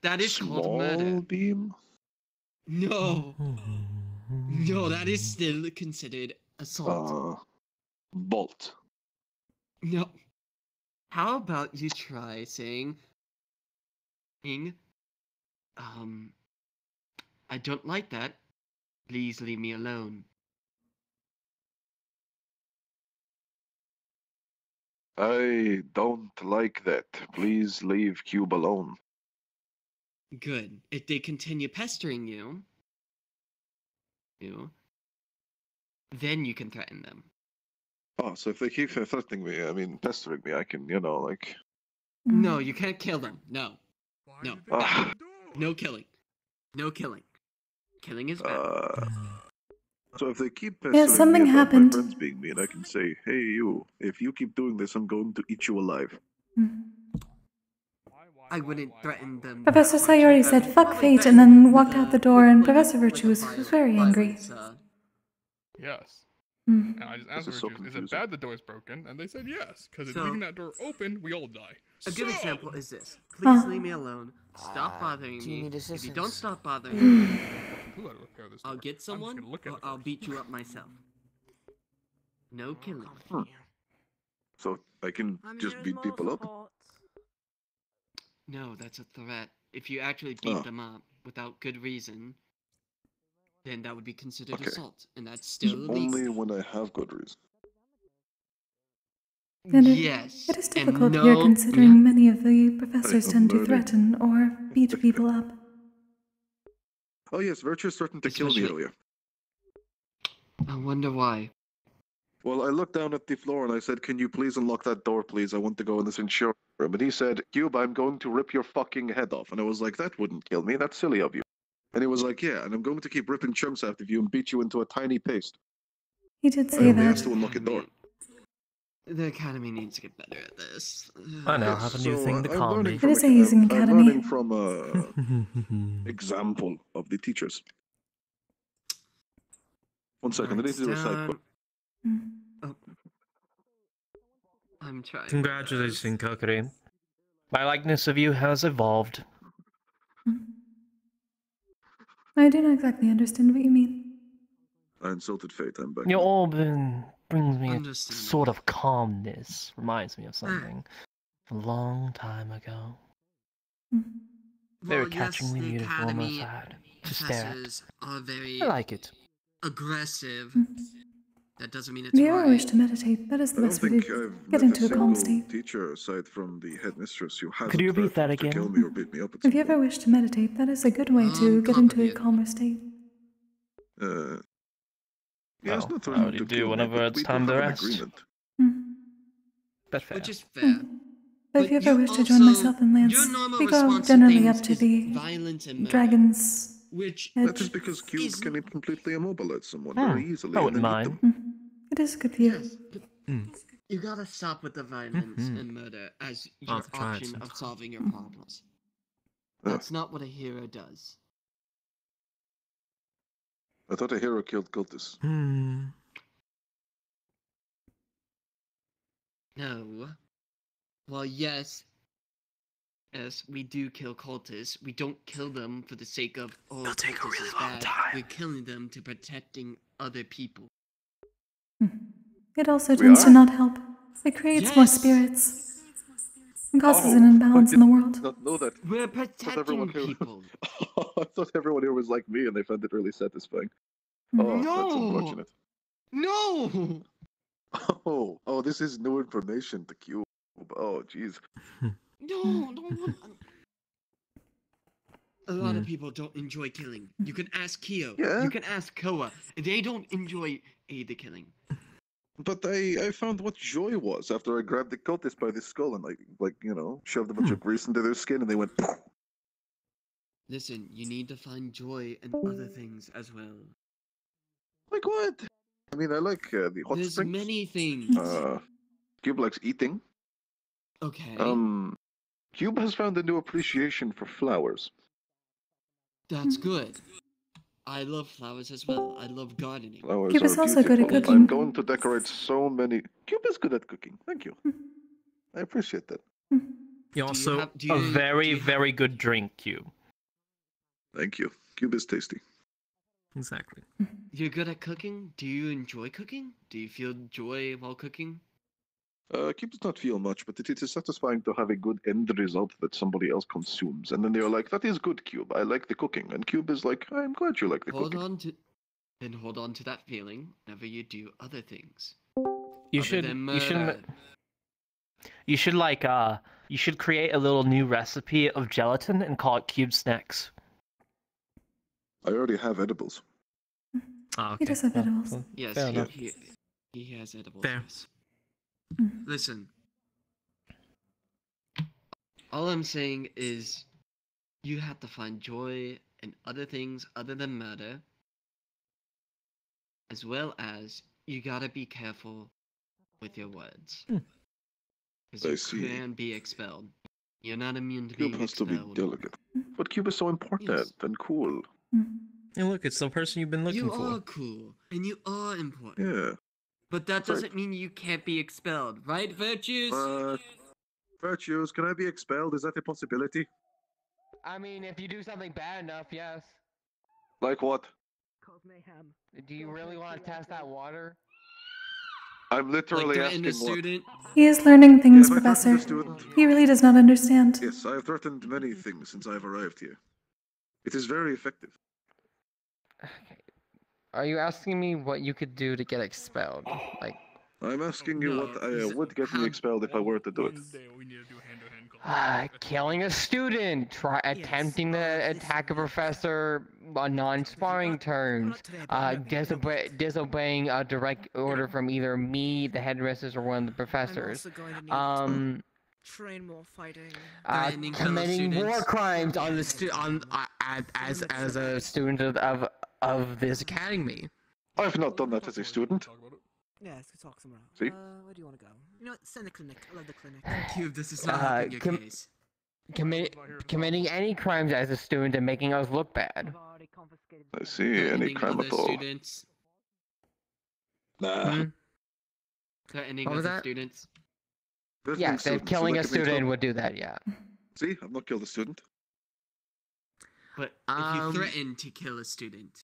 That is called Small murder. beam? No. No, that is still considered assault. Bolt. No. How about you try saying, I don't like that. Please leave me alone. I don't like that. Please leave Cube alone. Good. If they continue pestering you, then you can threaten them. Oh, so if they keep threatening me, pestering me, I can, like... No, you can't kill them. No. No. Ah. No killing. No killing. Killing is bad. So if they keep Yeah, pestering something me about happened. my friends being mean, I can say, hey, you, if you keep doing this, I'm going to eat you alive. I wouldn't threaten them. Professor Sayori said fuck fate and then walked out the door, and Professor Virtuous was very angry. Yes. Hmm. And I just asked Virtuous, is it bad the door is broken? And they said yes, because if So- leaving that door open, we all die. A good So- example is this. Please leave me alone. Stop bothering do you me. need If you assistance? don't stop bothering me, Who had to repair this I'll door? get I'm just someone gonna look at or it I'll first. beat you up myself. No killing. So I can just beat people up? No, that's a threat. If you actually beat Oh. them up without good reason, then that would be considered Okay. assault, and that's still illegal. Only when I have good reason. And Yes. it is and difficult no, here considering many of the professors I'm tend to learning. threaten or beat people up. Oh yes, Virtuous threatened to kill me Especially- earlier. I wonder why. Well, I looked down at the floor and I said, can you please unlock that door, please? I want to go in this insurance room. And he said, Cube, I'm going to rip your fucking head off. And I was like, that wouldn't kill me. That's silly of you. And he was like, yeah, and I'm going to keep ripping chunks out of you and beat you into a tiny paste. He did I say only asked that. to unlock a door. The Academy needs to get better at this. I now have a new thing to I'm call learning me. from It is a hazing I'm academy. learning from example of the teachers. One second, I need to do a side quest. Oh. I'm trying. Congratulations, Kokkuri. My likeness of you has evolved. I do not exactly understand what you mean. I insulted fate, I'm back. Your orb brings me a Understandable. sort of calmness. Reminds me of something a long time ago. They were Well, catching yes, me the beautiful on the Academy side to stare at. professors are very I like it. aggressive, That doesn't mean it's If you ever right. wish to meditate, that is the I don't best way think to I've get met into a a calm single state. teacher aside from the headmistress who hasn't Could you repeat that threatened to kill again? me or beat me up at If some you ever point. wish to meditate, that is a good way to get into a calmer state. Yes, Oh, not I threatened already to do kill me, whenever but it's we do time to have an rest. agreement. That's fair. Which is fair. But if you ever you wish to join also- myself and Lance, your normal we go response to generally things up to is the violence and murder, dragon's which That is edge. because Cube can completely immobilize someone Hmm, very easily I and wouldn't then eat mind. them. It is a good view. Yes, but you gotta stop with the violence and murder as I'll your have to try it option of sometime. solving your problems. That's not what a hero does. I thought a hero killed cultists. No. Well, yes, we do kill cultists. We don't kill them for the sake of, oh, cultists is bad. We're killing them to protecting other people. It also We tends to are? not help. It creates more spirits. And causes an imbalance in the world. I did not know that. We're I thought everyone protecting here, people. I thought everyone here was like me and they found it really satisfying. Oh, that's No! unfortunate. No! Oh, this is new information to Cube. Oh, jeez. No, A lot of people don't enjoy killing. You can ask Kyo. Yeah. You can ask Koa. They don't enjoy the killing. But I found what joy was after I grabbed the cultist by the skull and shoved a bunch of grease into their skin and they went. Listen, you need to find joy in other things as well. Like what? I mean, I like the hot There's springs. many things. Cube likes eating. Okay. Cube has found a new appreciation for flowers. That's good. I love flowers as well. I love gardening. Flowers Cube is are also good at beautiful. cooking. I'm going to decorate so many. Cube is good at cooking. Thank you. I appreciate that. You also do a you- very, very good drink, Cube. Thank you. Cube is tasty. Exactly. You're good at cooking? Do you enjoy cooking? Do you feel joy while cooking? Cube does not feel much, but it is satisfying to have a good end result that somebody else consumes. And then they're like, that is good, Cube. I like the cooking. And Cube is like, I'm glad you like the Hold cooking. hold on to that feeling whenever you do other things. You Other should. than You should. murder. You should like. You should create a little new recipe of gelatin and call it Cube Snacks. I already have edibles. Oh, He does have edibles. Yes, fair enough. he has edibles. Fair. Yes. Listen. All I'm saying is you have to find joy in other things other than murder. As well as you gotta be careful with your words. I Because you see. can be expelled. You're not immune to Cube being has to be expelled. delicate. But Cube is so important and cool. And look, it's the person you've been looking You for. are cool, and you are important. Yeah. But that That's right. doesn't mean you can't be expelled, right, Virtues? Virtues, can I be expelled? Is that a possibility? I mean, if you do something bad enough, yes. Like what? Do you really want to test that water? I'm literally threaten a asking what. student? He is learning things, Have I Professor. threatened a student? He really does not understand. Yes, I have threatened many things since I've arrived here. It is very effective. Are you asking me what you could do to get expelled? Like, I'm asking you what would get me expelled if I were to do it. killing a student, attempting to attack a professor on non-sparring terms, disobeying a direct order from either me, the headmistress, or one of the professors. Train more fighting. Committing war crimes on the as a student of this academy. I've not done that as a student. Yeah, let's go talk somewhere else. See? Where do you want to go? You know what? Send the clinic. I love the clinic. Cube, this is not helping your case. Committing any crimes as a student and making us look bad. I see. Any crime at all? Students. Nah. Threatening What was other that? students. Yes, if killing a student would do that, yeah. See, I've not killed a student. But if you threaten to kill a student.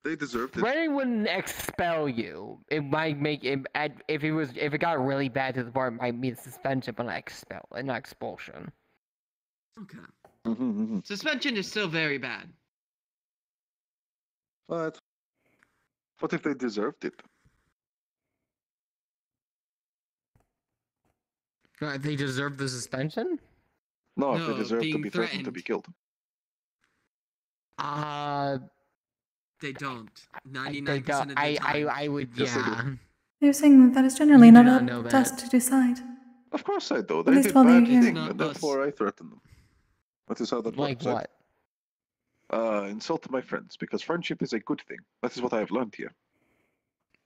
They deserved it. Threatening wouldn't expel you. It might make it if it got really bad to the point, it might mean suspension, but not expulsion. Okay. Suspension is still very bad. But what if they deserved it? They deserve the suspension? No, No, they deserve to being be threatened to be killed. They don't. They 99% don't. of the time. I would, Yes, they do. yeah. They're saying that that is generally You do not not up know to us that. to decide. Of course I do. At They least did while they're bad here. thing, Not and us. therefore I threaten them. That is how that Like works. what? Insult my friends, because friendship is a good thing. That is what I have learned here.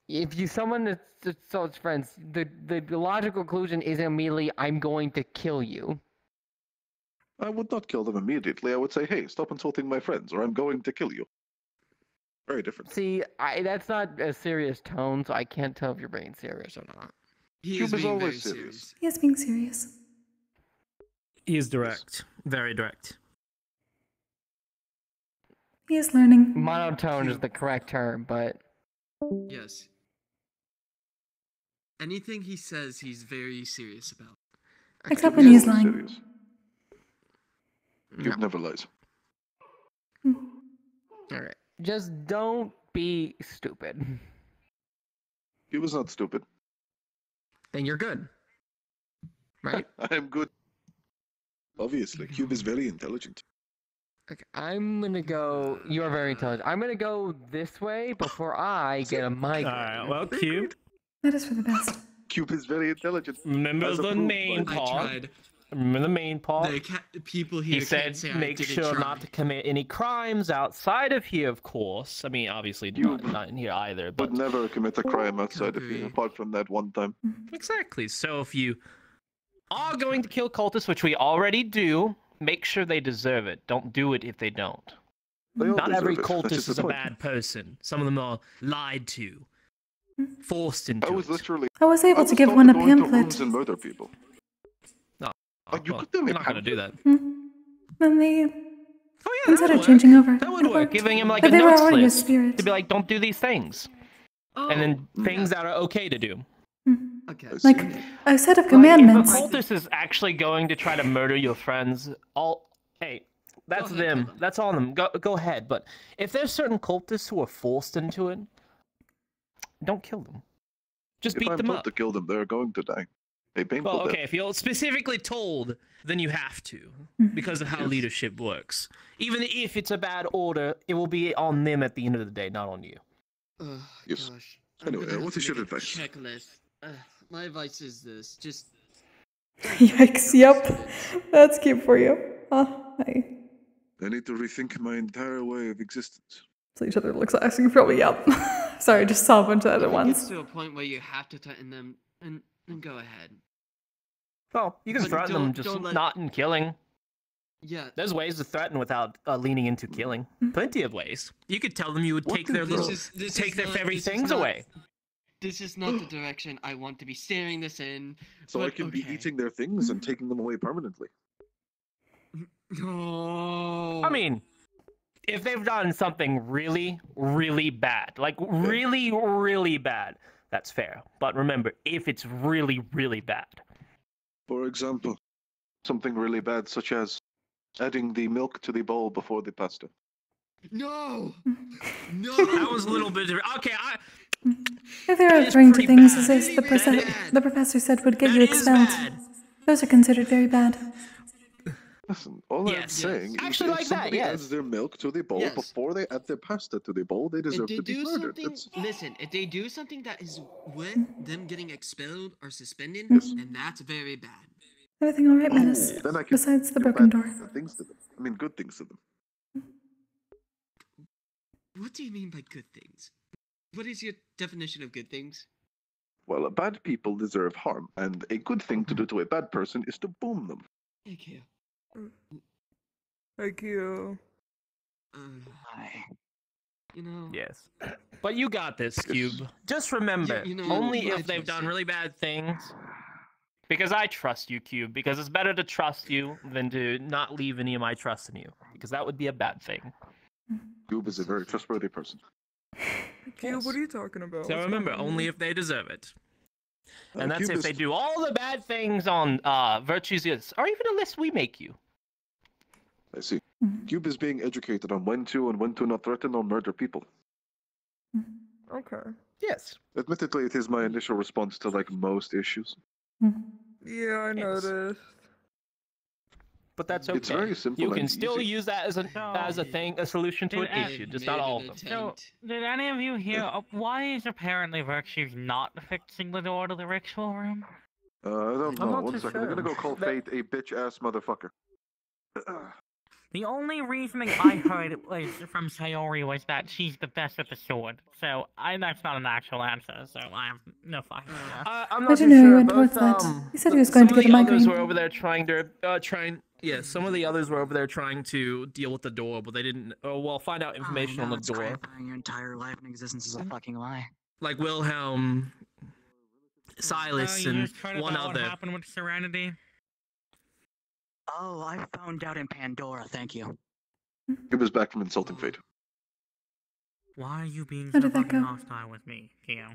If someone insults friends, the logical conclusion is immediately, I'm going to kill you. I would not kill them immediately. I would say, hey, stop insulting my friends, or I'm going to kill you. Very different. See, that's not a serious tone, so I can't tell if you're being serious or not. He Cube is is being always very serious. He is being serious. He is direct. Very direct. He is learning. Monotone is the correct term, but... Yes. Anything he says, he's very serious about. Except when he's always lying. Serious. Cube never lies. Alright. Just don't be stupid. Cube is not stupid. Then you're good. Right? I am good. Obviously, Cube is very intelligent. Okay, I'm gonna go... You are very intelligent. I'm gonna go this way before I get a migraine. Alright, well, Cube. That is for the best. Cube is very intelligent. Remember As the approved main by- part. Remember the main part. People here He said, can't say I make didn't sure try. not to commit any crimes outside of here, of course. I mean, obviously not in here either, but Would never commit a crime outside of here, apart from that one time. exactly. So if you are going to kill cultists, which we already do, make sure they deserve it. Don't do it if they don't. They all Not every deserve it. That's cultist just is the a point. bad person. Some of them are lied to, forced into I was it. literally. I was able to give told one a go into pamphlet. rooms and murder people. No, Like, you well, could do me you're not going to do that. Then they Oh, yeah, considered would changing over. That would It work. worked. Giving him like But a they were notes already a list spirit. to be like, don't do these things, and then Oh, things that are okay to do. Okay. Like a set of Like, commandments. if a cultist is actually going to try to murder your friends, hey, that's them. That's on them. Go ahead. But if there's certain cultists who are forced into it, don't kill them. Just If beat I'm them told up. to kill them, they're going to die. A painful Well, okay, death. if you're specifically told, then you have to, because of how leadership works. Even if it's a bad order, it will be on them at the end of the day, not on you. Oh, Yes. gosh. I'm Anyway, gonna have what to is your make a advice? Checklist. My advice is this: just Yikes, yep. That's cute for you. Hi. I need to rethink my entire way of existence. So each other looks asking probably yep. Sorry, I just saw a bunch of that at if it gets once. to a point where you have to threaten them, and go ahead. Well, you can But threaten them, don't- just don't let- not in killing. Yeah. There's ways to threaten without leaning into killing. Plenty of ways. You could tell them you would take their little, take their favorite things away. This is not the direction I want to be steering this in. So I but can be okay. eating their things and taking them away permanently. No. I mean, if they've done something really, really bad, like really, really bad, that's fair. But remember, if it's really, really bad. For example, something really bad, such as adding the milk to the bowl before the pasta. No. No. That was a little bit. Okay, If they're referring to things as if the professor said would get you expelled, those are considered very bad. Listen, all I'm saying is Actually, if like that, somebody yes. adds their milk to the bowl Yes. before they add their pasta to the bowl, they If deserve they to be do murdered. something, It's- listen. If they do something that is with them getting expelled or suspended, then that's very bad. Everything all right, Menace? Then I can Besides the do broken bad door. things to them. I mean, good things to them. What do you mean by good things? What is your definition of good things? Well, bad people deserve harm, and a good thing to do to a bad person is to boom them. Thank you. Thank you. You know. Yes. But you got this, Cube. Just remember, You know, only I if they've trust done you. really bad things. Because I trust you, Cube. Because it's better to trust you than to not leave any of my trust in you. Because that would be a bad thing. Cube is a very trustworthy person. Cube, what are you talking about? So What's remember, going on only here? if they deserve it. And that's Cube if they is- do all the bad things on Virtue's list, or even a list we make you. I see. Cube is being educated on when to and when to not threaten or murder people. Okay. Yes. Admittedly, it is my initial response to like most issues. Yeah, I noticed. But that's okay. It's very simple You can and still easy. use that as a thing, a solution to an issue, just not all of them. So, did any of you hear why is apparently Virtue's not fixing the door to the ritual room? I don't I'm know. not One too second. I'm gonna sure. go call Fate a bitch-ass motherfucker. The only reasoning I heard was from Sayori was that she's the best with the sword. So that's not an actual answer. So I have no fucking idea. I'm I not didn't too know he sure. went Both, towards that. He said he was going to some get of a the others migraine. were over there yeah, some of the others were over there trying to deal with the door, but they didn't. Find out information on the door. Your entire life and existence is a fucking lie. Like Wilhelm, Silas, you and just heard one about what other. happened with Serenity? Oh, I found out in Pandora, thank you. He was back from insulting Fate. Why are you being How so did that fucking go? hostile with me, Keo?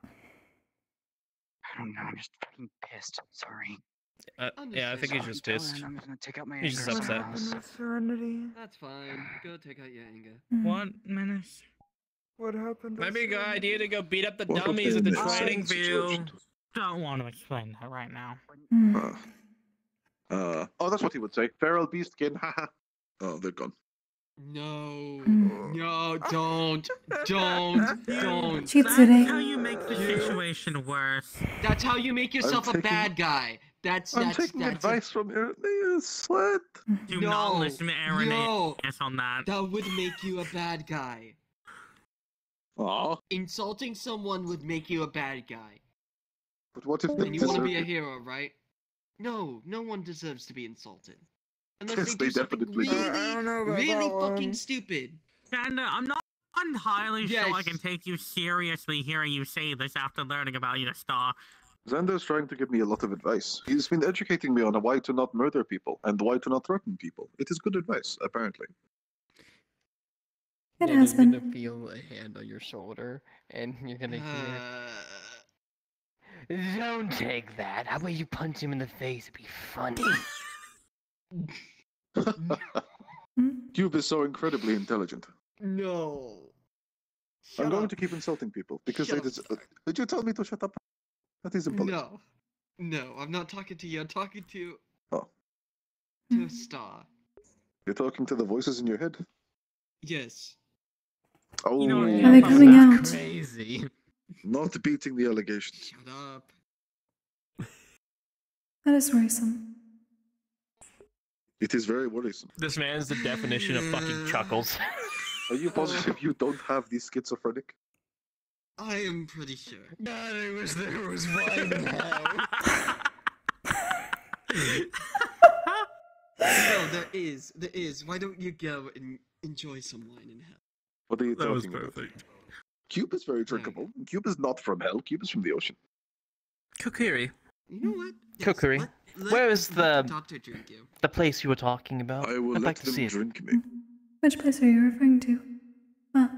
I don't know, I'm just fucking pissed. Sorry. Yeah, I think he's just pissed. I'm just gonna take out my He's just anger upset. somewhere else. Serenity. That's fine. Go take out your anger. What, Menace? What happened? Might be a good idea to go beat up the What dummies at the happened? training field. Don't want to explain that right now. Oh, that's what he would say. Feral beastkin, haha. Oh, they're gone. No, no, don't. Cheat That's today. how you make the situation worse. That's how you make yourself a bad guy. I'm taking advice from Irenaeus. What? Do not listen to Irenaeus on that. That would make you a bad guy. Aw. Insulting someone would make you a bad guy. But what if they And you want to deserve be a it? hero, right? No, no one deserves to be insulted. Unless Yes, they they do something definitely do. really, I don't know about really that fucking one. stupid. And I'm not entirely sure I Yes. can take you seriously hearing you say this after learning about your star. Xander's trying to give me a lot of advice. He's been educating me on why to not murder people and why to not threaten people. It is good advice, apparently. It Then has you're gonna been. feel a hand on your shoulder, and you're gonna hear, "Don't take that. How about you punch him in the face? It'd be funny." Cube is so incredibly intelligent. No. I'm going to keep insulting people because Shut they deserve. Did you tell me to shut up? That is impolite. No. No, I'm not talking to you. I'm talking to Oh, a star. you're talking to the voices in your head? Yes. Oh, Are they coming out? Crazy. Not beating the allegations. Shut up. That is worrisome. It is very worrisome. This man is the definition of fucking chuckles. Are you positive you don't have the schizophrenic? I am pretty sure. God, I wish there was wine in hell. No, there is. There is. Why don't you go and enjoy some wine in hell? What are you That was talking about? perfect. Cube is very drinkable. Cube is not from hell. Cube is from the ocean. Kokkuri. You know what? Kokkuri. Where is let the doctor drink you. the place you were talking about? I will I'd let like to them see it. drink me. Which place are you referring to? Ah.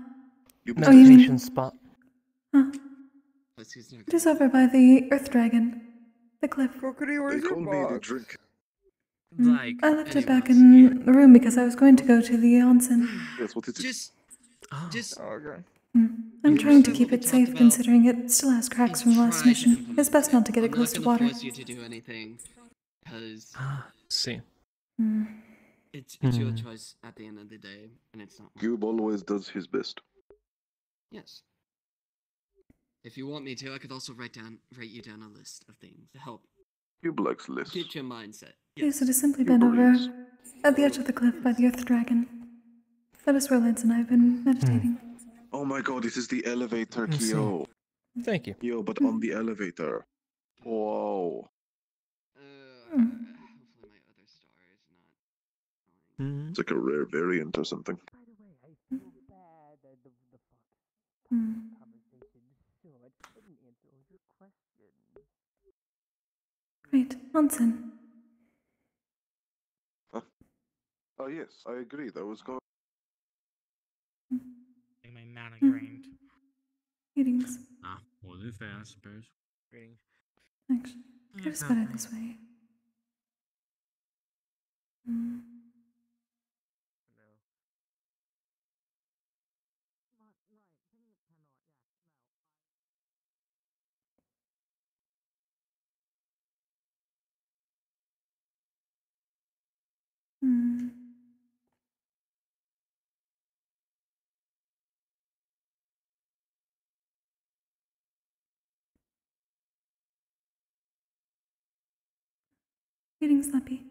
You Oh, you Meditation mean... spot. Huh. It is over by the Earth Dragon. The cliff. Kokkuri, where's They your call me the box? drink. Like, I left it back in the room because I was going to go to the onsen. Yes, what is it? Just Oh, okay. I'm trying to keep it safe considering it still has cracks from the last mission. It's best not to get it close to water. I'm not gonna force you to do anything, because see. it's your choice at the end of the day, and it's not mine. Cube always does his best. Yes. If you want me to, I could also write you down a list of things to help Cube likes lists. get your mindset. Yes, it has simply been over at the edge of the cliff by the Earth Dragon. That is where Lance and I have been meditating. Oh my god, this is the elevator, Let's see. Kyo. Thank you. Kyo, but on the elevator. Whoa. Hopefully my other star is not. It's like a rare variant or something. Great, onsen. Huh? Oh yes, I agree. That was going. My mana drained. Greetings. Ah, was it fair, I suppose. Greetings. Actually, it is better this way. Hmm. Getting sleepy.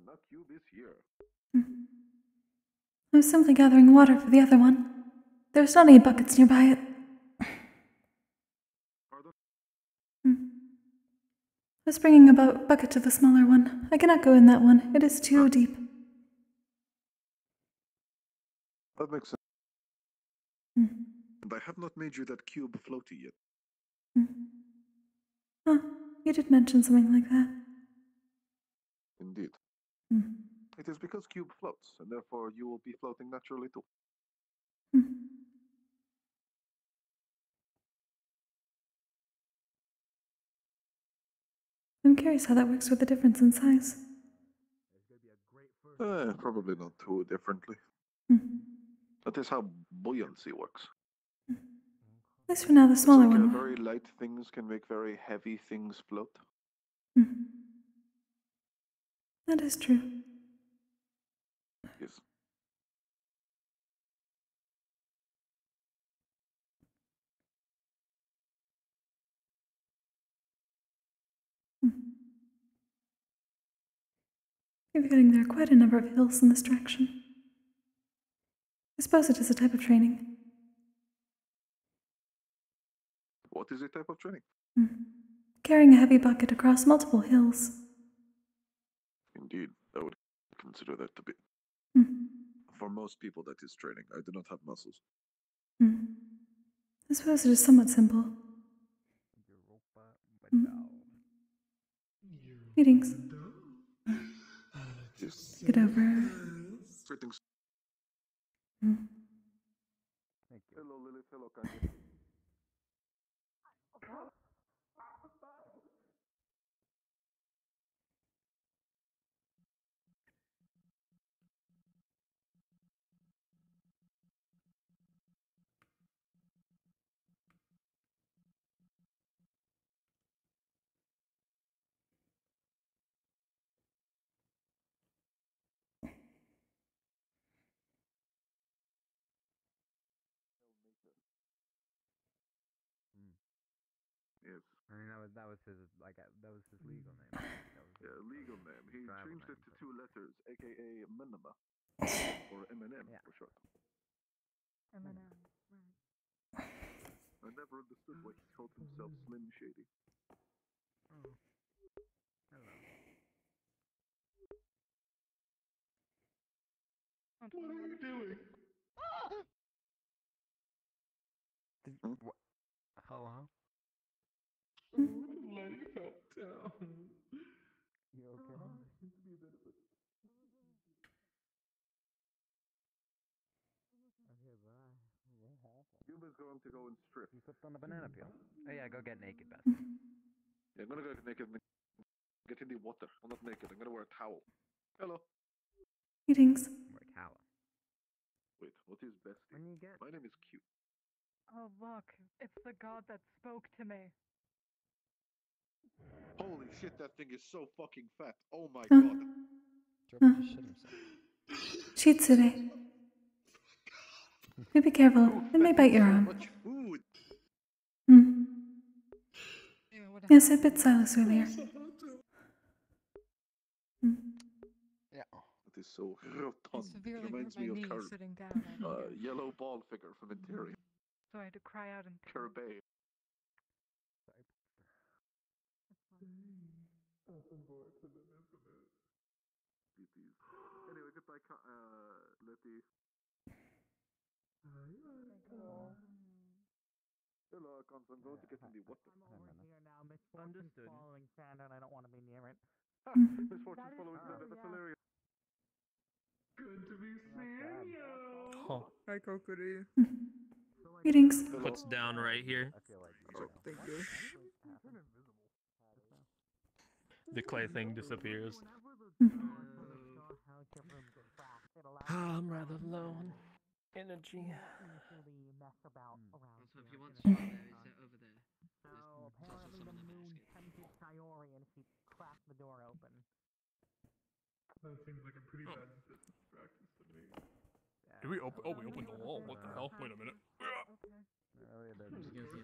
That cube is here. I was simply gathering water for the other one. There's not any buckets nearby it. Pardon? I was bringing a bucket to the smaller one. I cannot go in that one. It is too deep. That makes sense. Hmm. And I have not made you that cube floaty yet. Huh, you did mention something like that. Indeed. It is because cube floats, and therefore you will be floating naturally too. I'm curious how that works with the difference in size. Probably not too differently. That is how buoyancy works. At least for now, the smaller it's like, one. Very light things can make very heavy things float. That is true. Yes. You're getting there are quite a number of hills in this direction. I suppose it is a type of training. What is a type of training? Carrying a heavy bucket across multiple hills. Indeed, I would consider that to be. For most people, that is training. I do not have muscles. I suppose it is somewhat simple. Greetings. Get over. Greetings. Thank you. Hello, Lilith. Hello, Kanye. Yes. I mean, that was his that was his legal name. Legal name. He changed it to 2 letters, aka Minima, or M&M for short. Eminem. I never understood why he called himself Slim Shady. Oh. Hello. What are you doing? What? Hello? Letting help down. You okay? Okay, bye. What happened? Cube is going to go and strip. You slipped on the banana peel. Oh yeah, go get naked, Beth. Yeah, I'm gonna go naked and get in the water. I'm not naked. I'm gonna wear a towel. Hello. Greetings. Wear a towel. Wait, what is bestie? When you get... My name is Q. Oh, look. It's the god that spoke to me. Holy shit, that thing is so fucking fat. Oh my god. Jordan just shit himself. Chitsure. Do be careful. It may bite your arm. Much food. Yes, I bit Silas earlier. Yeah. It is so rotund. It reminds me of sitting down. yellow ball figure from Interior. So I had to cry out in pain. Kerbay. Anyway, goodbye, Letty. Hello, Constance. I'm going to get in the water. Understood. Following Santa, and I don't want to be near it. Misfortune following Santa. That's hilarious. Good to be seeing you. Huh. Hi, Kokkuri. Greetings. Puts down right here. Thank you. The clay thing disappears. I'm rather low on energy. Also, if you want strawberries, they're over there. So There's also apparently some the in the moon basket. tempted Sayori and she cracked the door open. That seems like a pretty bad business practice to me. Did we open? Oh, we opened the wall. What the hell? Wait a minute.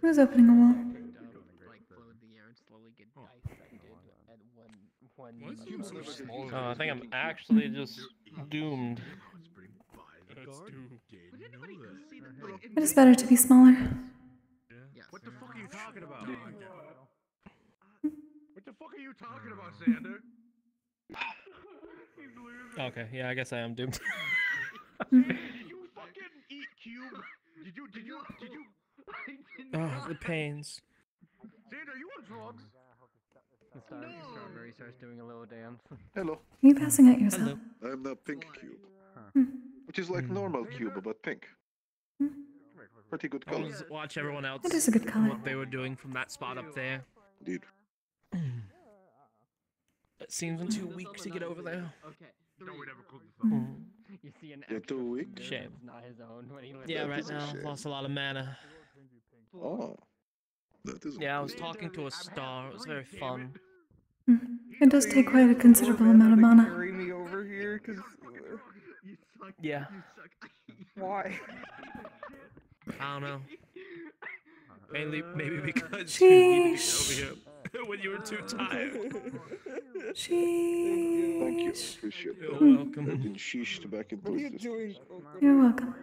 Who's opening a wall? Like float in the air and slowly get dissected, and when I think I'm actually just doomed. It's doomed. Would anybody else see that? Like, It is better to be smaller. Yeah. What the fuck are you talking about? What the fuck are you talking about, Xander? Okay, yeah, I guess I am doomed. Xander, did you fucking eat cube? Did you? Oh, the pains. Xander, are you on drugs? The strawberry starts doing a little dance. Hello. Are you passing out yourself? I'm the pink cube. Hmm. Which is like normal cube, but pink. Pretty good I color. was watch everyone else. That is a good color. What they were doing from that spot up there. Indeed. It seems I'm too weak to get over there. Okay. You see an You're extra too weak. finger Shame. that's not his own when he lifts Yeah, it. right is a now I've shame. lost a lot of mana. Oh. That is Yeah, I was talking to a star. It was very fun. It does take quite a considerable amount of mana. Carry me over here, cause Yeah. why? I don't know. Maybe because you needed to be over here when you were too tired. Thank you. Appreciate You're that. welcome. I've been sheeshed back into What are you existence. doing? You're welcome.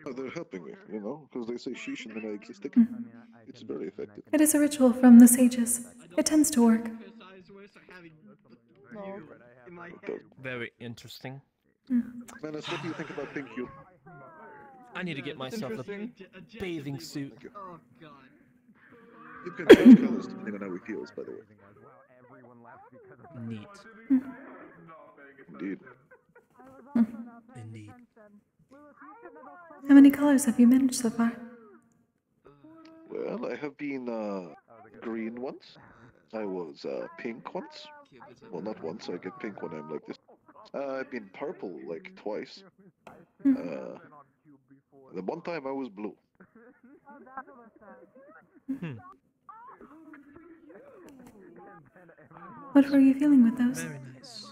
Oh, they're helping me, you know, because they say sheesh and then I exist again. It's very effective. It is a ritual from the sages. It tends to work. No. Very interesting. Menace, what do you think about pink cube? I need to get myself a bathing suit. Oh god. You can change colors depending on how he feels, by the way. Neat. Indeed. Indeed. How many colors have you managed so far? Well, I have been green once. I was pink once. Well, not once. I get pink when I'm like this. I've been purple like twice. The one time I was blue. What were you feeling with those? Very nice.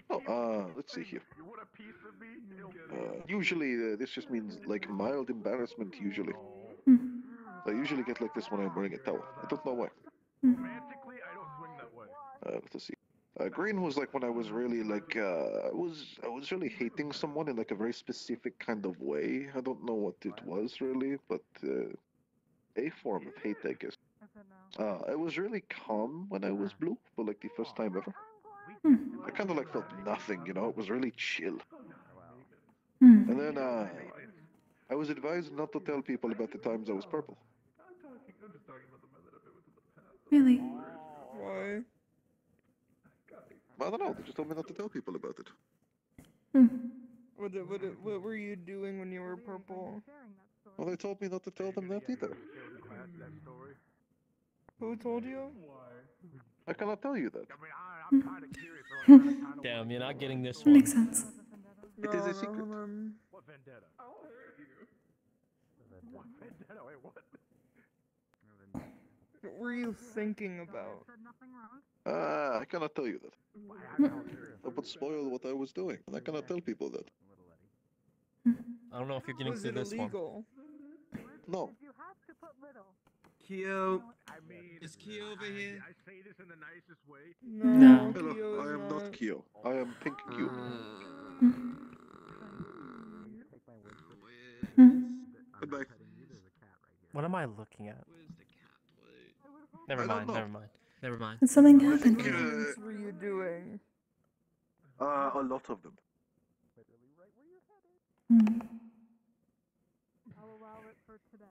Oh, let's see here. Usually, this just means like mild embarrassment. Usually, I usually get like this when I'm wearing a towel. I don't know why. Romantically, I don't swing that way. Let's see. Green was like when I was really like I was really hating someone in like a very specific kind of way. I don't know what it was really, but a form of hate, I guess. I was really calm when I was blue, for like the first time ever. I kind of like felt nothing, you know. It was really chill. And then I was advised not to tell people about the times I was purple. Really? Why? I don't know. They just told me not to tell people about it. What were you doing when you were purple? Well, they told me not to tell them that either. Who told you? I cannot tell you that. Damn, you're not getting this That one. makes sense. It is a secret. What vendetta? What vendetta? Wait, what? What were you thinking about? I cannot tell you that. That would spoil what I was doing, and I cannot tell people that. I don't know if you're getting Was through it this one. illegal? No. Kyo. I mean, Is Kyo over here? I say this in the nicest way. No. Hello, Kyo is I am not Kyo. I am Pink Cube. Goodbye. What am I looking at? Where's the cat? Wait. Never I don't mind, know. never mind. Never mind. Did something happen? What things were you doing? A lot of them. I'll allow it for today.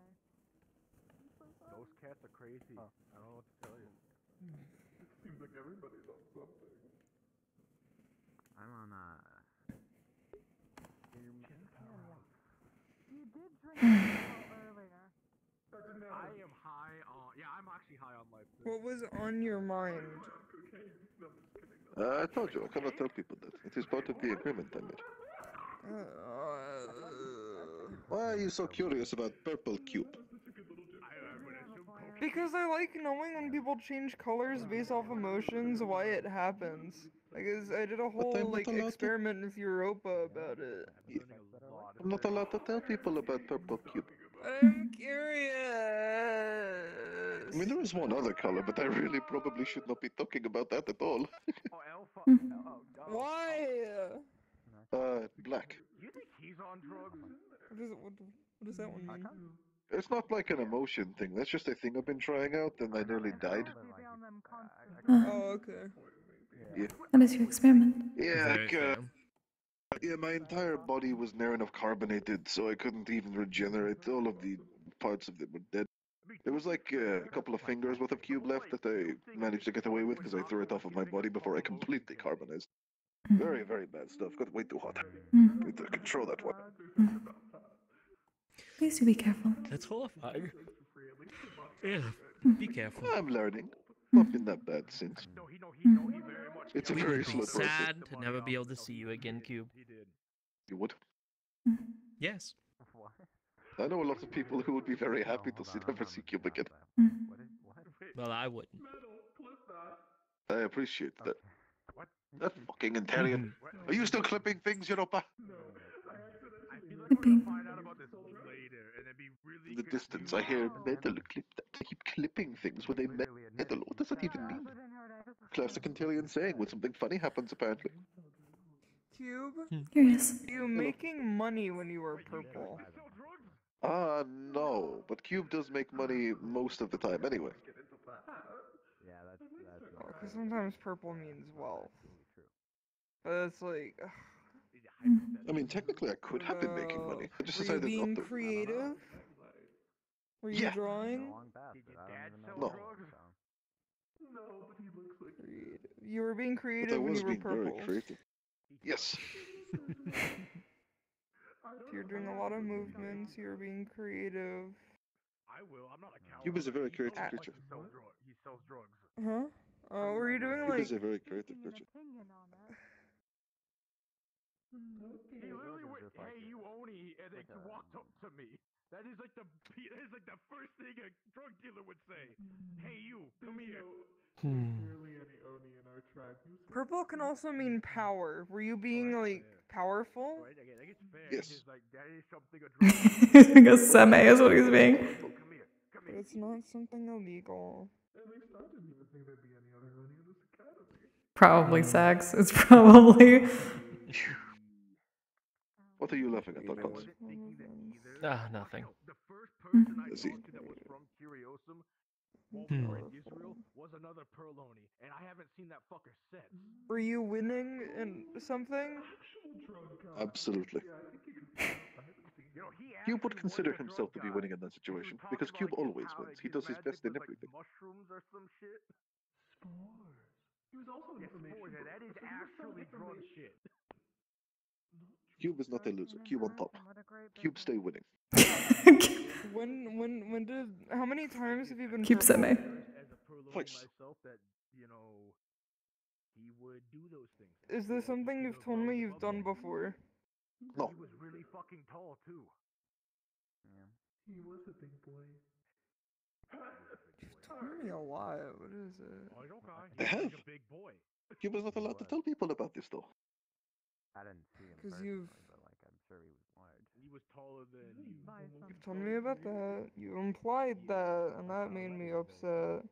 Those cats are crazy. I don't know what to tell you. It seems like everybody's on something. I'm on You did drink earlier. I am high on. Yeah, I'm actually high on life. What was on your mind? I told you, I cannot tell people that. It is part of the agreement I made. Why are you so curious about Purple Cube? Because I like knowing when people change colors based off emotions, why it happens. Because I did a whole I'm not allowed to- experiment with Europa about it. I'm not allowed to tell people about Purple Cube. I'm curious. I mean, there is one other color, but I really probably should not be talking about that at all. Why? Black. You think he's on drugs? What does that one mean? It's not like an emotion thing. That's just a thing I've been trying out, and I nearly died. Oh, okay. Yeah. That is your experiment. Yeah, yeah, my entire body was near enough carbonated, so I couldn't even regenerate. All of the parts of it were dead. There was like a couple of fingers worth of cube left that I managed to get away with because I threw it off of my body before I completely carbonized. Very, very bad stuff. Got way too hot. Need to control that one. Please do be careful. That's horrifying. Yeah, be careful. I'm learning. Not been that bad since. It's a We very would slow be process. sad to never be able to see you again, Cube. You would? Yes. I know a lot of people who would be very happy to see never see Cube again. Well, I wouldn't. I appreciate that. That fucking Interian. Are you still clipping things, Europa? Clipping. In the distance, I hear metal clip. They keep clipping things with a metal. What does that even mean? Classic Interian saying when something funny happens, apparently. Cube? Curious. Are you making money when you were purple? No, but Cube does make money most of the time anyway. Because sometimes purple means wealth. But it's like... I mean, technically I could have been making money. I just Were you decided being not to. creative? Were you Yeah. drawing? No. Creative. You were being But I creative when was you were being very purple. creative. Yes. You're doing a lot of movements, you're being creative. Cube is a very creative creature. He sells drugs. Huh? Oh, were you doing Cube like... is a very creative creature. He literally went, "Hey, you Oni," and then walked up to me. That is like the first thing a drug dealer would say. Hey, you, come here. Purple can also mean power. Were you being like powerful? Yes. He's being a seme is what he's being. But it's not something illegal. Probably sex. It's probably. What are you laughing at, Alphonse? Nothing. The first person I Is he? talked to that was from Curiosum, Baltimore in Israel, was another Perloni, and I haven't seen that fucker since. Were you winning in something? Absolutely. Cube would consider himself to be winning in that situation, because Cube always wins. He does his best in everything. Mushrooms or some shit. He was also that is actually drug shit. Cube is not a loser. Cube on top. Cube stay winning. When did... How many times have you been Keep purple? seme. As a Perloni myself, that, he would do those things. Is this something you've told me you've done before? No. He was really fucking tall, too. He was a big boy. You've told me a lot. What is it? Oh, okay. I have. A big boy. Cube is not allowed to tell people about this, though. I didn't see him Because personally, you've... but like I'm sure he was large. He was taller than you. You've told me about that. You implied that, and that made me upset.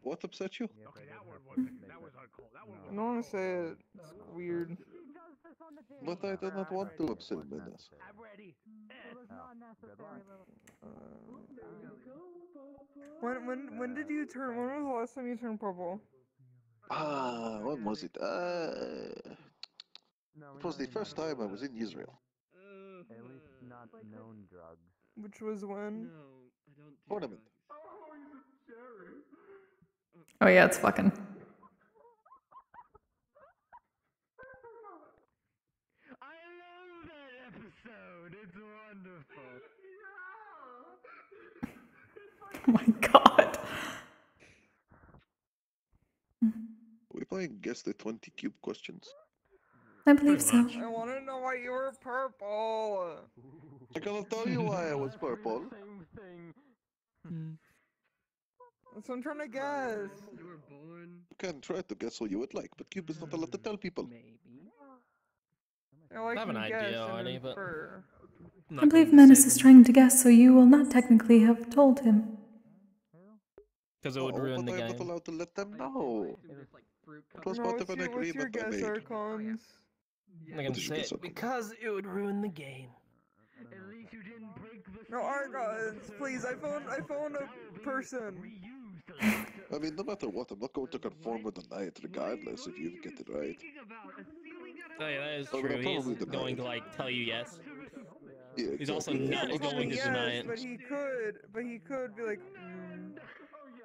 What upset you? Okay, that one wasn't. That was uncalled. That one I don't want to say it. It's weird. But I do not want to upset Menace. I'm ready. When did you turn? When was the last time you turned purple? When was it? It was the first time I was in Israel. At least not known drugs. Which was when? No, I don't do Tournament. Oh yeah, it's fucking. I love that episode. It's wonderful. Oh my god. Are we playing Guess the 20 Cube questions? I believe so. I want to know why you were purple. I cannot tell you why I was purple. Same thing. That's what I'm trying to guess. You were born. You can try to guess who you would like, but Cube is not allowed to tell people. I have an can guess idea and already, but infer. I believe Menace is trying to guess, so you will not technically have told him. Because it would ruin the but I'm not game. allowed to let them know. It was No, part of what's an your agreement I guess, made. Archons? I'm gonna say it because it would ruin the game. At least you didn't break the No, Archons, please, I found a person. I mean, no matter what, I'm not going to conform or deny it, regardless if you get it right. Oh yeah, that is Oh, but true. I'll He's probably deny going it. to like tell you yes. Yeah, He's also exactly. not going to deny Yes, it. but he could be like,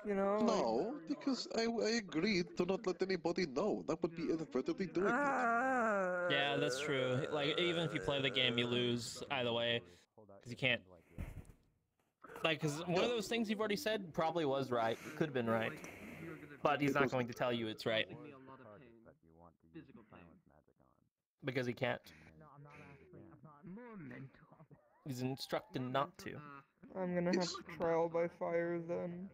you know, No, because I agreed to not let anybody know. That would be inadvertently doing it. Yeah, that's true. Like, even if you play the game, you lose either way. Because you can't. Like, because one of those things you've already said probably was right. It could have been right. But he's not going to tell you it's right. Because he can't. He's instructed not to. I'm gonna have trial by fire then.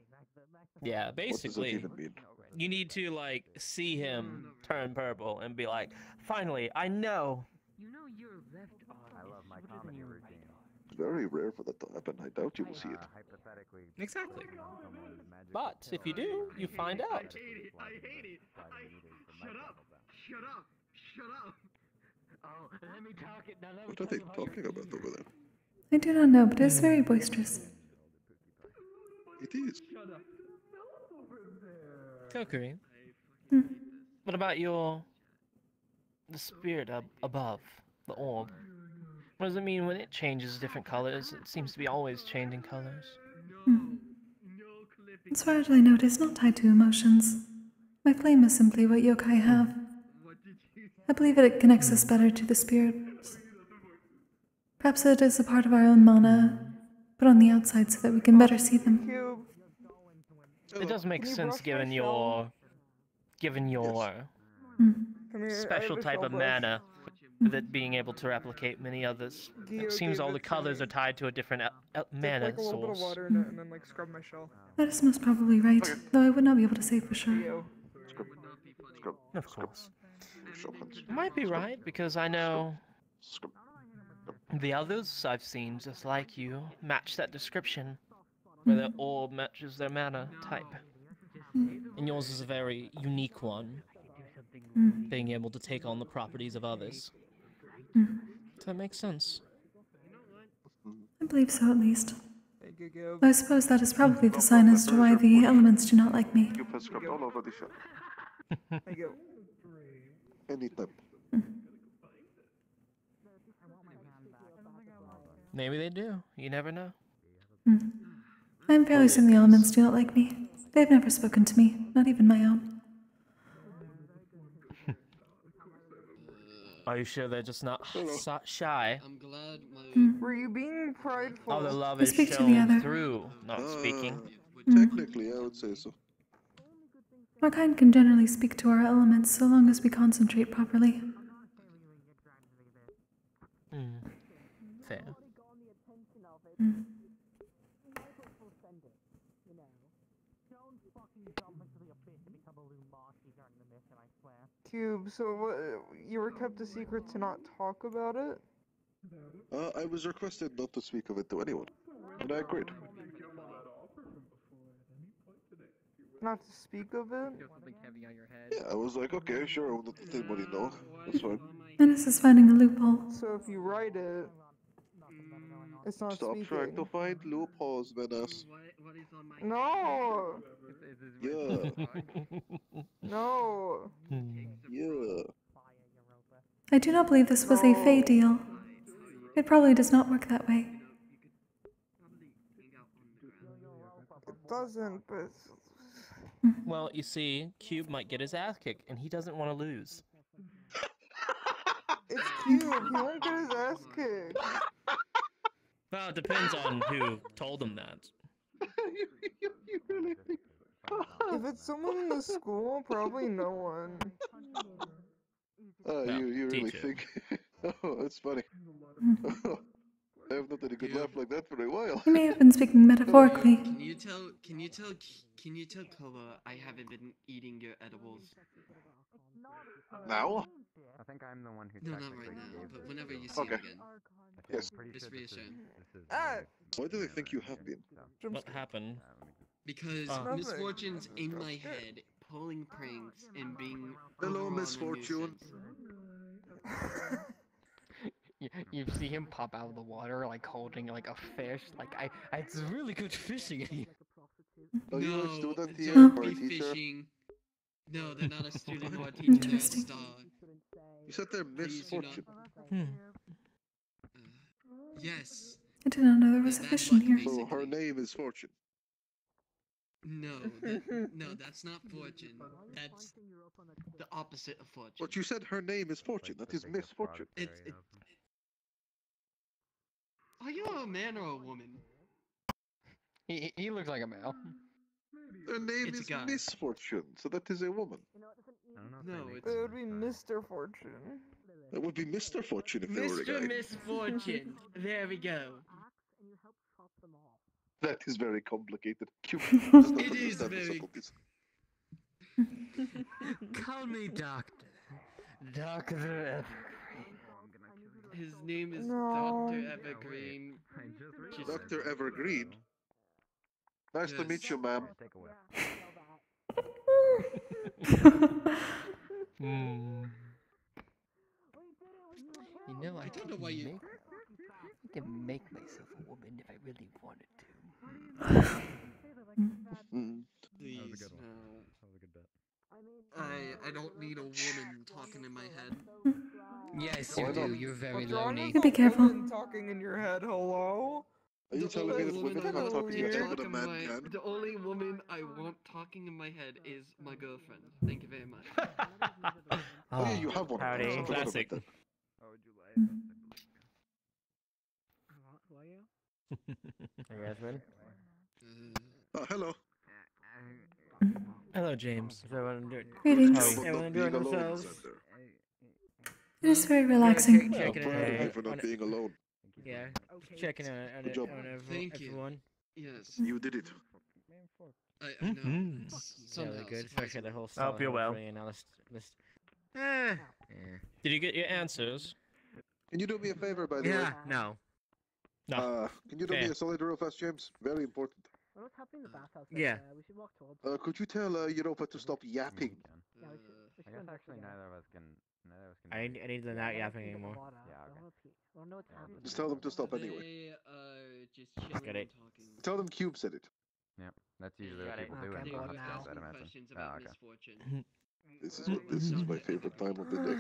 Yeah, basically, even mean? you need to, like, see him turn purple and be like, finally, I know. You know your left arm. I love my comedy routine. It's very rare for that to happen. I doubt you will see it. Hypothetically. Exactly. But if you do, you find out. I hate it. Shut up. Shut up. Shut up. Oh, let me talk it. Now let me What are they talking about over there? I do not know, but it is very boisterous. It is. Shut up. Kokkuri, Hmm. what about the spirit above, the orb? What does it mean when it changes different colors? It seems to be always changing colors. As far as I know, it is not tied to emotions. My flame is simply what yokai have. I believe it connects us better to the spirits. Perhaps it is a part of our own mana, but on the outside so that we can better see them. It does make sense given your special type of mana, with it being able to replicate many others. It seems all the colors are tied to a different mana Take like a little bit of source. water in it and then like scrub my shell. That is most probably right, though I would not be able to say for sure. Of course. You might be right, because I know the others I've seen, just like you, match that description, where their orb matches their mana type. And yours is a very unique one, being able to take on the properties of others. So that makes sense. I believe so, at least. I suppose that is probably the sign as to why the elements do not like me. You have scrubbed all over the shell. Thank you. Anytime. Maybe they do. You never know. I am fairly certain the elements do not like me. They have never spoken to me, not even my own. Are you sure they're just not shy? I'm glad Were you being prideful? Oh, the love I is speak to the shown other. through not speaking. Technically, I would say so. Our kind can generally speak to our elements so long as we concentrate properly. Fair. Cube, so what, you were kept a secret to not talk about it? I was requested not to speak of it to anyone, and I agreed. Not to speak of it? Yeah, I was like, okay, sure, I won't let anybody know. That's fine. Menace is finding a loophole. So if you write it, It's not Stop speaking. trying to find loopholes, Venice. What is on my No! Yeah. No! Yeah. I do not believe this was a Fey deal. It probably does not work that way. It doesn't, but... Well, you see, Cube might get his ass kicked, and he doesn't want to lose. It's Cube, he won't get his ass kicked. Well, it depends on who told him that. You really think... If it's someone in the school, probably no one. Well, you really teacher. think... Oh, that's funny. I have not had a good laugh like that for a while. He may have been speaking metaphorically. Can you tell Koa I haven't been eating your edibles? Now? I think I'm the one who No, not technically right now, gave but this whenever to you him. see him Okay. again. Yes. Just reassure him. Why do they think you have been? What happened? Because Oh. misfortune's in my head, pulling pranks and being Hello, overall a misfortune. nuisance. You see him pop out of the water, like holding like a fish. Like it's really good fishing. Are you a No, student here don't or a be teacher? fishing. No, they're not a student or a teacher, they're a star. You said they're Please do not- misfortune. Yes. I did not know there was a Bad fish in luck, here. So her name is Fortune. No, that's not fortune. That's the opposite of fortune. But you said her name is Fortune. That is misfortune. Are you a man or a woman? He looks like a male. Her name It's a is guy. Misfortune, so that is a woman. No, It would be Mr. Fortune. It would be Mr. Fortune if they were a guy. Mr. Misfortune. There we go. That is very complicated. Cube does not It is understand the very- subtleties. Call me Doctor. Doctor His name is No. Dr. Evergreen. Just- Dr. Evergreen. Nice to Yes. meet you, ma'am. You know, I don't know why you. I can make myself a woman if I really wanted to. Please, no. I don't need a woman talking in my head. Yes, Why you do. not? You're very What's wrong lonely. with Be a careful. woman talking in your head, hello? Are you telling me that women kinda can't talk to each weird. other, but a man can? The only woman I want talking in my head is my girlfriend. Thank you very much. Oh yeah, you have one. Howdy. I forgot about Classic. that. Hey, Yasmin. Hello. Hello, James. Is everyone doing? Greetings. How about Everyone not doing being alone, themselves? Xander? It is very relaxing. I'm Checking proud of you in for not on- being alone. Yeah, checking on Good job. Thank you. everyone. Yes. You did it. I know. Mhm. It's Yeah, somehow, really good, especially the whole I hope you're well. And now this. Did you get your answers? Can you do me a favor, by the way? Yeah, no. No. Can you do me Fair. a solid real fast, James? Very important. What's happening in the bathhouse? Yeah. We should walk towards. Could you tell Europa to stop yapping? Yeah, we should I go guess actually investigate. neither of us can. I need to not yapping Let's anymore. get the water. Yeah, I okay. wanna pee. I wanna know what's happening. Just tell them to stop anyway. They are just chilling Get it. and talking. Tell them Cube said it. Yeah, that's usually what Got it. people do Okay, in They I'm were going podcasts, now. I'd asking imagine. questions Oh, about okay. misfortune. This is my favorite time of the day.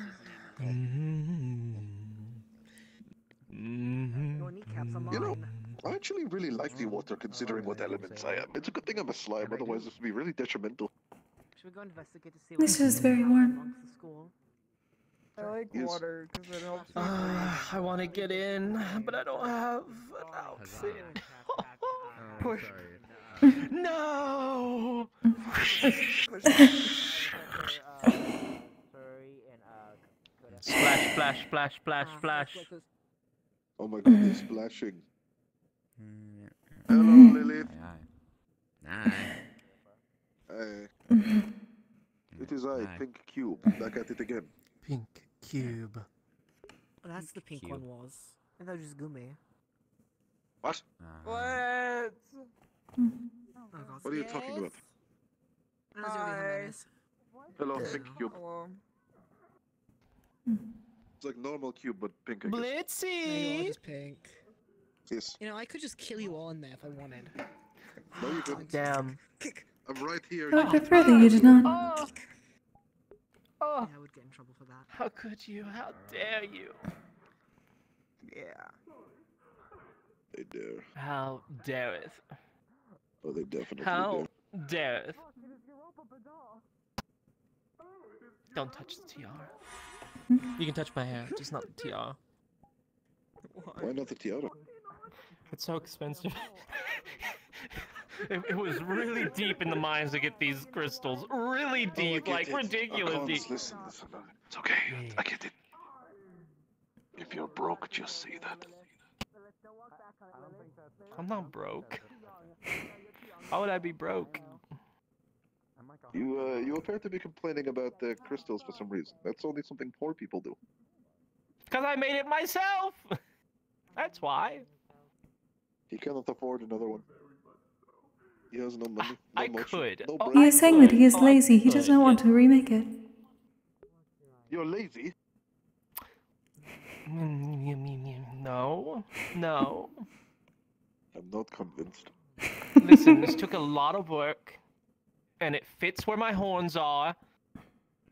No kneecaps on You know, mine. I actually really like the water considering what elements I am. It's a good thing I'm a slime, otherwise this would be really detrimental. Should we go investigate to see This what's is very happening warm. amongst the school? I like Yes. water because it helps me I want to get in, but I don't have an outfit. Push. No! Splash, splash, splash, splash, splash. Oh my god, they're splashing. Hello, Lilith. Hey. It is I, Pink Cube, back at it again. Pink cube. Oh, that's the pink one was. I thought it was just Gumi. What? What? What are you talking about? Hi. Hello, Pink Cube. Hello. It's like normal Cube, but pink, I guess. Blitzy! pink. Yes. You know, I could just kill you all in there if I wanted. No, you couldn't. Damn. I'm right here. I would prefer that you did not. Oh. Yeah, I would get in trouble for that. How could you? How dare you? Yeah. They dare. How dareth? Oh, they definitely How dare. dareth? Don't touch the tiara. You can touch my hair, just not the tiara. Why not the tiara? It's so expensive. It was really deep in the mines to get these crystals. Really deep, like ridiculous deep. Listen. It's okay. I get it. If you're broke, just say that. I'm not broke. How would I be broke? You appear to be complaining about the crystals for some reason. That's only something poor people do. Because I made it myself! That's why. He cannot afford another one. He has no money. No I motion, could. No Oh, brain. He is saying that he is lazy. He does not want to remake it. You're lazy? No. No. I'm not convinced. Listen, this took a lot of work. And it fits where my horns are.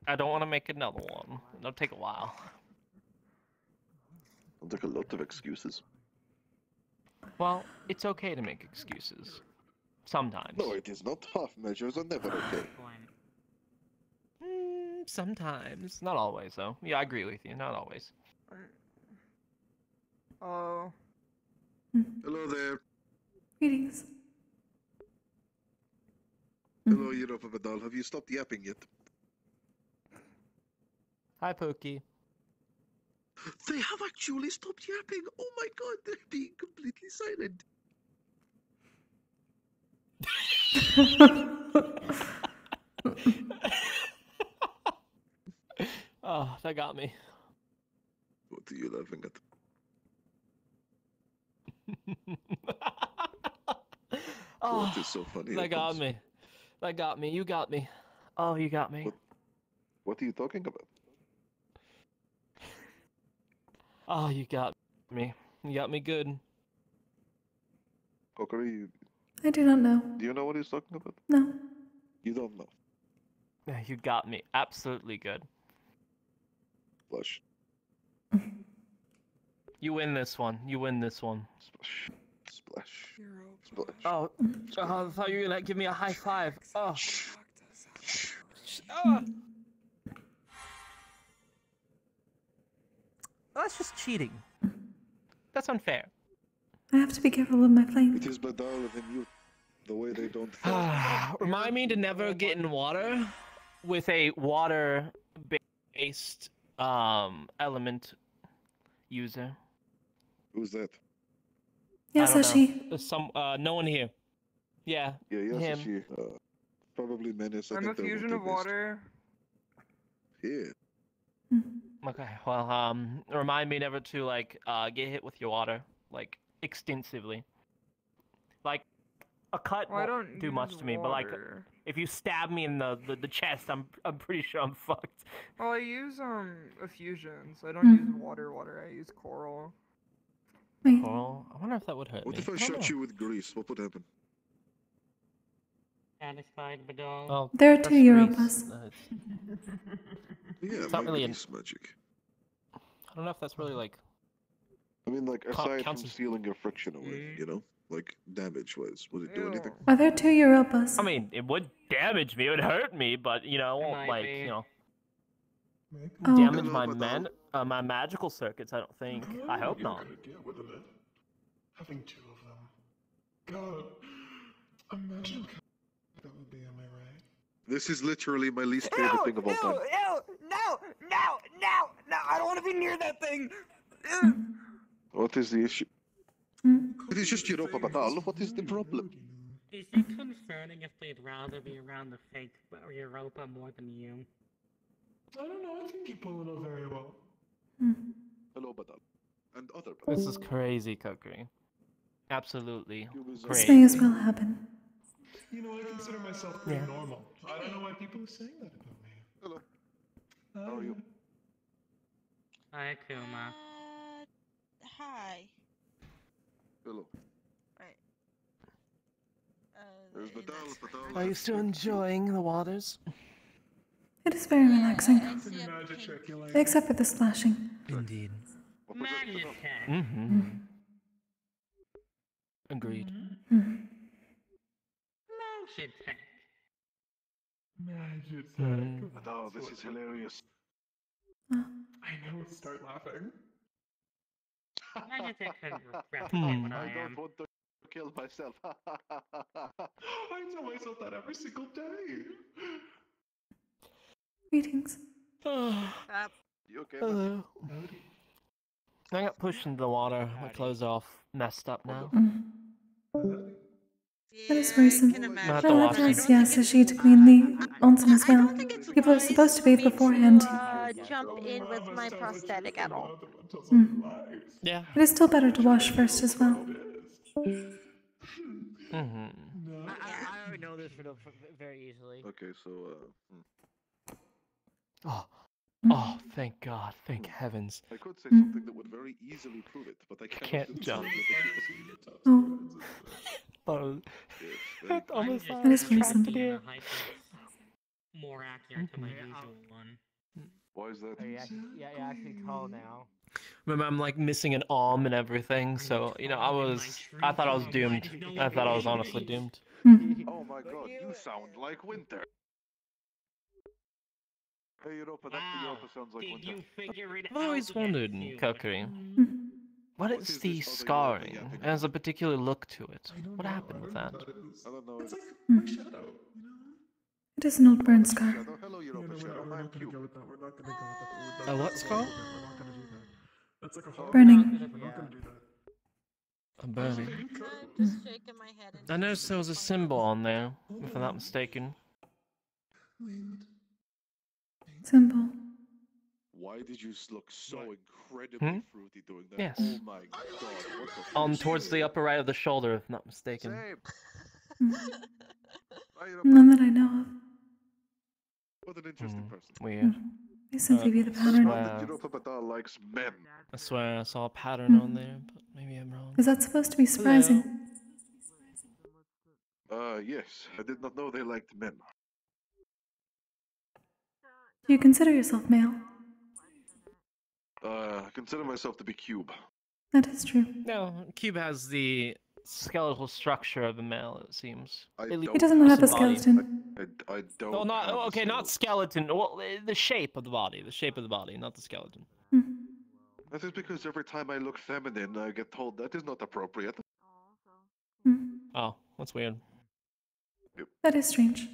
I don't want to make another one. It'll take a while. Sounds like a lot of excuses. Well, it's okay to make excuses. Sometimes. No, it is not. Half measures are never okay. Sometimes. Not always, though. Yeah, I agree with you. Not always. Oh. Hello there. Greetings. Hello, Europa Vidal. Have you stopped yapping yet? Hi, Pookie. They have actually stopped yapping. Oh my god, they're being completely silent. Oh, that got me. What are you laughing at? Oh, What is so funny? that got me. That got me. You got me. Oh, you got me. What are you talking about? Oh, you got me. You got me good. Kokkuri, I do not know. do you know what he's talking about? No. You don't know. Yeah, you got me. Absolutely good. Flush. You win this one. You win this one. Splash. Splash. Splash. Oh, I thought you were gonna give me a high five. Oh. Oh. That's just cheating. That's unfair. I have to be careful with my flame. It is Badal and you. The way they don't. Remind me to never get in water with a water-based element user. Who's that? Yasashi. There's some no one here. Yeah. Yeah, him. Yasashi. Probably Menace. I I'm a think they're fusion of water-based. water. Yeah. Okay. Well, remind me never to like get hit with your water like extensively. Like a cut Well, I won't don't do much use to me, but like water. if you stab me in the chest, I'm pretty sure I'm fucked. Well, I use a fusion, so I don't use water. I use coral. Coral. I wonder if that would hurt What me. if I shot you with grease? What would happen? Satisfied, Badal. Oh, There are that's 2 Europas. Yeah, It's not my really grease magic. I don't know if that's really like. I mean, like, aside from counts as- stealing your friction away, you know? Like, damage-wise, would it do anything? Are there 2 Europas? I mean, it would damage me. It would hurt me, but you know, it won't might like be. you know Oh. damage Hello, my magical circuits. I don't think. I hope not. Having 2 of them. God, imagine that would be, am I right? This is literally my least favorite thing of all time. No! I don't want to be near that thing! What is the issue? It is just Europa Batal. What is the problem? Is it concerning if they'd rather be around the fake Europa more than you? I don't know, I think you pull it off very well. Hello, Badal. And other Badal. This is crazy, Kokkuri. Absolutely This crazy. may as well happen. You know, I consider myself pretty normal. I don't know why people are saying that about me. Hello. How are you? Hi, Kuma. Hi. Hello. Right. There's Badal, Badal. Are you still enjoying the waters? It is very relaxing. I see a pink. Except for the splashing. Indeed. Magic check. Mm-hmm. Agreed. Magic check. Magic Mm. Badal, this is hilarious. I know, start laughing. Magic check can replicate what I I am. don't want to kill myself. I tell myself that every single day. Greetings. You okay, man? Hello. I got pushed into the water. My clothes are all messed up now. That is worrisome. I have to wash them. Yes, a she to clean the onsen as well. People are supposed to bathe beforehand. Jump in with my prosthetic at all. Yeah. It is still better to wash first as well. Mm-hmm. I already know this very easily. Okay, so, Oh, thank God. Thank heavens. I could say something that would very easily prove it, but I Can't jump. Oh. Oh. Yes, On the That side. is worrisome. More accurate to my usual one. Why is that? You're actually tall now. Remember, I'm like missing an arm and everything, so, you know, I thought I was doomed. I thought I was honestly doomed. Oh my God, you sound like winter. Hey, Europa, that Europa sounds like winter. You figure it I've always wondered, Kokkuri, what What is is the this other scarring? Europa It has a particular look to it. What happened with that? I don't know. It's like my shadow, you know? It is an old burn scar. Shadow. Hello, Europa Shadow. We're I'm not gonna Cube. go with that. We're not gonna go with that. A what scar? We're not gonna do that. That's like a horror. Burning. We're not gonna do that. A burning. I'm just shaking my head. I noticed there was a symbol on there, if I'm not mistaken. Symbol. Why did you look so incredibly fruity doing that? Yes. Oh my God, what the On towards the upper right of the shoulder, if not mistaken. Same. None that I know of. What an interesting person. Weird. May simply be the pattern. Europa Badal likes men. I swear I saw a pattern on there, but maybe I'm wrong. Is that supposed to be surprising? Yes. I did not know they liked men. Do you consider yourself male? I consider myself to be Cube. That is true. No, Cube has the skeletal structure of a male, it seems. He doesn't have a skeleton. I don't. Well, not have a okay, not skeleton. Well, the shape of the body, not the skeleton. That is because every time I look feminine, I get told that is not appropriate. Oh, that's weird. That is strange.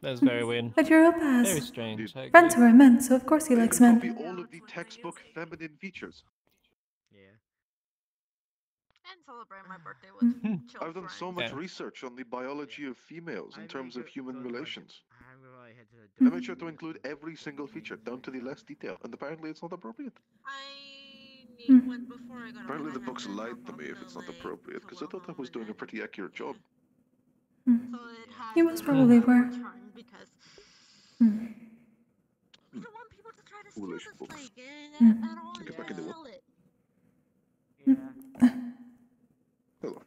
That is very weird. But Europa has Very strange. I friends agree. who are men, so of course he likes men. Copy all of the textbook feminine features. And celebrate my birthday with chill I've done so much research on the biology of females in terms of human relations. I made sure to include every single feature, down to the last detail, and apparently it's not appropriate. Apparently the books lied to me if it's not appropriate, because I thought I was doing a pretty accurate job. You most probably were. Foolish books. Get back into work. Hello.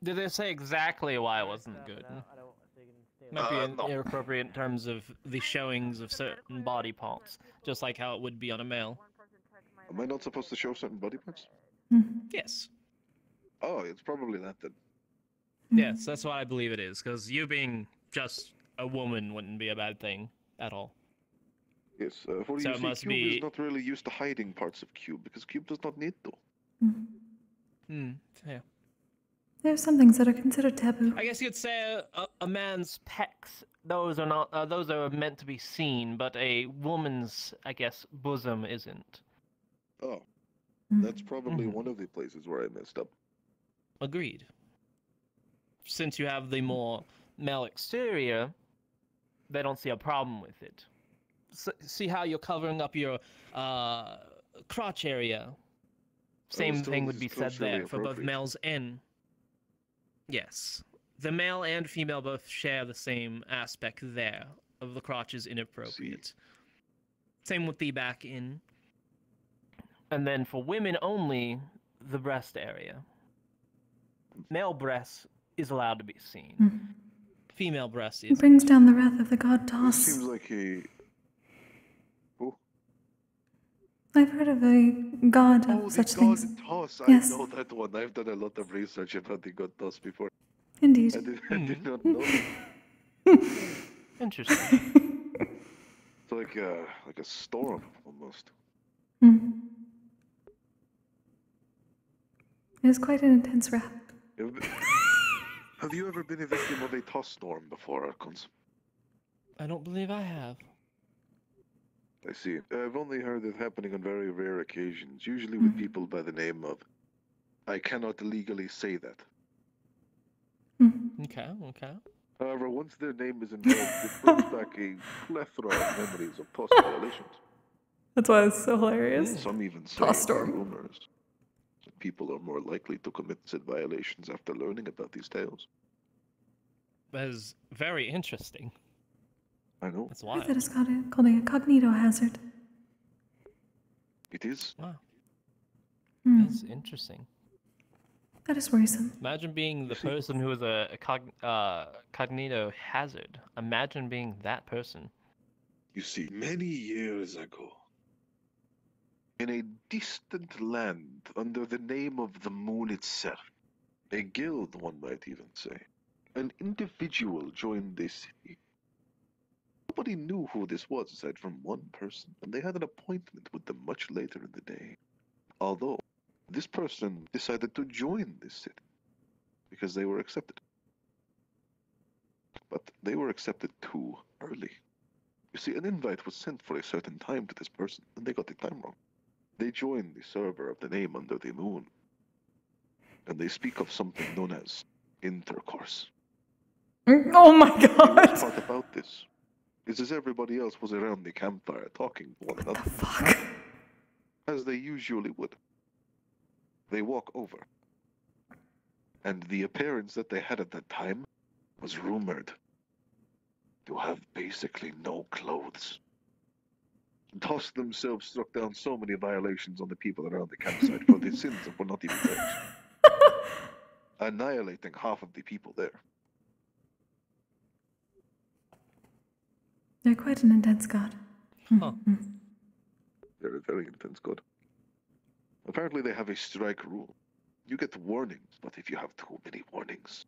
Did they say exactly why it wasn't good? Might be inappropriate in terms of the showings of certain body parts, just like how it would be on a male. Am I not supposed to show certain body parts? Yes. Oh, it's probably that then. Yes, that's what I believe it is, because you being just a woman wouldn't be a bad thing at all. Yes, for So you it see, must Cube be- is not really used to hiding parts of Cube, because Cube does not need to. Yeah. There are some things that are considered taboo. I guess you could say a man's pecs, those are not, those are meant to be seen, but a woman's, I guess, bosom isn't. Oh, that's probably one of the places where I messed up. Agreed. Since you have the more male exterior, they don't see a problem with it. See how you're covering up your crotch area? Same thing would be said there for both males and... Yes. The male and female both share the same aspect there of the crotch is inappropriate. Same with the back in. And then for women only, the breast area. Male breast is allowed to be seen. Hmm. Female breast It is. brings down the wrath of the god This Toss. seems like a. Oh, I've heard of a god of the such god things. toss. Yes. I know that one. I've done a lot of research about the god toss before. Indeed. I did not know that. Interesting. It's like a storm almost. Hmm. It is quite an intense wrath. Have you ever been a victim of a toss storm before, Archons? I don't believe I have. I see. I've only heard it happening on very rare occasions, usually with people by the name of. I cannot legally say that. Okay, okay. However, once their name is involved, it brings back a plethora of memories of toss violations. That's why it's so hilarious. Some even say Toss it's storm. rumors. So people are more likely to commit said violations after learning about these tales. That is very interesting. I know. That's I wild. thought it's called a cognito hazard. It is. Wow. Hmm. That's interesting. That is worrisome. Imagine being the person who is a cognito hazard. Imagine being that person. You see, many years ago, in a distant land under the name of the moon itself, a guild, one might even say, an individual joined a city. Nobody knew who this was aside from one person, and they had an appointment with them much later in the day. Although, this person decided to join this city because they were accepted. But they were accepted too early. You see, an invite was sent for a certain time to this person, and they got the time wrong. They joined the server of the name under the moon, and they speak of something known as intercourse. Oh my The god! worst part about this is as everybody else was around the campfire talking to one another. The fuck? As they usually would. They walk over. And the appearance that they had at that time was rumored to have basically no clothes. Toss themselves struck down so many violations on the people around the campsite for the sins that were not even theirs. Annihilating half of the people there. They're quite an intense god. Huh. They're a very intense god. Apparently they have a strike rule. You get warnings, but if you have too many warnings,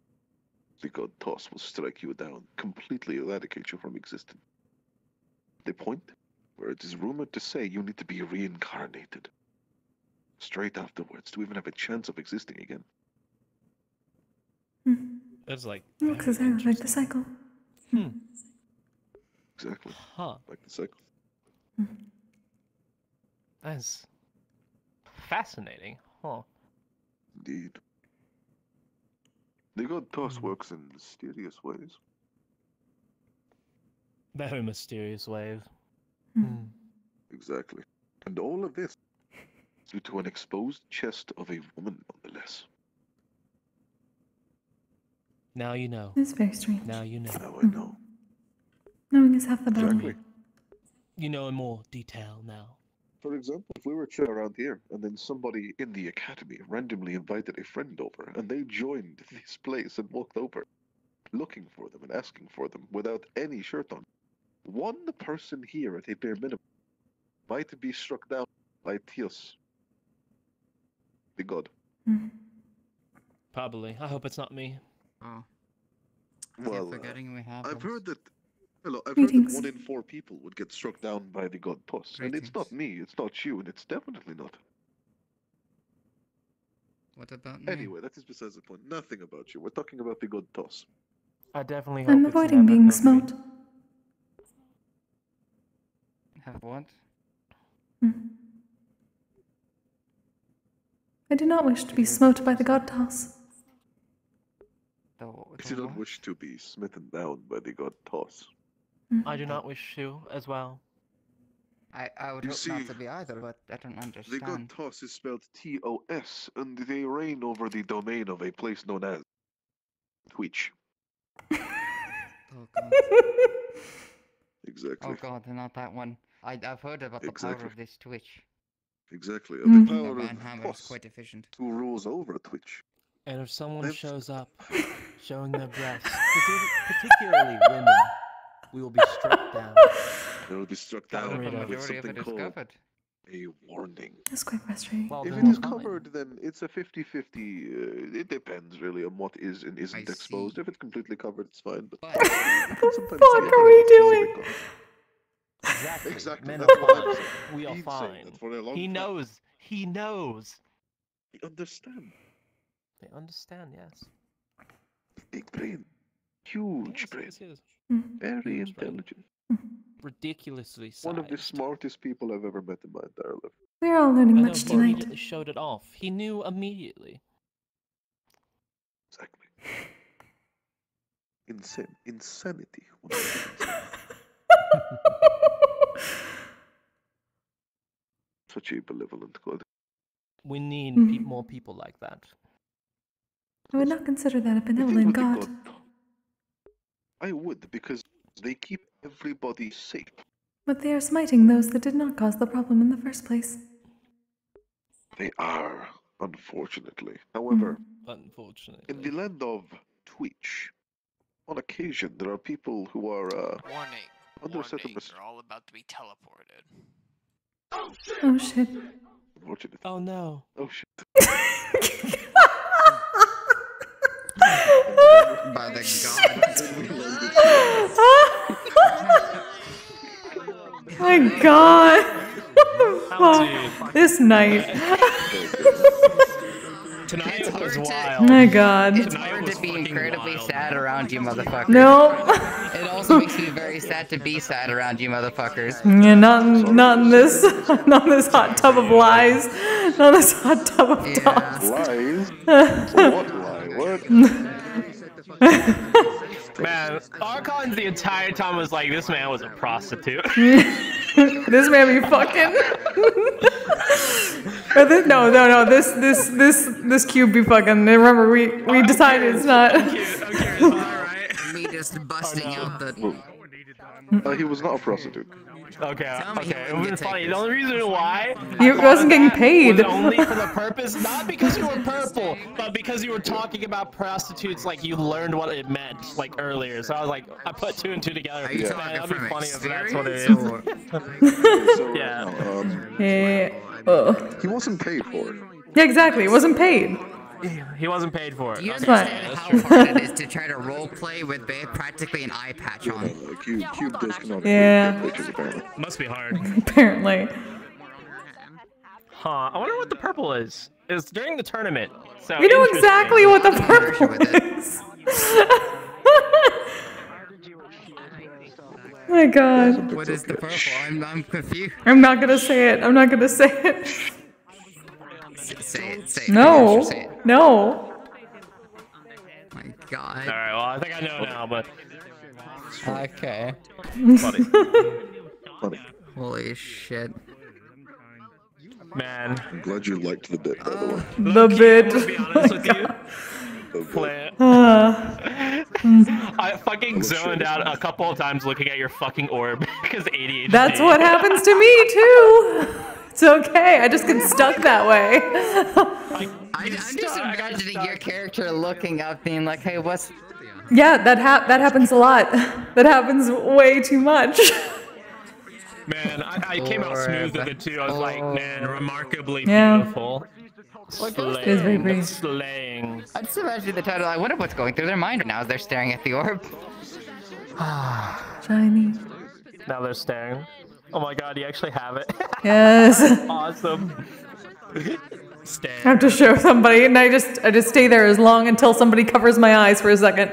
the god Toss will strike you down, completely eradicate you from existence. The point where it is rumored to say you need to be reincarnated straight afterwards to even have a chance of existing again. That's like. Looks as if like the cycle. Exactly. Huh. Like the cycle. That's fascinating. Huh. Indeed. The god Toss works in mysterious ways. Very mysterious ways. Exactly. And all of this due to an exposed chest of a woman, nonetheless. Now you know. It's very strange. Now you know. Now I know. Knowing is half the battle. Exactly. You know in more detail now. For example, if we were chilling around here, and then somebody in the academy randomly invited a friend over, and they joined this place and walked over, looking for them and asking for them without any shirt on, one person here at a bare minimum might be struck down by Tios, the god. Probably. I hope it's not me. Oh. Well, forgetting we have I've them. heard that. Hello, I've Greetings. heard that 1 in 4 people would get struck down by the god Tos, and it's not me, it's not you, and it's definitely not. What about me? Anyway, that is besides the point. Nothing about you. We're talking about the god Tos. I definitely hope I'm it's avoiding never being gonna smote. Have what? I do not wish to be smote by the god Toss. I do not wish to be smitten down by the god Tos. I do not wish to as well. I would You hope see, not to be either, but I don't The understand. god Tos is spelled T-O-S, and they reign over the domain of a place known as Twitch. Oh god. Exactly. Oh god, not that one. I've heard about the power of this Twitch. Exactly. Mm. The power The of Van Hammer is Tos, quite efficient. who rules over Twitch. And if someone shows up showing their breasts, particularly women, we will be struck down. They will be struck Got down rid of. with Majority of something it is called covered. a warning. That's quite frustrating. Well, If then it is fine. covered, then it's a 50-50. It depends really on what is and isn't exposed. If it's completely covered, it's fine. But What the fuck are we doing? Exactly. Men That's are what I'm fine. saying. We are He's saying fine. that for a long He time. knows. He knows. They understand. They understand, yes. Big brain. Huge brain. Yes. Very Huge brain. intelligent. Ridiculously sized. One of the smartest people I've ever met in my entire life. We're all learning I know, much he tonight. immediately showed it off. He knew immediately. Exactly. Insanity. Such a benevolent god. We need more people like that. I would not consider that a benevolent god. I would, because they keep everybody safe. But they are smiting those that did not cause the problem in the first place. They are, unfortunately. However, Unfortunately. in the land of Twitch, on occasion there are people who are Warning. under certain They're all about to be teleported. Oh shit. Unfortunate. Oh no. Oh shit. By the gods. My god. Fuck. This night. Tonight was Oh wild. my god. It's hard to be incredibly sad around you motherfuckers. No. It also makes me very sad to be sad around you motherfuckers. Yeah, not in this hot tub of lies. Not this hot tub of thoughts. Lies? What lie? What? Man, Archon's the entire time was like, this man was a prostitute. This man be fucking. But this cube be fucking. Remember, we decided it's not. Me just busting out the. He was not a prostitute. Okay, it would be funny. The only reason why He wasn't getting paid. was only for the purpose, not because you were purple, but because you were talking about prostitutes like you learned what it meant like earlier. So I was like, I put two and two together. you Man, talking that'd be from funny if that's what it experience, is. Yeah. He wasn't paid for it. Yeah, exactly. It wasn't paid. He wasn't paid for it. Do you Okay, understand that's how true. hard it is to try to roleplay with practically an eye patch on? Cube does cannot Yeah. get pictures apparently. Must be hard. Apparently. Huh. I wonder what the purple is. It's during the tournament. So We know interesting. exactly what the purple is. Oh my god. What is the purple? I'm confused. I'm not gonna say it. I'm not gonna say it. Say it. No. Say it. No. My God. Alright, well, I think I know now, but. Okay. Funny. Holy shit. Man. I'm glad you liked the bit, by the way. The bit. To be honest with you. Play it. I fucking zoned out a couple of times looking at your fucking orb because ADHD. That's what happens to me too. It's okay. I just get stuck that way. I'm just imagining your character looking up, being like, "Hey, what's?" Yeah, that happens a lot. That happens way too much. Man, I came out smooth with it too. I was like, man, remarkably Yeah. beautiful. It is very pretty. Slaying. I just imagine the title. I wonder what's going through their mind right now as they're staring at the orb. Shiny. Now they're staring. Oh my god, you actually have it. Yes. Awesome. I have to show somebody, and I just stay there as long until somebody covers my eyes for a second.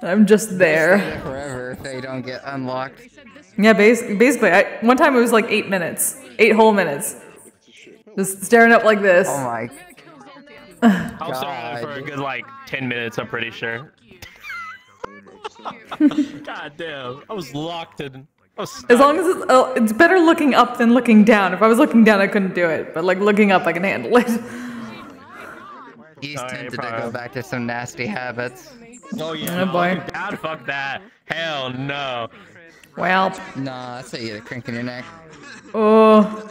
I'm just there. Stay there forever if they don't get unlocked. Yeah, basically, one time it was like 8 minutes, 8 whole minutes, just staring up like this. Oh my. I was staring for a good like 10 minutes. I'm pretty sure. God damn, I was locked in. As long as it's better looking up than looking down. If I was looking down, I couldn't do it, but like looking up, I can handle it. He's tempted to go back to some nasty habits. Oh yeah, Oh, boy. God, fuck that. Hell no. Well. Nah, that's how you get a crink in your neck. Oh.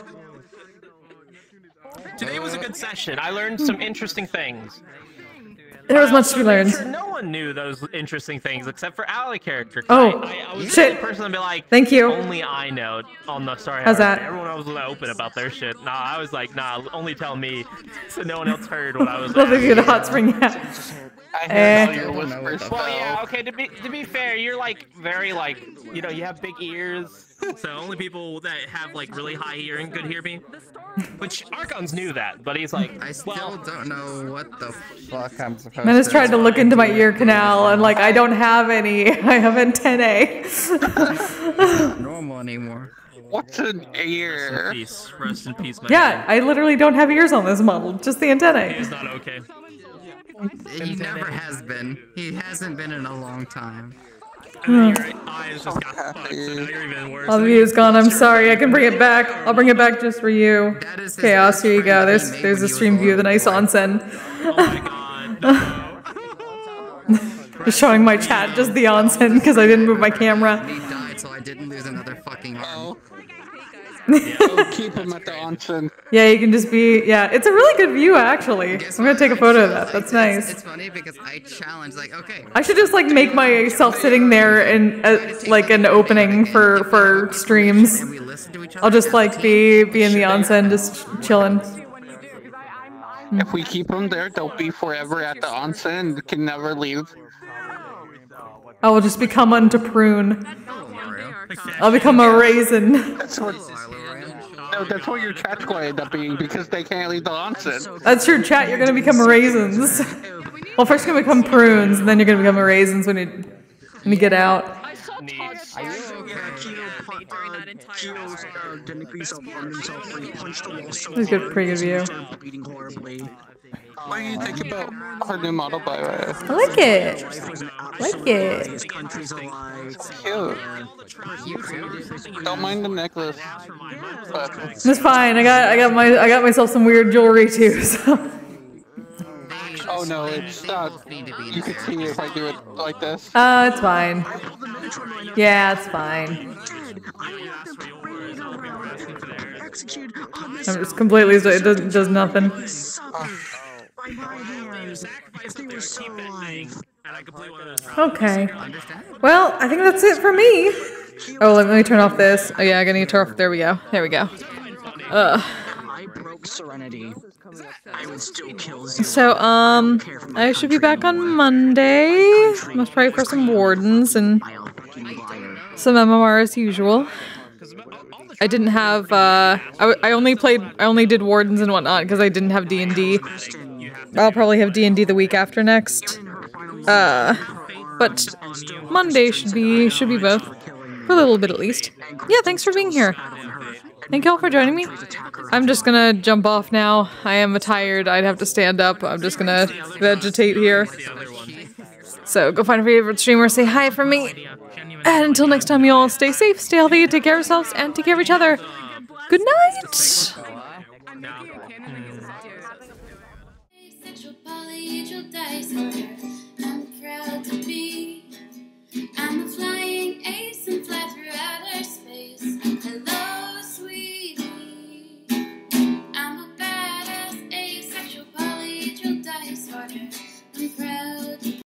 Today was a good session. I learned some interesting things. There was much to be learned. Sure no one knew those interesting things except for Ally character. Oh, I was shit. the person to be like, thank you. Only I know on the Sorry. How's that? Everyone else was open about their shit. Nah, I was like, nah, only tell me, so no one else heard what I was. Love you, the hot spring. Yeah. Well, yeah. Okay. To be fair, you're like very like you know you have big ears, so only people that have like really high hearing could hear me. Which Archons knew that, but he's like, I still don't know what the fuck I'm supposed to. Menace tried to look into my ear canal, and like I don't have any. I have antennae. It's not normal anymore. What's an ear? Rest in peace, my Yeah, I literally don't have ears on this model, just the antennae. It's not okay. He never has been. He hasn't been in a long time. Your eyes just got fucked, so now you're even worse. All the view is gone. I'm sorry. I can bring it back. I'll bring it back just for you. Chaos, here you go. There's a stream view of the nice onsen. Just showing my chat just the onsen because I didn't move my camera. He died, so I didn't lose another fucking arm. Keep him at the onsen. Yeah, you can just be. Yeah, it's a really good view actually. I'm gonna take a photo of that. That's nice. It's funny because I challenge like, okay. I should just like make myself sitting there in like an opening for streams. I'll just like be in the onsen, just chilling. If we keep them there, they'll be forever at the onsen and can never leave. I will just become unto prune. I'll become a raisin. That's what your chat's going to end up being because they can't leave the onsen. That's your chat. You're gonna become raisins. Well, first you're gonna become prunes, and then you're gonna become raisins when you get out. It's a pretty good view. What do you think about her new model, by the way? I like it. Like it. It's cute. Don't mind the necklace. But It's fine. I got myself some weird jewelry too. So. Oh no, it's not. You can see if I do it like this. It's fine. Yeah, it's fine. I'm just completely. It does nothing. Okay. Well, I think that's it for me. Oh, let me turn off this. Oh yeah, I gotta turn off. There we go. There we go. I broke Serenity. I would still kill Zero. So, I should be back on Monday. Most probably for some Wardens and some MMR as usual. I didn't have, I only did Wardens and whatnot because I didn't have D&D. I'll probably have D&D the week after next. But Monday should be both. For a little bit at least. Yeah, thanks for being here. Thank you all for joining me. I'm just gonna jump off now. I am tired. I'd have to stand up. I'm just gonna vegetate here. So go find a favorite streamer, say hi from me. And until next time, you all stay safe, stay healthy, take care of yourselves, and take care of each other. Good night! Polyhedral dice.